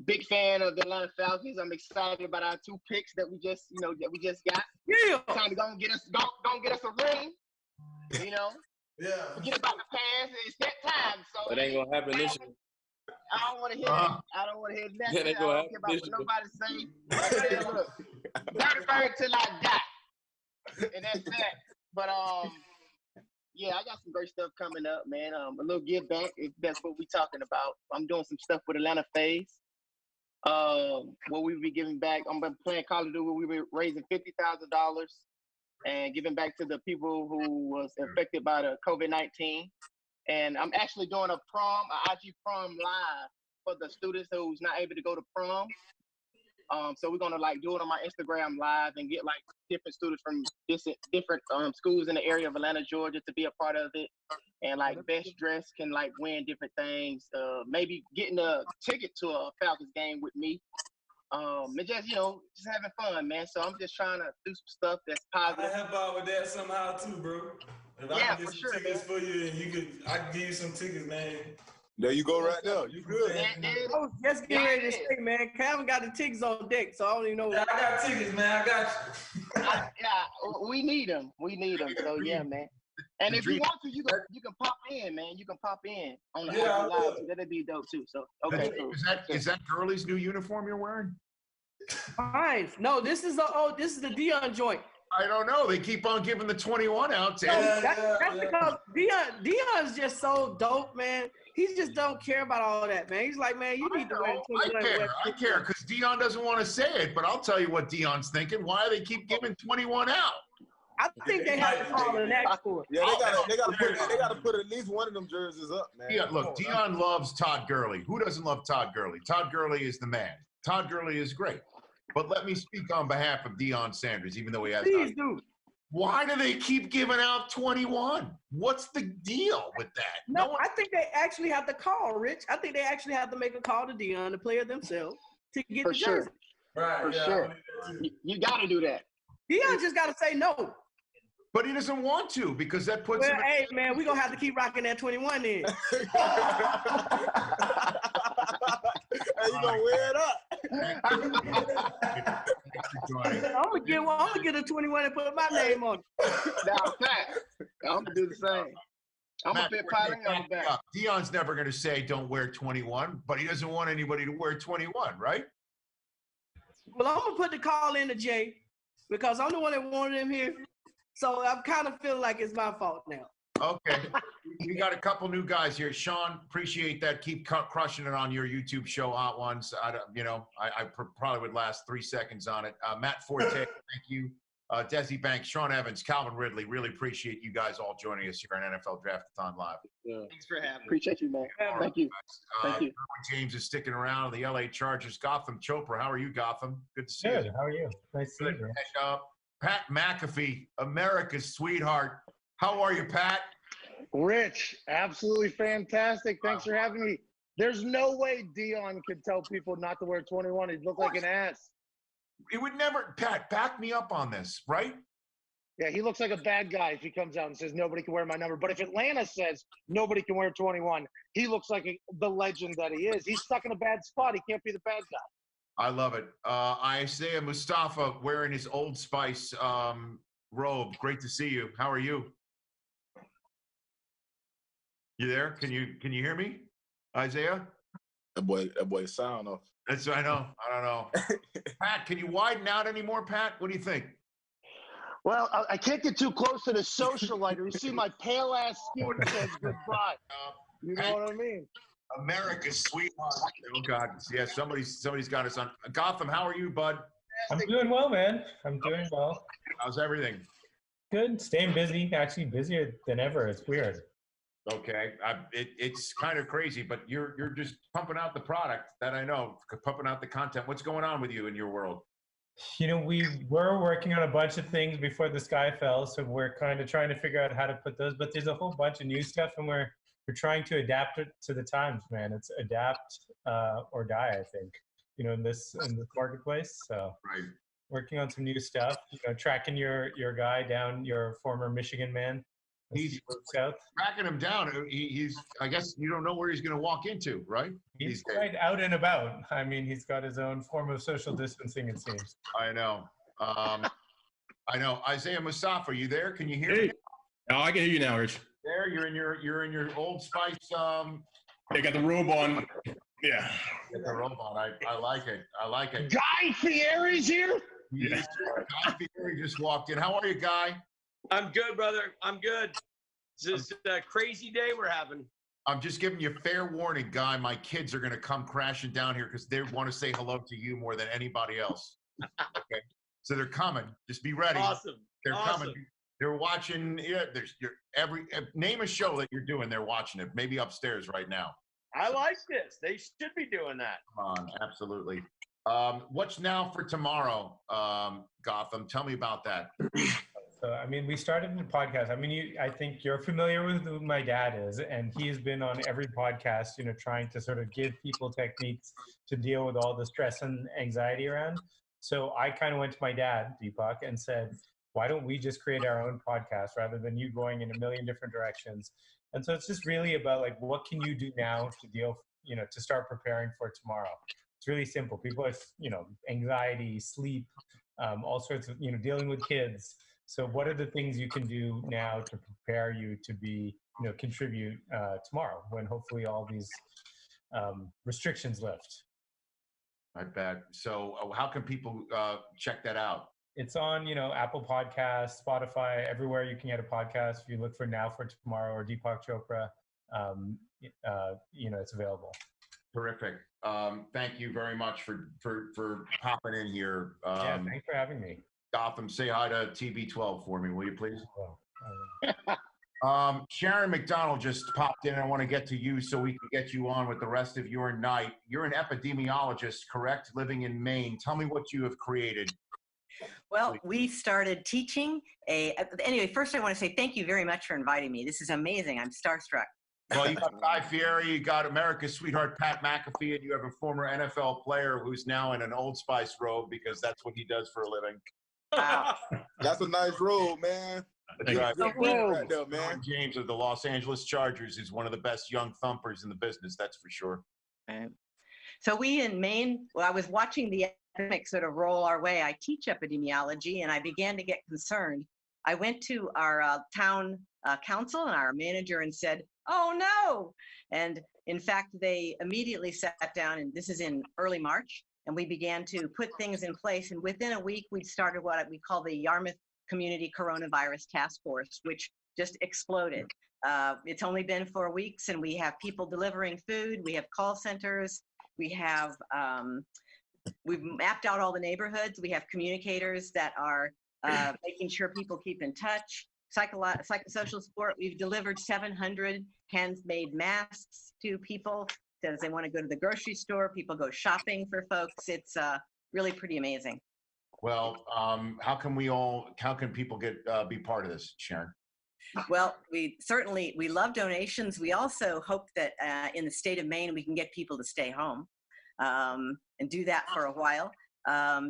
Big fan of the Atlanta Falcons. I'm excited about our 2 picks that we just got. Yeah. Time to go and get us a ring. Yeah. Forget about the past. It's that time. So it ain't gonna happen this year. I don't want to hear it. I don't want to hear nothing. It ain't I gonna don't care happen about this what year. nobody say. Look, 33rd till I die. And that's that. But yeah, I got some great stuff coming up, man. A little give back, if that's what we're talking about. I'm doing some stuff with Atlanta Phase. What we be giving back. I'm playing Call of Duty where we be raising $50,000 and giving back to the people who was affected by the COVID-19. And I'm actually doing a IG prom live for the students who's not able to go to prom. So we're gonna like do it on my Instagram live and get like different students from different schools in the area of Atlanta, Georgia, to be a part of it. And like best dress can like win different things. Maybe getting a ticket to a Falcons game with me. And just just having fun, man. So I'm just trying to do some stuff that's positive. I help out with that somehow too, bro. If I can get some tickets for you, and I can give you some tickets, man. There you go, right there. You good? I was just getting ready to say, man, Calvin got the tickets on deck, so I don't even know. I got tickets, man. I got you. Yeah, we need them. We need them. So yeah, man. And if you want to, you can pop in, man. You can pop in on the live. That'd be dope too. So okay. Is that Gurley's new uniform you're wearing? Fine. No, this is the Dion joint. I don't know. They keep on giving the 21 out. No, that's because Dion's just so dope, man. He just don't care about all that, man. He's like, man, you need to wear the 21. I care because Dion doesn't want to say it, but I'll tell you what Dion's thinking. Why do they keep giving 21 out? I think they have to call the next for it. Yeah, they gotta put at least one of them jerseys up, man. Yeah, look, Dion loves Todd Gurley. Who doesn't love Todd Gurley? Todd Gurley is the man. Todd Gurley is great. But let me speak on behalf of Deion Sanders, even though he has. Please do. Why do they keep giving out 21? What's the deal with that? No, I think they actually have to call, Rich. I think they actually have to make a call to Deion, the player themselves, to get the jersey. Right. For sure. You got to do that. Deion just got to say no. But he doesn't want to because that puts him. Hey, man, we're going to have to keep rocking that 21 then. Hey, you gonna wear it up? I'm gonna get a 21 and put my name on it. Now, I'm gonna do the same. I'm a bit piling on the back. Deion's never gonna say don't wear 21, but he doesn't want anybody to wear 21, right? Well, I'm gonna put the call in to Jay because I'm the one that wanted him here. So I'm kind of feeling like it's my fault now. Okay. We got a couple new guys here. Sean, appreciate that. Keep crushing it on your YouTube show, Hot Ones. I probably would last 3 seconds on it. Matt Forte, thank you. Desi Banks, Sean Evans, Calvin Ridley. Really appreciate you guys all joining us here on NFL Draft-A-Thon Live. Yeah. Thanks for having me. Appreciate you, man. Thank you. Thank you. James is sticking around. The LA Chargers. Gotham Chopra. How are you, Gotham? Good to see you. Good. How are you? Nice to see you. And, Pat McAfee, America's sweetheart. How are you, Pat? Rich, absolutely fantastic. Thanks for having me. There's no way Deion could tell people not to wear 21. He'd look like an ass. It would never, Pat, back me up on this, right? Yeah, he looks like a bad guy if he comes out and says nobody can wear my number. But if Atlanta says nobody can wear 21, he looks like the legend that he is. He's stuck in a bad spot. He can't be the bad guy. I love it. Isaiah Mustafa wearing his Old Spice robe. Great to see you. How are you? You there? Can you hear me, Isaiah? That boy sound off. That's I know. I don't know. Pat, can you widen out anymore, Pat? What do you think? Well, I can't get too close to the socialite. You see my pale ass skin says goodbye. You know what I mean? America's sweetheart. Oh God, yeah. Somebody's got us on. Gotham, how are you, bud? I'm doing well, man. I'm doing well. How's everything? Good. Staying busy. Actually, busier than ever. It's weird. Okay, it's kind of crazy, but you're just pumping out the product that I know, pumping out the content. What's going on with you in your world? You know, we were working on a bunch of things before the sky fell, so we're kind of trying to figure out how to put those. But there's a whole bunch of new stuff, and we're trying to adapt it to the times, man. It's adapt or die, I think. You know, in this marketplace. So right. Working on some new stuff. You know, tracking your guy down, your former Michigan man. He's south. Tracking him down. He's. I guess you don't know where he's going to walk into, right? He's quite out and about. I mean, he's got his own form of social distancing, it seems. I know. I know. Isaiah Mustafa, are you there? Can you hear me? Oh, I can hear you now, Rich. There, you're in your Old Spice. They got the robe on. Yeah. Get the robe on. I like it. I like it. Guy Fieri's here. Yeah. Guy Fieri just walked in. How are you, Guy? I'm good, brother. I'm good. It's just a crazy day we're having. I'm just giving you fair warning, Guy. My kids are going to come crashing down here because they want to say hello to you more than anybody else. Okay, so they're coming. Just be ready. Awesome. They're coming. You're watching. Yeah, name a show that you're doing. They're watching it. Maybe upstairs right now. I like this. They should be doing that. Come on, absolutely. What's now for tomorrow, Gotham? Tell me about that. So, I mean, we started the podcast. I mean, I think you're familiar with who my dad is, and he's been on every podcast, trying to sort of give people techniques to deal with all the stress and anxiety around. So I kind of went to my dad, Deepak, and said, why don't we just create our own podcast rather than you going in a million different directions? And so it's just really about like, what can you do now to deal, to start preparing for tomorrow? It's really simple. People have, anxiety, sleep, all sorts of, dealing with kids. So what are the things you can do now to prepare you to be, contribute tomorrow when hopefully all these restrictions lift? I bet. So how can people check that out? It's on, Apple Podcasts, Spotify, everywhere you can get a podcast. If you look for Now for Tomorrow or Deepak Chopra, it's available. Terrific. Thank you very much for popping in here. Yeah, thanks for having me. Gotham, say hi to TB12 for me, will you please? Sharon McDonald just popped in. I want to get to you so we can get you on with the rest of your night. You're an epidemiologist, correct? Living in Maine. Tell me what you have created. Well, we started teaching anyway, first I want to say thank you very much for inviting me. This is amazing. I'm starstruck. Well, you got Guy Fieri, you got America's sweetheart, Pat McAfee, and you have a former NFL player who's now in an Old Spice robe because that's what he does for a living. Wow. That's a nice robe, man. That's right. Right there, man. James of the Los Angeles Chargers is one of the best young thumpers in the business, that's for sure. Right. So we in Maine, I was watching the epidemic sort of roll our way. I teach epidemiology, and I began to get concerned. I went to our town council and our manager and said, oh no. And in fact, they immediately sat down, and this is in early March, and we began to put things in place. And within a week, we started what we call the Yarmouth Community Coronavirus Task Force, which just exploded. It's only been 4 weeks, and we have people delivering food. We have call centers. We have, we've mapped out all the neighborhoods. We have communicators that are making sure people keep in touch. Psychosocial support. We've delivered 700 handmade masks to people as they want to go to the grocery store. People go shopping for folks. It's really pretty amazing. Well, how can people be part of this, Sharon? Well, we love donations. We also hope that in the state of Maine, we can get people to stay home and do that for a while.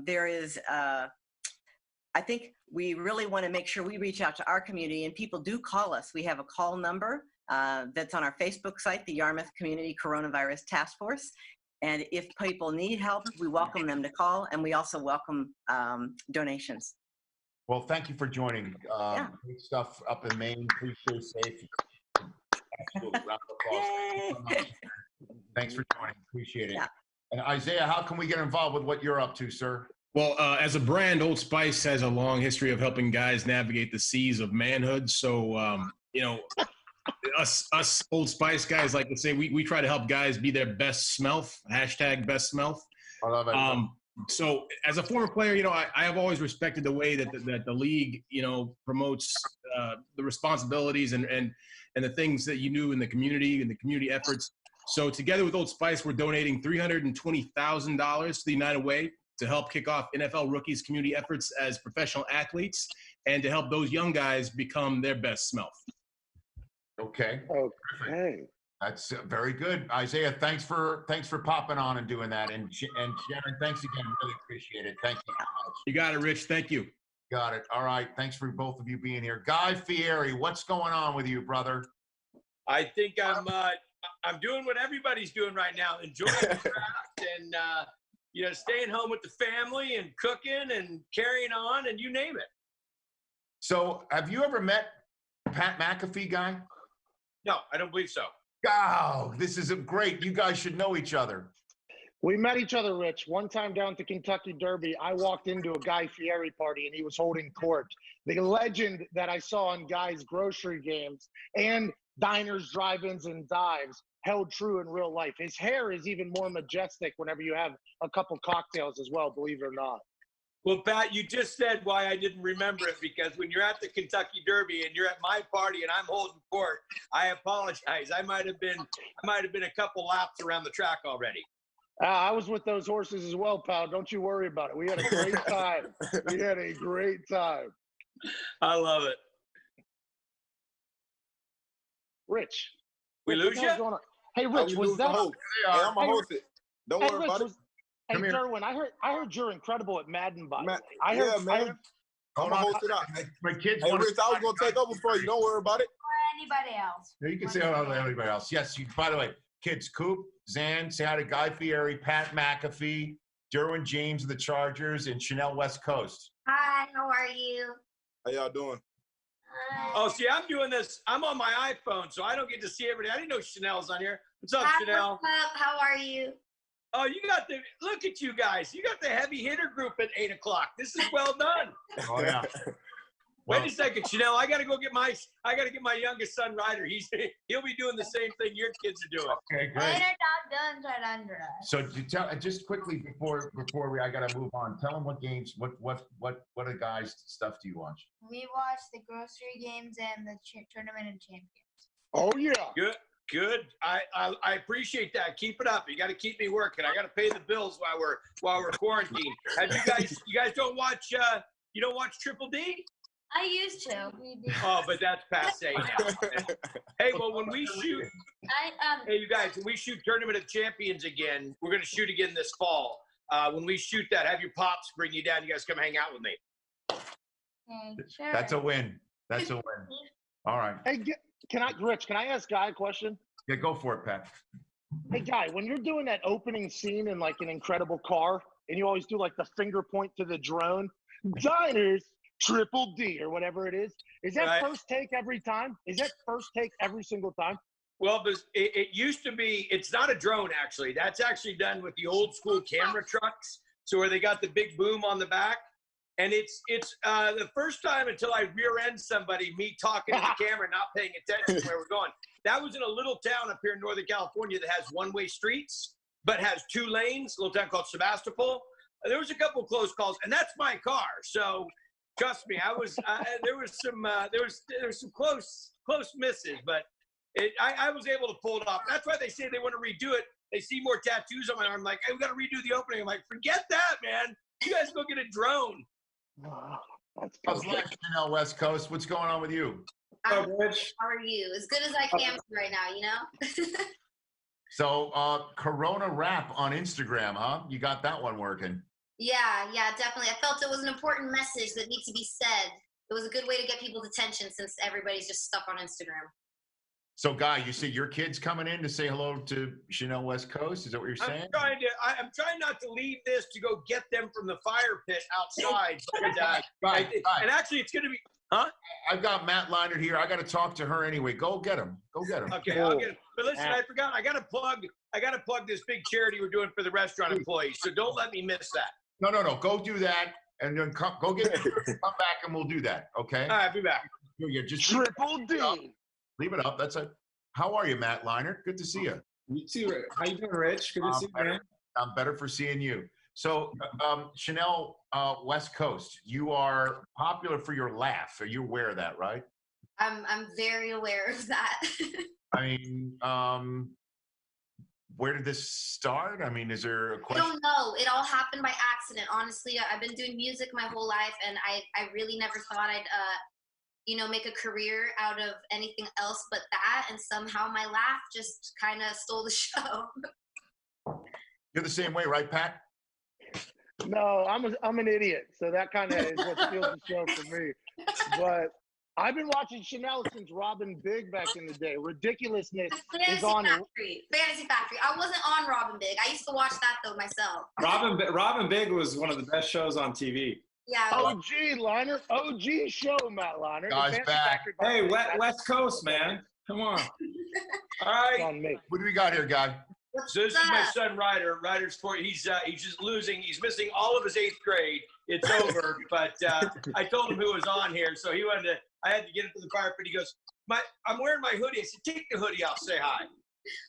There is, I think we really want to make sure we reach out to our community, and people do call us. We have a call number that's on our Facebook site, the Yarmouth Community Coronavirus Task Force. And if people need help, we welcome them to call, and we also welcome donations. Well, thank you for joining. Great stuff up in Maine. Please stay safe. Absolutely. Round of applause. Thanks for joining. Appreciate it. Yeah. And Isaiah, how can we get involved with what you're up to, sir? Well, as a brand, Old Spice has a long history of helping guys navigate the seas of manhood. So, us Old Spice guys like to say we try to help guys be their best smelf. # best smelf. I love it. So as a former player, I have always respected the way that the league, promotes the responsibilities and the things that you do in the community and the community efforts. So together with Old Spice, we're donating $320,000 to the United Way to help kick off NFL rookies community efforts as professional athletes and to help those young guys become their best smelf. Okay. Okay. That's very good. Isaiah, thanks for popping on and doing that. And Sharon, thanks again. Really appreciate it. Thank you so much. You got it, Rich. Thank you. Got it. All right. Thanks for both of you being here. Guy Fieri, what's going on with you, brother? I think I'm doing what everybody's doing right now, enjoying the draft and staying home with the family and cooking and carrying on and you name it. So, have you ever met Pat McAfee, Guy? No, I don't believe so. Oh, this is great. You guys should know each other. We met each other, Rich. One time down at the Kentucky Derby, I walked into a Guy Fieri party and he was holding court. The legend that I saw on Guy's grocery games and diners, drive-ins, and dives held true in real life. His hair is even more majestic whenever you have a couple cocktails as well, believe it or not. Well, Pat, you just said why I didn't remember it, because when you're at the Kentucky Derby and you're at my party and I'm holding court, I apologize. I might have been a couple laps around the track already. I was with those horses as well, pal. Don't you worry about it. We had a great time. We had a great time. I love it. Rich. We lose you? Hey, Rich, was that? Hey, I'm gonna host it. Don't worry about it. Hey, Derwin, I heard you're incredible at Madden, by the way. Man. I'm gonna host it up. My kids. Hey, Rich, I was gonna take over for you. Don't worry about it. Or anybody else. You can say hello to everybody else. Yes. By the way, kids, Coop, Zan, say hi to Guy Fieri, Pat McAfee, Derwin James of the Chargers, and Chanel West Coast. Hi, how are you? How y'all doing? Oh, see, I'm doing this. I'm on my iPhone, so I don't get to see everybody. I didn't know Chanel's on here. What's up, Hi, Chanel? what's up? How are you? Oh, you got look at you guys. You got the heavy hitter group at 8 o'clock. This is well done. Oh, yeah. Wait a second, Chanel. I got to get my youngest son, Ryder. He'll be doing the same thing your kids are doing. Okay, great. Later, Dog Dylan's right under us. So to tell, just quickly before I gotta move on. Tell them what games, what a guys stuff do you watch? We watch the grocery games and the tournament and champions. Oh yeah. Good. I appreciate that. Keep it up. You got to keep me working. I got to pay the bills while we're quarantined. Have you guys don't watch you don't watch Triple D? I used to. Oh, but that's passe now. Hey, well, when we shoot, hey, you guys, when we shoot Tournament of Champions again, we're going to shoot again this fall. When we shoot that, have your pops bring you down. You guys come hang out with me. Okay, sure. That's a win. That's a win. All right. Hey, Rich, can I ask Guy a question? Yeah, go for it, Pat. Hey, Guy, when you're doing that opening scene in like an incredible car, and you always do like the finger point to the drone, Diners Triple D or whatever it is that right. first take every time? Is that first take every single time? Well, it used to be. It's not a drone, actually. That's actually done with the old school camera trucks. So where they got the big boom on the back. And it's the first time until I rear end somebody, me talking to the camera, not paying attention where we're going. That was in a little town up here in Northern California that has one-way streets, but has 2 lanes, a little town called Sebastopol. There was a couple of close calls, and that's my car. So trust me, there was some close misses, but I was able to pull it off. That's why they say they want to redo it. They see more tattoos on my arm, like, hey, we got to redo the opening. I'm like, forget that, man. You guys go get a drone. How's life, Chanel West Coast? What's going on with you? How are you? As good as I can right now, you know? So, Corona Rap on Instagram, huh? You got that one working. Yeah, definitely. I felt it was an important message that needs to be said. It was a good way to get people's attention since everybody's just stuck on Instagram. So, Guy, you see your kids coming in to say hello to Chanel West Coast? Is that what you're saying? I'm trying not to leave this to go get them from the fire pit outside. And actually, it's going to be, huh? I've got Matt Leinert here. I got to talk to her anyway. Go get him. Okay, I'll get him. But listen, I forgot. I got to plug this big charity we're doing for the restaurant employees. So don't let me miss that. No. Go do that, and then go get come back, and we'll do that. Okay. All right, I'll be back. Yeah, just Triple D. Leave it up. That's it. How are you, Matt Leinert? Good to see you. You too. How you doing, Rich? Good to see you, man. I'm better for seeing you. So, Chanel West Coast, you are popular for your laugh. Are you aware of that, right? I'm very aware of that. I mean, where did this start? I mean, is there a question? I don't know. It all happened by accident. Honestly, I've been doing music my whole life, and I really never thought I'd make a career out of anything else but that. And somehow my laugh just kind of stole the show. You're the same way, right, Pat? No, I'm an idiot. So that kind of is what steals the show for me. But I've been watching Chanel since Robin Big back in the day. Ridiculousness is on. Fantasy Factory. I wasn't on Robin Big. I used to watch that though myself. Robin Big was one of the best shows on TV. Yeah. OG Leinert. OG show, Matt Leinert. Guys back. Hey, West Coast, man. Come on. All right. What do we got here, Guy? So this is my son, Ryder. Ryder's he's just losing. He's missing all of his 8th grade. It's over. But I told him who was on here, so he wanted to. I had to get him to the fire pit. He goes, I'm wearing my hoodie. I said, take the hoodie off. Say hi.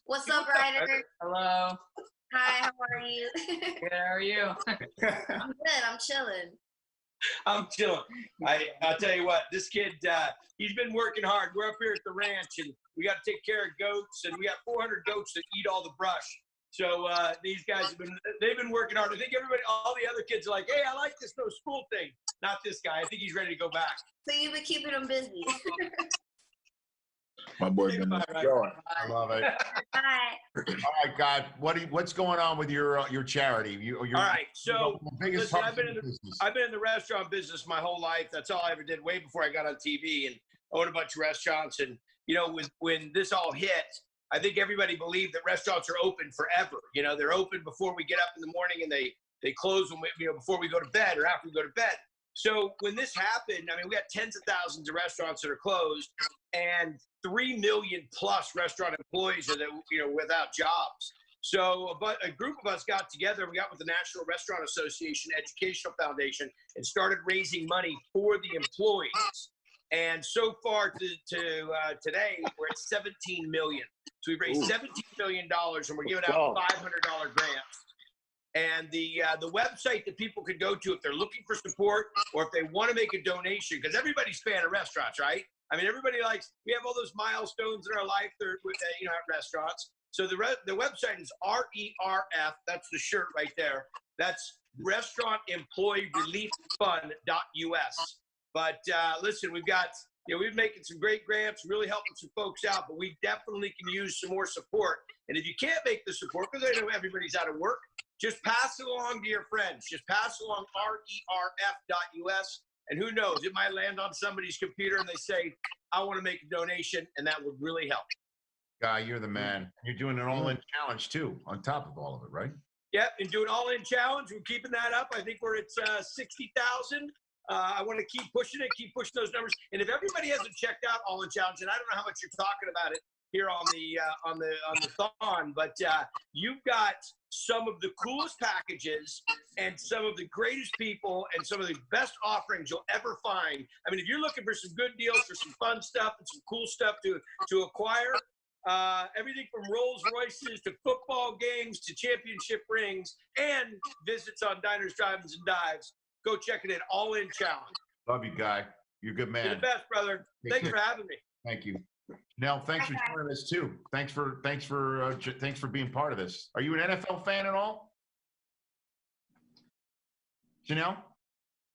What's up, Ryder? Hello. Hi. How are you? Good. How are you? I'm good. I'm chilling. I'm chilling. I'll tell you what, this kid, he's been working hard. We're up here at the ranch, and we got to take care of goats, and we got 400 goats that eat all the brush. So these guys they've been working hard. I think all the other kids are like, hey, I like this no school thing. Not this guy. I think he's ready to go back. So you've been keeping them busy. My boy been I love it. Bye. All right, God. What's going on with your charity? All right. So listen, I've been in business. the restaurant business my whole life. That's all I ever did. Way before I got on TV and owned a bunch of restaurants. And when this all hit, I think everybody believed that restaurants are open forever. They're open before we get up in the morning, and they close when before we go to bed or after we go to bed. So when this happened, I mean, we got tens of thousands of restaurants that are closed, and 3 million plus restaurant employees are without jobs. So a group of us got together. We got with the National Restaurant Association Educational Foundation and started raising money for the employees. And so far to today, we're at 17 million. So we've raised $17 million, and we're giving out $500 grants. And the website that people could go to if they're looking for support or if they want to make a donation, because everybody's a fan of restaurants, right? I mean, everybody we have all those milestones in our life at restaurants. So the website is RERF. That's the shirt right there. That's Restaurant Employee Relief Fund.us. But listen, we've got, we're making some great grants, really helping some folks out, but we definitely can use some more support. And if you can't make the support, because I know everybody's out of work, just pass it along to your friends. Just pass along RERF.us. And who knows, it might land on somebody's computer and they say, I want to make a donation, and that would really help. Guy, you're the man. You're doing an all-in challenge, too, on top of all of it, right? Yep, and doing all-in challenge. We're keeping that up. I think we're at 60,000. I want to keep pushing those numbers. And if everybody hasn't checked out All In Challenge, and I don't know how much you're talking about it here on the Thon, but you've got some of the coolest packages and some of the greatest people and some of the best offerings you'll ever find. I mean, if you're looking for some good deals, for some fun stuff and some cool stuff to acquire, everything from Rolls Royces to football games to championship rings and visits on diners, drive-ins, and dives. Go check it in. All In Challenge. Love you, Guy. You're a good man. You're the best, brother. Thanks for having me. Thank you. Nell, thanks for joining us too. Thanks for being part of this. Are you an NFL fan at all? Janelle?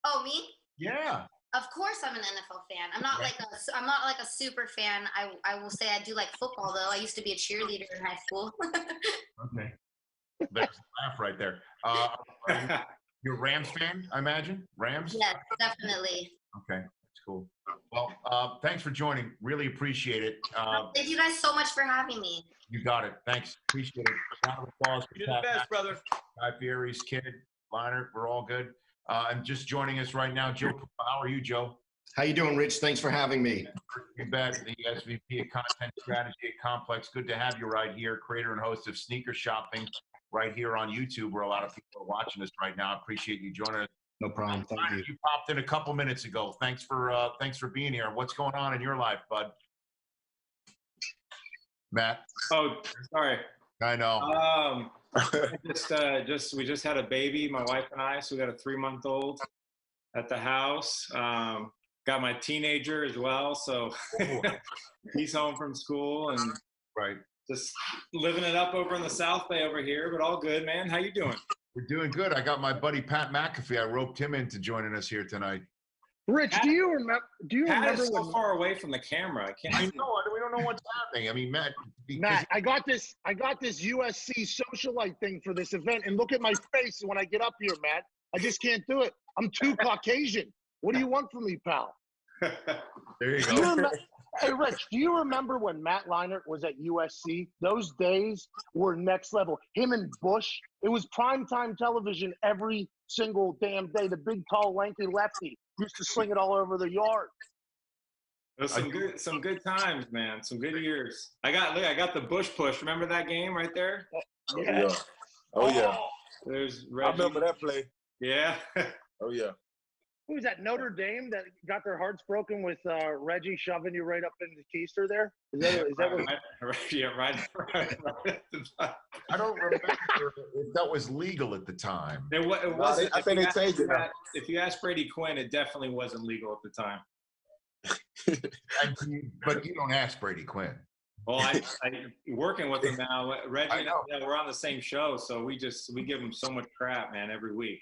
Oh, me? Yeah. Of course, I'm an NFL fan. I'm not like a super fan. I will say I do like football though. I used to be a cheerleader in high school. Okay. That's a laugh right there. You're a Rams fan, I imagine? Rams? Yes, definitely. Okay, that's cool. Well, thanks for joining. Really appreciate it. Thank you guys so much for having me. You got it. Thanks. Appreciate it. Round of applause. You're the best, brother. Guy Fieri's kid, Liner, we're all good. And just joining us right now, Joe. How are you, Joe? How you doing, Rich? Thanks for having me. You bet. The SVP of Content Strategy at Complex. Good to have you right here. Creator and host of Sneaker Shopping right here on YouTube, where a lot of people are watching us right now. I appreciate you joining us. No problem. Thank you. You popped in a couple minutes ago. Thanks for being here. What's going on in your life, bud? Matt? Oh, sorry. I know. We just had a baby, my wife and I. So we got a 3-month-old at the house. Got my teenager as well. So he's home from school and just living it up over in the South Bay over here. But all good, man. How you doing? We're doing good. I got my buddy Pat McAfee. I roped him into joining us here tonight. Rich, do you remember? Pat is so far away from the camera. I can't. I know. We don't know what's happening. I mean, Matt. I got this USC socialite thing for this event, and look at my face when I get up here, Matt. I just can't do it. I'm too Caucasian. What do you want from me, pal? There you go. Hey, Rich, do you remember when Matt Leinart was at USC? Those days were next level. Him and Bush, it was primetime television every single damn day. The big, tall, lanky lefty used to sling it all over the yard. It was some good times, man. Some good years. I got the Bush push. Remember that game right there? Oh, yeah. Oh, yeah. There's Reggie. I remember that play. Yeah. Oh, yeah. Who was that, Notre Dame, that got their hearts broken with Reggie shoving you right up in the keister there? Is that what? Yeah, right. I don't remember if that was legal at the time. It wasn't. I think they changed it now. If you ask Brady Quinn, it definitely wasn't legal at the time. But you don't ask Brady Quinn. Well, I working with him now. Reggie and I, we're on the same show, so we give him so much crap, man, every week.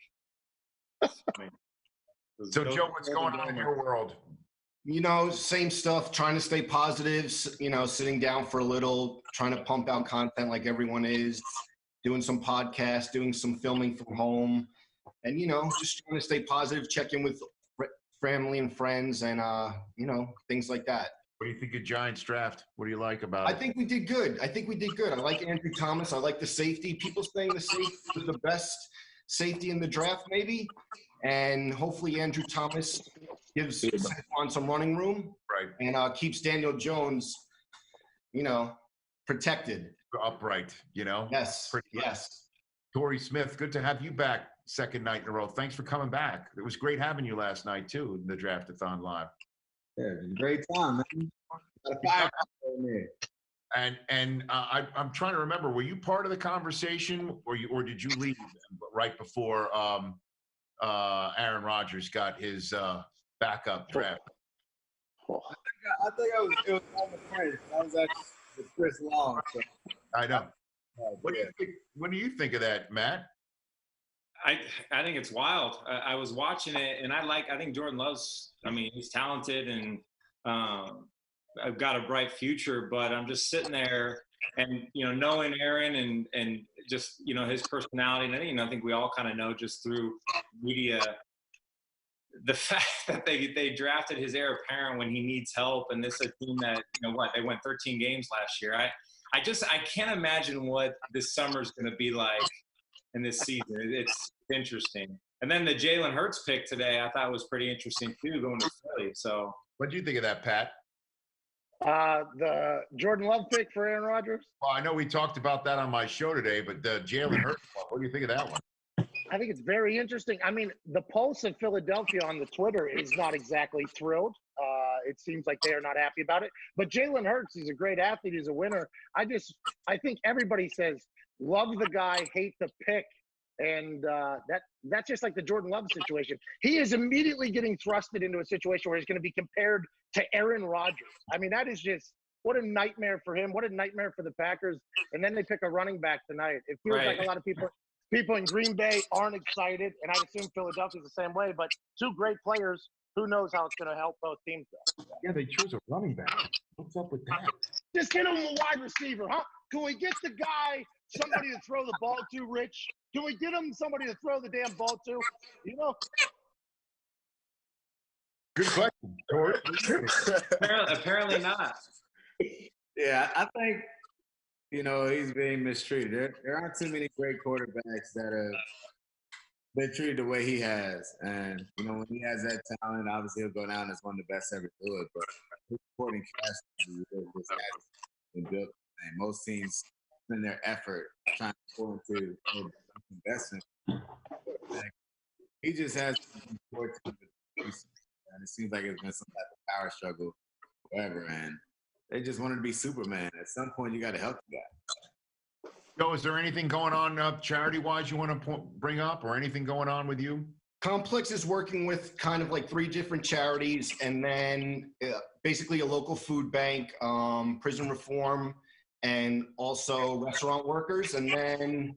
So, Joe, what's going on in your world? You know, same stuff, trying to stay positive, you know, sitting down for a little, trying to pump out content like everyone is, doing some podcasts, doing some filming from home, and, you know, just trying to stay positive, check in with family and friends and, you know, things like that. What do you think of Giants draft? What do you like about it? I think we did good. I like Andrew Thomas. I like the safety. People saying the safety was the best safety in the draft, maybe. And hopefully Andrew Thomas gives on some running room, right, and keeps Daniel Jones, you know, protected, upright. You know, yes, yes. Torrey Smith, good to have you back. Second night in a row. Thanks for coming back. It was great having you last night too in the Draft-A-Thon live. Yeah, it was a great time, man. And I'm trying to remember. Were you part of the conversation, or did you leave right before? Aaron Rodgers got his backup draft. I think it was on the friend. I was actually with Chris Long. So. I know. What do you think of that, Matt? I think it's wild. I was watching it, and I think Jordan Love's. I mean, he's talented, and I've got a bright future. But I'm just sitting there, and you know, knowing Aaron and just, you know, his personality, and you know, I think we all kind of know just through media the fact that they drafted his heir apparent when he needs help, and this is a team that, you know, they won 13 games last year. I can't imagine what this summer is going to be like in this season. It's interesting. And then the Jalen Hurts pick today, I thought was pretty interesting too, going to Philly. So, what do you think of that, Pat? The Jordan Love pick for Aaron Rodgers? Well, I know we talked about that on my show today, but the Jalen Hurts one, what do you think of that one? I think it's very interesting. I mean, the pulse of Philadelphia on the Twitter is not exactly thrilled. It seems like they are not happy about it. But Jalen Hurts, he's a great athlete. He's a winner. I think everybody says, love the guy, hate the pick. And that's just like the Jordan Love situation. He is immediately getting thrusted into a situation where he's going to be compared to Aaron Rodgers. I mean, that is just what a nightmare for him. What a nightmare for the Packers. And then they pick a running back tonight. It feels like a lot of people in Green Bay aren't excited, and I assume Philadelphia's the same way. But two great players. Who knows how it's going to help both teams, though. Yeah, they chose a running back. What's up with that? Just get him a wide receiver, huh? Can we get the guy somebody to throw the ball to, Rich? Can we get him somebody to throw the damn ball to? You know? Good question, George. Apparently not. Yeah, I think, you know, he's being mistreated. There aren't too many great quarterbacks that have been treated the way he has. And, you know, when he has that talent, obviously he'll go down as one of the best ever do it. But his supporting cast just hasn't been built. And most teams spend their effort trying to pull into investment. He just has and it seems like it's been some type of power struggle forever. And they just wanted to be Superman. At some point, you got to help the guy. Joe, is there anything going on charity-wise you want to bring up, or anything going on with you? Complex is working with kind of like 3 different charities, and then basically a local food bank, prison reform, and also restaurant workers. And then,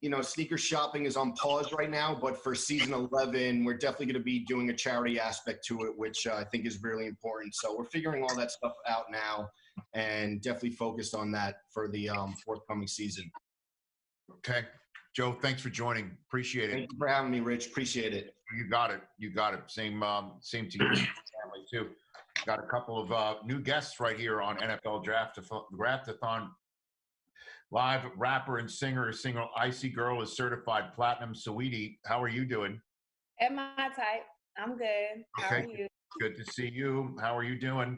you know, sneaker shopping is on pause right now, but for season 11, we're definitely going to be doing a charity aspect to it, which I think is really important. So we're figuring all that stuff out now, and definitely focused on that for the forthcoming season. Okay. Joe, thanks for joining. Appreciate it. Thank you for having me, Rich. Appreciate it. You got it. You got it. Same to you, family too. Got a couple of new guests right here on NFL Draft-A-Thon live. Rapper and singer Icy Girl is certified platinum. Saweetie, how are you doing? At my type. I'm good. How are you? Good to see you. How are you doing?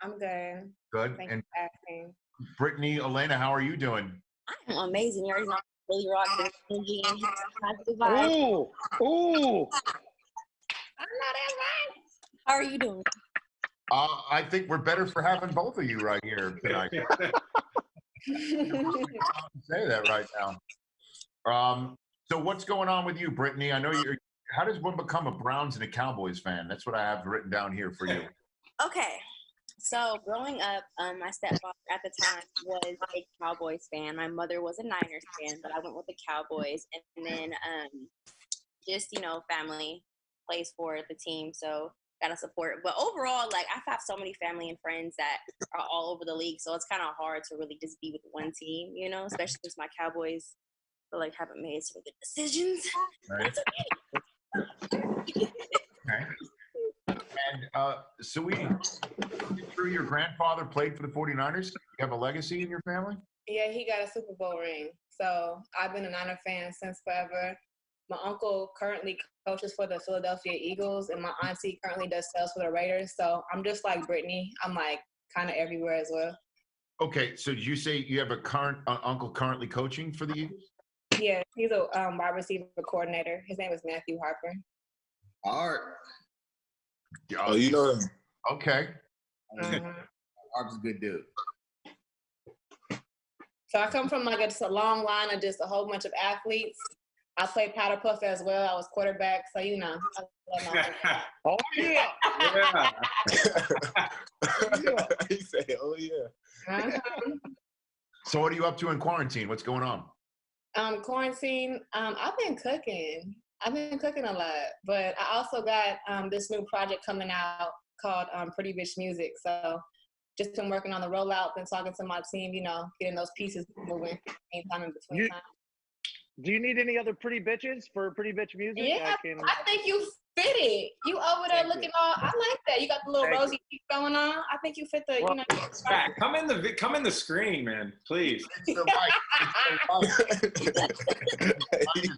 I'm good. Good. Thanks and for asking. Brittany, Elena, how are you doing? I'm amazing. You already know, really rock the energy and positive vibes. Ooh. How are you doing? I think we're better for having both of you right here tonight. Say that right now. So what's going on with you, Brittany? I know you're. How does one become a Browns and a Cowboys fan? That's what I have written down here for you. Okay. So growing up, my stepfather at the time was a Cowboys fan. My mother was a Niners fan, but I went with the Cowboys. And then just, family plays for the team, so got to support. But overall, like, I have so many family and friends that are all over the league, so it's kind of hard to really just be with one team, especially since my Cowboys haven't made some good decisions. Right. Okay. And Sweetie, through your grandfather played for the 49ers? You have a legacy in your family? Yeah, he got a Super Bowl ring. So I've been a Niner fan since forever. My uncle currently coaches for the Philadelphia Eagles, and my auntie currently does sales for the Raiders. So I'm just like Brittany. I'm like kind of everywhere as well. Okay, so did you say you have a current uncle currently coaching for the Eagles? Yeah, he's a wide receiver coordinator. His name is Matthew Harper. Art. Oh, you know him. Okay. Art's a good dude. So I come from just a long line of just a whole bunch of athletes. I played powder puff as well. I was quarterback, so I love my Oh yeah. He said, "Oh yeah." So what are you up to in quarantine? What's going on? Quarantine. I've been cooking. A lot, but I also got this new project coming out called Pretty Bitch Music. So just been working on the rollout, been talking to my team, getting those pieces moving anytime in between time. Do you need any other pretty bitches for Pretty Bitch Music? Yeah, I think you fit it. You over there looking all, I like that. You got the little rosy cheeks going on. I think you fit the, Pat, come in the screen, man, please.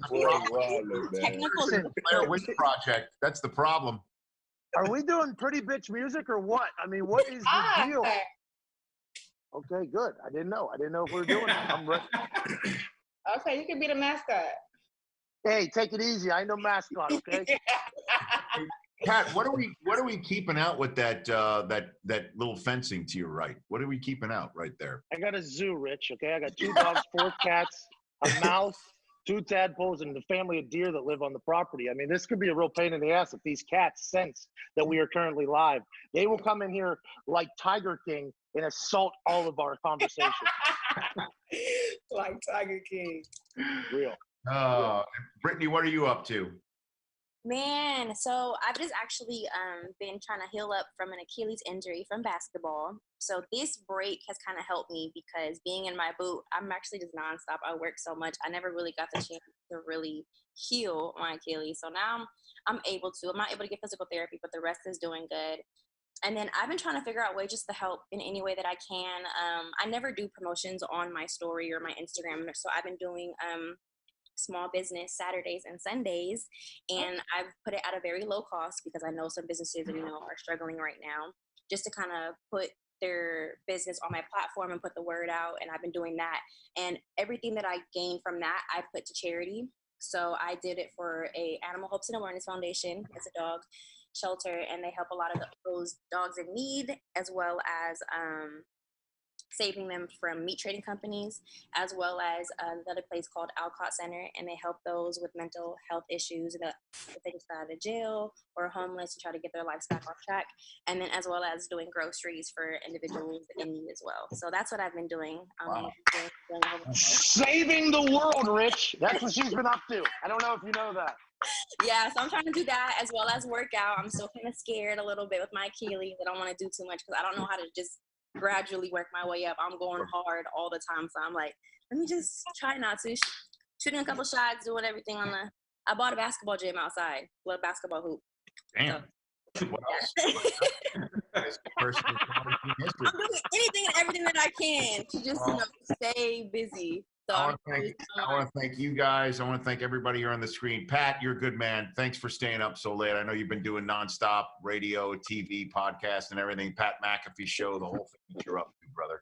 Blair Witch Project. That's the problem. Are we doing Pretty Bitch Music or what? I mean, what is the deal? Okay, good. I didn't know if we were doing it. I'm ready. Okay, you can be the mascot. Hey, take it easy. I know mascot, okay? Pat, what are we keeping out with that little fencing to your right? What are we keeping out right there? I got a zoo, Rich, okay? I got 2 dogs, 4 cats, a mouse, 2 tadpoles, and the family of deer that live on the property. I mean, this could be a real pain in the ass if these cats sense that we are currently live. They will come in here like Tiger King and assault all of our conversation. Like Tiger King. Real. Brittany, what are you up to? Man, so I've just actually been trying to heal up from an Achilles injury from basketball. So this break has kind of helped me because being in my boot, I'm actually just nonstop. I work so much. I never really got the chance to really heal my Achilles. So now I'm not able to get physical therapy, but the rest is doing good. And then I've been trying to figure out ways just to help in any way that I can. I never do promotions on my story or my Instagram. So I've been doing small business Saturdays and Sundays, and I've put it at a very low cost because I know some businesses are struggling right now, just to kind of put their business on my platform and put the word out. And I've been doing that, and everything that I gained from that I put to charity. So I did it for a Animal Hopes and Awareness Foundation. It's a dog shelter, and they help a lot of those dogs in need, as well as saving them from meat trading companies, as well as another place called Alcott Center, and they help those with mental health issues that if they just got out of jail or homeless to try to get their lives back on track, and then as well as doing groceries for individuals in need as well. So that's what I've been doing. Wow. Saving the world, Rich. That's what she's been up to. I don't know if you know that. Yeah, so I'm trying to do that as well as work out. I'm still kind of scared a little bit with my Achilles. I don't want to do too much because I don't know how to just gradually work my way up. I'm going hard all the time, so I'm like, let me just try not to. Shooting a couple shots, doing everything on the. I bought a basketball gym outside, a basketball hoop. Damn. So, what else? I'm doing anything and everything that I can to just stay busy. So I want to thank you guys. I want to thank everybody here on the screen. Pat, you're a good man. Thanks for staying up so late. I know you've been doing nonstop radio, TV, podcast, and everything. Pat McAfee show, the whole thing that you're up to, brother.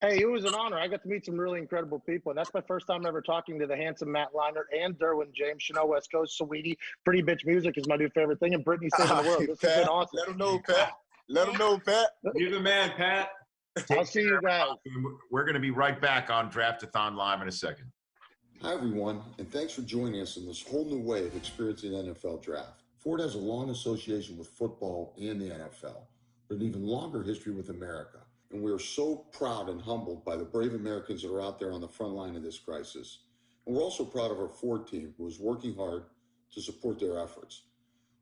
Hey, it was an honor. I got to meet some really incredible people, and that's my first time ever talking to the handsome Matt Leinart and Derwin James. Chanel West Coast, Sweetie, Pretty Bitch Music is my new favorite thing, and Britney saving the world. This has been awesome. Let him know, Pat. Let him know, Pat. You're the man, Pat. I'll see you guys. We're going to be right back on Draft-A-Thon Live in a second. Hi, everyone, and thanks for joining us in this whole new way of experiencing the NFL Draft. Ford has a long association with football and the NFL, but an even longer history with America. And we are so proud and humbled by the brave Americans that are out there on the front line of this crisis. And we're also proud of our Ford team, who is working hard to support their efforts.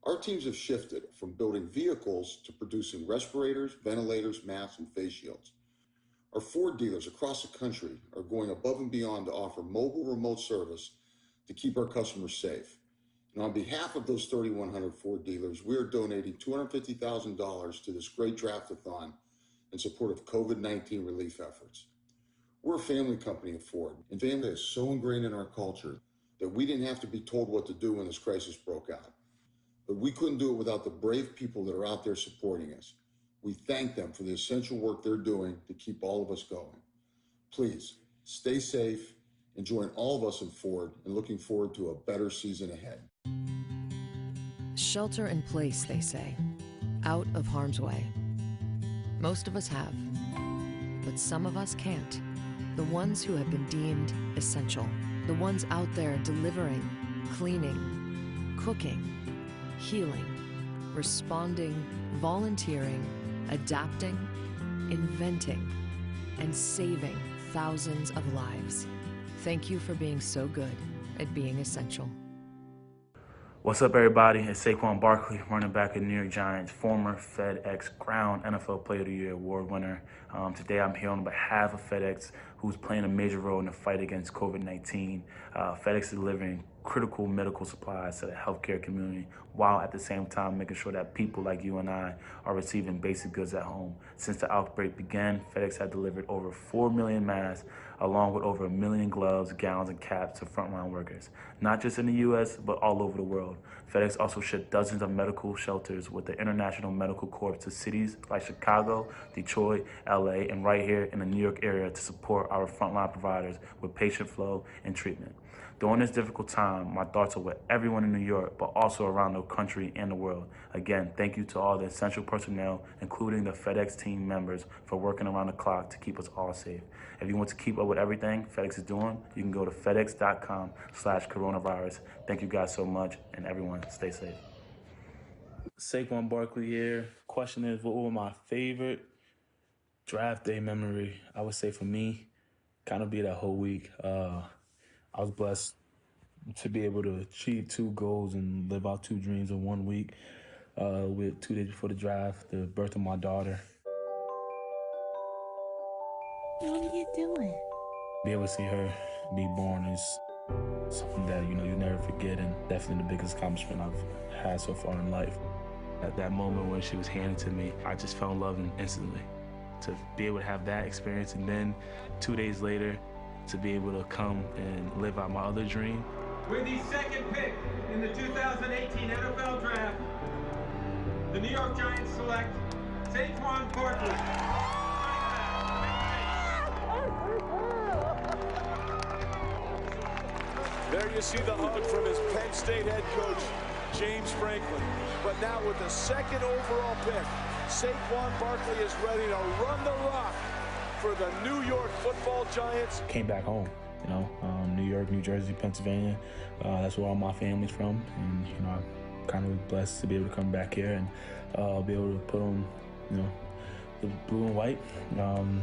Our teams have shifted from building vehicles to producing respirators, ventilators, masks, and face shields. Our Ford dealers across the country are going above and beyond to offer mobile remote service to keep our customers safe. And on behalf of those 3,100 Ford dealers, we are donating $250,000 to this great draft-a-thon in support of COVID-19 relief efforts. We're a family company at Ford, and family is so ingrained in our culture that we didn't have to be told what to do when this crisis broke out. But we couldn't do it without the brave people that are out there supporting us. We thank them for the essential work they're doing to keep all of us going. Please, stay safe, and join all of us in Ford in looking forward to a better season ahead. Shelter in place, they say, out of harm's way. Most of us have, but some of us can't. The ones who have been deemed essential, the ones out there delivering, cleaning, cooking, healing, responding, volunteering, adapting, inventing, and saving thousands of lives. Thank you for being so good at being essential. What's up, everybody? It's Saquon Barkley, running back of the New York Giants, former FedEx Crown NFL Player of the Year award winner. Today I'm here on behalf of FedEx, who's playing a major role in the fight against COVID-19. FedEx is delivering critical medical supplies to the healthcare community, while at the same time making sure that people like you and I are receiving basic goods at home. Since the outbreak began, FedEx has delivered over 4 million masks, along with over 1 million gloves, gowns, and caps to frontline workers, not just in the U.S., but all over the world. FedEx also shipped dozens of medical shelters with the International Medical Corps to cities like Chicago, Detroit, LA, and right here in the New York area to support our frontline providers with patient flow and treatment. During this difficult time, my thoughts are with everyone in New York, but also around the country and the world. Again, thank you to all the essential personnel, including the FedEx team members, for working around the clock to keep us all safe. If you want to keep up with everything FedEx is doing, you can go to fedex.com/coronavirus. Thank you guys so much, and everyone stay safe. Saquon Barkley here. Question is, what were my favorite draft day memory? I would say for me, kind of be that whole week. I was blessed to be able to achieve 2 goals and live out 2 dreams in 1 week. With 2 days before the draft, the birth of my daughter. What are you doing? Be able to see her be born is something that, you never forget, and definitely the biggest accomplishment I've had so far in life. At that moment when she was handed to me, I just fell in love instantly. To be able to have that experience, and then 2 days later, to be able to come and live out my other dream. With the second pick in the 2018 NFL Draft, the New York Giants select Saquon Barkley. There you see the hug from his Penn State head coach, James Franklin. But now with the second overall pick, Saquon Barkley is ready to run the rock for the New York Football Giants. Came back home, New York, New Jersey, Pennsylvania. That's where all my family's from. And, I'm kind of blessed to be able to come back here and be able to put on, the blue and white and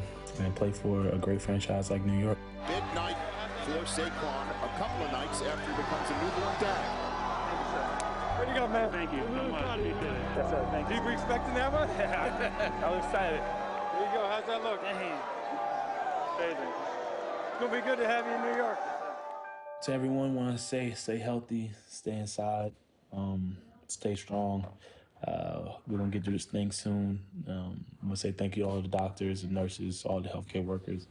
play for a great franchise like New York. Midnight for Saquon, a couple of nights after he becomes a newborn dad. Where you go, man? Thank you. We're really proud of you. Yes, sir. Thank you. You were expecting that one? I was excited. There you go. How's that look? Crazy. It's going to be good to have you in New York. To everyone, want to say stay healthy, stay inside, stay strong. We're going to get through this thing soon. I'm going to say thank you to all the doctors and nurses, all the healthcare workers.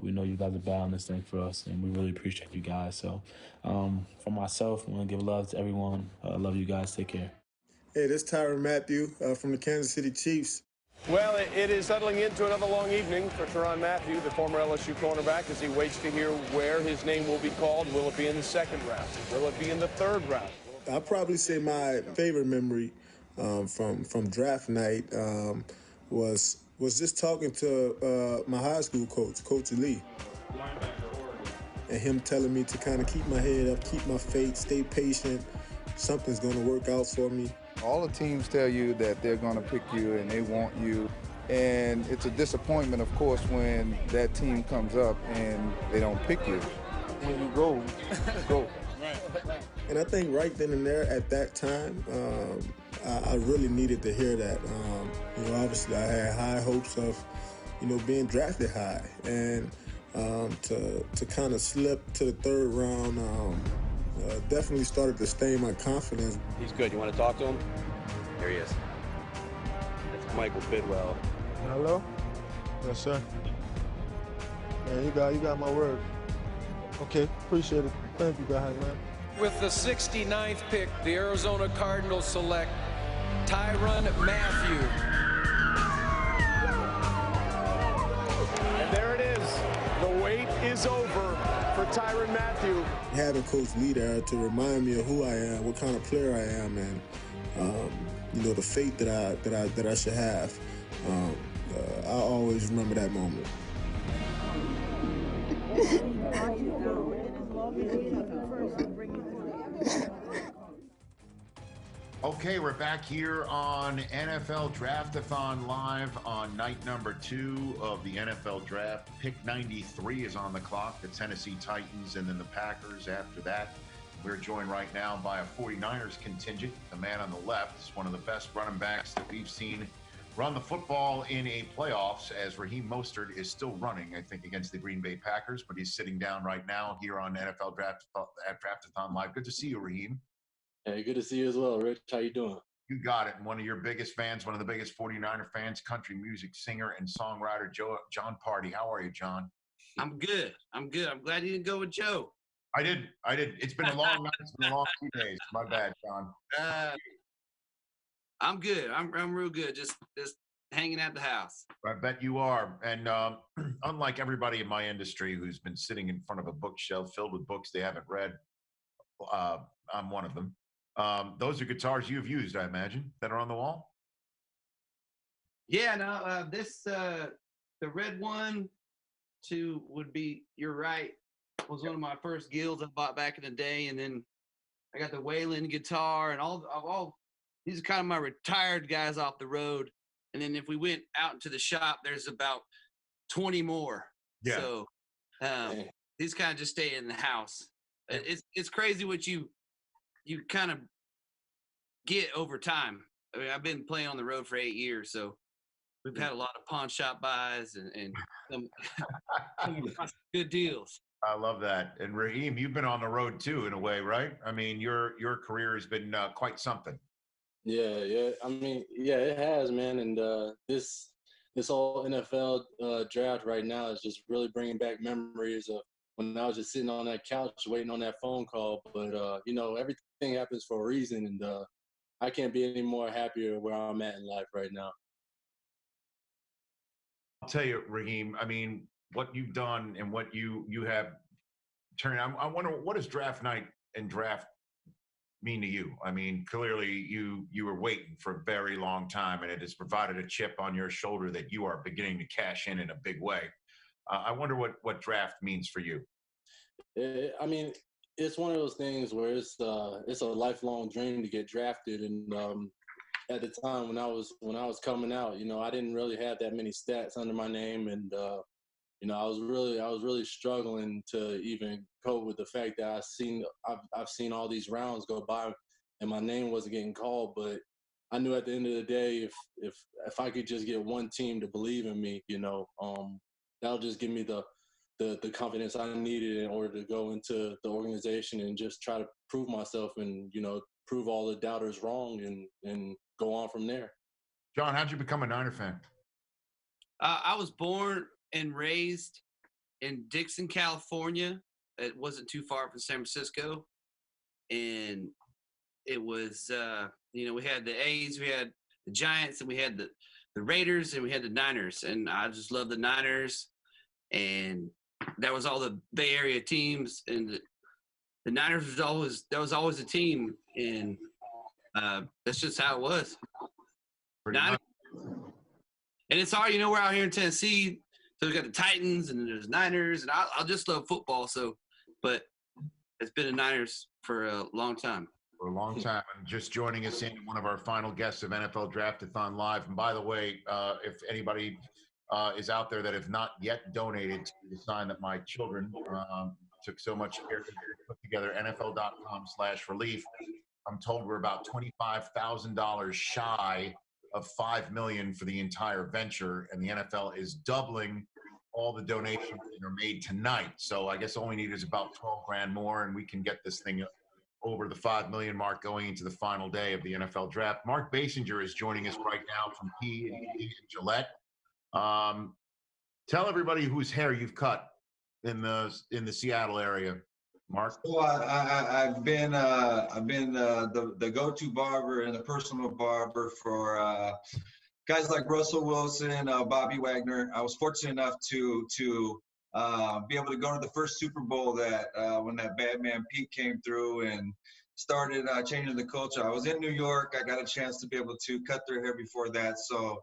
We know you guys are battling this thing for us, and we really appreciate you guys. So for myself, I want to give love to everyone. Love you guys. Take care. Hey, this is Tyrann Mathieu from the Kansas City Chiefs. Well, it is settling into another long evening for Tyrann Mathieu, the former LSU cornerback, as he waits to hear where his name will be called. Will it be in the second round? Will it be in the third round? I'd probably say my favorite memory from draft night was just talking to my high school coach, Coach Lee, and him telling me to kind of keep my head up, keep my faith, stay patient. Something's going to work out for me. All the teams tell you that they're going to pick you and they want you. And it's a disappointment, of course, when that team comes up and they don't pick you. When you go, go. And I think right then and there at that time, I really needed to hear that. Obviously I had high hopes of, being drafted high. And to kind of slip to the third round, definitely started to stain my confidence. He's good. You want to talk to him? Here he is. It's Michael Bidwell. Hello? Yes, sir. Man, you got my word. Okay, appreciate it. Thank you, guys, man. With the 69th pick, the Arizona Cardinals select Tyrann Mathieu. And there it is. The wait is over for Tyrann Mathieu. Having Coach Lee there to remind me of who I am, what kind of player I am, and the faith that I should have. I always remember that moment. Okay, we're back here on NFL Draft-A-Thon live on night number 2 of the NFL Draft. Pick 93 is on the clock, the Tennessee Titans, and then the Packers after that. We're joined right now by a 49ers contingent. The man on the left is one of the best running backs that we've seen run the football in a playoffs, as Raheem Mostert is still running, I think, against the Green Bay Packers, but he's sitting down right now here on NFL Draft-A-Thon live. Good to see you, Raheem. Hey, good to see you as well, Rich. How you doing? You got it. And one of your biggest fans, one of the biggest 49er fans, country music singer and songwriter, John Party. How are you, John? I'm good. I'm glad you didn't go with Joe. I did. It's been a long night. It's been a long few days. My bad, John. I'm good. I'm real good. Just hanging at the house. I bet you are. And unlike everybody in my industry who's been sitting in front of a bookshelf filled with books they haven't read, I'm one of them. Those are guitars you've used, I imagine, that are on the wall? Yeah, no, this, the red one, would be, you're right, was one of my first Gills I bought back in the day. And then I got the Waylon guitar and all these are kind of my retired guys off the road. And then if we went out into the shop, there's about 20 more. Yeah. So these kind of just stay in the house. It's crazy what you kind of get over time. I mean, I've been playing on the road for 8 years, so we've had a lot of pawn shop buys and some good deals. I love that. And Raheem, you've been on the road too, in a way, right? I mean, your career has been quite something. Yeah. I mean, yeah, it has, man. And this whole NFL draft right now is just really bringing back memories of when I was just sitting on that couch waiting on that phone call. But everything happens for a reason, and I can't be any more happier where I'm at in life right now. I'll tell you, Raheem, I mean, what you've done and what you have turned, I wonder, what does draft night and draft mean to you? I mean, clearly you were waiting for a very long time, and it has provided a chip on your shoulder that you are beginning to cash in a big way. I wonder what draft means for you. I mean, it's one of those things where it's a lifelong dream to get drafted. And at the time when I was coming out, I didn't really have that many stats under my name, and I was really struggling to even cope with the fact that I've seen all these rounds go by and my name wasn't getting called. But I knew at the end of the day, if I could just get one team to believe in me, that'll just give me the confidence I needed in order to go into the organization and just try to prove myself and, prove all the doubters wrong and go on from there. John, how'd you become a Niner fan? I was born and raised in Dixon, California. It wasn't too far from San Francisco. And it was, we had the A's, we had the Giants, and we had the Raiders and we had the Niners, and I just love the Niners, and that was all the Bay Area teams, and the Niners was always a team, and that's just how it was. Niners, and it's hard, we're out here in Tennessee, so we got the Titans and there's Niners, and I just love football. So, but it's been the Niners for a long time. For a long time. And just joining us in, one of our final guests of NFL Draft-A-Thon Live. And by the way, if anybody is out there that have not yet donated to the sign that my children took so much care to put together, NFL.com/relief. I'm told we're about $25,000 shy of $5 million for the entire venture, and the NFL is doubling all the donations that are made tonight. So I guess all we need is about 12 grand more, and we can get this thing over the 5 million mark going into the final day of the NFL draft. Mark Basinger is joining us right now from P&G and Gillette. Tell everybody whose hair you've cut in the Seattle area, Mark. Well, I've been the go-to barber and the personal barber for guys like Russell Wilson, Bobby Wagner. I was fortunate enough to be able to go to the first Super Bowl that when that bad man Pete came through and started changing the culture. I was in New York. I got a chance to be able to cut their hair before that. So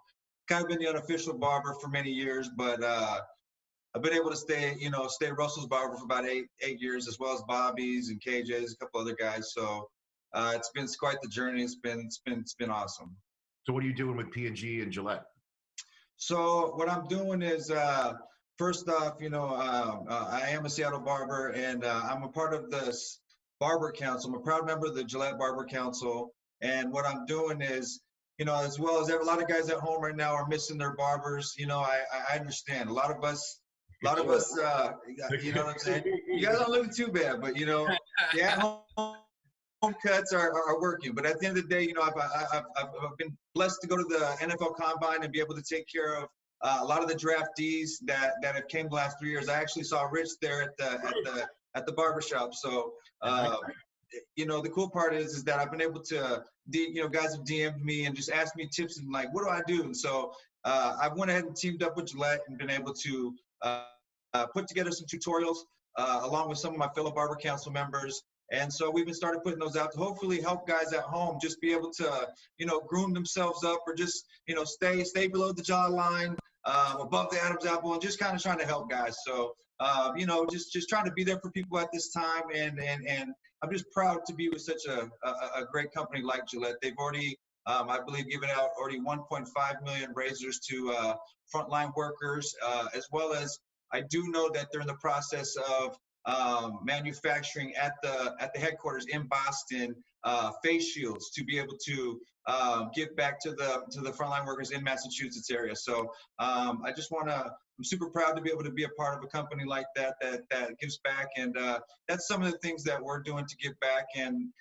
kind of been the unofficial barber for many years, but I've been able to stay Russell's barber for about eight years, as well as Bobby's and KJ's, a couple other guys. So it's been quite the journey. It's been awesome. So what are you doing with P&G and Gillette? So what I'm doing is, first off, I am a Seattle barber, and I'm a part of the Barber Council. I'm a proud member of the Gillette Barber Council. And what I'm doing is, as well as a lot of guys at home right now are missing their barbers. I understand. A lot of us, you know what I'm saying? You guys aren't looking too bad, but, the at-home cuts are working. But at the end of the day, I've been blessed to go to the NFL Combine and be able to take care of a lot of the draftees that have came the last 3 years. I actually saw Rich there at the barbershop. So, the cool part is that I've been able to, guys have DM'd me and just asked me tips and like, what do I do? And so I went ahead and teamed up with Gillette and been able to put together some tutorials along with some of my fellow Barber Council members. And so we've been started putting those out to hopefully help guys at home just be able to, groom themselves up or just, stay below the jawline, above the Adam's apple, and just kind of trying to help guys. So, just trying to be there for people at this time. And I'm just proud to be with such a great company like Gillette. They've already, I believe, given out already 1.5 million razors to frontline workers, as well as I do know that they're in the process of manufacturing at the headquarters in Boston face shields to be able to give back to the frontline workers in Massachusetts area. So I'm super proud to be able to be a part of a company like that gives back, and that's some of the things that we're doing to give back, and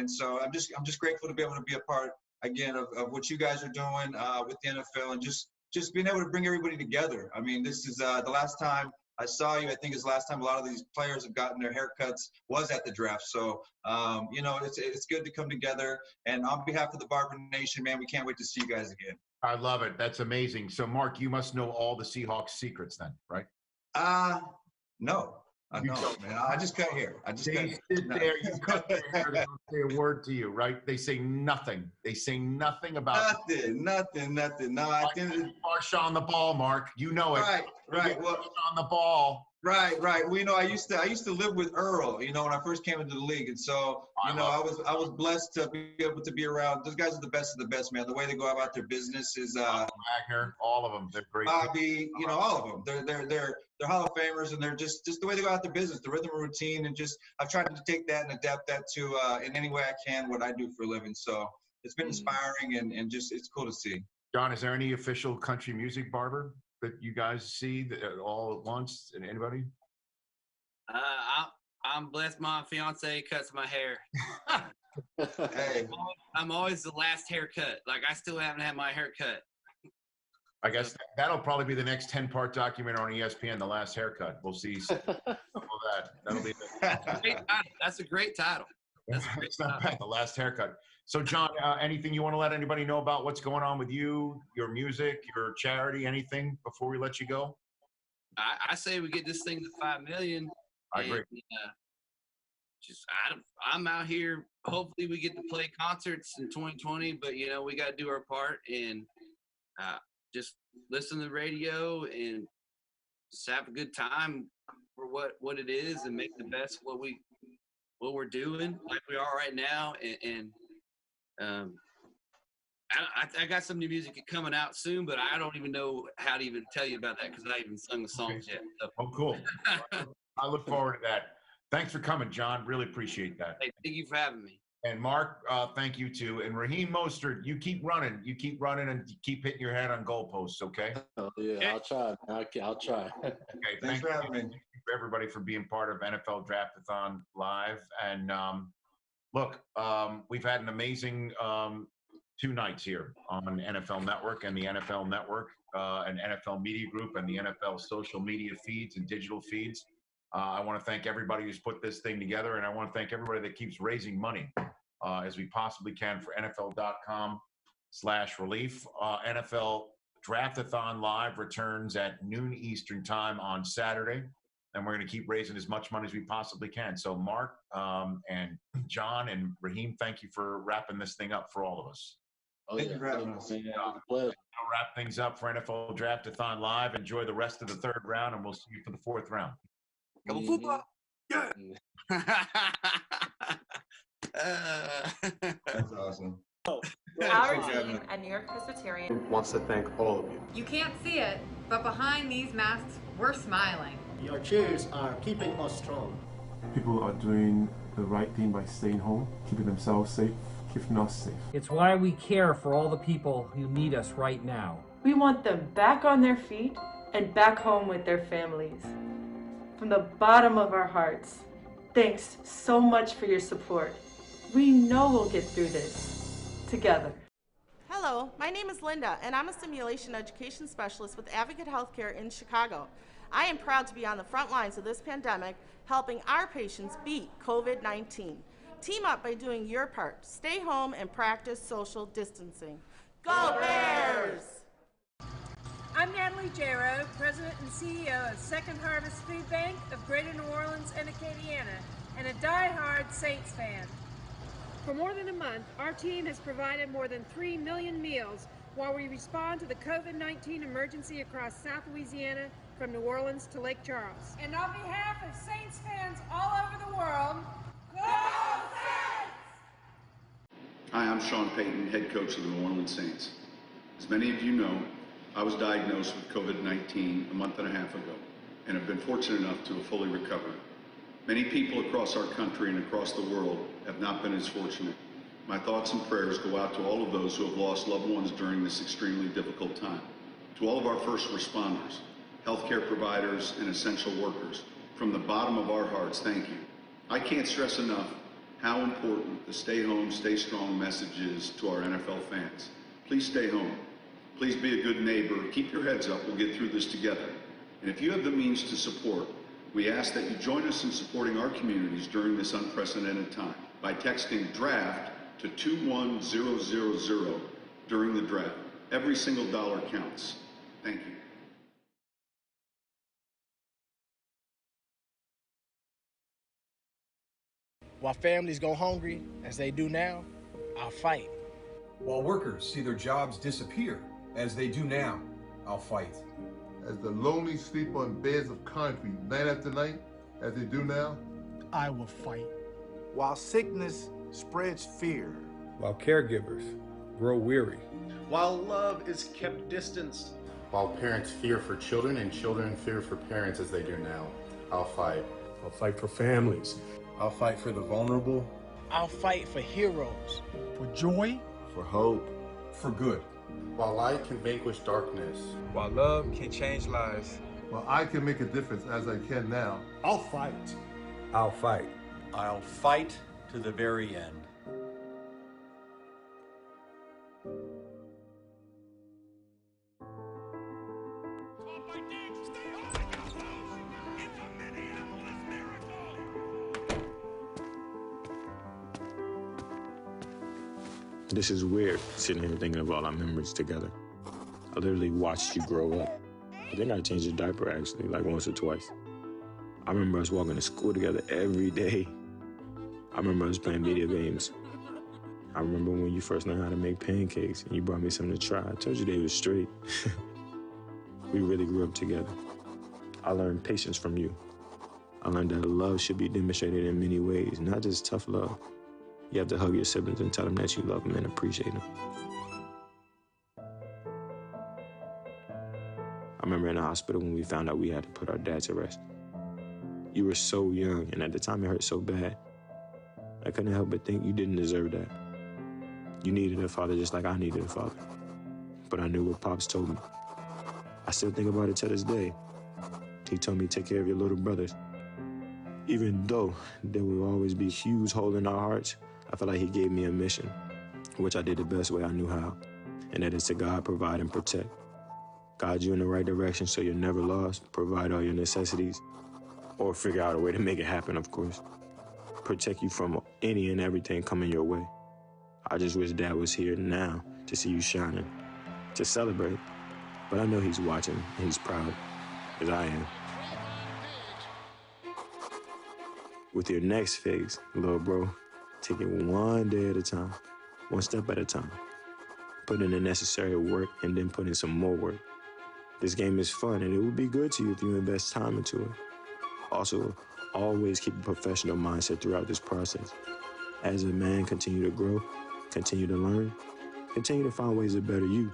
so I'm just grateful to be able to be a part again of what you guys are doing with the NFL, and just being able to bring everybody together. I mean, this is the last time I saw you. I think it's the last time a lot of these players have gotten their haircuts was at the draft. So, it's good to come together. And on behalf of the Barber Nation, man, we can't wait to see you guys again. I love it. That's amazing. So, Mark, you must know all the Seahawks secrets then, right? No. I don't, man. I just cut hair. Sit there, you cut their hair, they don't say a word to you, right? They say nothing. They say nothing about nothing. No, I didn't. Marshawn the ball, Mark. You know it. Right. Well, on the ball. Right. Well, I used to live with Earl, when I first came into the league, and so I was blessed to be able to be around. Those guys are the best of the best, man. The way they go about their business is Wagner, all of them. They're great. Bobby, all of them. They're Hall of Famers, and they're just the way they go about their business, the rhythm and routine, and just I've tried to take that and adapt that to in any way I can what I do for a living. So it's been inspiring and just it's cool to see. John, is there any official country music barber that you guys see all at once? And anybody? I'm blessed. My fiance cuts my hair. Hey. I'm always the last haircut. Like I still haven't had my hair cut. I guess that'll probably be the next 10-part documentary on ESPN, The Last Haircut. We'll see all that. That'll be That's a great title. It's not bad. The last haircut. So, John, anything you want to let anybody know about what's going on with you, your music, your charity, anything before we let you go? I say we get this thing to 5 million. I agree. I'm out here. Hopefully, we get to play concerts in 2020. But we got to do our part and just listen to the radio and just have a good time for what it is and make the best of what we're doing like we are right now. I got some new music coming out soon, but I don't even know how to even tell you about that because I haven't sung the songs yet. So. Oh, cool. I look forward to that. Thanks for coming, John. Really appreciate that. Hey, thank you for having me. And Mark, thank you too. And Raheem Mostert, you keep running. You keep running and keep hitting your head on goalposts, okay? Oh, yeah, I'll try. I'll try. Okay, thanks for having me. Thank you for everybody for being part of NFL Draft-A-Thon Live. And look, we've had an amazing 2 nights here on NFL Network and the NFL Network, and NFL Media Group and the NFL social media feeds and digital feeds. I want to thank everybody who's put this thing together, and I want to thank everybody that keeps raising money as we possibly can for NFL.com/relief. NFL Draft-A-Thon Live returns at noon Eastern time on Saturday, and we're going to keep raising as much money as we possibly can. So Mark and John and Raheem, thank you for wrapping this thing up for all of us. Thank you for having us. We'll wrap things up for NFL Draft-A-Thon Live. Enjoy the rest of the 3rd round, and we'll see you for the 4th round. Go football. Yeah. That's awesome. Our team at New York Presbyterian wants to thank all of you. You can't see it, but behind these masks, we're smiling. Your cheers are keeping us strong. People are doing the right thing by staying home, keeping themselves safe, keeping us safe. It's why we care for all the people who need us right now. We want them back on their feet and back home with their families. From the bottom of our hearts, thanks so much for your support. We know we'll get through this together. Hello, my name is Linda, and I'm a simulation education specialist with Advocate Healthcare in Chicago. I am proud to be on the front lines of this pandemic, helping our patients beat COVID-19. Team up by doing your part. Stay home and practice social distancing. Go Bears! I'm Natalie Jarrow, President and CEO of Second Harvest Food Bank of Greater New Orleans and Acadiana, and a die-hard Saints fan. For more than a month, our team has provided more than 3 million meals while we respond to the COVID-19 emergency across South Louisiana from New Orleans to Lake Charles. And on behalf of Saints fans all over the world, go Saints! Hi, I'm Sean Payton, head coach of the New Orleans Saints. As many of you know, I was diagnosed with COVID-19 a month and a half ago and have been fortunate enough to have fully recovered. Many people across our country and across the world have not been as fortunate. My thoughts and prayers go out to all of those who have lost loved ones during this extremely difficult time. To all of our first responders, healthcare providers, and essential workers, from the bottom of our hearts, thank you. I can't stress enough how important the stay home, stay strong message is to our NFL fans. Please stay home. Please be a good neighbor. Keep your heads up. We'll get through this together. And if you have the means to support, we ask that you join us in supporting our communities during this unprecedented time by texting DRAFT to 21000 during the draft. Every single dollar counts. Thank you. While families go hungry, as they do now, I'll fight. While workers see their jobs disappear, as they do now, I'll fight. As the lonely sleep on beds of concrete night after night, as they do now, I will fight. While sickness spreads fear. While caregivers grow weary. While love is kept distant. While parents fear for children and children fear for parents as they do now, I'll fight. I'll fight for families. I'll fight for the vulnerable. I'll fight for heroes. For joy. For hope. For good. While light can vanquish darkness. While love can change lives. While I can make a difference as I can now, I'll fight. I'll fight. I'll fight to the very end. This is weird, sitting here thinking of all our memories together. I literally watched you grow up. I think I changed your diaper, actually, like once or twice. I remember us walking to school together every day. I remember us playing video games. I remember when you first learned how to make pancakes and you brought me something to try. I told you they were straight. We really grew up together. I learned patience from you. I learned that love should be demonstrated in many ways, not just tough love. You have to hug your siblings and tell them that you love them and appreciate them. I remember in the hospital when we found out we had to put our dad to rest. You were so young, and at the time it hurt so bad. I couldn't help but think you didn't deserve that. You needed a father just like I needed a father. But I knew what Pops told me. I still think about it to this day. He told me, take care of your little brothers. Even though there will always be a huge hole in our hearts, I feel like he gave me a mission, which I did the best way I knew how, and that is to guide, provide, and protect. Guide you in the right direction so you're never lost, provide all your necessities, or figure out a way to make it happen, of course. Protect you from any and everything coming your way. I just wish Dad was here now to see you shining, to celebrate. But I know he's watching and he's proud, as I am. With your next phase, little bro, take it one day at a time, one step at a time. Put in the necessary work and then put in some more work. This game is fun and it will be good to you if you invest time into it. Also, always keep a professional mindset throughout this process. As a man, continue to grow, continue to learn, continue to find ways to better you.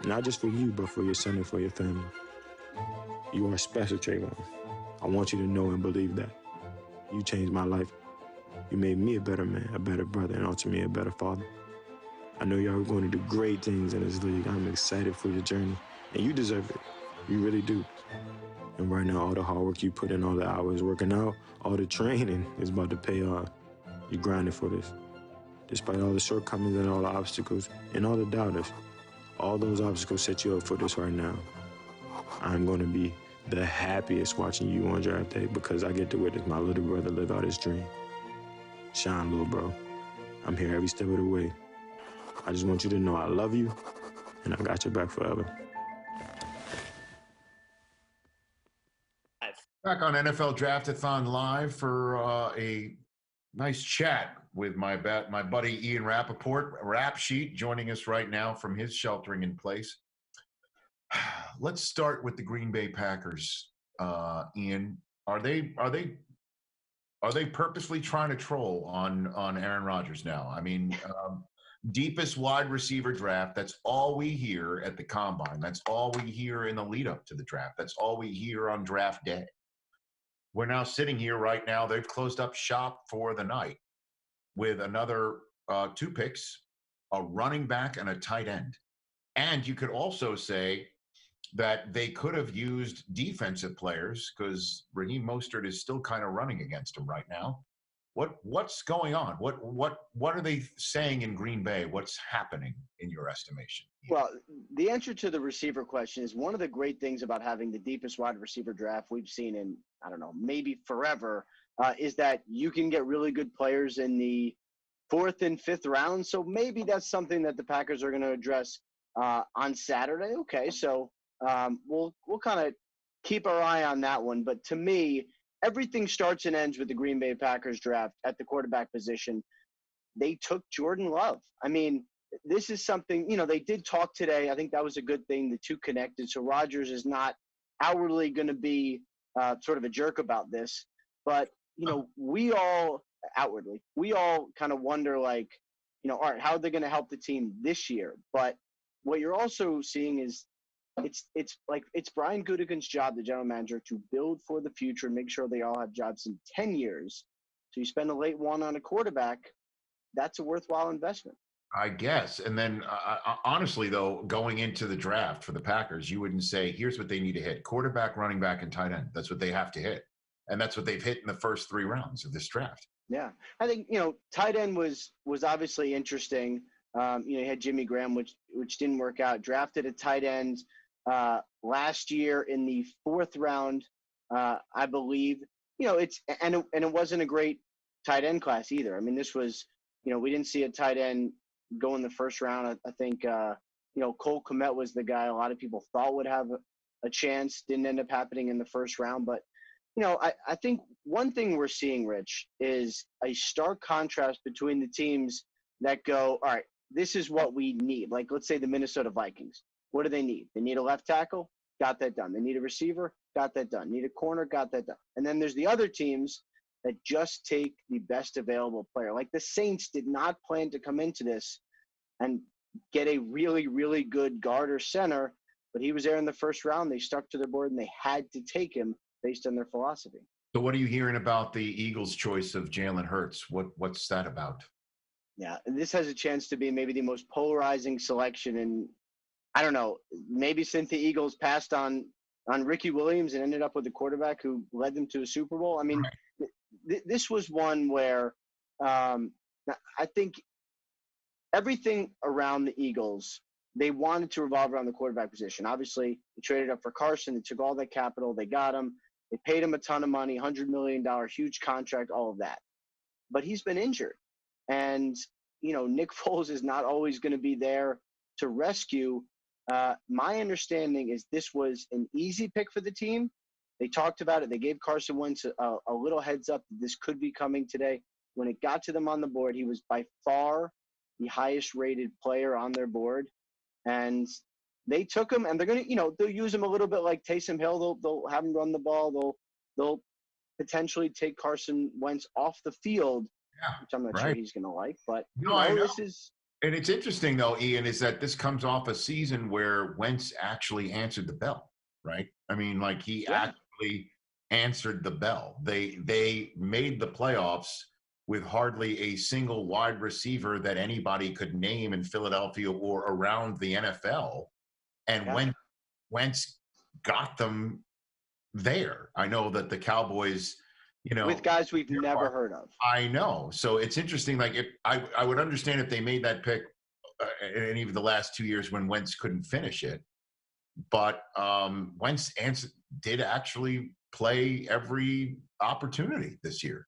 Not just for you, but for your son and for your family. You are special, Trayvon. I want you to know and believe that. You changed my life. You made me a better man, a better brother, and ultimately a better father. I know y'all are going to do great things in this league. I'm excited for your journey, and you deserve it. You really do. And right now, all the hard work you put in, all the hours working out, all the training is about to pay off. You're grinding for this. Despite all the shortcomings and all the obstacles and all the doubters, all those obstacles set you up for this right now. I'm going to be the happiest watching you on draft day because I get to witness my little brother live out his dream. Shine, little bro. I'm here every step of the way. I just want you to know I love you, and I got your back forever. Back on NFL Draft-A-Thon Live for a nice chat with my buddy Ian Rappaport, Rap Sheet, joining us right now from his sheltering in place. Let's start with the Green Bay Packers. Ian, are they purposely trying to troll on Aaron Rodgers now? I mean, deepest wide receiver draft. That's all we hear at the combine. That's all we hear in the lead up to the draft. That's all we hear on draft day. We're now sitting here right now. They've closed up shop for the night with another 2 picks, a running back and a tight end. And you could also say that they could have used defensive players because Raheem Mostert is still kind of running against him right now. What's going on? What are they saying in Green Bay? What's happening in your estimation? Well, the answer to the receiver question is one of the great things about having the deepest wide receiver draft we've seen in, I don't know, maybe forever, is that you can get really good players in the 4th and 5th round. So maybe that's something that the Packers are going to address on Saturday. Okay, so we'll kind of keep our eye on that one. But to me, everything starts and ends with the Green Bay Packers draft at the quarterback position. They took Jordan Love. I mean, this is something, they did talk today. I think that was a good thing, the two connected. So Rodgers is not outwardly going to be sort of a jerk about this. But, we all kind of wonder, like, all right, how are they going to help the team this year? But what you're also seeing is it's Brian Gutekunst's job, the general manager, to build for the future and make sure they all have jobs in 10 years. So you spend a late one on a quarterback, that's a worthwhile investment. I guess. And then honestly, though, going into the draft for the Packers, you wouldn't say, here's what they need to hit: quarterback, running back, and tight end. That's what they have to hit. And that's what they've hit in the first 3 rounds of this draft. Yeah. I think, tight end was obviously interesting. You had Jimmy Graham, which didn't work out. Drafted a tight end last year in the 4th round, I believe. It wasn't a great tight end class either. I mean, this was, we didn't see a tight end go in the first round. I think, Cole Kmet was the guy a lot of people thought would have a chance. Didn't end up happening in the first round. But, I think one thing we're seeing, Rich, is a stark contrast between the teams that go, all right, this is what we need. Like, let's say the Minnesota Vikings. What do they need? They need a left tackle, got that done. They need a receiver, got that done. Need a corner, got that done. And then there's the other teams that just take the best available player. Like the Saints did not plan to come into this and get a really, really good guard or center, but he was there in the first round. They stuck to their board and they had to take him based on their philosophy. So what are you hearing about the Eagles' choice of Jalen Hurts? What's that about? Yeah, this has a chance to be maybe the most polarizing selection in, I don't know, maybe since the Eagles passed on Ricky Williams and ended up with a quarterback who led them to a Super Bowl. I mean, this was one where I think everything around the Eagles, they wanted to revolve around the quarterback position. Obviously, they traded up for Carson. They took all that capital. They got him. They paid him a ton of money, $100 million, huge contract, all of that. But he's been injured. And, Nick Foles is not always going to be there to rescue. My understanding is this was an easy pick for the team. They talked about it. They gave Carson Wentz a little heads up that this could be coming today. When it got to them on the board, he was by far the highest rated player on their board. And they took him, and they're going to, they'll use him a little bit like Taysom Hill. They'll have him run the ball. They'll potentially take Carson Wentz off the field, which I'm not sure he's going to like. But I know. This is. And it's interesting, though, Ian, is that this comes off a season where Wentz actually answered the bell, right? I mean, like he actually answered the bell. They made the playoffs with hardly a single wide receiver that anybody could name in Philadelphia or around the NFL. And Wentz got them there. I know that the Cowboys, with guys we've never heard of. I know. So it's interesting. Like, I would understand if they made that pick in even the last 2 years when Wentz couldn't finish it. But Wentz did actually play every opportunity this year.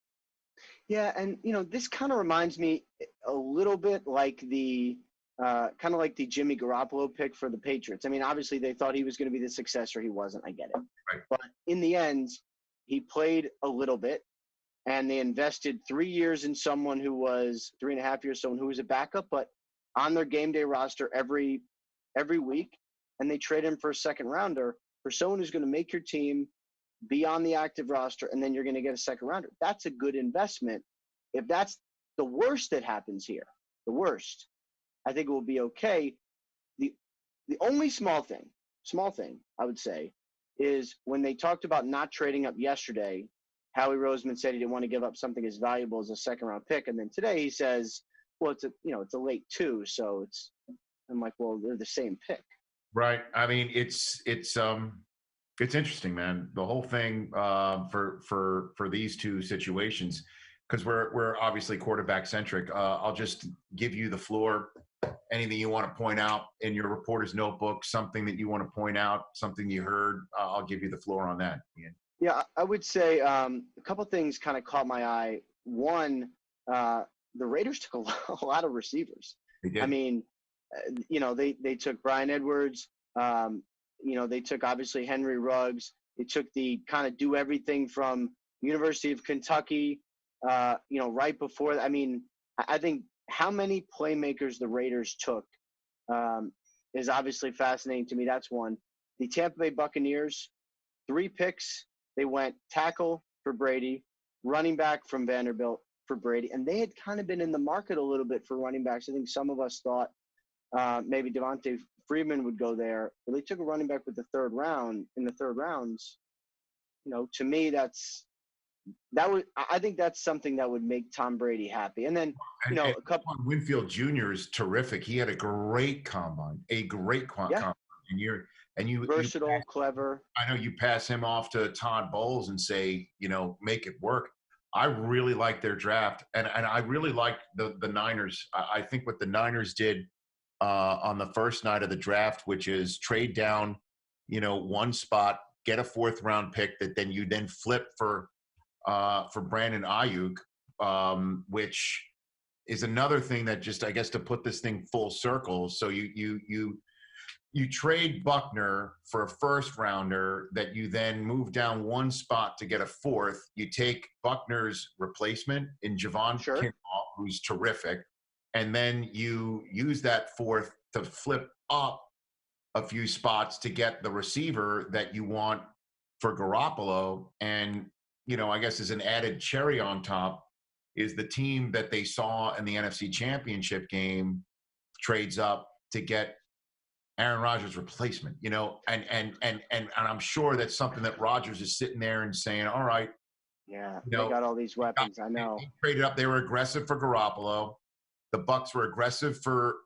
Yeah, and this kind of reminds me a little bit like the Jimmy Garoppolo pick for the Patriots. I mean, obviously they thought he was going to be the successor. He wasn't. I get it. Right. But in the end, he played a little bit, and they invested 3 years in someone who was 3.5 years, someone who was a backup, but on their game day roster every week, and they trade him for a second rounder for someone who's going to make your team be on the active roster, and then you're going to get a second rounder. That's a good investment. If that's the worst that happens here, the worst, I think it will be okay. The only small thing I would say is when they talked about not trading up yesterday, Howie Roseman said he didn't want to give up something as valuable as a second round pick. And then today he says, well, it's a late 2. So I'm like, well, they're the same pick. Right. I mean, it's interesting, man. The whole thing for these two situations, because we're obviously quarterback centric. I'll just give you the floor. Anything you want to point out in your reporter's notebook, something that you want to point out, something you heard, I'll give you the floor on that, Ian. Yeah, I would say a couple things kind of caught my eye. One, the Raiders took a lot of receivers. They did. I mean, they took Bryan Edwards. They took obviously Henry Ruggs. They took the kind of do everything from University of Kentucky, right before. I mean, I think how many playmakers the Raiders took is obviously fascinating to me. That's one. The Tampa Bay Buccaneers, 3 picks. They went tackle for Brady, running back from Vanderbilt for Brady, and they had kind of been in the market a little bit for running backs. I think some of us thought maybe Devontae Freeman would go there, but they took a running back with the third round. In the third rounds, to me, I think that's something that would make Tom Brady happy. And then, a couple. Winfield Jr. is terrific. He had a great combine, combine. And you versatile, clever. I know you pass him off to Todd Bowles and say, make it work. I really like their draft, and I really like the Niners. I think what the Niners did on the first night of the draft, which is trade down, one spot, get a 4th round pick that then you flip for Brandon Ayuk, which is another thing that just, I guess, to put this thing full circle. So you trade Buckner for a first rounder that you then move down one spot to get a fourth. You take Buckner's replacement in Javon Kinlaw, who's terrific, and then you use that fourth to flip up a few spots to get the receiver that you want for Garoppolo. And, you know, I guess as an added cherry on top is the team that they saw in the NFC Championship game trades up to get Aaron Rodgers' replacement, you know, and I'm sure that's something that Rodgers is sitting there and saying, all right. Yeah, you know, they got all these weapons. I know. They traded up. They were aggressive for Garoppolo. The Bucs were aggressive for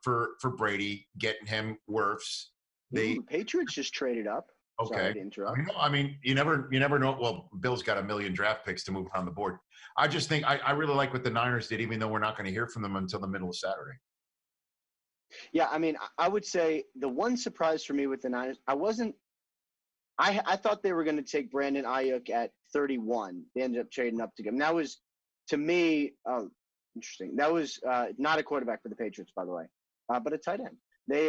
Brady, getting him Wirfs. The Patriots just traded up. Okay. Sorry to interrupt. I mean, you never know. Well, Bill's got 1 million draft picks to move on the board. I just think I really like what the Niners did, even though we're not going to hear from them until the middle of Saturday. Yeah, I mean, I would say the one surprise for me with the Niners, I thought they were going to take Brandon Ayuk at 31. They ended up trading up to him. That was, to me, interesting. That was not a quarterback for the Patriots, by the way, but a tight end. They,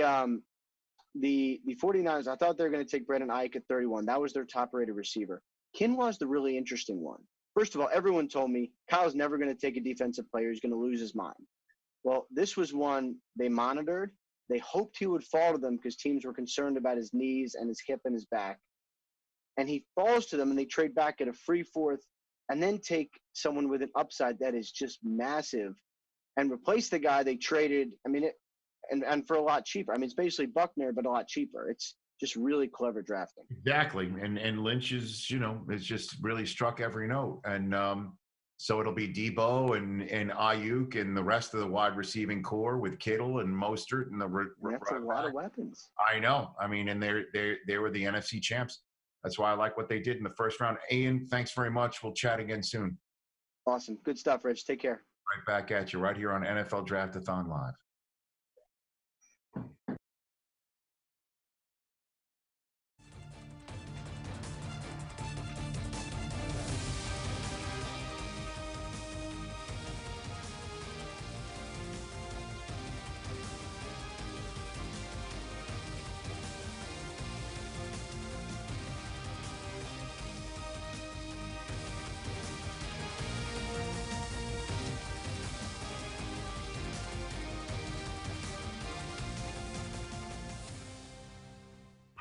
the 49ers, I thought they were going to take Brandon Ayuk at 31. That was their top-rated receiver. Kinlaw's the really interesting one. First of all, everyone told me Kyle's never going to take a defensive player. He's going to lose his mind. Well, this was one they monitored. They hoped he would fall to them because teams were concerned about his knees and his hip and his back. And he falls to them, and they trade back at a free fourth and then take someone with an upside that is just massive and replace the guy they traded. I mean, and for a lot cheaper. I mean, it's basically Buckner, but a lot cheaper. It's just really clever drafting. Exactly. And Lynch is, you know, it's just really struck every note. And so it'll be Debo and Ayuk and the rest of the wide receiving core with Kittle and Mostert and that's a lot of weapons. I know. I mean, and they were the NFC champs. That's why I like what they did in the first round. Ian, thanks very much. We'll chat again soon. Awesome. Good stuff, Rich. Take care. Right back at you right here on NFL Draft-A-Thon Live.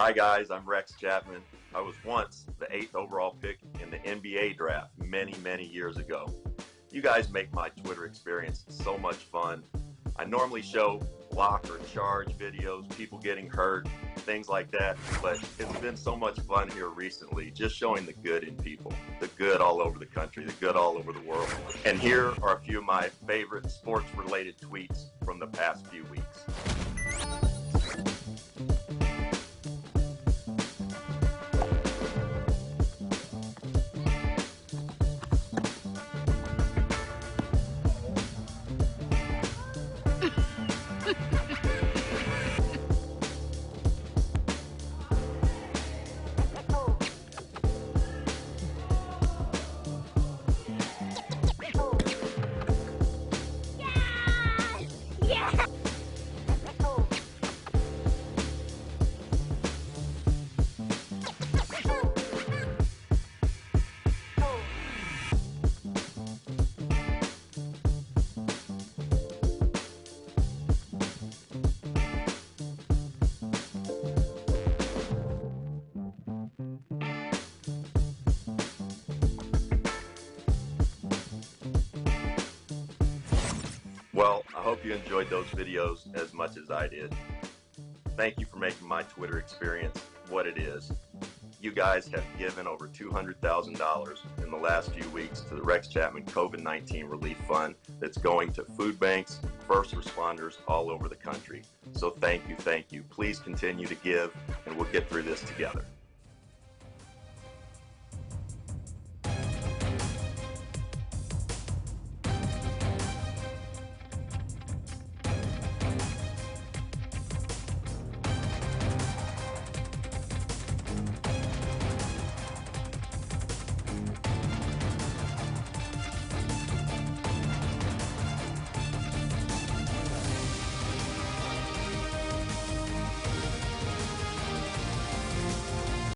Hi guys, I'm Rex Chapman. I was once the 8th overall pick in the NBA draft many, many years ago. You guys make my Twitter experience so much fun. I normally show block or charge videos, people getting hurt, things like that, but it's been so much fun here recently, just showing the good in people, the good all over the country, the good all over the world. And here are a few of my favorite sports-related tweets from the past few weeks. Well, I hope you enjoyed those videos as much as I did. Thank you for making my Twitter experience what it is. You guys have given over $200,000 in the last few weeks to the Rex Chapman COVID-19 Relief Fund that's going to food banks, first responders all over the country. So thank you, thank you. Please continue to give, and we'll get through this together.